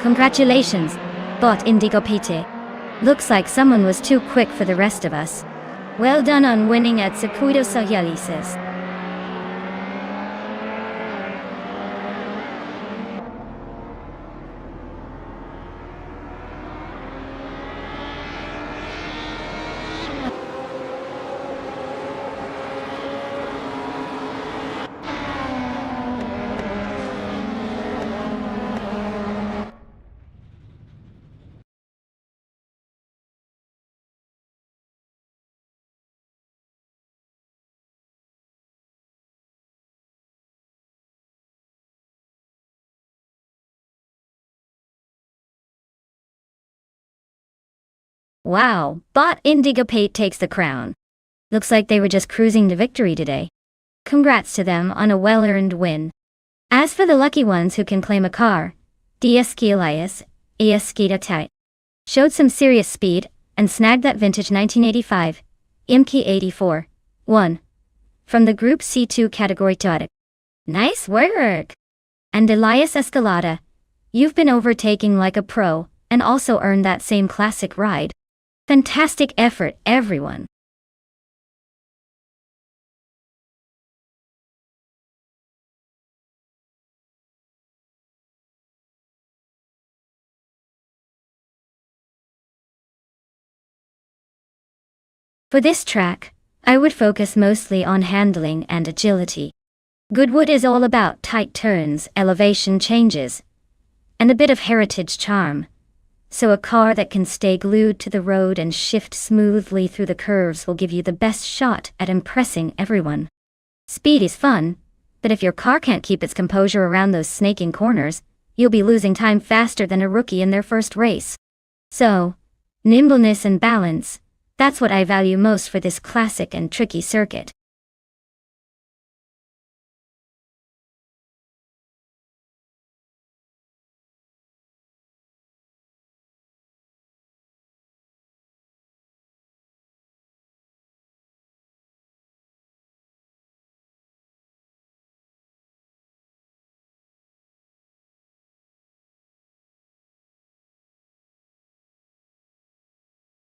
Congratulations, Bot Indigo Pete. Looks like someone was too quick for the rest of us. Well done on winning at Circuito Socialises. Wow, Bot Indigo Pate takes the crown. Looks like they were just cruising to victory today. Congrats to them on a well-earned win. As for the lucky ones who can claim a car, Elias Esquita showed some serious speed and snagged that vintage 1985 MK84 1 from the Group C2 category. Nice work! And Elias Escalada, you've been overtaking like a pro and also earned that same classic ride. Fantastic effort, everyone. For this track, I would focus mostly on handling and agility. Goodwood is all about tight turns, elevation changes, and a bit of heritage charm. So a car that can stay glued to the road and shift smoothly through the curves will give you the best shot at impressing everyone. Speed is fun, but if your car can't keep its composure around those snaking corners, you'll be losing time faster than a rookie in their first race. So, nimbleness and balance, that's what I value most for this classic and tricky circuit.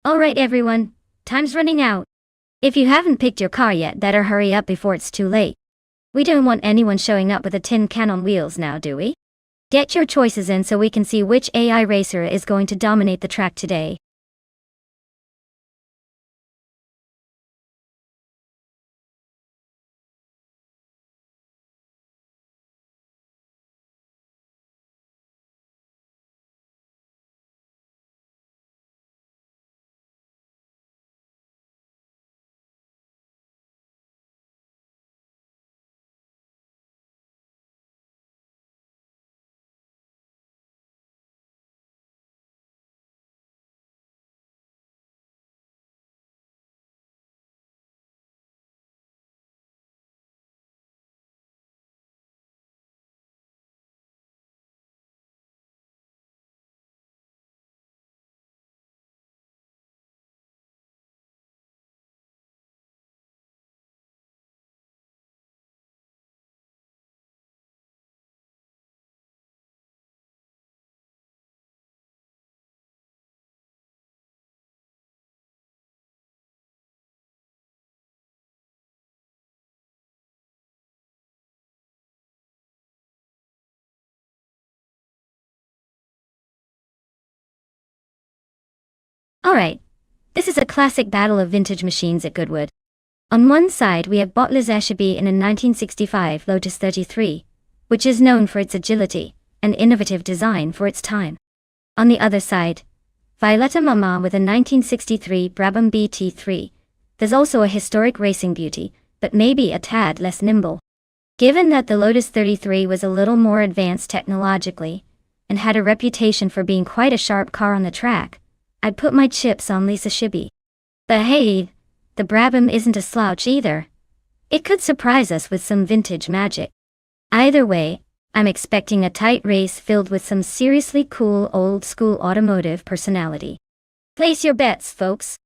Alright everyone, time's running out. If you haven't picked your car yet, better hurry up before it's too late. We don't want anyone showing up with a tin can on wheels now, do we? Get your choices in so we can see which AI racer is going to dominate the track today. Alright, this is a classic battle of vintage machines at Goodwood. On one side we have Bottles Eshaby in a 1965 Lotus 33, which is known for its agility and innovative design for its time. On the other side, Violetta Mama with a 1963 Brabham BT3. There's also a historic racing beauty, but maybe a tad less nimble. Given that the Lotus 33 was a little more advanced technologically, and had a reputation for being quite a sharp car on the track, I'd put my chips on Lisa Shibby. But hey, the Brabham isn't a slouch either. It could surprise us with some vintage magic. Either way, I'm expecting a tight race filled with some seriously cool old-school automotive personality. Place your bets, folks.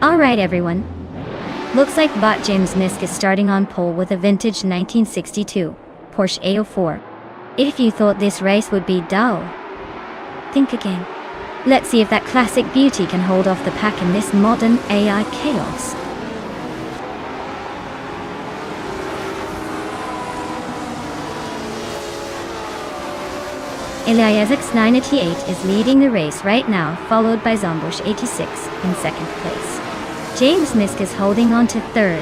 Alright everyone. Looks like bot James Misk is starting on pole with a vintage 1962 Porsche 804. If you thought this race would be dull, think again. Let's see if that classic beauty can hold off the pack in this modern AI chaos. Eliasx 988 is leading the race right now, followed by Zombush 86 in second place. James Misk is holding on to third.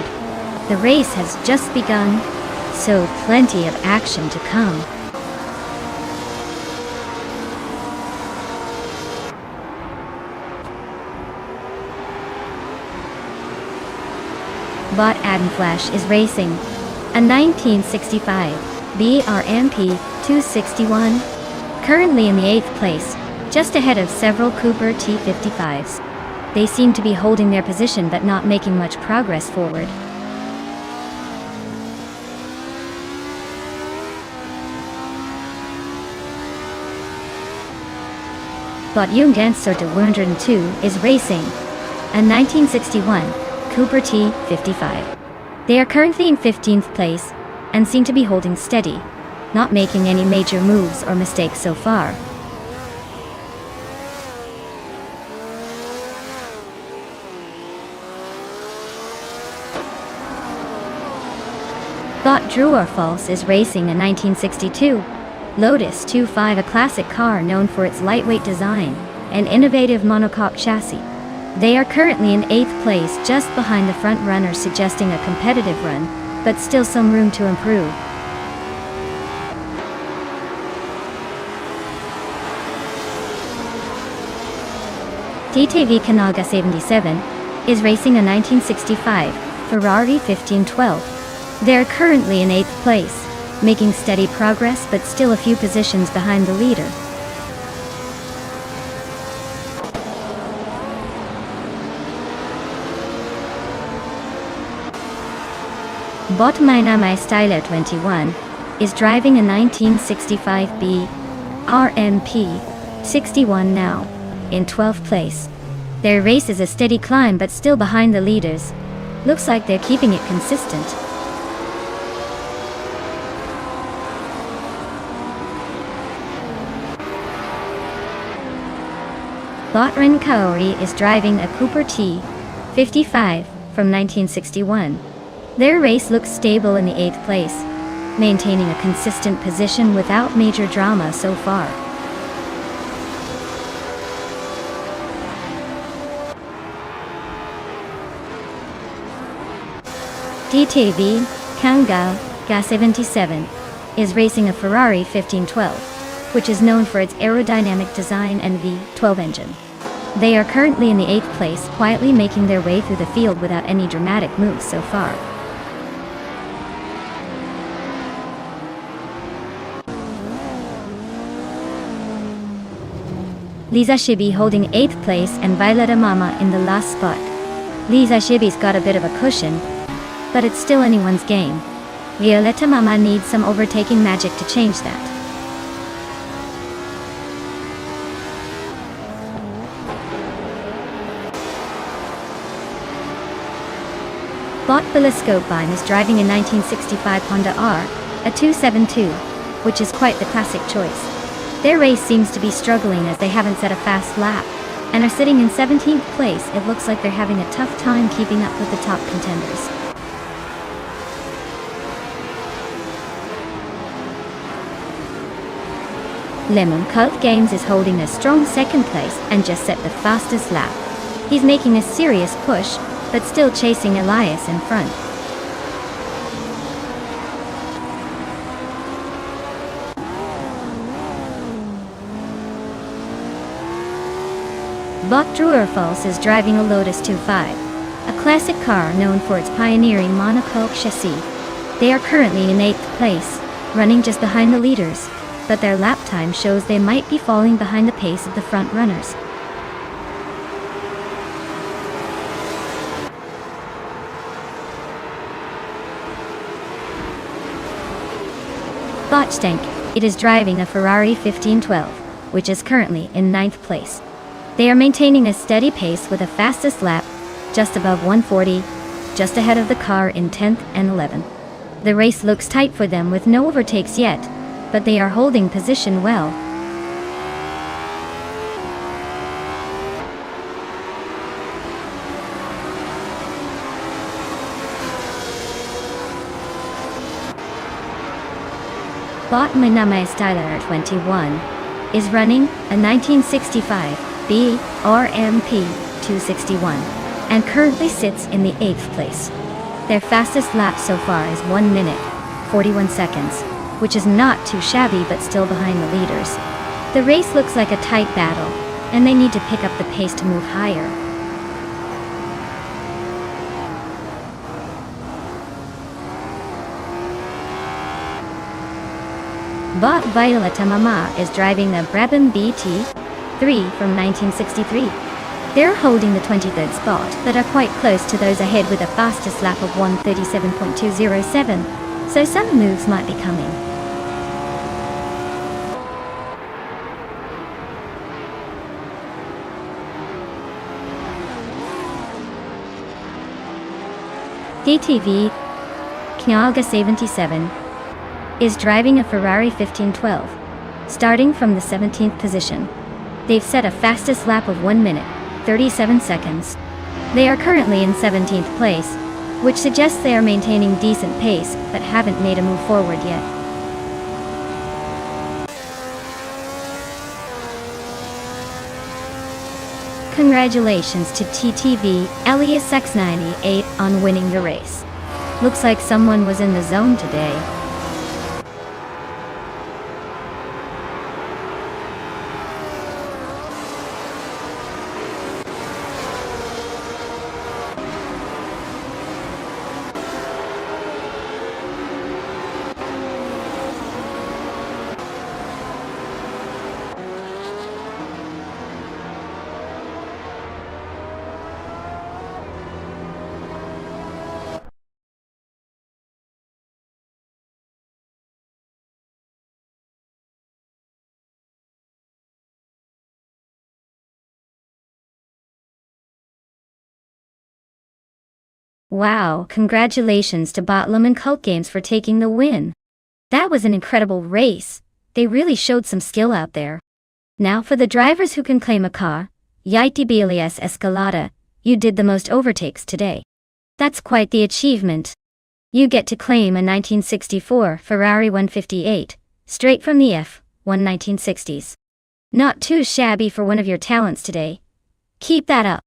The race has just begun, so plenty of action to come. Bot Adam Flash is racing a 1965 BRMP 261, currently in the 8th place, just ahead of several Cooper T55s. They seem to be holding their position but not making much progress forward. Bot Jungenster de 102 is racing a 1961 Cooper T55. They are currently in 15th place and seem to be holding steady, not making any major moves or mistakes so far. Bot True or False is racing a 1962 Lotus 25, a classic car known for its lightweight design and innovative monocoque chassis. They are currently in 8th place, just behind the front runners, suggesting a competitive run, but still some room to improve. DTV Kanaga 77 is racing a 1965 Ferrari 1512. They are currently in 8th place, making steady progress but still a few positions behind the leader. Bot My Styler 21 is driving a 1965B RMP 61 now, in 12th place. Their race is a steady climb but still behind the leaders. Looks like they're keeping it consistent. Botran Kaori is driving a Cooper T55 from 1961. Their race looks stable in the 8th place, maintaining a consistent position without major drama so far. DTV Kangal Ga77 is racing a Ferrari 1512, which is known for its aerodynamic design and V12 engine. They are currently in the 8th place, quietly making their way through the field without any dramatic moves so far. Lisa Shibi holding 8th place and Violetta Mama in the last spot. Lisa Shibi's got a bit of a cushion, but it's still anyone's game. Violetta Mama needs some overtaking magic to change that. Bot Telescope is driving a 1965 Honda R, a 272, which is quite the classic choice. Their race seems to be struggling as they haven't set a fast lap, and are sitting in 17th place. It looks like they're having a tough time keeping up with the top contenders. Lemon Cult Games is holding a strong 2nd place and just set the fastest lap. He's making a serious push, but still chasing Elias in front. Bot True-or-False is driving a Lotus 25, a classic car known for its pioneering monocoque chassis. They are currently in 8th place, running just behind the leaders, but their lap time shows they might be falling behind the pace of the front runners. Botstank, it is driving a Ferrari 1512, which is currently in 9th place. They are maintaining a steady pace with a fastest lap, just above 140, just ahead of the car in 10th and 11th. The race looks tight for them with no overtakes yet, but they are holding position well. Bot My Styler 21 is running a 1965 B RMP 261 and currently sits in the 8th place. Their fastest lap so far is 1 minute, 41 seconds, which is not too shabby but still behind the leaders. The race looks like a tight battle, and they need to pick up the pace to move higher. Bot Violetta Mama is driving a Brabham BT3 from 1963. They're holding the 23rd spot, but are quite close to those ahead with a fastest lap of 1:37.207, so some moves might be coming. DTV Knaga 77 is driving a Ferrari 1512, starting from the 17th position. They've set a fastest lap of 1 minute, 37 seconds. They are currently in 17th place, which suggests they are maintaining decent pace but haven't made a move forward yet. Congratulations to TTV Elias X98 on winning the race. Looks like someone was in the zone today. Wow, congratulations to Botlum and Cult Games for taking the win. That was an incredible race. They really showed some skill out there. Now for the drivers who can claim a car, Yaitibelias Escalada, you did the most overtakes today. That's quite the achievement. You get to claim a 1964 Ferrari 158, straight from the F1 1960s. Not too shabby for one of your talents today. Keep that up.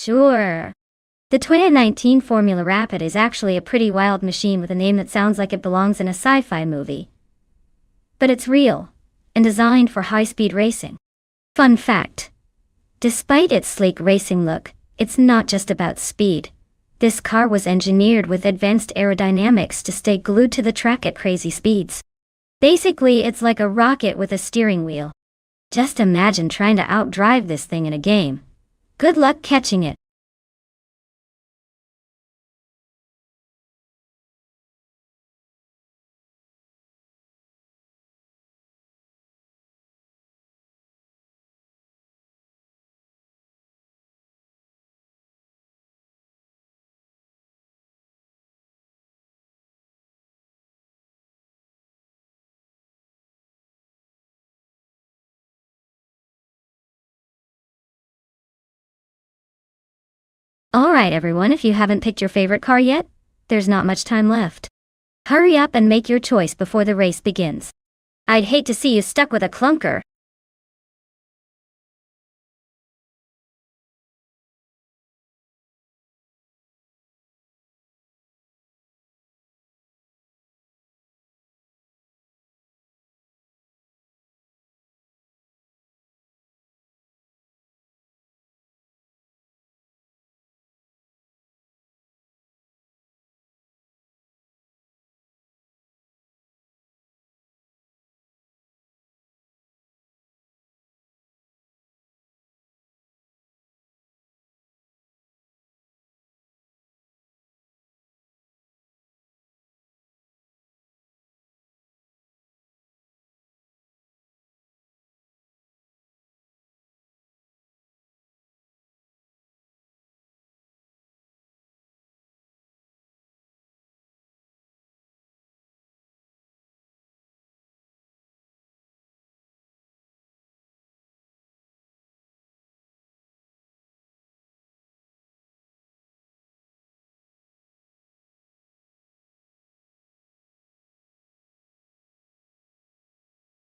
Sure. The 2019 Formula Rapid is actually a pretty wild machine with a name that sounds like it belongs in a sci-fi movie. But it's real, and designed for high-speed racing. Fun fact. Despite its sleek racing look, it's not just about speed. This car was engineered with advanced aerodynamics to stay glued to the track at crazy speeds. Basically, it's like a rocket with a steering wheel. Just imagine trying to outdrive this thing in a game. Good luck catching it. Alright everyone, if you haven't picked your favorite car yet, there's not much time left. Hurry up and make your choice before the race begins. I'd hate to see you stuck with a clunker.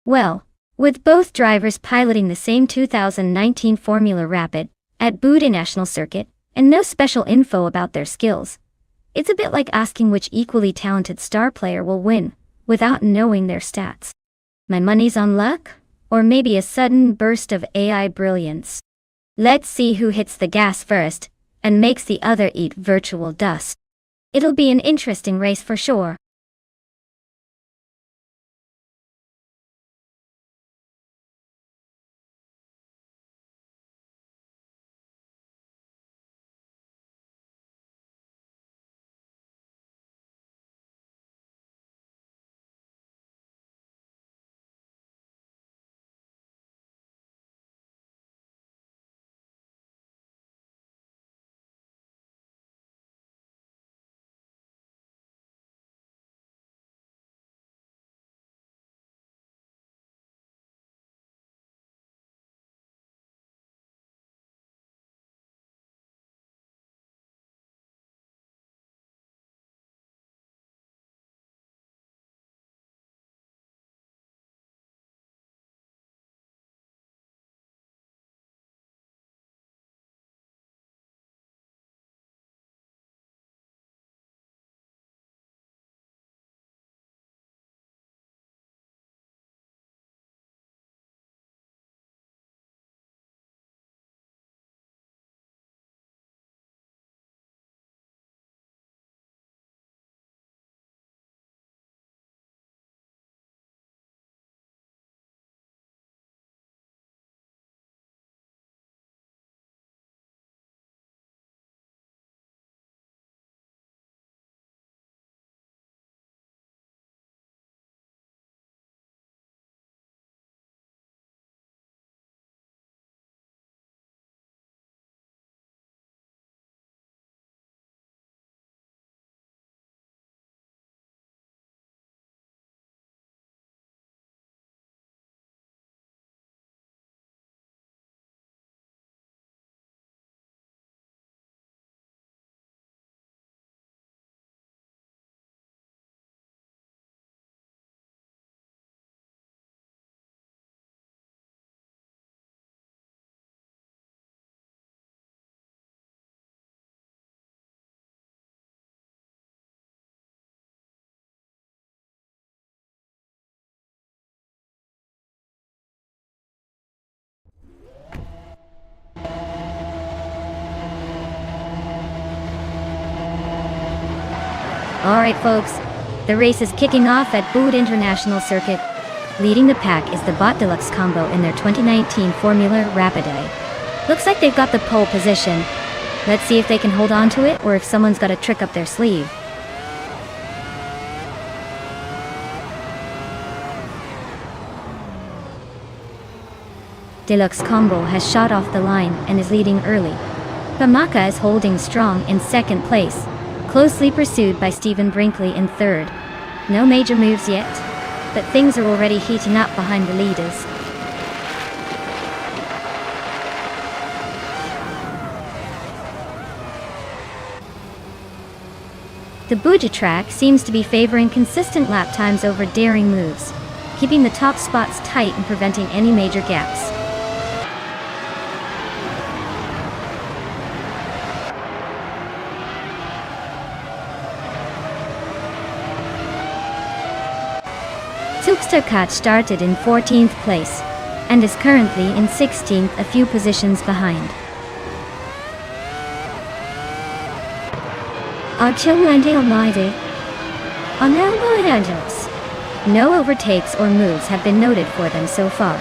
Well, with both drivers piloting the same 2019 Formula Rapid at Buda National Circuit, and no special info about their skills, it's a bit like asking which equally talented star player will win, without knowing their stats. My money's on luck, or maybe a sudden burst of AI brilliance. Let's see who hits the gas first, and makes the other eat virtual dust. It'll be an interesting race for sure. Alright folks, the race is kicking off at Boot International Circuit. Leading the pack is the Bot Deluxe combo in their 2019 Formula Rapide. Looks like they've got the pole position. Let's see if they can hold on to it or if someone's got a trick up their sleeve. Deluxe Combo has shot off the line and is leading early. Bamaka is holding strong in second place, closely pursued by Stephen Brinkley in third. No major moves yet, but things are already heating up behind the leaders. The Buja track seems to be favoring consistent lap times over daring moves, keeping the top spots tight and preventing any major gaps. Tuksterkat started in 14th place, and is currently in 16th, a few positions behind. No overtakes or moves have been noted for them so far.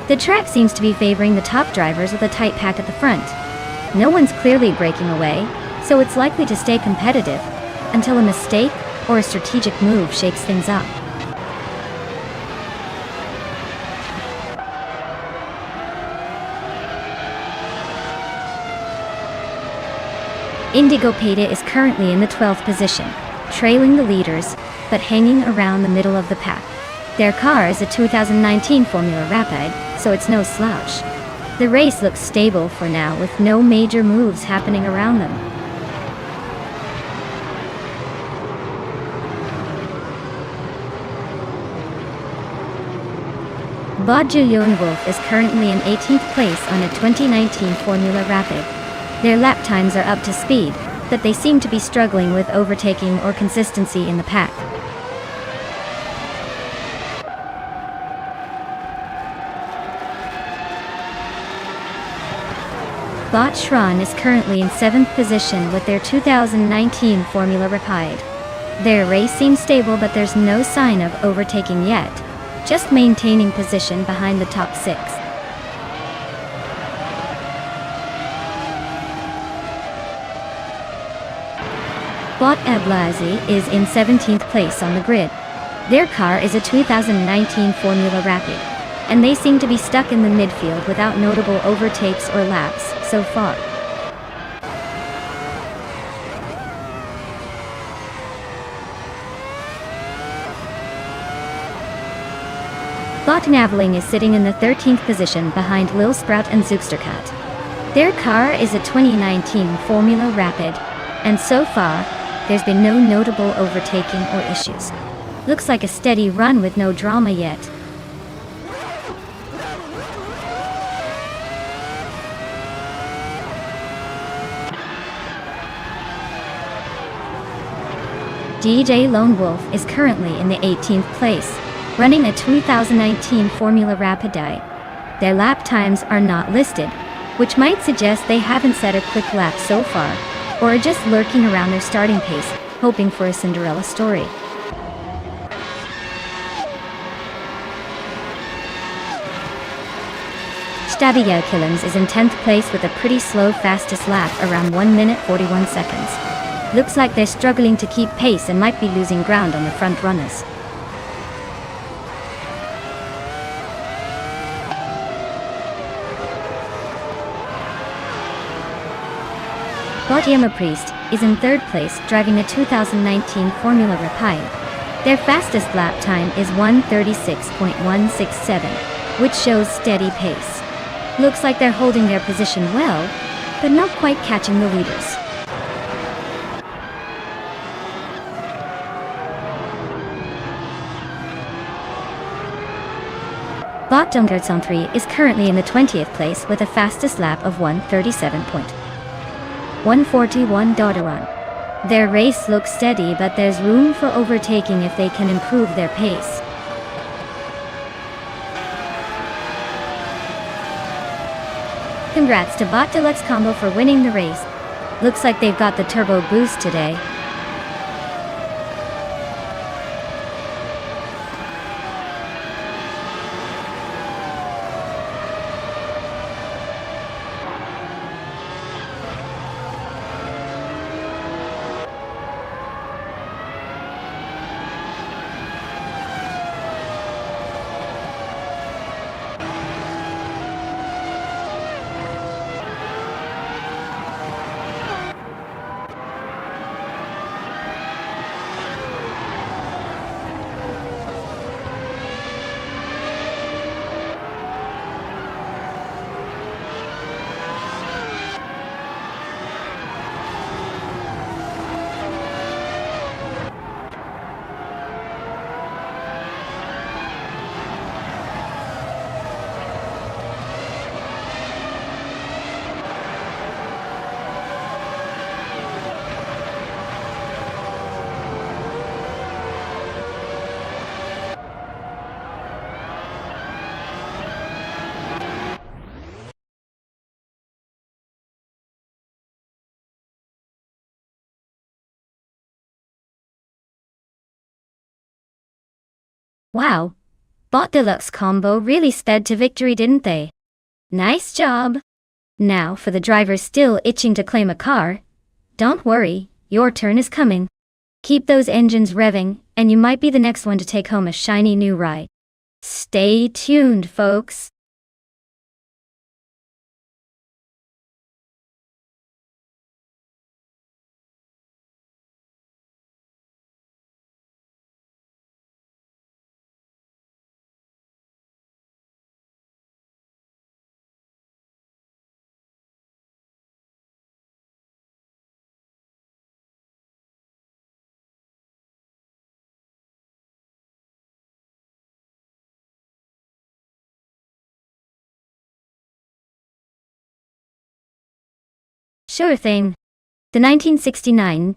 The track seems to be favoring the top drivers with a tight pack at the front. No one's clearly breaking away, so it's likely to stay competitive until a mistake or a strategic move shakes things up. Indigo Peta is currently in the 12th position, trailing the leaders, but hanging around the middle of the pack. Their car is a 2019 Formula Rapide, so it's no slouch. The race looks stable for now with no major moves happening around them. Bodju Wolf is currently in 18th place on a 2019 Formula Rapide. Their lap times are up to speed, but they seem to be struggling with overtaking or consistency in the pack. Bot Shran is currently in 7th position with their 2019 Formula Rapide. Their race seems stable, but there's no sign of overtaking yet, just maintaining position behind the top 6. Bot Eblazi is in 17th place on the grid. Their car is a 2019 Formula Rapide, and they seem to be stuck in the midfield without notable overtakes or laps so far. Bot Naveling is sitting in the 13th position behind Lil Sprout and Zooksterkat. Their car is a 2019 Formula Rapide, and so far, there's been no notable overtaking or issues. Looks like a steady run with no drama yet. DJ Lone Wolf is currently in the 18th place, running a 2019 Formula Rapide. Their lap times are not listed, which might suggest they haven't set a quick lap so far, or are just lurking around their starting pace, hoping for a Cinderella story. Stadia Killens is in 10th place with a pretty slow fastest lap around 1 minute 41 seconds. Looks like they're struggling to keep pace and might be losing ground on the front runners. Bot Yama Priest is in 3rd place driving a 2019 Formula Rapide. Their fastest lap time is 1:36.167, which shows steady pace. Looks like they're holding their position well, but not quite catching the leaders. Bot Dunkertsantri is currently in the 20th place with a fastest lap of 1:37.141 Dodoran. Their race looks steady, but there's room for overtaking if they can improve their pace. Congrats to Bot Deluxe Combo for winning the race. Looks like they've got the turbo boost today. Wow, Bot Deluxe Combo really sped to victory, didn't they? Nice job! Now for the drivers still itching to claim a car. Don't worry, your turn is coming. Keep those engines revving, and you might be the next one to take home a shiny new ride. Stay tuned, folks! Sure thing. The 1969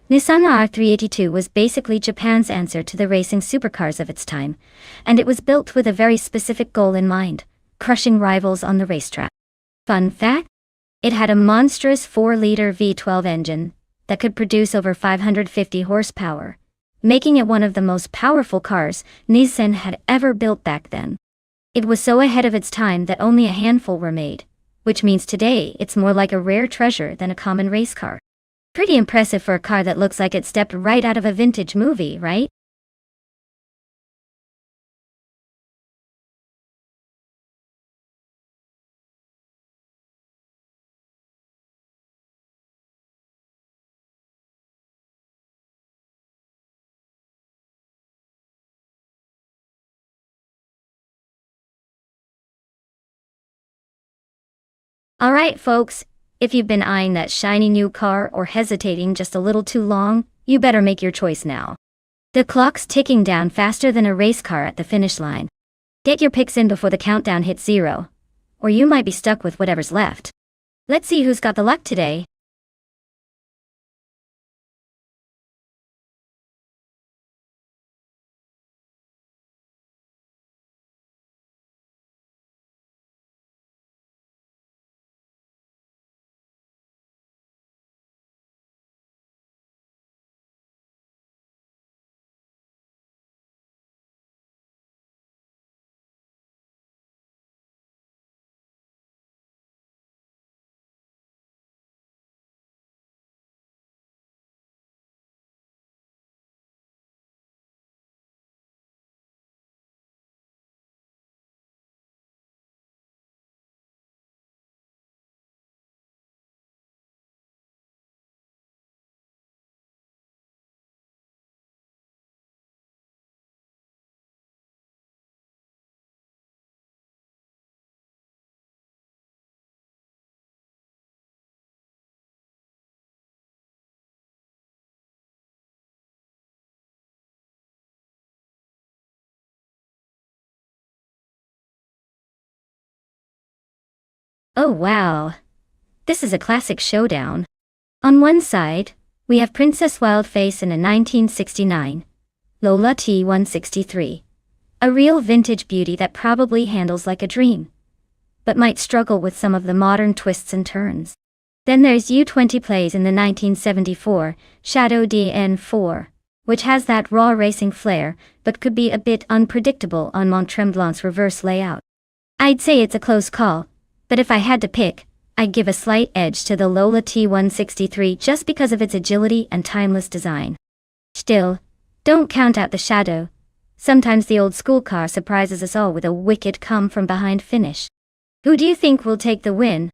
Nissan R382 was basically Japan's answer to the racing supercars of its time, and it was built with a very specific goal in mind: crushing rivals on the racetrack. Fun fact? It had a monstrous 4-liter V12 engine that could produce over 550 horsepower, making it one of the most powerful cars Nissan had ever built back then. It was so ahead of its time that only a handful were made, which means today it's more like a rare treasure than a common race car. Pretty impressive for a car that looks like it stepped right out of a vintage movie, right? Alright folks, if you've been eyeing that shiny new car or hesitating just a little too long, you better make your choice now. The clock's ticking down faster than a race car at the finish line. Get your picks in before the countdown hits 0, or you might be stuck with whatever's left. Let's see who's got the luck today. Oh wow! This is a classic showdown. On one side, we have Princess Wildface in a 1969 Lola T163. A real vintage beauty that probably handles like a dream. but might struggle with some of the modern twists and turns. Then there's U20 plays in the 1974 Shadow DN4, which has that raw racing flair, but could be a bit unpredictable on Mont Tremblant's reverse layout. I'd say it's a close call, but if I had to pick, I'd give a slight edge to the Lola T163 just because of its agility and timeless design. Still, don't count out the Shadow. Sometimes the old school car surprises us all with a wicked come-from-behind finish. Who do you think will take the win?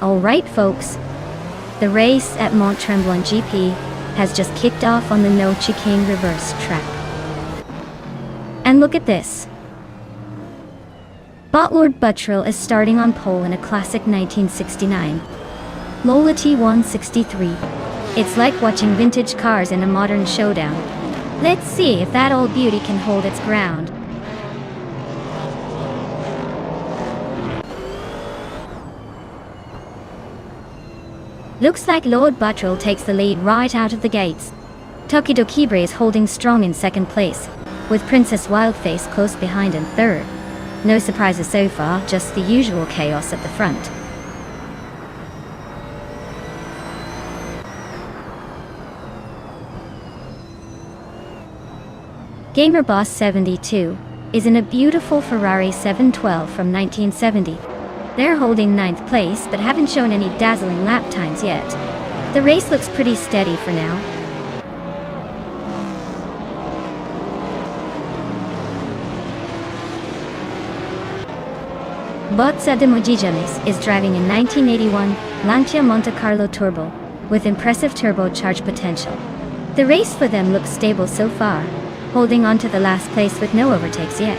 Alright folks, the race at Mont Tremblant GP has just kicked off on the No Chicane reverse track. And look at this. Botlord Buttrill is starting on pole in a classic 1969 Lola T163. It's like watching vintage cars in a modern showdown. Let's see if that old beauty can hold its ground. Looks like Lord Buttrill takes the lead right out of the gates. Tokido Kibre is holding strong in second place, with Princess Wildface close behind in third. No surprises so far, just the usual chaos at the front. Gamer Boss 72 is in a beautiful Ferrari 712 from 1970. They're holding 9th place but haven't shown any dazzling lap times yet. The race looks pretty steady for now. Bozza de Mojijames is driving a 1981 Lancia Monte Carlo Turbo with impressive turbocharged potential. The race for them looks stable so far, holding on to the last place with no overtakes yet.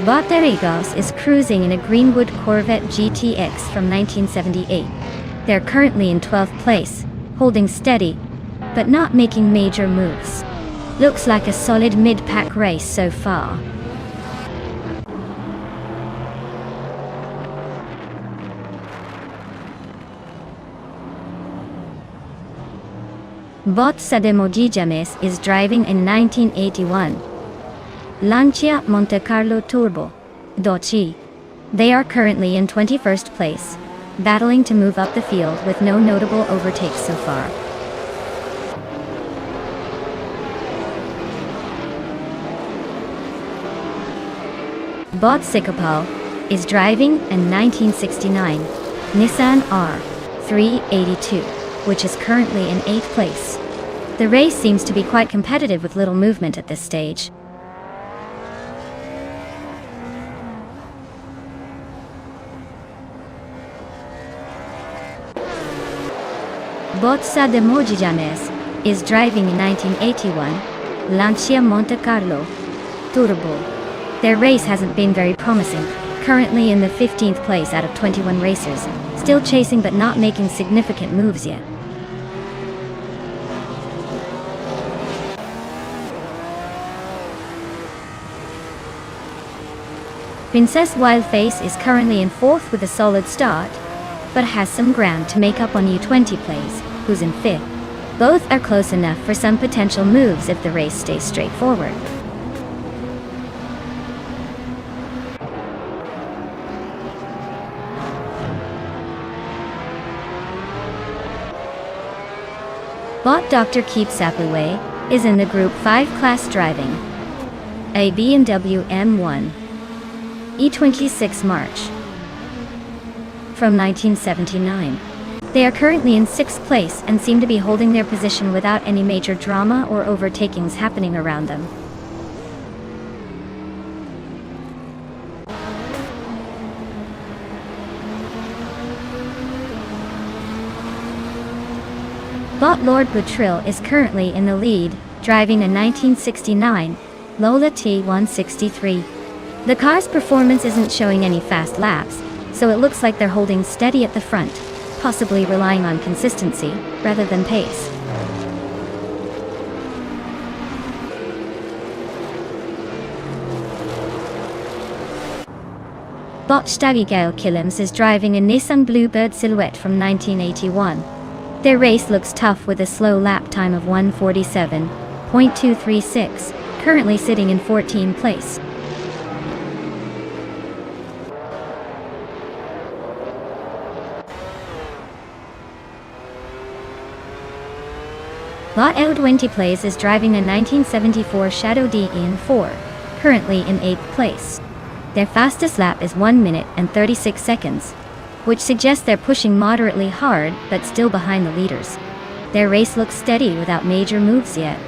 Botterigos is cruising in a Greenwood Corvette GTX from 1978. They're currently in 12th place, holding steady, but not making major moves. Looks like a solid mid-pack race so far. Bozza de Mojijames is driving in 1981 Lancia Monte Carlo Turbo Doci. They are currently in 21st place, battling to move up the field with no notable overtakes so far. Bot Sikopal is driving a 1969 Nissan R382, which is currently in 8th place. The race seems to be quite competitive with little movement at this stage. Botsa de Mojijanes is driving a 1981 Lancia Monte Carlo Turbo. Their race hasn't been very promising, currently in the 15th place out of 21 racers, still chasing but not making significant moves yet. Princess Wildface is currently in 4th with a solid start, but has some ground to make up on U20 Plays, who's in 5th. Both are close enough for some potential moves if the race stays straightforward. Bot Dr. Keep Sapoué is in the Group 5 class driving a BMW M1 E26 March from 1979. They are currently in 6th place and seem to be holding their position without any major drama or overtakings happening around them. Bot Lord Butril is currently in the lead, driving a 1969 Lola T163. The car's performance isn't showing any fast laps, so it looks like they're holding steady at the front, possibly relying on consistency rather than pace. Bot Stagigail Kilims is driving a Nissan Bluebird Silhouette from 1981. Their race looks tough with a slow lap time of 1:47.236, currently sitting in 14th place. Bot L20 Plays is driving a 1974 Shadow D in 4, currently in 8th place. Their fastest lap is 1 minute and 36 seconds, which suggests they're pushing moderately hard but still behind the leaders. Their race looks steady without major moves yet.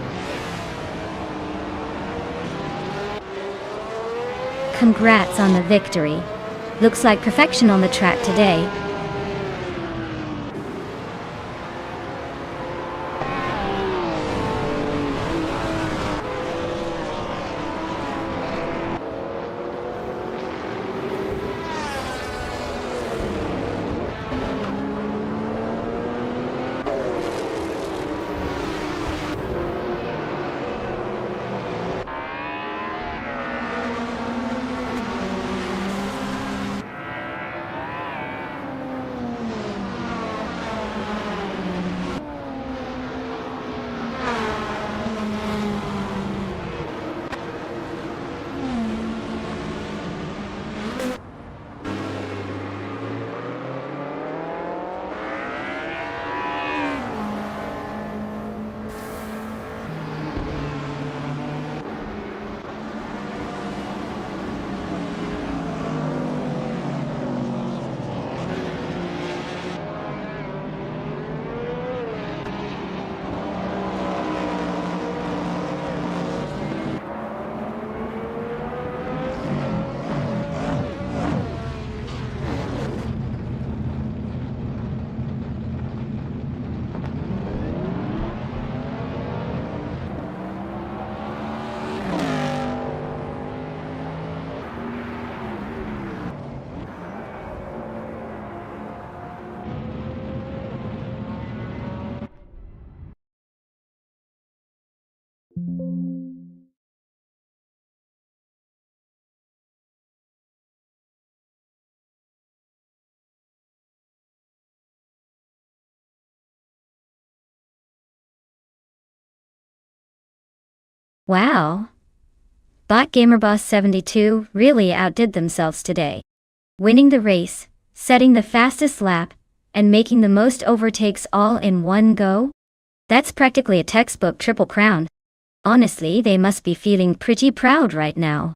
Congrats on the victory. Looks like perfection on the track today. Wow! Bot GamerBoss72 really outdid themselves today, winning the race, setting the fastest lap, and making the most overtakes all in one go? That's practically a textbook triple crown. Honestly, they must be feeling pretty proud right now.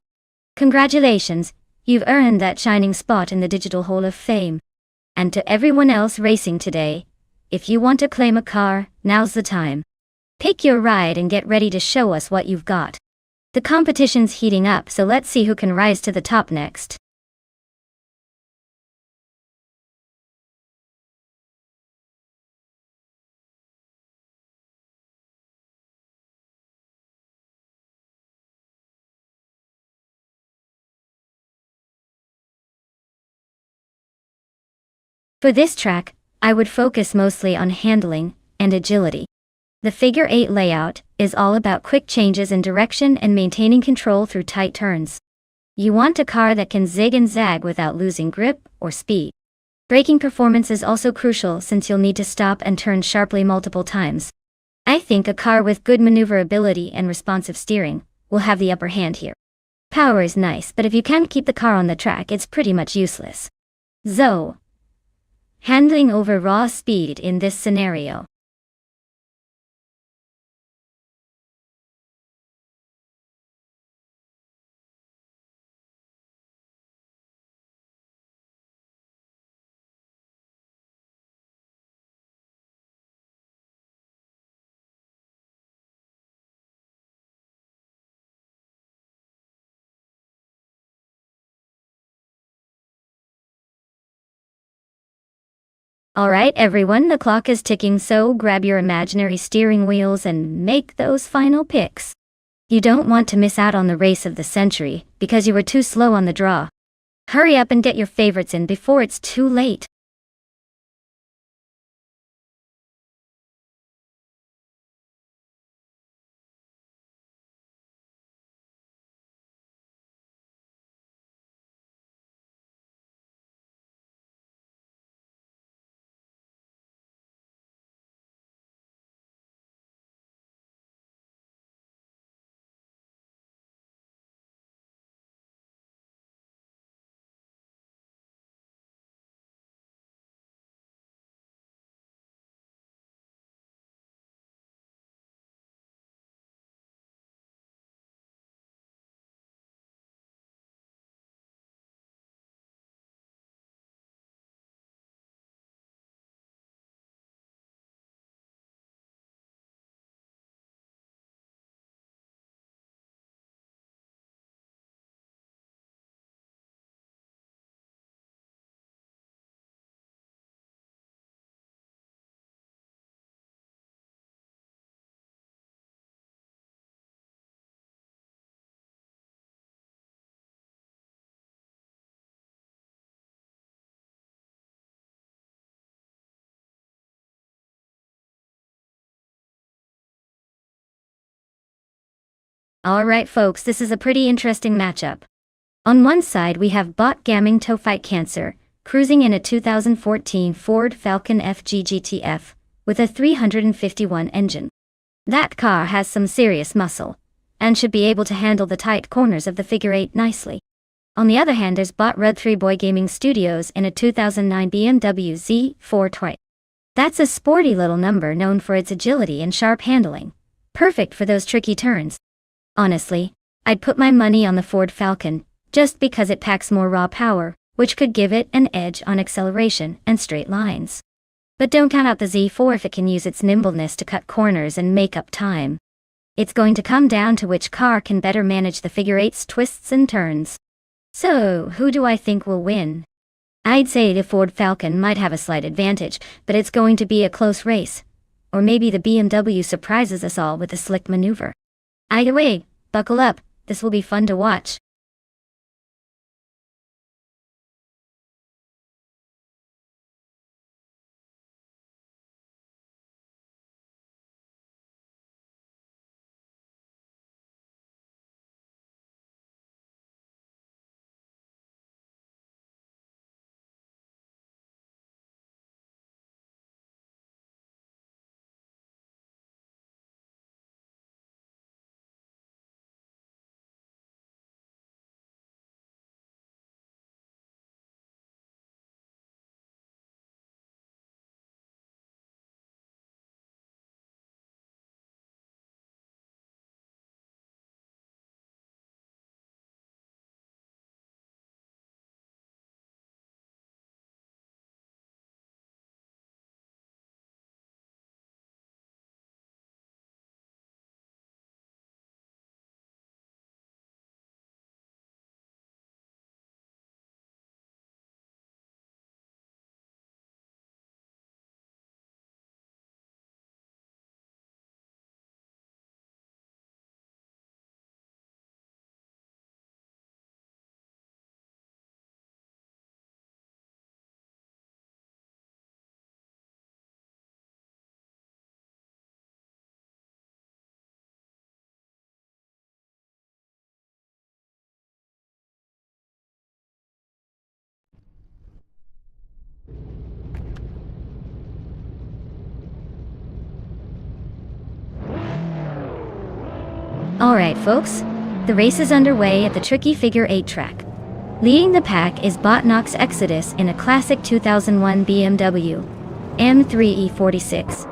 Congratulations, You've earned that shining spot in the Digital Hall of Fame. And to everyone else racing today, if you want to claim a car, now's the time. Pick your ride and get ready to show us what you've got. The competition's heating up, so let's see who can rise to the top next. For this track, I would focus mostly on handling and agility. The figure 8 layout is all about quick changes in direction and maintaining control through tight turns. You want a car that can zig and zag without losing grip or speed. Braking performance is also crucial since you'll need to stop and turn sharply multiple times. I think a car with good maneuverability and responsive steering will have the upper hand here. Power is nice, but if you can't keep the car on the track, it's pretty much useless. So, handling over raw speed in this scenario. Alright everyone, the clock is ticking, so grab your imaginary steering wheels and make those final picks. You don't want to miss out on the race of the century because you were too slow on the draw. Hurry up and get your favorites in before it's too late. Alright folks, this is a pretty interesting matchup. On one side we have bot gamming to fight cancer, cruising in a 2014 Ford Falcon FG GTF, with a 351 engine. That car has some serious muscle, and should be able to handle the tight corners of the figure 8 nicely. On the other hand, there's bot Red 3 Boy Gaming Studios in a 2009 BMW Z4 Toy. That's a sporty little number known for its agility and sharp handling. Perfect for those tricky turns. Honestly, I'd put my money on the Ford Falcon, just because it packs more raw power, which could give it an edge on acceleration and straight lines. But don't count out the Z4 if it can use its nimbleness to cut corners and make up time. It's going to come down to which car can better manage the figure 8's twists and turns. So, who do I think will win? I'd say the Ford Falcon might have a slight advantage, but it's going to be a close race. Or maybe the BMW surprises us all with a slick maneuver. Either way, buckle up, this will be fun to watch. Alright folks, the race is underway at the tricky figure 8 track. Leading the pack is Botnox Exodus in a classic 2001 BMW M3E46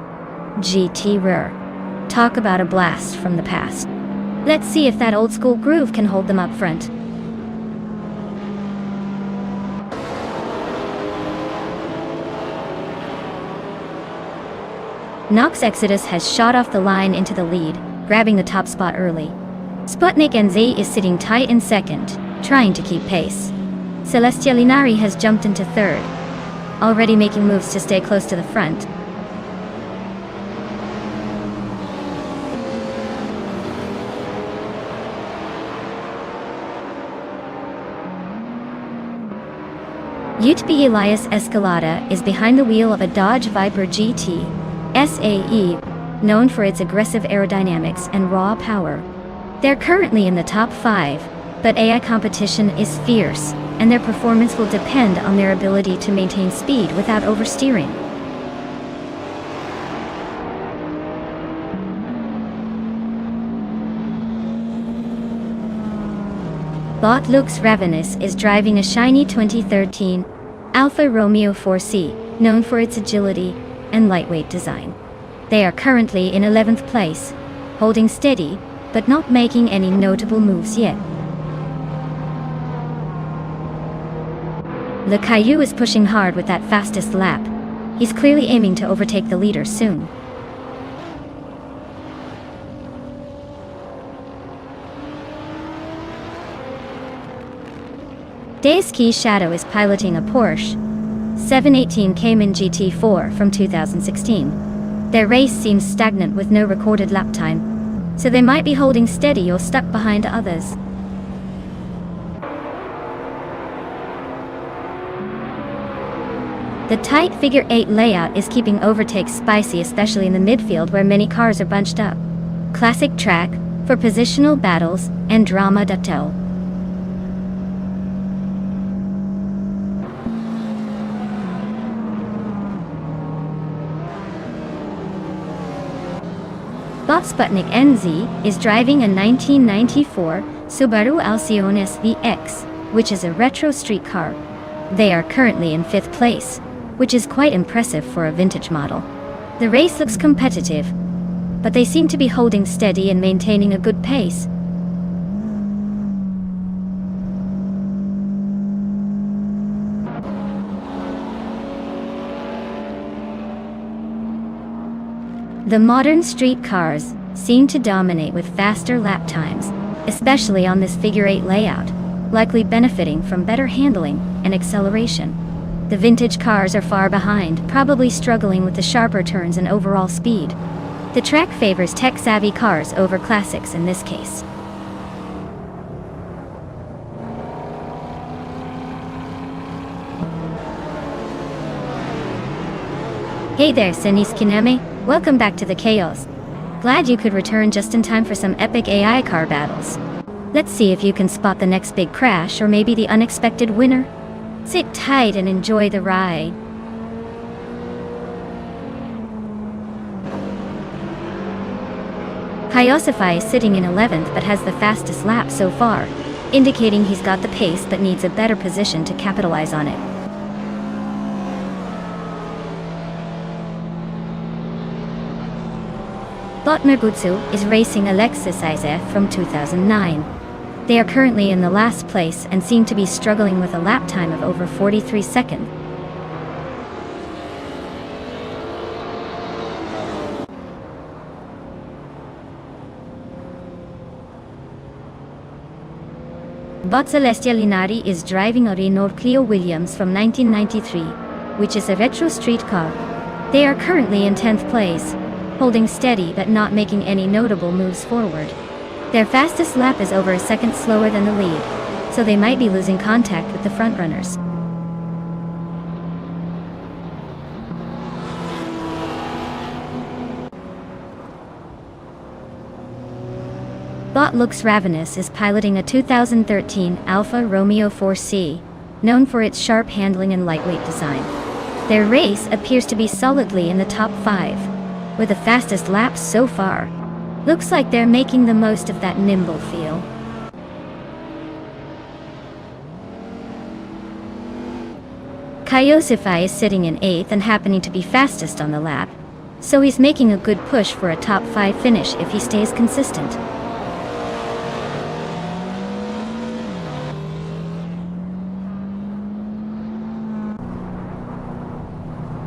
GT RR. Talk about a blast from the past. Let's see if that old school groove can hold them up front. Nox Exodus has shot off the line into the lead, grabbing the top spot early. Sputnik NZ is sitting tight in second, trying to keep pace. Celestia Linari has jumped into third, already making moves to stay close to the front. Utbe Elias Escalada is behind the wheel of a Dodge Viper GT SAE, known for its aggressive aerodynamics and raw power. They're currently in the top 5, but AI competition is fierce, and their performance will depend on their ability to maintain speed without oversteering. Bot Lux Ravenous is driving a shiny 2013 Alfa Romeo 4C, known for its agility and lightweight design. They are currently in 11th place, holding steady, but not making any notable moves yet. Le Caillou is pushing hard with that fastest lap. He's clearly aiming to overtake the leader soon. Daisuke Shadow is piloting a Porsche 718 Cayman GT4 from 2016. Their race seems stagnant with no recorded lap time, so they might be holding steady or stuck behind others. The tight figure 8 layout is keeping overtakes spicy, especially in the midfield where many cars are bunched up. Classic track for positional battles and drama to tell. Bot Sputnik NZ is driving a 1994 Subaru Alcionis VX, which is a retro street car. They are currently in 5th place, which is quite impressive for a vintage model. The race looks competitive, but they seem to be holding steady and maintaining a good pace. The modern street cars seem to dominate with faster lap times, especially on this figure 8 layout, likely benefiting from better handling and acceleration. The vintage cars are far behind, probably struggling with the sharper turns and overall speed. The track favors tech-savvy cars over classics in this case. Hey there, Senis Kineme. Welcome back to the chaos. Glad you could return just in time for some epic AI car battles. Let's see if you can spot the next big crash or maybe the unexpected winner. Sit tight and enjoy the ride. Hyosify is sitting in 11th but has the fastest lap so far, indicating he's got the pace but needs a better position to capitalize on it. Bot Mergutsu is racing a Lexus IZ from 2009. They are currently in the last place and seem to be struggling with a lap time of over 43 seconds. Bot Celestia Linari is driving a Renault Clio Williams from 1993, which is a retro street car. They are currently in 10th place, holding steady but not making any notable moves forward. Their fastest lap is over a second slower than the lead, so they might be losing contact with the frontrunners. Bot Lux Ravenous is piloting a 2013 Alfa Romeo 4C, known for its sharp handling and lightweight design. Their race appears to be solidly in the top 5, with the fastest laps so far. Looks like they're making the most of that nimble feel. Kyosify is sitting in 8th and happening to be fastest on the lap, so he's making a good push for a top 5 finish if he stays consistent.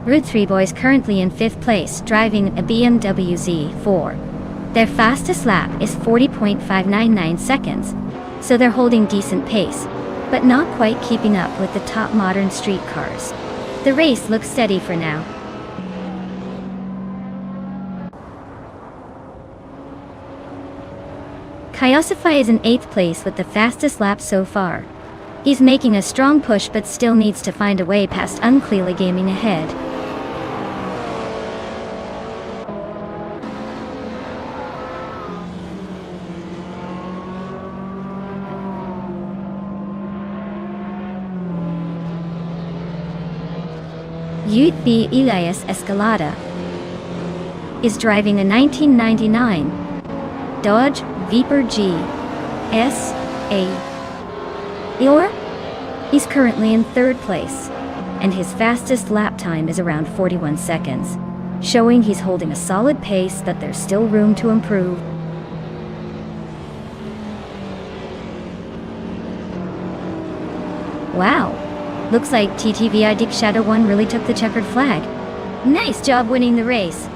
Route 3 boys currently in 5th place, driving a BMW Z4. Their fastest lap is 40.599 seconds, so they're holding decent pace, but not quite keeping up with the top modern street cars. The race looks steady for now. Kyosify is in 8th place with the fastest lap so far. He's making a strong push but still needs to find a way past Unclearly Gaming ahead. Youth B. Elias Escalada is driving a 1999 Dodge Viper G S A. He's currently in 3rd place, and his fastest lap time is around 41 seconds, showing he's holding a solid pace, but there's still room to improve. Wow! Looks like TTVI Shadow 1 really took the checkered flag. Nice job winning the race.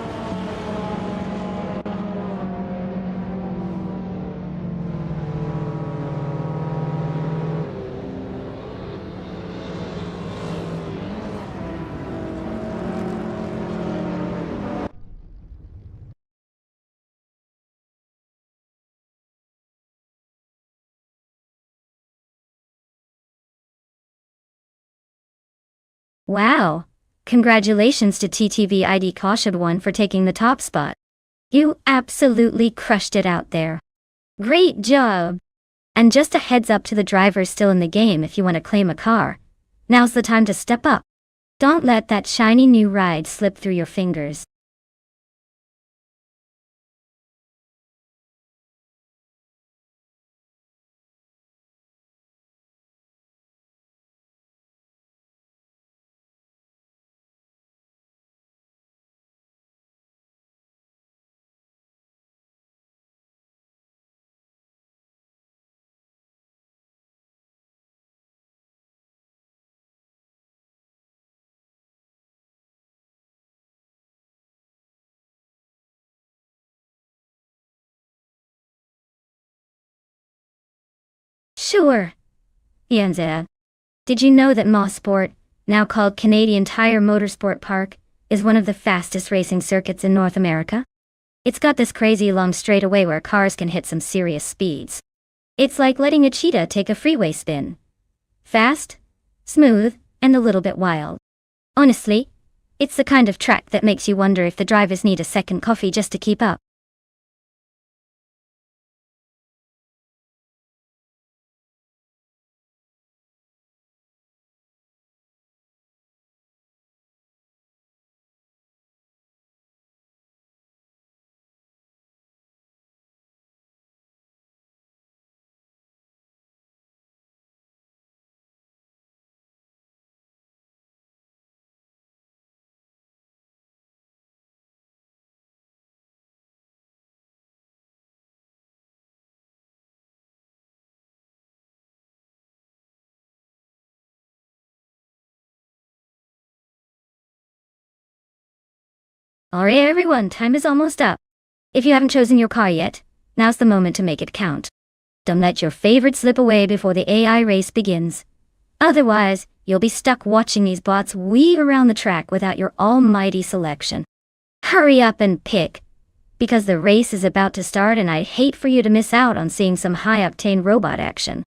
Wow! Congratulations to TTV ID Caution 1 for taking the top spot. You absolutely crushed it out there. Great job! And just a heads up to the drivers still in the game, if you want to claim a car, now's the time to step up. Don't let that shiny new ride slip through your fingers. Sure. Yanza. Did you know that Mosport, now called Canadian Tire Motorsport Park, is one of the fastest racing circuits in North America? It's got this crazy long straightaway where cars can hit some serious speeds. It's like letting a cheetah take a freeway spin. Fast, smooth, and a little bit wild. Honestly, it's the kind of track that makes you wonder if the drivers need a second coffee just to keep up. Alright everyone, time is almost up. If you haven't chosen your car yet, now's the moment to make it count. Don't let your favorite slip away before the AI race begins. Otherwise, you'll be stuck watching these bots weave around the track without your almighty selection. Hurry up and pick, because the race is about to start and I'd hate for you to miss out on seeing some high-octane robot action.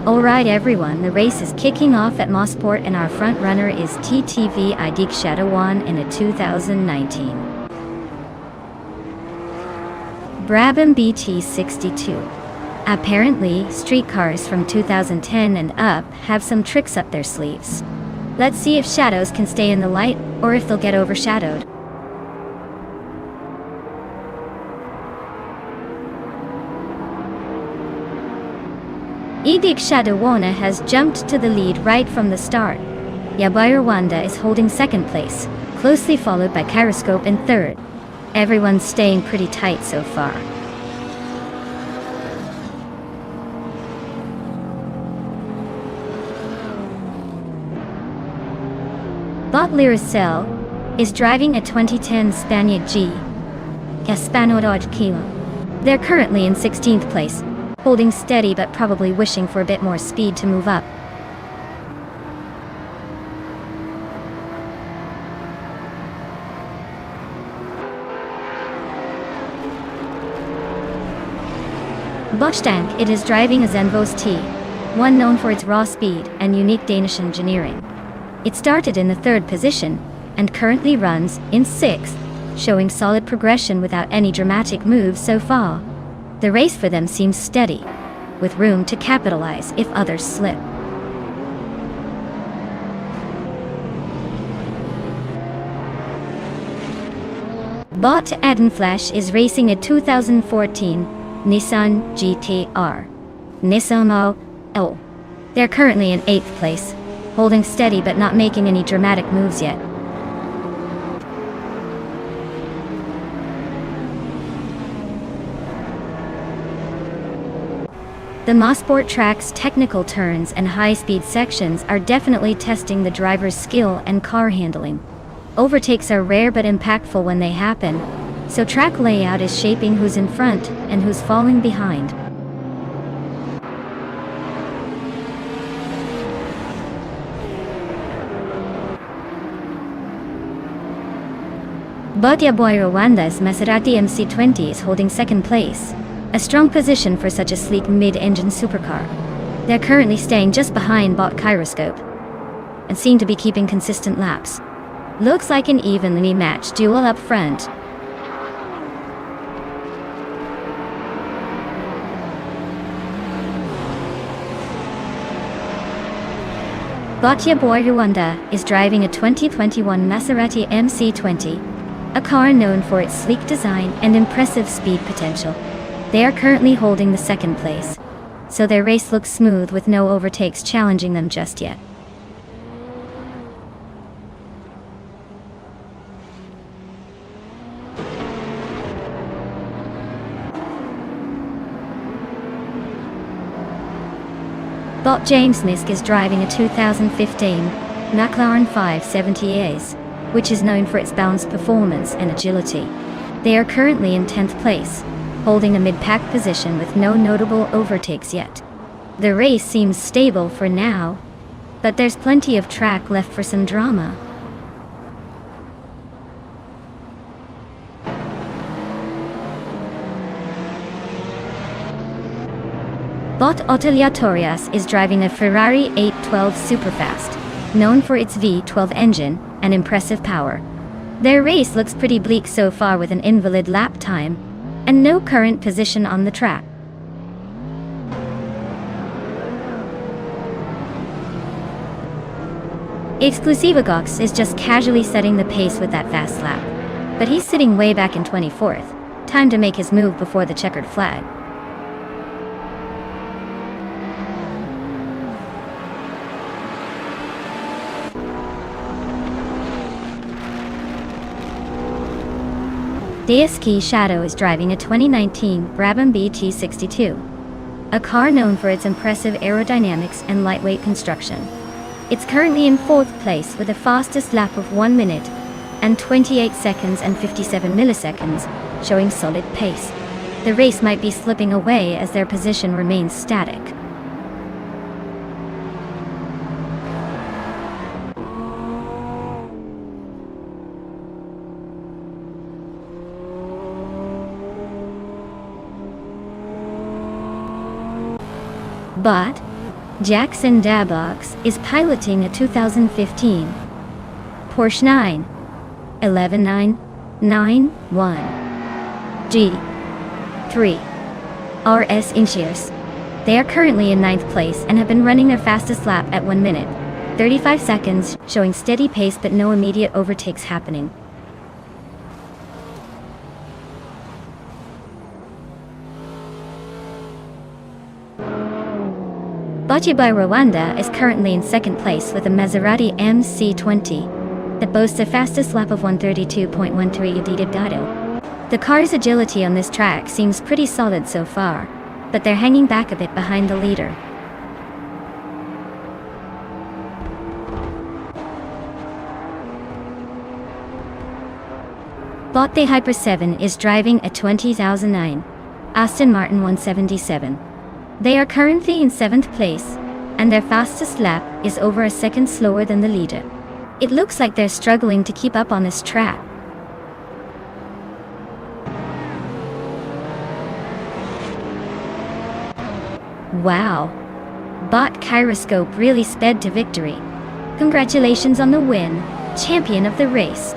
Alright everyone, the race is kicking off at Mosport and our front runner is TTV Idik Shadawan in a 2019 Brabham BT62. Apparently, streetcars from 2010 and up have some tricks up their sleeves. Let's see if shadows can stay in the light or if they'll get overshadowed. Idik Shadawana has jumped to the lead right from the start. Yabair Wanda is holding second place, closely followed by Kyroscope in third. Everyone's staying pretty tight so far. Bot Liricel is driving a 2010 Spaniard G. Gaspanodod Kilo. They're currently in 16th place, holding steady but probably wishing for a bit more speed to move up. Botstank it is driving a Zenvos T, one known for its raw speed and unique Danish engineering. It started in the third position, and currently runs in sixth, showing solid progression without any dramatic moves so far. The race for them seems steady, with room to capitalize if others slip. Bot Adenflash is racing a 2014 Nissan GT-R. Nissan O. They're currently in 8th place, holding steady but not making any dramatic moves yet. The Mosport track's technical turns and high-speed sections are definitely testing the driver's skill and car handling. Overtakes are rare but impactful when they happen, so track layout is shaping who's in front and who's falling behind. Badya Boy Rwanda's Maserati MC20 is holding second place, a strong position for such a sleek mid-engine supercar. They're currently staying just behind Bot Kyroscope, and seem to be keeping consistent laps. Looks like an evenly matched duel up front. Batya Boy Rwanda is driving a 2021 Maserati MC20, a car known for its sleek design and impressive speed potential. They are currently holding the second place, so their race looks smooth with no overtakes challenging them just yet. Bot James Nisk is driving a 2015 McLaren 570S, which is known for its balanced performance and agility. They are currently in 10th place, holding a mid-pack position with no notable overtakes yet. The race seems stable for now, but there's plenty of track left for some drama. Bot Otelia Torias is driving a Ferrari 812 Superfast, known for its V12 engine and impressive power. Their race looks pretty bleak so far with an invalid lap time and no current position on the track. Exclusivagox is just casually setting the pace with that fast lap, but he's sitting way back in 24th. Time to make his move before the checkered flag. DSK Shadow is driving a 2019 Brabham BT62, a car known for its impressive aerodynamics and lightweight construction. It's currently in 4th place with a fastest lap of 1 minute and 28 seconds and 57 milliseconds, showing solid pace. The race might be slipping away as their position remains static. But Jackson Dabox is piloting a 2015 Porsche 91191 G3 RS Inches. They are currently in 9th place and have been running their fastest lap at 1 minute, 35 seconds, showing steady pace but no immediate overtakes happening. Bocce by Rwanda is currently in 2nd place with a Maserati MC20 that boasts a fastest lap of 132.13 udidado. The car's agility on this track seems pretty solid so far, but they're hanging back a bit behind the leader. Botte Hyper 7 is driving a 2009 Aston Martin 177. They are currently in 7th place, and their fastest lap is over a second slower than the leader. It looks like they're struggling to keep up on this track. Wow! Bot Gyroscope really sped to victory. Congratulations on the win, champion of the race.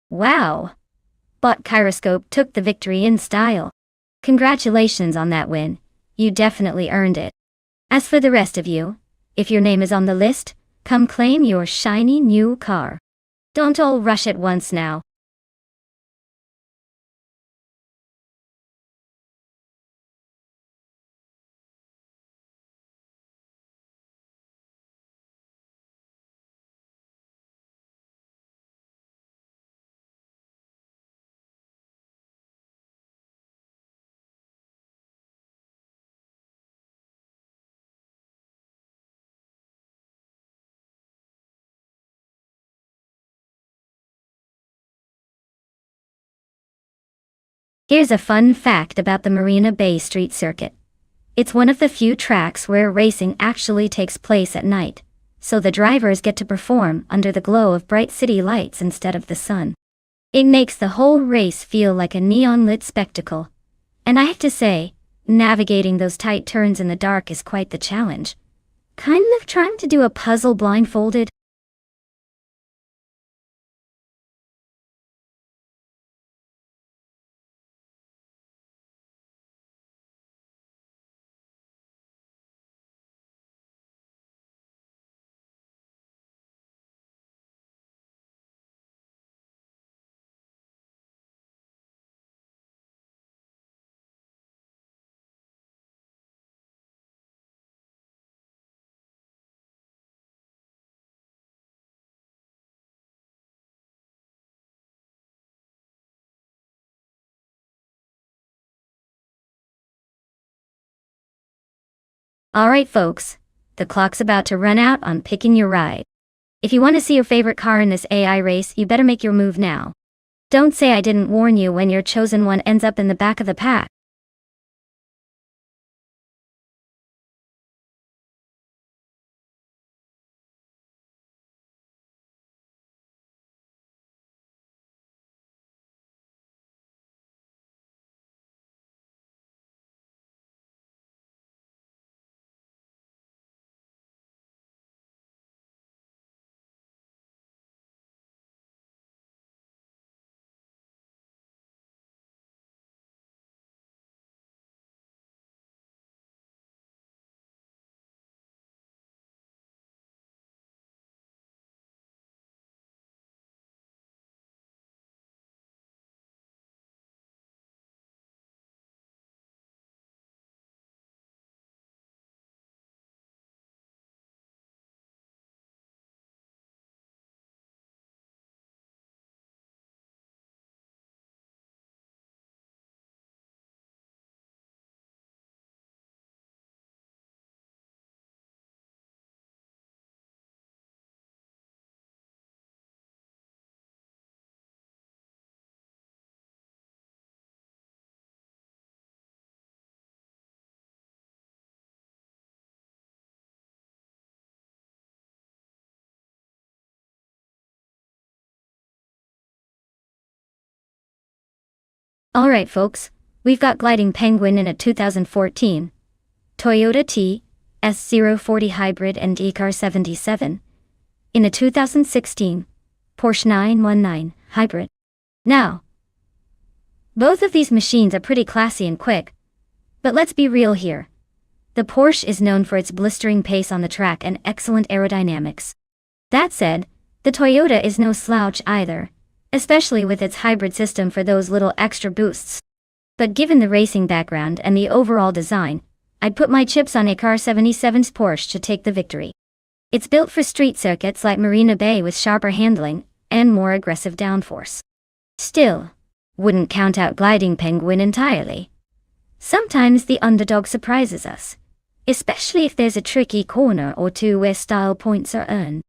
Wow! Bot Gyroscope took the victory in style. Congratulations on that win. You definitely earned it. As for the rest of you, if your name is on the list, come claim your shiny new car. Don't all rush at once now. Here's a fun fact about the Marina Bay Street Circuit. It's one of the few tracks where racing actually takes place at night, so the drivers get to perform under the glow of bright city lights instead of the sun. It makes the whole race feel like a neon-lit spectacle. And I have to say, navigating those tight turns in the dark is quite the challenge. Kind of trying to do a puzzle blindfolded. Alright folks, the clock's about to run out on picking your ride. If you want to see your favorite car in this AI race, you better make your move now. Don't say I didn't warn you when your chosen one ends up in the back of the pack. Alright folks, we've got Gliding Penguin in a 2014 Toyota TS040 Hybrid and eCar 77 in a 2016 Porsche 919 Hybrid. Now, both of these machines are pretty classy and quick, but let's be real here. The Porsche is known for its blistering pace on the track and excellent aerodynamics. That said, the Toyota is no slouch either, especially with its hybrid system for those little extra boosts. But given the racing background and the overall design, I'd put my chips on eCar 77's Porsche to take the victory. It's built for street circuits like Marina Bay with sharper handling and more aggressive downforce. Still, wouldn't count out Gliding Penguin entirely. Sometimes the underdog surprises us, especially if there's a tricky corner or two where style points are earned.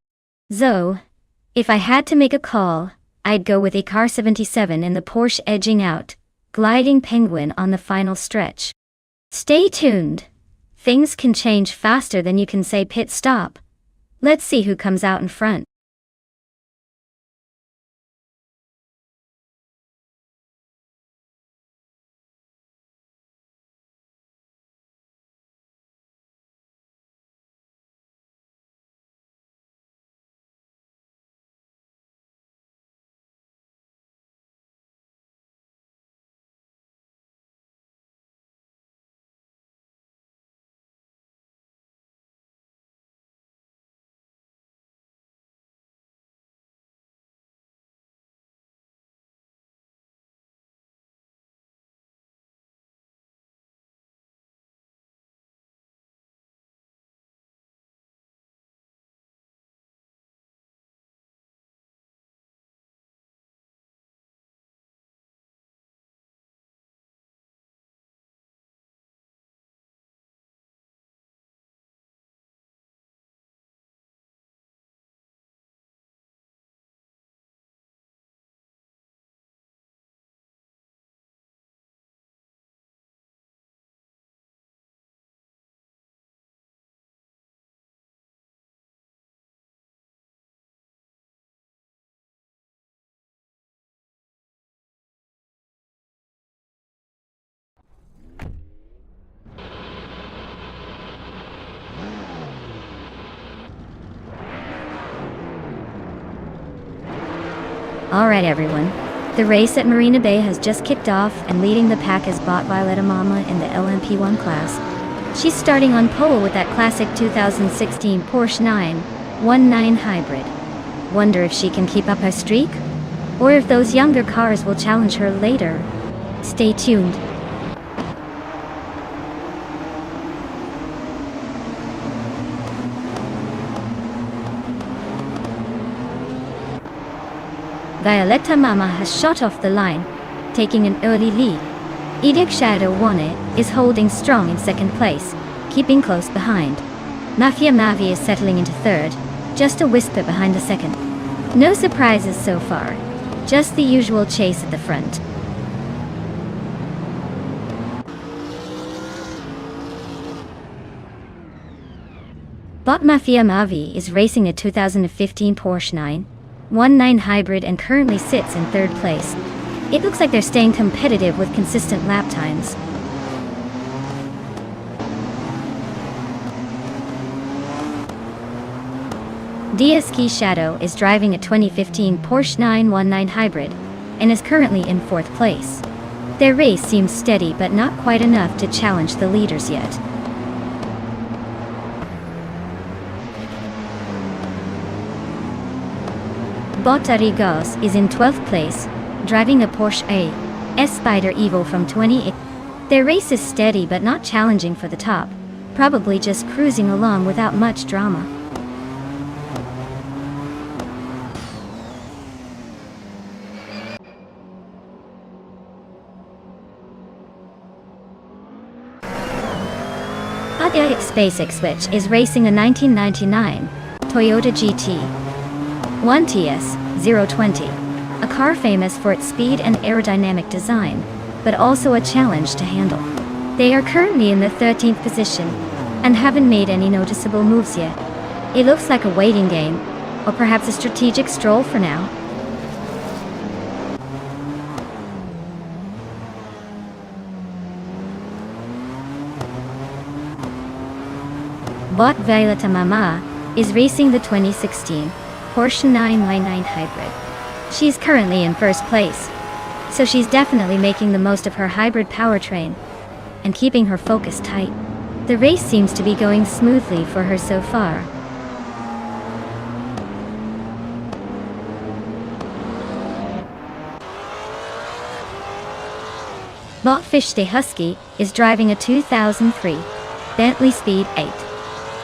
So, if I had to make a call, I'd go with eCar 77 and the Porsche edging out Gliding Penguin on the final stretch. Stay tuned. Things can change faster than you can say pit stop. Let's see who comes out in front. Alright everyone, the race at Marina Bay has just kicked off and leading the pack is Bot Violetta Mama in the LMP1 class. She's starting on pole with that classic 2016 Porsche 919 Hybrid. Wonder if she can keep up her streak? Or if those younger cars will challenge her later? Stay tuned. Violetta Mama has shot off the line, taking an early lead. Edic Shadow One is holding strong in second place, keeping close behind. Mafia Mavi is settling into third, just a whisper behind the second. No surprises so far, just the usual chase at the front. Bot Mafia Mavi is racing a 2015 Porsche 919 Hybrid and currently sits in third place. It looks like they're staying competitive with consistent lap times. DSK Shadow is driving a 2015 Porsche 919 Hybrid and is currently in fourth place. Their race seems steady but not quite enough to challenge the leaders yet. Bottari Gauss is in 12th place, driving a Porsche A/S Spider Evo from 20. Their race is steady but not challenging for the top, probably just cruising along without much drama. Adiac SpaceX Switch is racing a 1999 Toyota GT1 TS020, a car famous for its speed and aerodynamic design, but also a challenge to handle. They are currently in the 13th position and haven't made any noticeable moves yet. It looks like a waiting game, or perhaps a strategic stroll for now. Bot Violeta Mama is racing the 2016 Porsche 999 Hybrid. She's currently in first place, so she's definitely making the most of her hybrid powertrain and keeping her focus tight. The race seems to be going smoothly for her so far. Botfish de Husky is driving a 2003 Bentley Speed 8,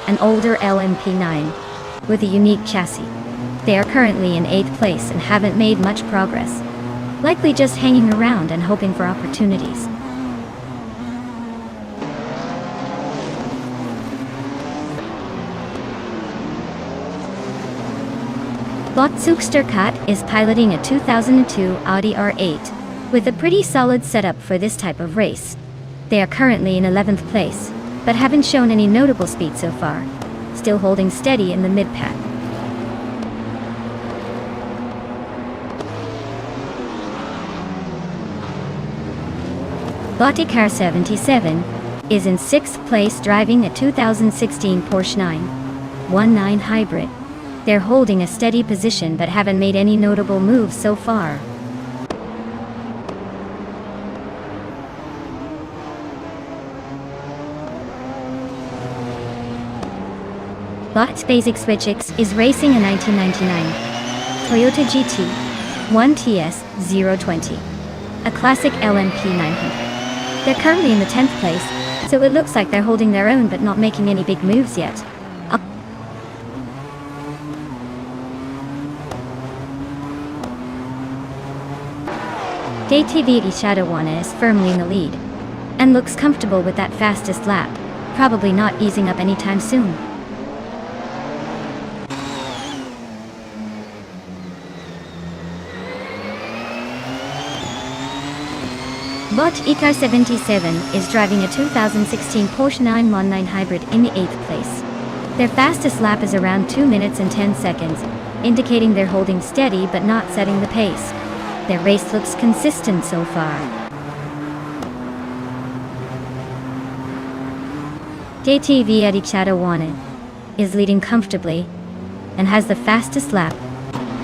an older LMP9 with a unique chassis. They are currently in 8th place and haven't made much progress, likely just hanging around and hoping for opportunities. Botzugsterkat is piloting a 2002 Audi R8 with a pretty solid setup for this type of race. They are currently in 11th place, but haven't shown any notable speed so far, still holding steady in the mid-pack. Botikar 77 is in 6th place driving a 2016 Porsche 919 Hybrid. They're holding a steady position but haven't made any notable moves so far. Bot Basic Switchix is racing a 1999 Toyota GT 1TS 020, a classic LMP 900. They're currently in the 10th place, so it looks like they're holding their own but not making any big moves yet. DTV Shadowwana is firmly in the lead and looks comfortable with that fastest lap, probably not easing up anytime soon. Bot Ikar 77 is driving a 2016 Porsche 919 Hybrid in the 8th place. Their fastest lap is around 2 minutes and 10 seconds, indicating they're holding steady but not setting the pace. Their race looks consistent so far. DTV Shadowwana is leading comfortably and has the fastest lap,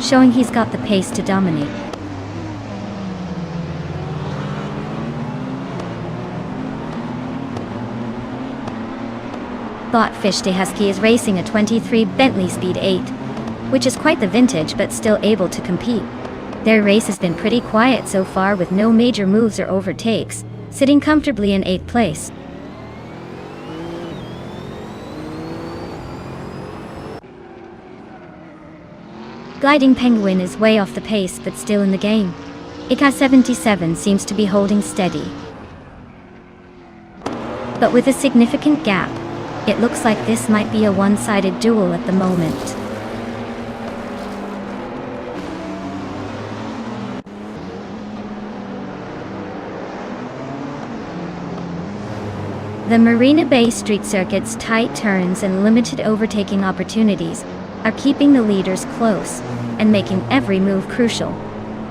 showing he's got the pace to dominate. Botfish de Husky is racing a 23 Bentley Speed 8, which is quite the vintage but still able to compete. Their race has been pretty quiet so far with no major moves or overtakes, sitting comfortably in 8th place. Gliding Penguin is way off the pace but still in the game. IK-77 seems to be holding steady, but with a significant gap. It looks like this might be a one-sided duel at the moment. The Marina Bay street circuit's tight turns and limited overtaking opportunities are keeping the leaders close and making every move crucial.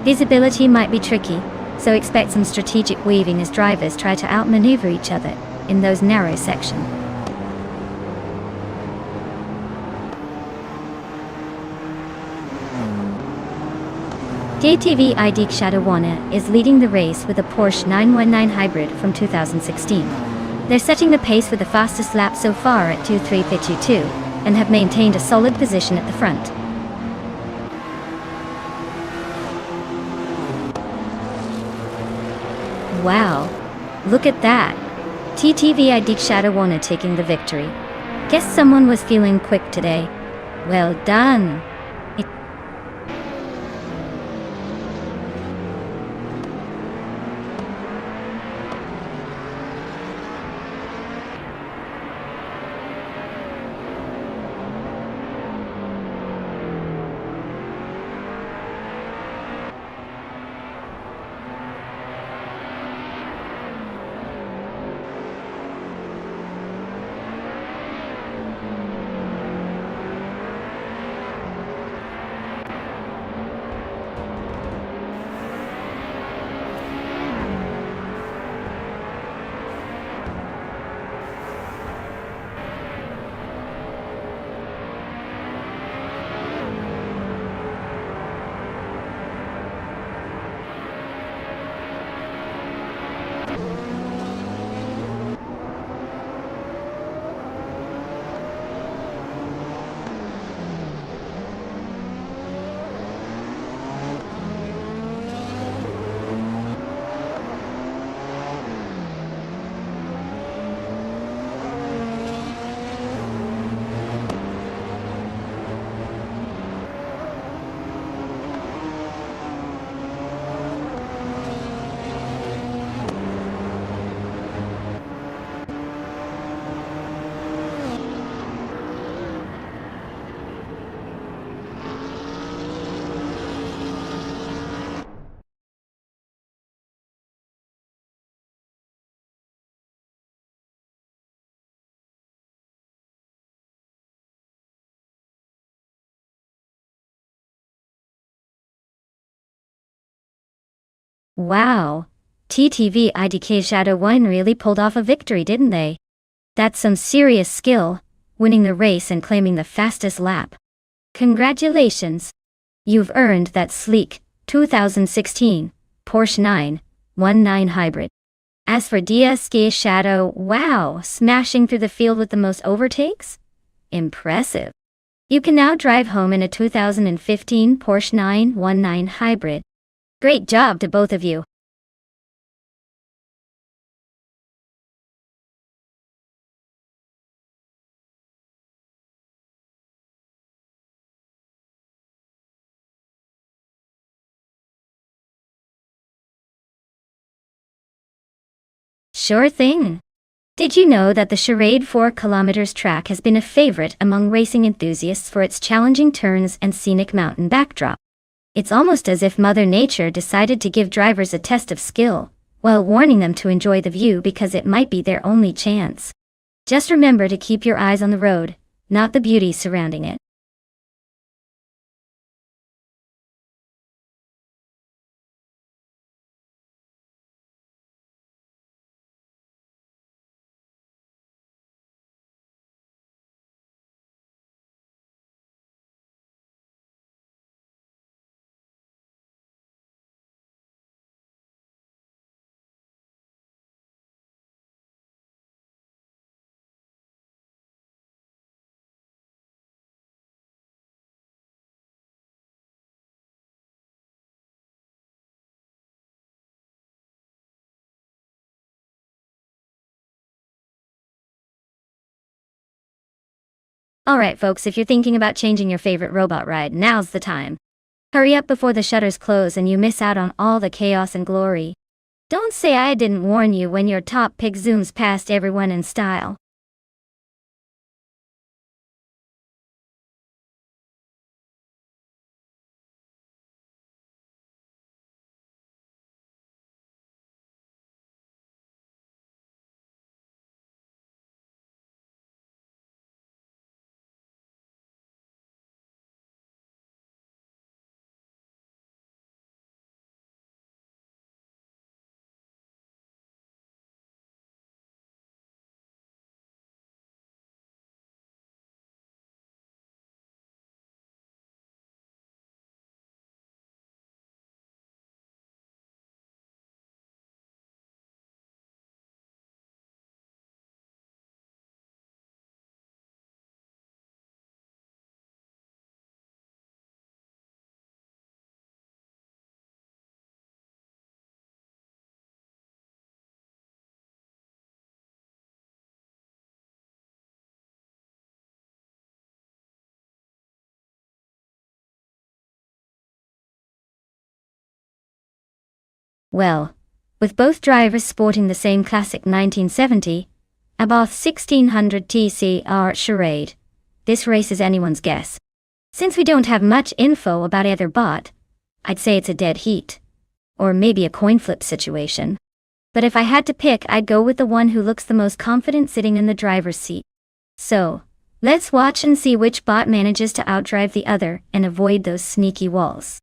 Visibility might be tricky, so expect some strategic weaving as drivers try to outmaneuver each other in those narrow sections. DTV ID Shadowwana is leading the race with a Porsche 919 Hybrid from 2016. They're setting the pace with the fastest lap so far at 2:3:52 and have maintained a solid position at the front. Wow, look at that! TTV ID Shadowwana taking the victory. Guess someone was feeling quick today. Well done! Wow. TTV IDK Shadow 1 really pulled off a victory, didn't they? That's some serious skill, winning the race and claiming the fastest lap. Congratulations! You've earned that sleek, 2016, Porsche 919 Hybrid. As for DSK Shadow, wow, smashing through the field with the most overtakes? Impressive. You can now drive home in a 2015 Porsche 919 Hybrid. Great job to both of you. Sure thing. Did you know that the Charade 4 km track has been a favorite among racing enthusiasts for its challenging turns and scenic mountain backdrop? It's almost as if Mother Nature decided to give drivers a test of skill, while warning them to enjoy the view because it might be their only chance. Just remember to keep your eyes on the road, not the beauty surrounding it. Alright folks, if you're thinking about changing your favorite robot ride, now's the time. Hurry up before the shutters close and you miss out on all the chaos and glory. Don't say I didn't warn you when your top pick zooms past everyone in style. Well, with both drivers sporting the same classic 1970, Abarth 1600 TCR Charade, this race is anyone's guess. Since we don't have much info about either bot, I'd say it's a dead heat. Or maybe a coin flip situation. But if I had to pick, I'd go with the one who looks the most confident sitting in the driver's seat. So, let's watch and see which bot manages to outdrive the other and avoid those sneaky walls.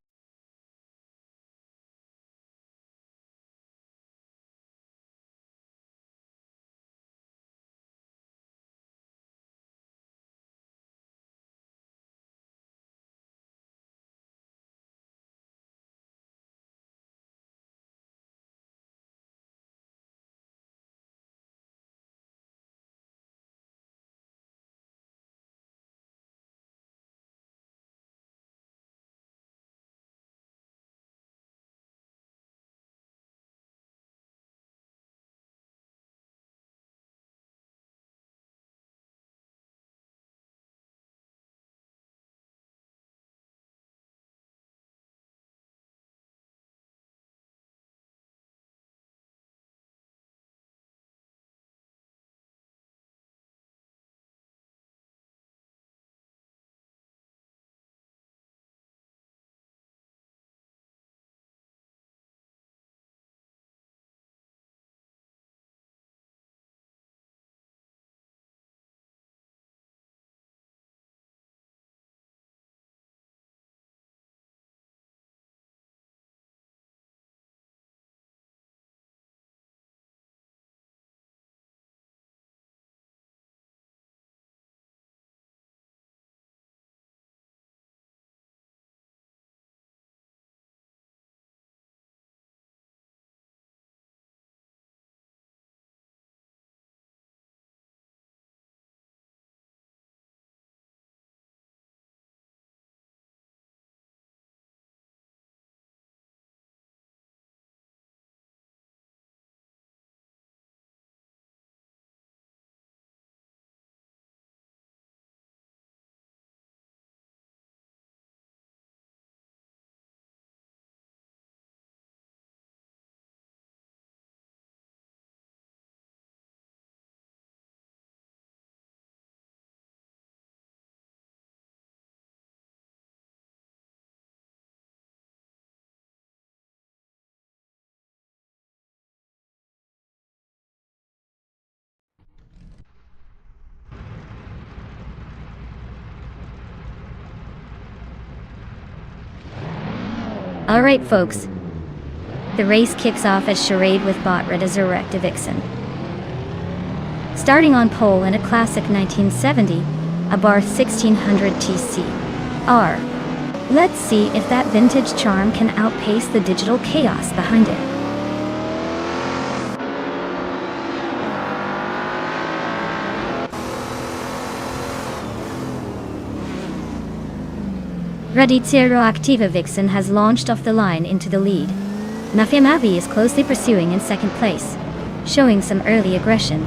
Alright folks, the race kicks off as Charade with Bot Resurrected Vixen. Starting on pole in a classic 1970, a Barth 1600 TC-R. Let's see if that vintage charm can outpace the digital chaos behind it. Radicero Activa Vixen has launched off the line into the lead. Mafiamavi is closely pursuing in second place, showing some early aggression.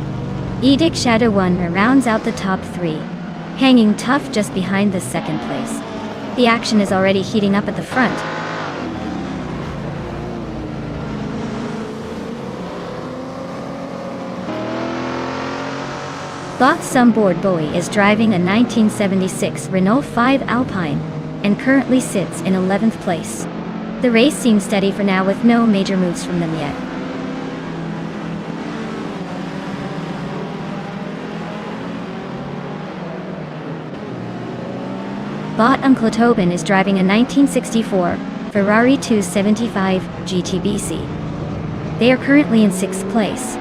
Edic Shadow 1 rounds out the top three, hanging tough just behind the second place. The action is already heating up at the front. Bot Sumboard Bowie is driving a 1976 Renault 5 Alpine, and currently sits in 11th place. The race seems steady for now with no major moves from them yet. Bot Uncle Tobin is driving a 1964 Ferrari 275 GTBC. They are currently in 6th place,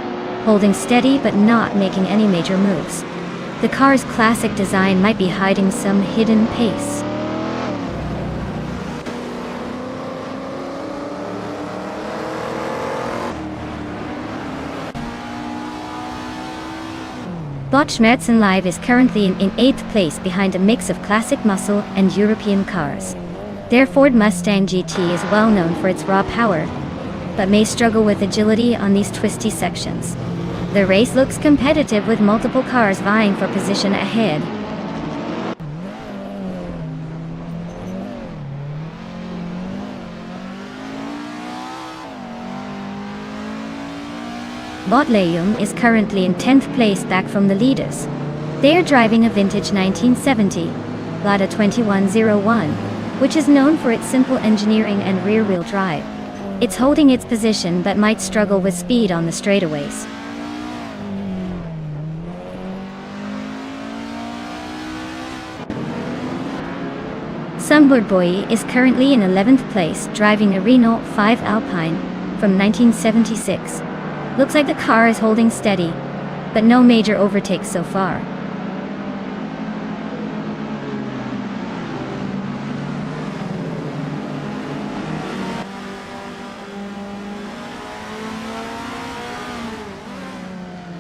holding steady but not making any major moves. The car's classic design might be hiding some hidden pace. Bot Schmerzen Live is currently in 8th place behind a mix of classic muscle and European cars. Their Ford Mustang GT is well known for its raw power, but may struggle with agility on these twisty sections. The race looks competitive with multiple cars vying for position ahead. Bot Leum is currently in 10th place back from the leaders. They are driving a vintage 1970 Lada 2101, which is known for its simple engineering and rear-wheel drive. It's holding its position but might struggle with speed on the straightaways. Sumboard Boy is currently in 11th place driving a Renault 5 Alpine from 1976. Looks like the car is holding steady, but no major overtakes so far.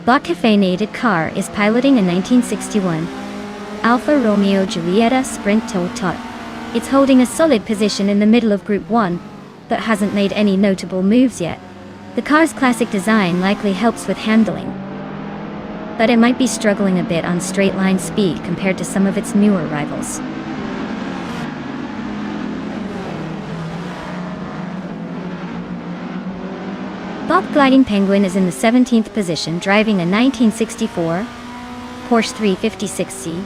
Bot Caffeinated car is piloting a 1961 Alfa Romeo Giulietta Sprint Total. It's holding a solid position in the middle of Group 1, but hasn't made any notable moves yet. The car's classic design likely helps with handling, but it might be struggling a bit on straight-line speed compared to some of its newer rivals. Bot Gliding Penguin is in the 17th position driving a 1964 Porsche 356C.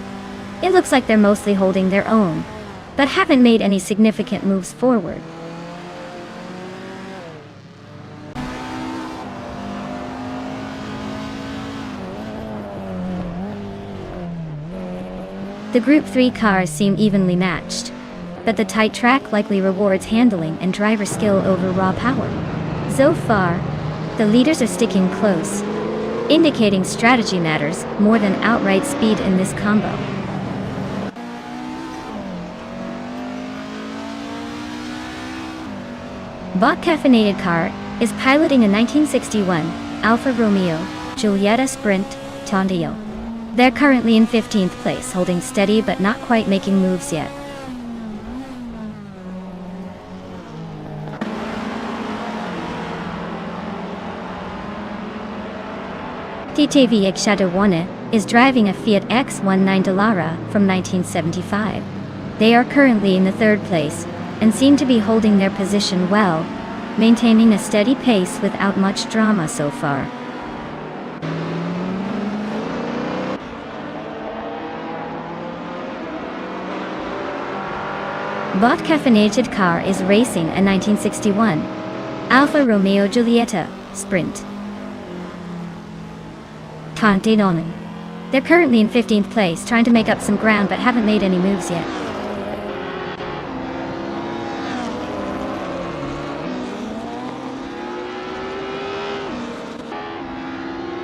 It looks like they're mostly holding their own, but haven't made any significant moves forward. The Group 3 cars seem evenly matched, but the tight track likely rewards handling and driver skill over raw power. So far, the leaders are sticking close, indicating strategy matters more than outright speed in this combo. Bot Caffeinated car is piloting a 1961 Alfa Romeo Giulietta Sprint Tondio. They're currently in 15th place, holding steady but not quite making moves yet. TTV Shadow 1 is driving a Fiat X19 Dallara from 1975. They are currently in the 3rd place, and seem to be holding their position well, maintaining a steady pace without much drama so far. Bot Caffeinated car is racing a 1961 Alfa Romeo Giulietta Sprint Tondinon. They're currently in 15th place, trying to make up some ground but haven't made any moves yet.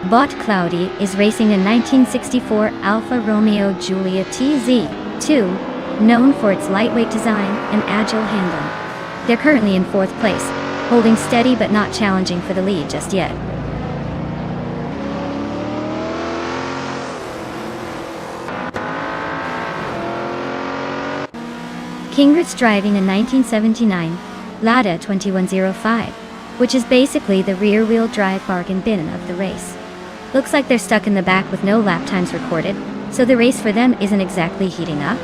Bot Cloudy is racing a 1964 Alfa Romeo Giulia TZ2, known for its lightweight design and agile handling. They're currently in 4th place, holding steady but not challenging for the lead just yet. Kingrit's driving a 1979 Lada 2105, which is basically the rear-wheel drive bargain bin of the race. Looks like they're stuck in the back with no lap times recorded, so the race for them isn't exactly heating up.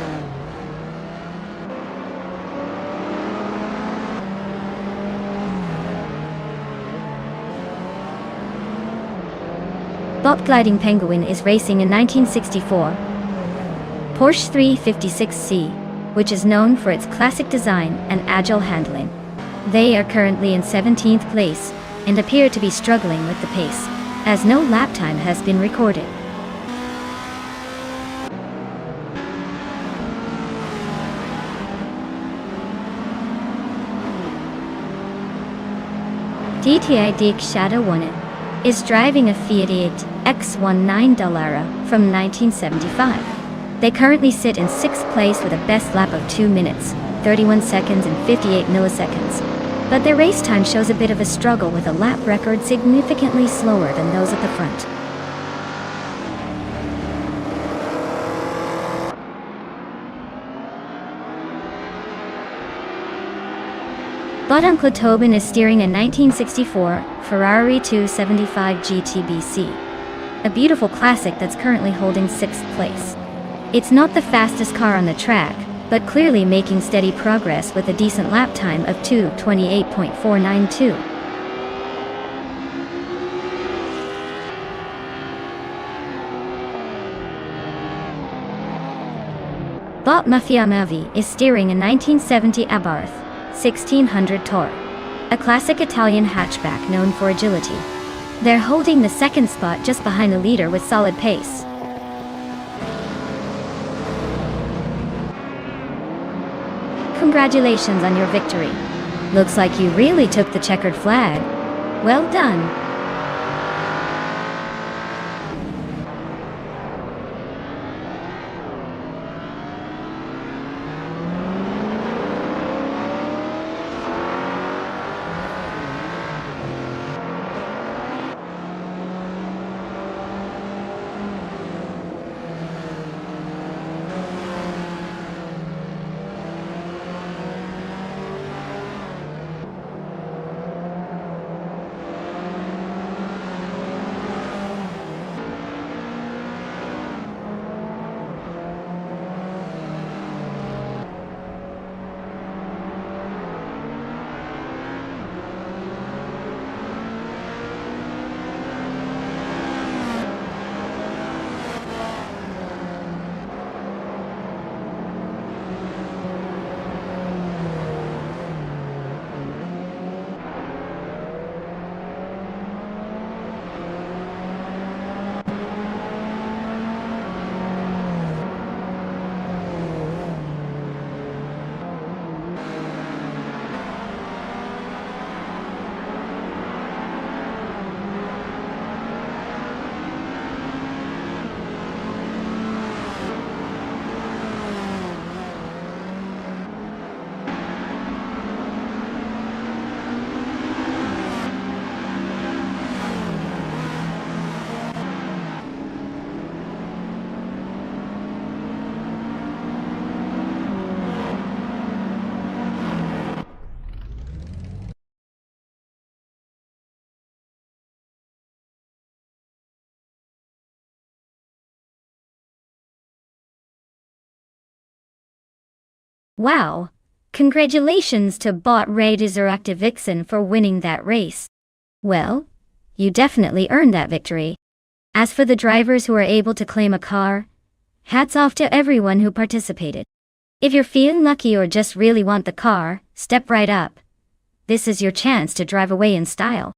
Bob Gliding Penguin is racing a 1964 Porsche 356C, which is known for its classic design and agile handling. They are currently in 17th place and appear to be struggling with the pace, as no lap time has been recorded. DTI Dick Shadow1 is driving a Fiat X19 Dallara from 1975. They currently sit in 6th place with a best lap of 2 minutes, 31 seconds and 58 milliseconds. But their race time shows a bit of a struggle with a lap record significantly slower than those at the front. But Uncle Tobin is steering a 1964 Ferrari 275 GTBC, a beautiful classic that's currently holding 6th place. It's not the fastest car on the track, but clearly making steady progress with a decent lap time of 2:28.492. Bot Mafia Mavi is steering a 1970 Abarth 1600 Tor, a classic Italian hatchback known for agility. They're holding the 2nd spot just behind the leader with solid pace. Congratulations on your victory. Looks like you really took the checkered flag. Well done. Wow! Congratulations to Bot Radizeractive Vixen for winning that race. Well, you definitely earned that victory. As for the drivers who are able to claim a car, hats off to everyone who participated. If you're feeling lucky or just really want the car, step right up. This is your chance to drive away in style.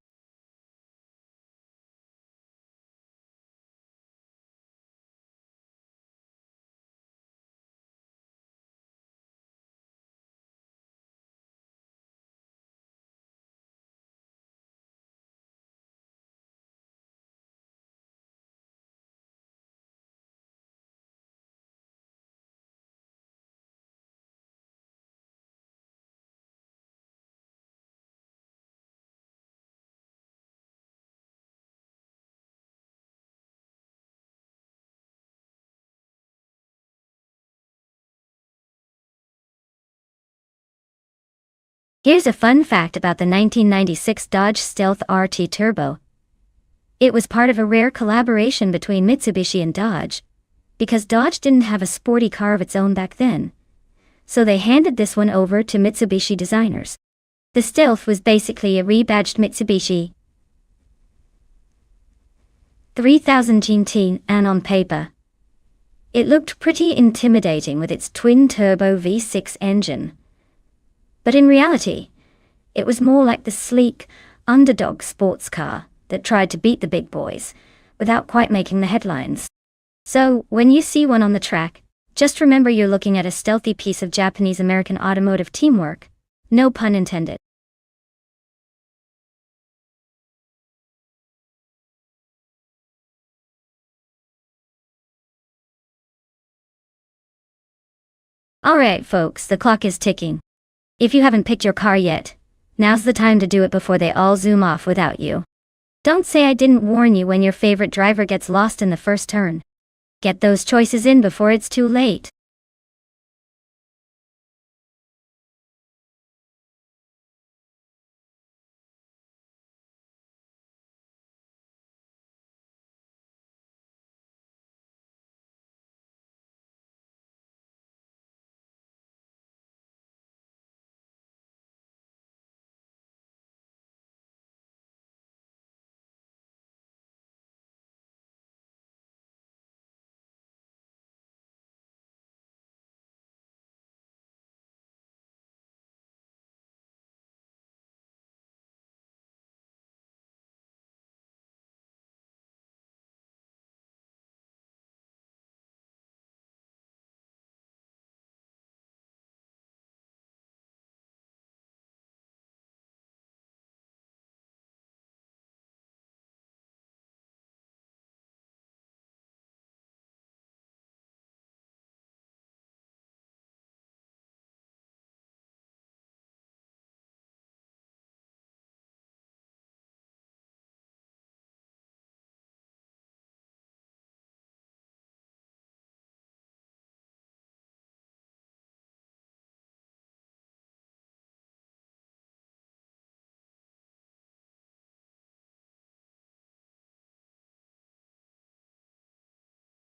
Here's a fun fact about the 1996 Dodge Stealth RT Turbo. It was part of a rare collaboration between Mitsubishi and Dodge, because Dodge didn't have a sporty car of its own back then. So they handed this one over to Mitsubishi designers. The Stealth was basically a rebadged Mitsubishi 3000 GT, and on paper, it looked pretty intimidating with its twin-turbo V6 engine. But in reality, it was more like the sleek, underdog sports car that tried to beat the big boys, without quite making the headlines. So, when you see one on the track, just remember you're looking at a stealthy piece of Japanese-American automotive teamwork. No pun intended. Alright folks, the clock is ticking. If you haven't picked your car yet, now's the time to do it before they all zoom off without you. Don't say I didn't warn you when your favorite driver gets lost in the first turn. Get those choices in before it's too late.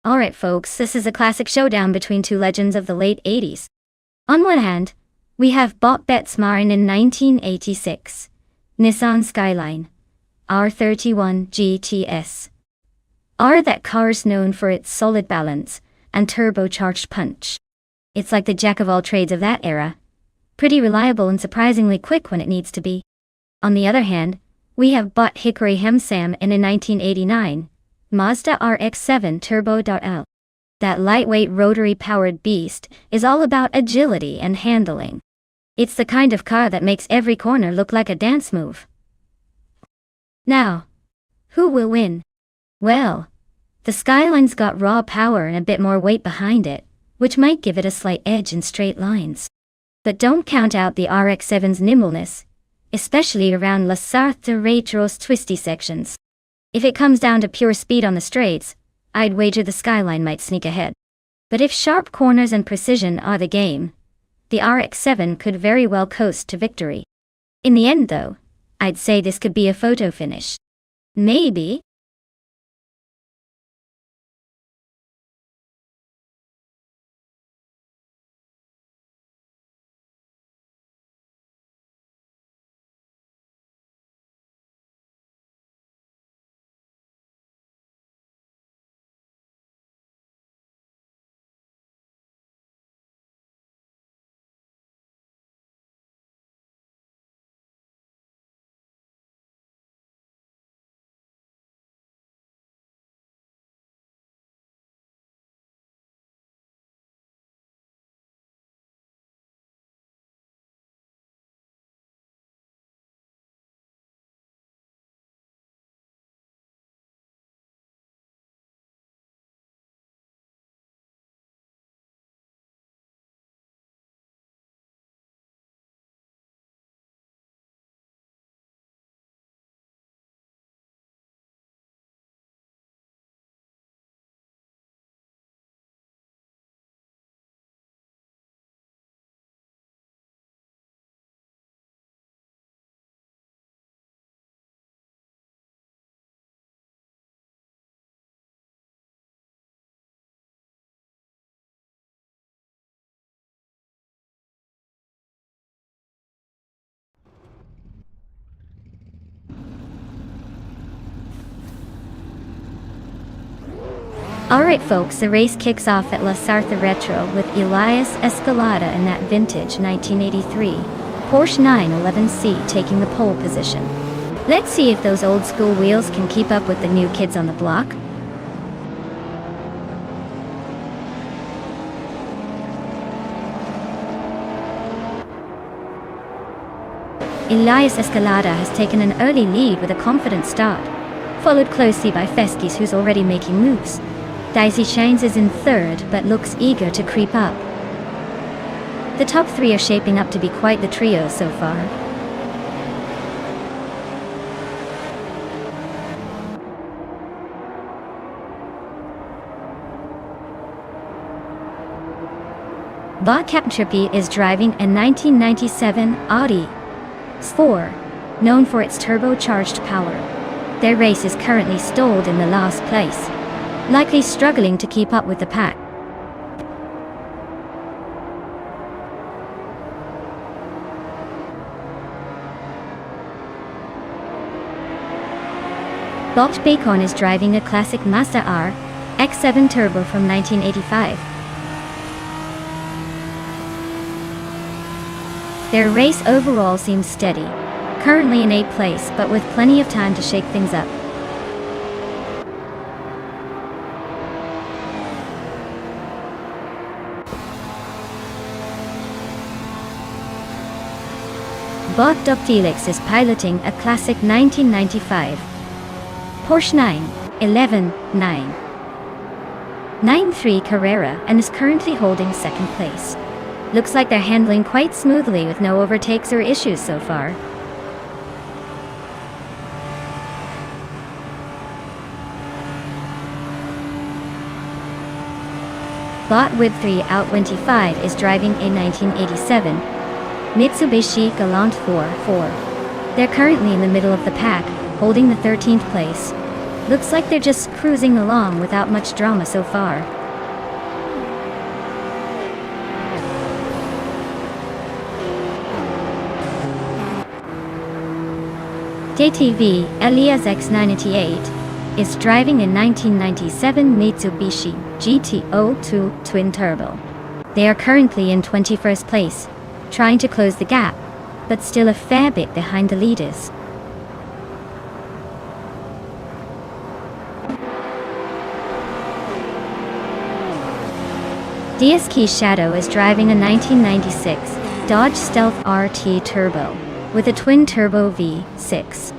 Alright folks, this is a classic showdown between two legends of the late 80s. On one hand, we have Bob Betsmarin in 1986, Nissan Skyline, R31 GTS. That car's known for its solid balance and turbocharged punch. It's like the jack of all trades of that era, pretty reliable and surprisingly quick when it needs to be. On the other hand, we have Butt Hickory Hemsam in a 1989, Mazda RX-7 Turbo.L. That lightweight rotary-powered beast is all about agility and handling. It's the kind of car that makes every corner look like a dance move. Now, who will win? Well, the Skyline's got raw power and a bit more weight behind it, which might give it a slight edge in straight lines. But don't count out the RX-7's nimbleness, especially around La Sarthe de Retros twisty sections. If it comes down to pure speed on the straights, I'd wager the Skyline might sneak ahead. But if sharp corners and precision are the game, the RX-7 could very well coast to victory. In the end though, I'd say this could be a photo finish. Maybe. Alright folks, the race kicks off at La Sarthe Retro with Elias Escalada in that vintage 1983 Porsche 911C taking the pole position. Let's see if those old school wheels can keep up with the new kids on the block. Elias Escalada has taken an early lead with a confident start, followed closely by Feskis, who's already making moves. Daisy Shanes is in third, but looks eager to creep up. The top three are shaping up to be quite the trio so far. Bot Captain Trippy is driving a 1997 Audi S4, known for its turbocharged power. Their race is currently stalled in the last place, likely struggling to keep up with the pack. Bolt Bacon is driving a classic Mazda R X7 Turbo from 1985. Their race overall seems steady, currently in 8th place but with plenty of time to shake things up. Bot Doc Felix is piloting a classic 1995 Porsche 911 993 Carrera and is currently holding second place. Looks like they're handling quite smoothly with no overtakes or issues so far. Bot Wib 3 Out 25 is driving a 1987 Mitsubishi Galant 4. They're currently in the middle of the pack, holding the 13th place. Looks like they're just cruising along without much drama so far. DTV Elias X988 is driving a 1997 Mitsubishi GT02 Twin Turbo. They are currently in 21st place, trying to close the gap, but still a fair bit behind the leaders. DSK Shadow is driving a 1996 Dodge Stealth RT Turbo with a twin turbo V6.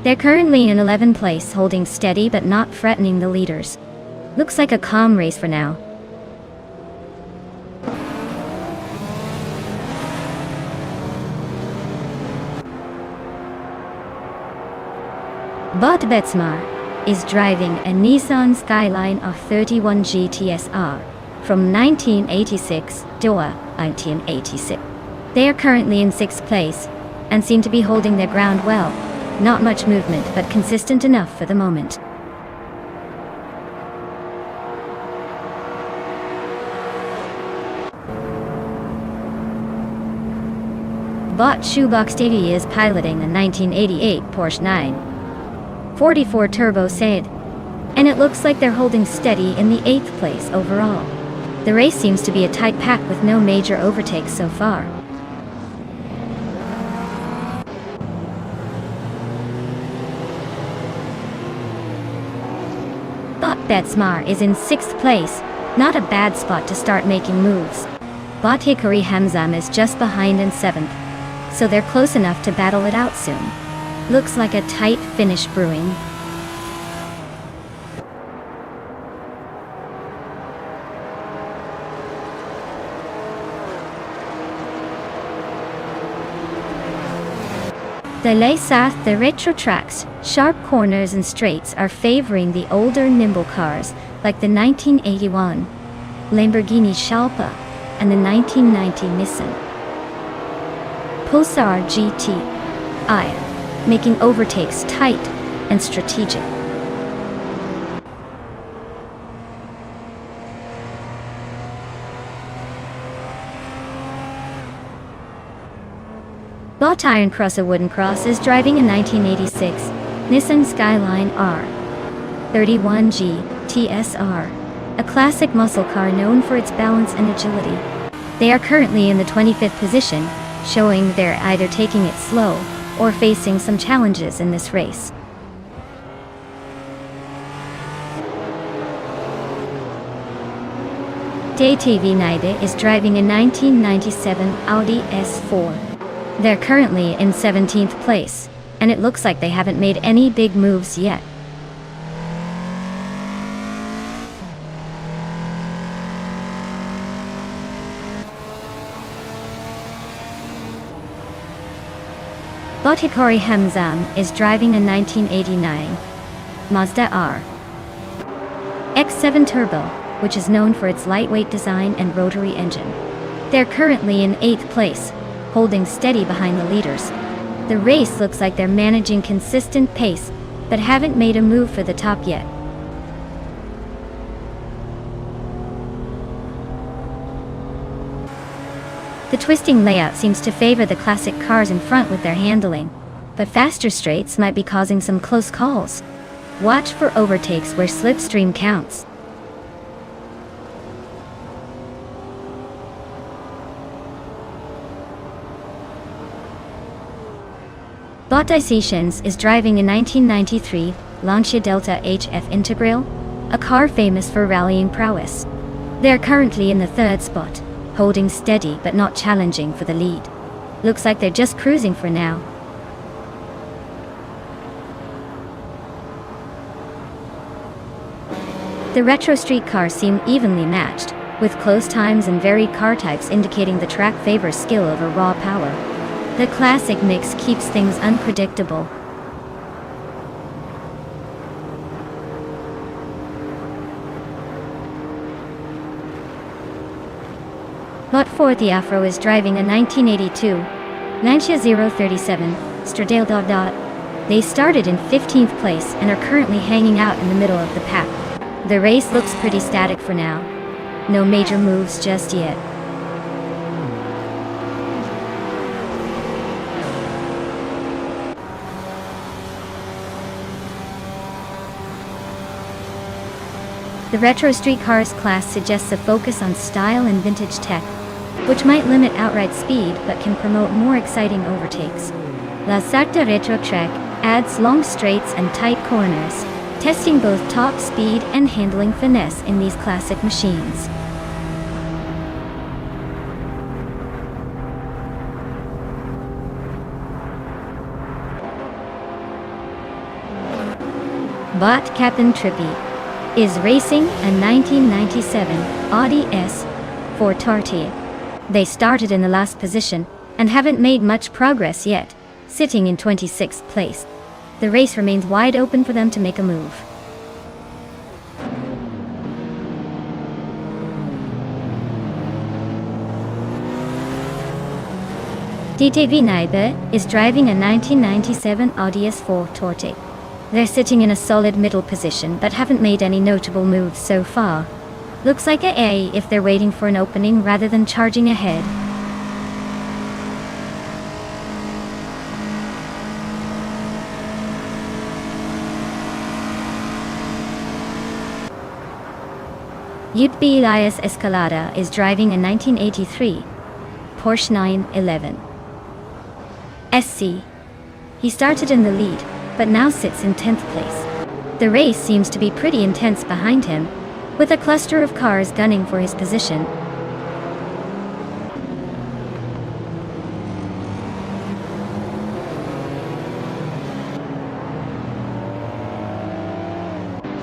They're currently in 11th place, holding steady but not threatening the leaders. Looks like a calm race for now. Bot Betsmar is driving a Nissan Skyline R31 GTSR from 1986 Doha 1986. They are currently in 6th place and seem to be holding their ground well. Not much movement, but consistent enough for the moment. Bot Shoebox Davy is piloting a 1988 Porsche 944 Turbo Sade, and it looks like they're holding steady in the 8th place overall. The race seems to be a tight pack with no major overtakes so far. Bot Betsmar is in 6th place, not a bad spot to start making moves. Bot Hikari Hamzam is just behind in 7th, so they're close enough to battle it out soon. Looks like a tight finish brewing. The Les Sarthe, the retro tracks, sharp corners and straights are favoring the older nimble cars like the 1981 Lamborghini Shalpa and the 1990 Nissan Pulsar GT-I, making overtakes tight and strategic. Bot Iron Cross a Wooden Cross is driving a 1986 Nissan Skyline R31G TSR a classic muscle car known for its balance and agility. They are currently in the 25th position, showing they're either taking it slow or facing some challenges in this race. DTV Nide is driving a 1997 Audi S4. They're currently in 17th place, and it looks like they haven't made any big moves yet. Hikori Hamzam is driving a 1989 Mazda RX-7 Turbo, which is known for its lightweight design and rotary engine. They're currently in 8th place, holding steady behind the leaders. The race looks like they're managing consistent pace, but haven't made a move for the top yet. The twisting layout seems to favor the classic cars in front with their handling, but faster straights might be causing some close calls. Watch for overtakes where slipstream counts. Bottications is driving a 1993 Lancia Delta HF Integral, a car famous for rallying prowess. They're currently in the 3rd spot, holding steady but not challenging for the lead. Looks like they're just cruising for now. The retro street cars seem evenly matched, with close times and varied car types indicating the track favors skill over raw power. The classic mix keeps things unpredictable. Lot 4 The Afro is driving a 1982 Lancia 037 Stradale. They started in 15th place and are currently hanging out in the middle of the pack. The race looks pretty static for now. No major moves just yet. The retro street cars class suggests a focus on style and vintage tech, which might limit outright speed but can promote more exciting overtakes. La Sarta Retro Trek adds long straights and tight corners, testing both top speed and handling finesse in these classic machines. Bot Captain Trippy is racing a 1997 Audi S4 Tartier. They started in the last position and haven't made much progress yet, sitting in 26th place. The race remains wide open for them to make a move. DTV Naibe is driving a 1997 Audi S4 Torte. They're sitting in a solid middle position but haven't made any notable moves so far. Looks like a if they're waiting for an opening rather than charging ahead. Yutbi Elias Escalada is driving a 1983 Porsche 911 SC. He started in the lead, but now sits in 10th place. The race seems to be pretty intense behind him, with a cluster of cars gunning for his position.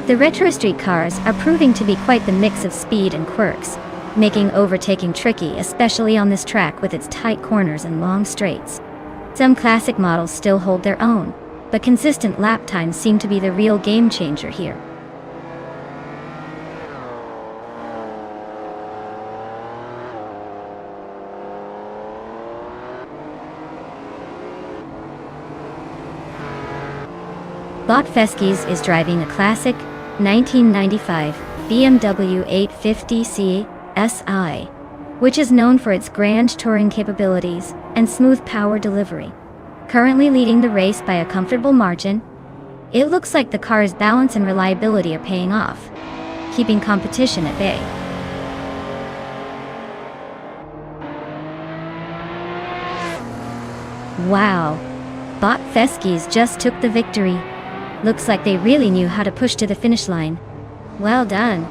The retro street cars are proving to be quite the mix of speed and quirks, making overtaking tricky, especially on this track with its tight corners and long straights. Some classic models still hold their own, but consistent lap times seem to be the real game changer here. Bot Feskis is driving a classic 1995 BMW 850C SI, which is known for its grand touring capabilities and smooth power delivery. Currently leading the race by a comfortable margin, it looks like the car's balance and reliability are paying off. keeping competition at bay. Wow! Bot Feskies just took the victory. Looks like they really knew how to push to the finish line. Well done.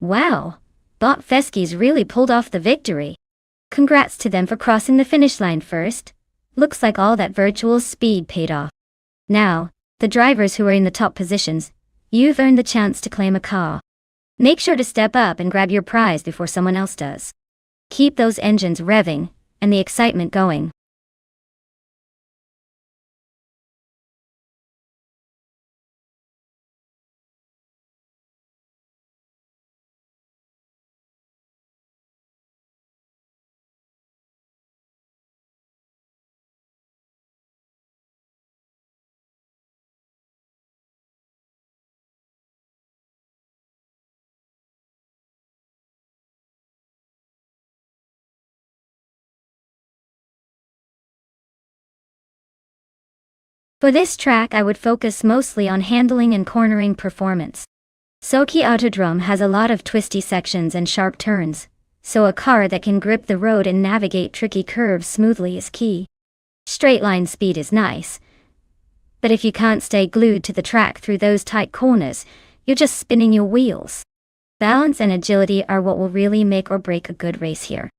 Wow! Bot Feskies really pulled off the victory. Congrats to them for crossing the finish line first. Looks like all that virtual speed paid off. Now, the drivers who are in the top positions, you've earned the chance to claim a car. Make sure to step up and grab your prize before someone else does. Keep those engines revving, and the excitement going. For this track I would focus mostly on handling and cornering performance. Sochi Autodrome has a lot of twisty sections and sharp turns, so a car that can grip the road and navigate tricky curves smoothly is key. Straight line speed is nice, but if you can't stay glued to the track through those tight corners, you're just spinning your wheels. Balance and agility are what will really make or break a good race here.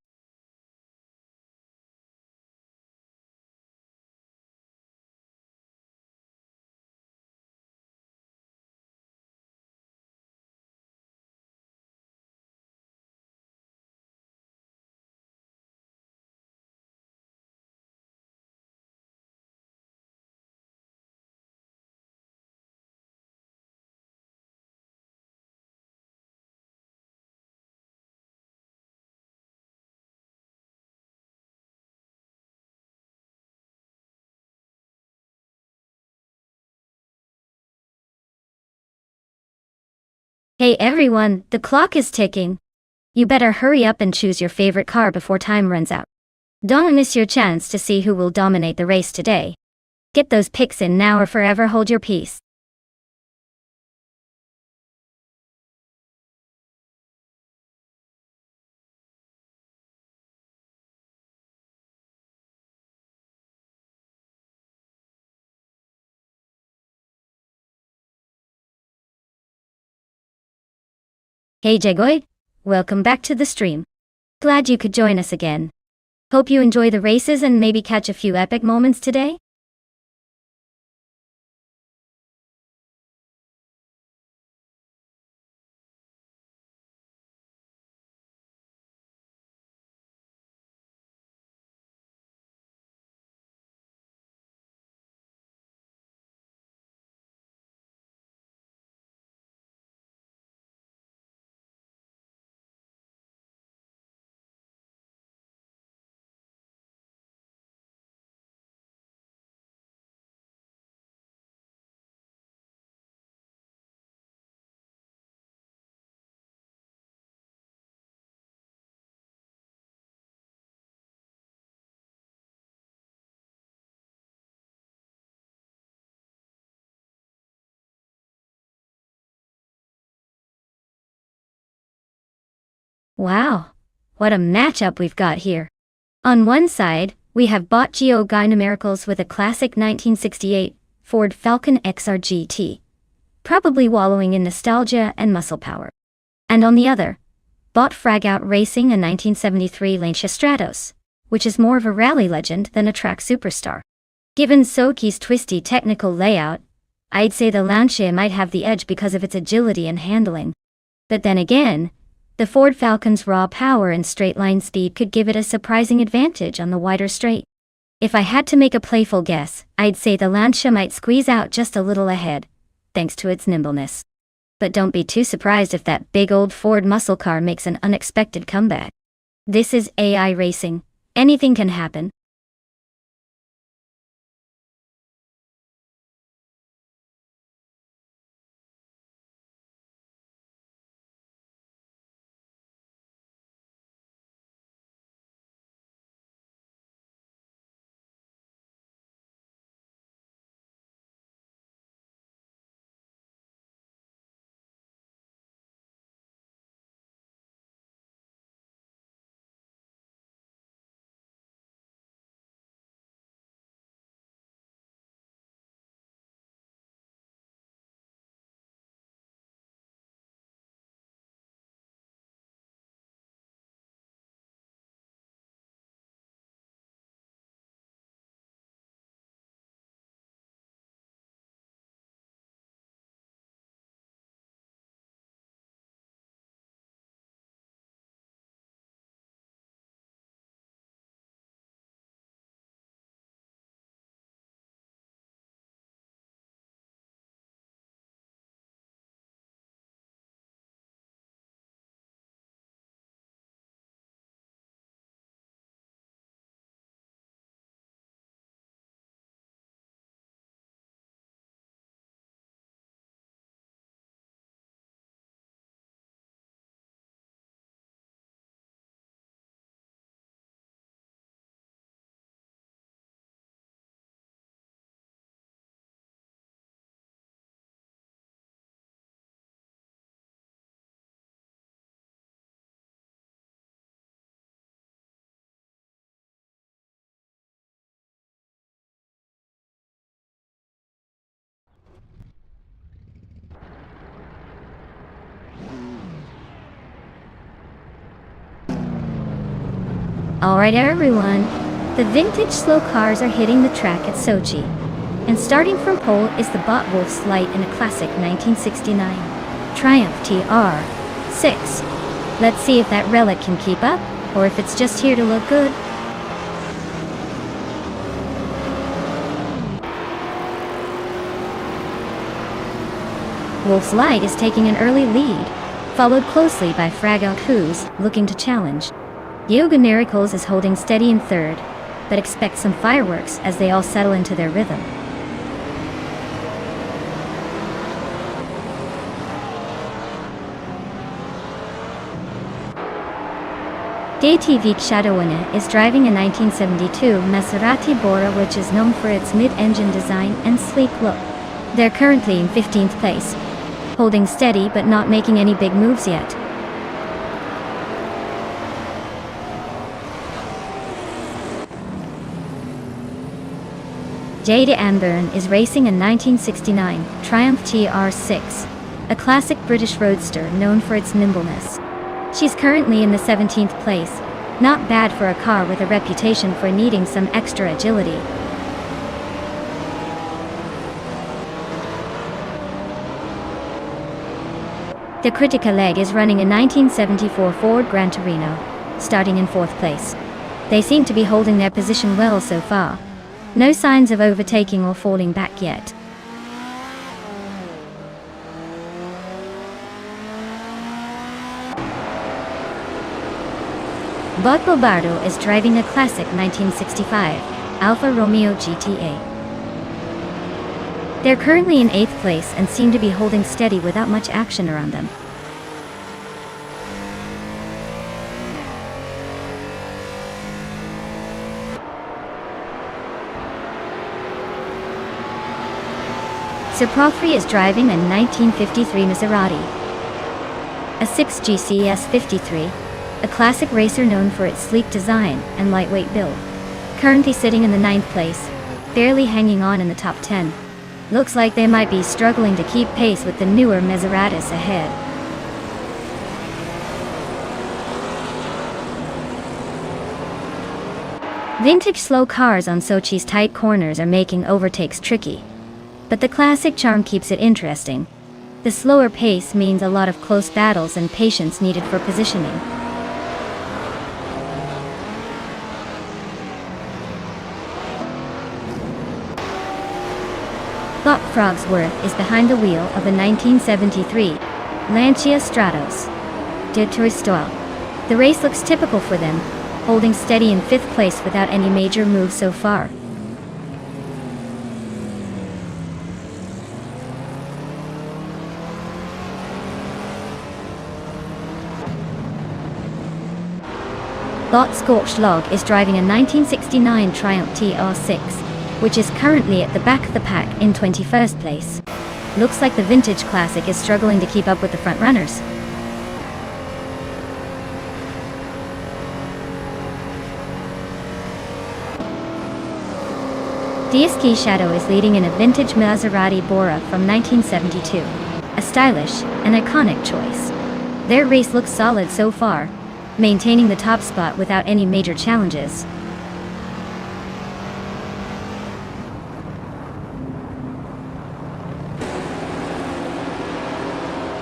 Hey everyone, the clock is ticking. You better hurry up and choose your favorite car before time runs out. Don't miss your chance to see who will dominate the race today. Get those picks in now or forever hold your peace. Hey Jagoid, welcome back to the stream. Glad you could join us again. Hope you enjoy the races and maybe catch a few epic moments today. Wow, what a matchup we've got here. On one side, we have bot Geo Guy numericals with a classic 1968 Ford Falcon XR GT, probably wallowing in nostalgia and muscle power. And on the other, bot Frag Out Racing a 1973 Lancia Stratos, which is more of a rally legend than a track superstar. Given Soki's twisty technical layout, I'd say the Lancia might have the edge because of its agility and handling. But then again, the Ford Falcon's raw power and straight line speed could give it a surprising advantage on the wider straight. If I had to make a playful guess, I'd say the Lancia might squeeze out just a little ahead, thanks to its nimbleness. But don't be too surprised if that big old Ford muscle car makes an unexpected comeback. This is AI racing. Anything can happen. Alright everyone, the vintage slow cars are hitting the track at Sochi. And starting from pole is the Bot Wolf's Light in a classic 1969 Triumph TR6. Let's see if that relic can keep up, or if it's just here to look good. Wolf's Light is taking an early lead, followed closely by Frag Out Who's looking to challenge. Yoga Miracles is holding steady in third, but expect some fireworks as they all settle into their rhythm. DTV Shadowina is driving a 1972 Maserati Bora, which is known for its mid-engine design and sleek look. They're currently in 15th place, holding steady but not making any big moves yet. Jada Amburn is racing a 1969 Triumph TR6, a classic British roadster known for its nimbleness. She's currently in the 17th place, not bad for a car with a reputation for needing some extra agility. The Critica leg is running a 1974 Ford Gran Torino, starting in 4th place. They seem to be holding their position well so far. No signs of overtaking or falling back yet. Bot Bobardo is driving a classic 1965 Alfa Romeo GTA. They're currently in 8th place and seem to be holding steady without much action around them. Suprafri is driving a 1953 Maserati, a 6GCS 53, a classic racer known for its sleek design and lightweight build. Currently sitting in the 9th place, barely hanging on in the top 10. Looks like they might be struggling to keep pace with the newer Maseratis ahead. Vintage slow cars on Sochi's tight corners are making overtakes tricky, but the classic charm keeps it interesting. The slower pace means a lot of close battles and patience needed for positioning. Bob Frogsworth is behind the wheel of a 1973 Lancia Stratos de Turistoile. The race looks typical for them, holding steady in 5th place without any major moves so far. Bot Scorchlog is driving a 1969 Triumph TR6, which is currently at the back of the pack in 21st place. Looks like the vintage classic is struggling to keep up with the front runners. DSK Shadow is leading in a vintage Maserati Bora from 1972, a stylish and iconic choice. Their race looks solid so far, maintaining the top spot without any major challenges.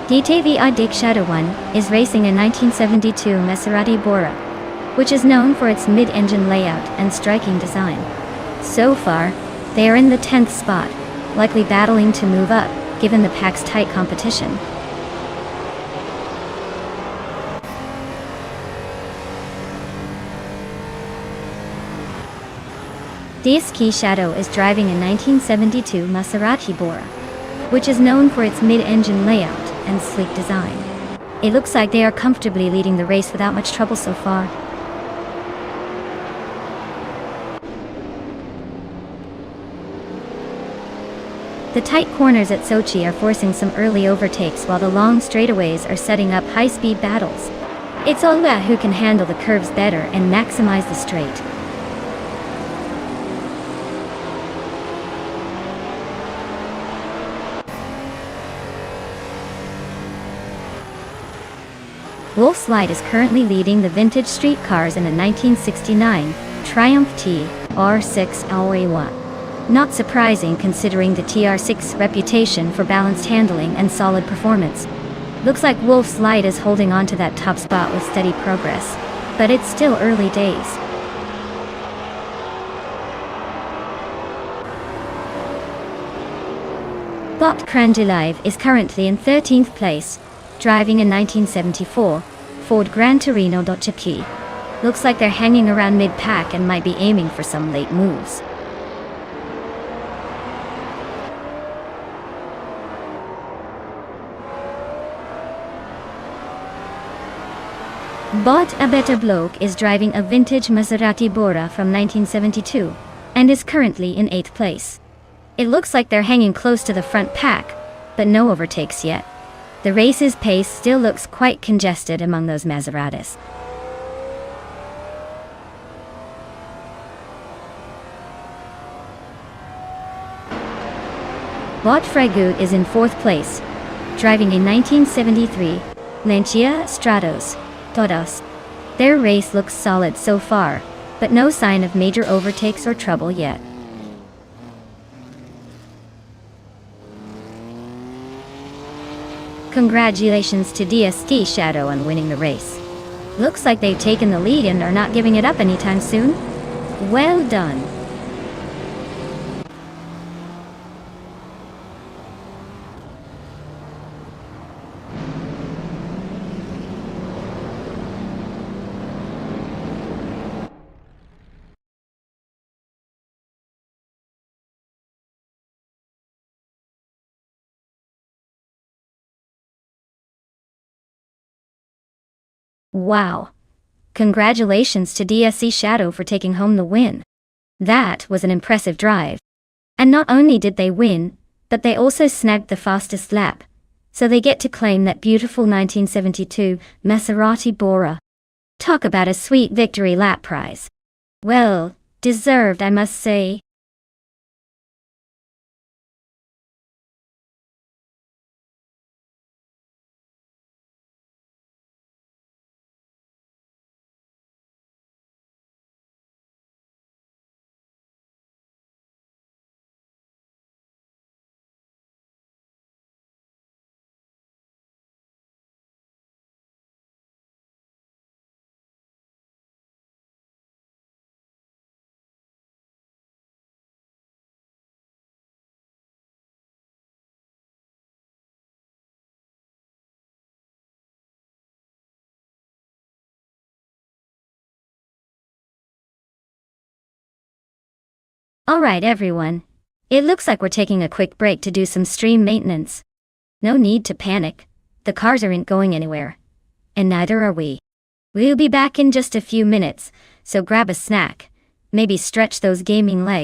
DTV Idik Shadow 1 is racing a 1972 Maserati Bora, which is known for its mid-engine layout and striking design. So far, they are in the 10th spot, likely battling to move up, given the pack's tight competition. DSK Shadow is driving a 1972 Maserati Bora, which is known for its mid-engine layout and sleek design. It looks like they are comfortably leading the race without much trouble so far. The tight corners at Sochi are forcing some early overtakes while the long straightaways are setting up high-speed battles. It's all about who can handle the curves better and maximize the straight. Wolf's Light is currently leading the vintage street cars in a 1969 Triumph TR6 Alloy. Not surprising considering the TR6's reputation for balanced handling and solid performance. Looks like Wolf's Light is holding on to that top spot with steady progress, but it's still early days. Bot Crandilive is currently in 13th place, driving a 1974 Ford Gran Torino Doccia. Looks like they're hanging around mid-pack and might be aiming for some late moves. Bot A Better Bloke is driving a vintage Maserati Bora from 1972 and is currently in 8th place. It looks like they're hanging close to the front pack, but no overtakes yet. The race's pace still looks quite congested among those Maseratis. Bot Fregu is in 4th place, driving a 1973 Lancia Stratos Todos. Their race looks solid so far, but no sign of major overtakes or trouble yet. Congratulations to DST Shadow on winning the race. Looks like they've taken the lead and are not giving it up anytime soon. Well done. Wow. Congratulations to DSC Shadow for taking home the win. That was an impressive drive. And not only did they win, but they also snagged the fastest lap. So they get to claim that beautiful 1972 Maserati Bora. Talk about a sweet victory lap prize. Well, deserved, I must say. Alright everyone. It looks like we're taking a quick break to do some stream maintenance. No need to panic. The cars aren't going anywhere. And neither are we. We'll be back in just a few minutes, so grab a snack. Maybe stretch those gaming legs.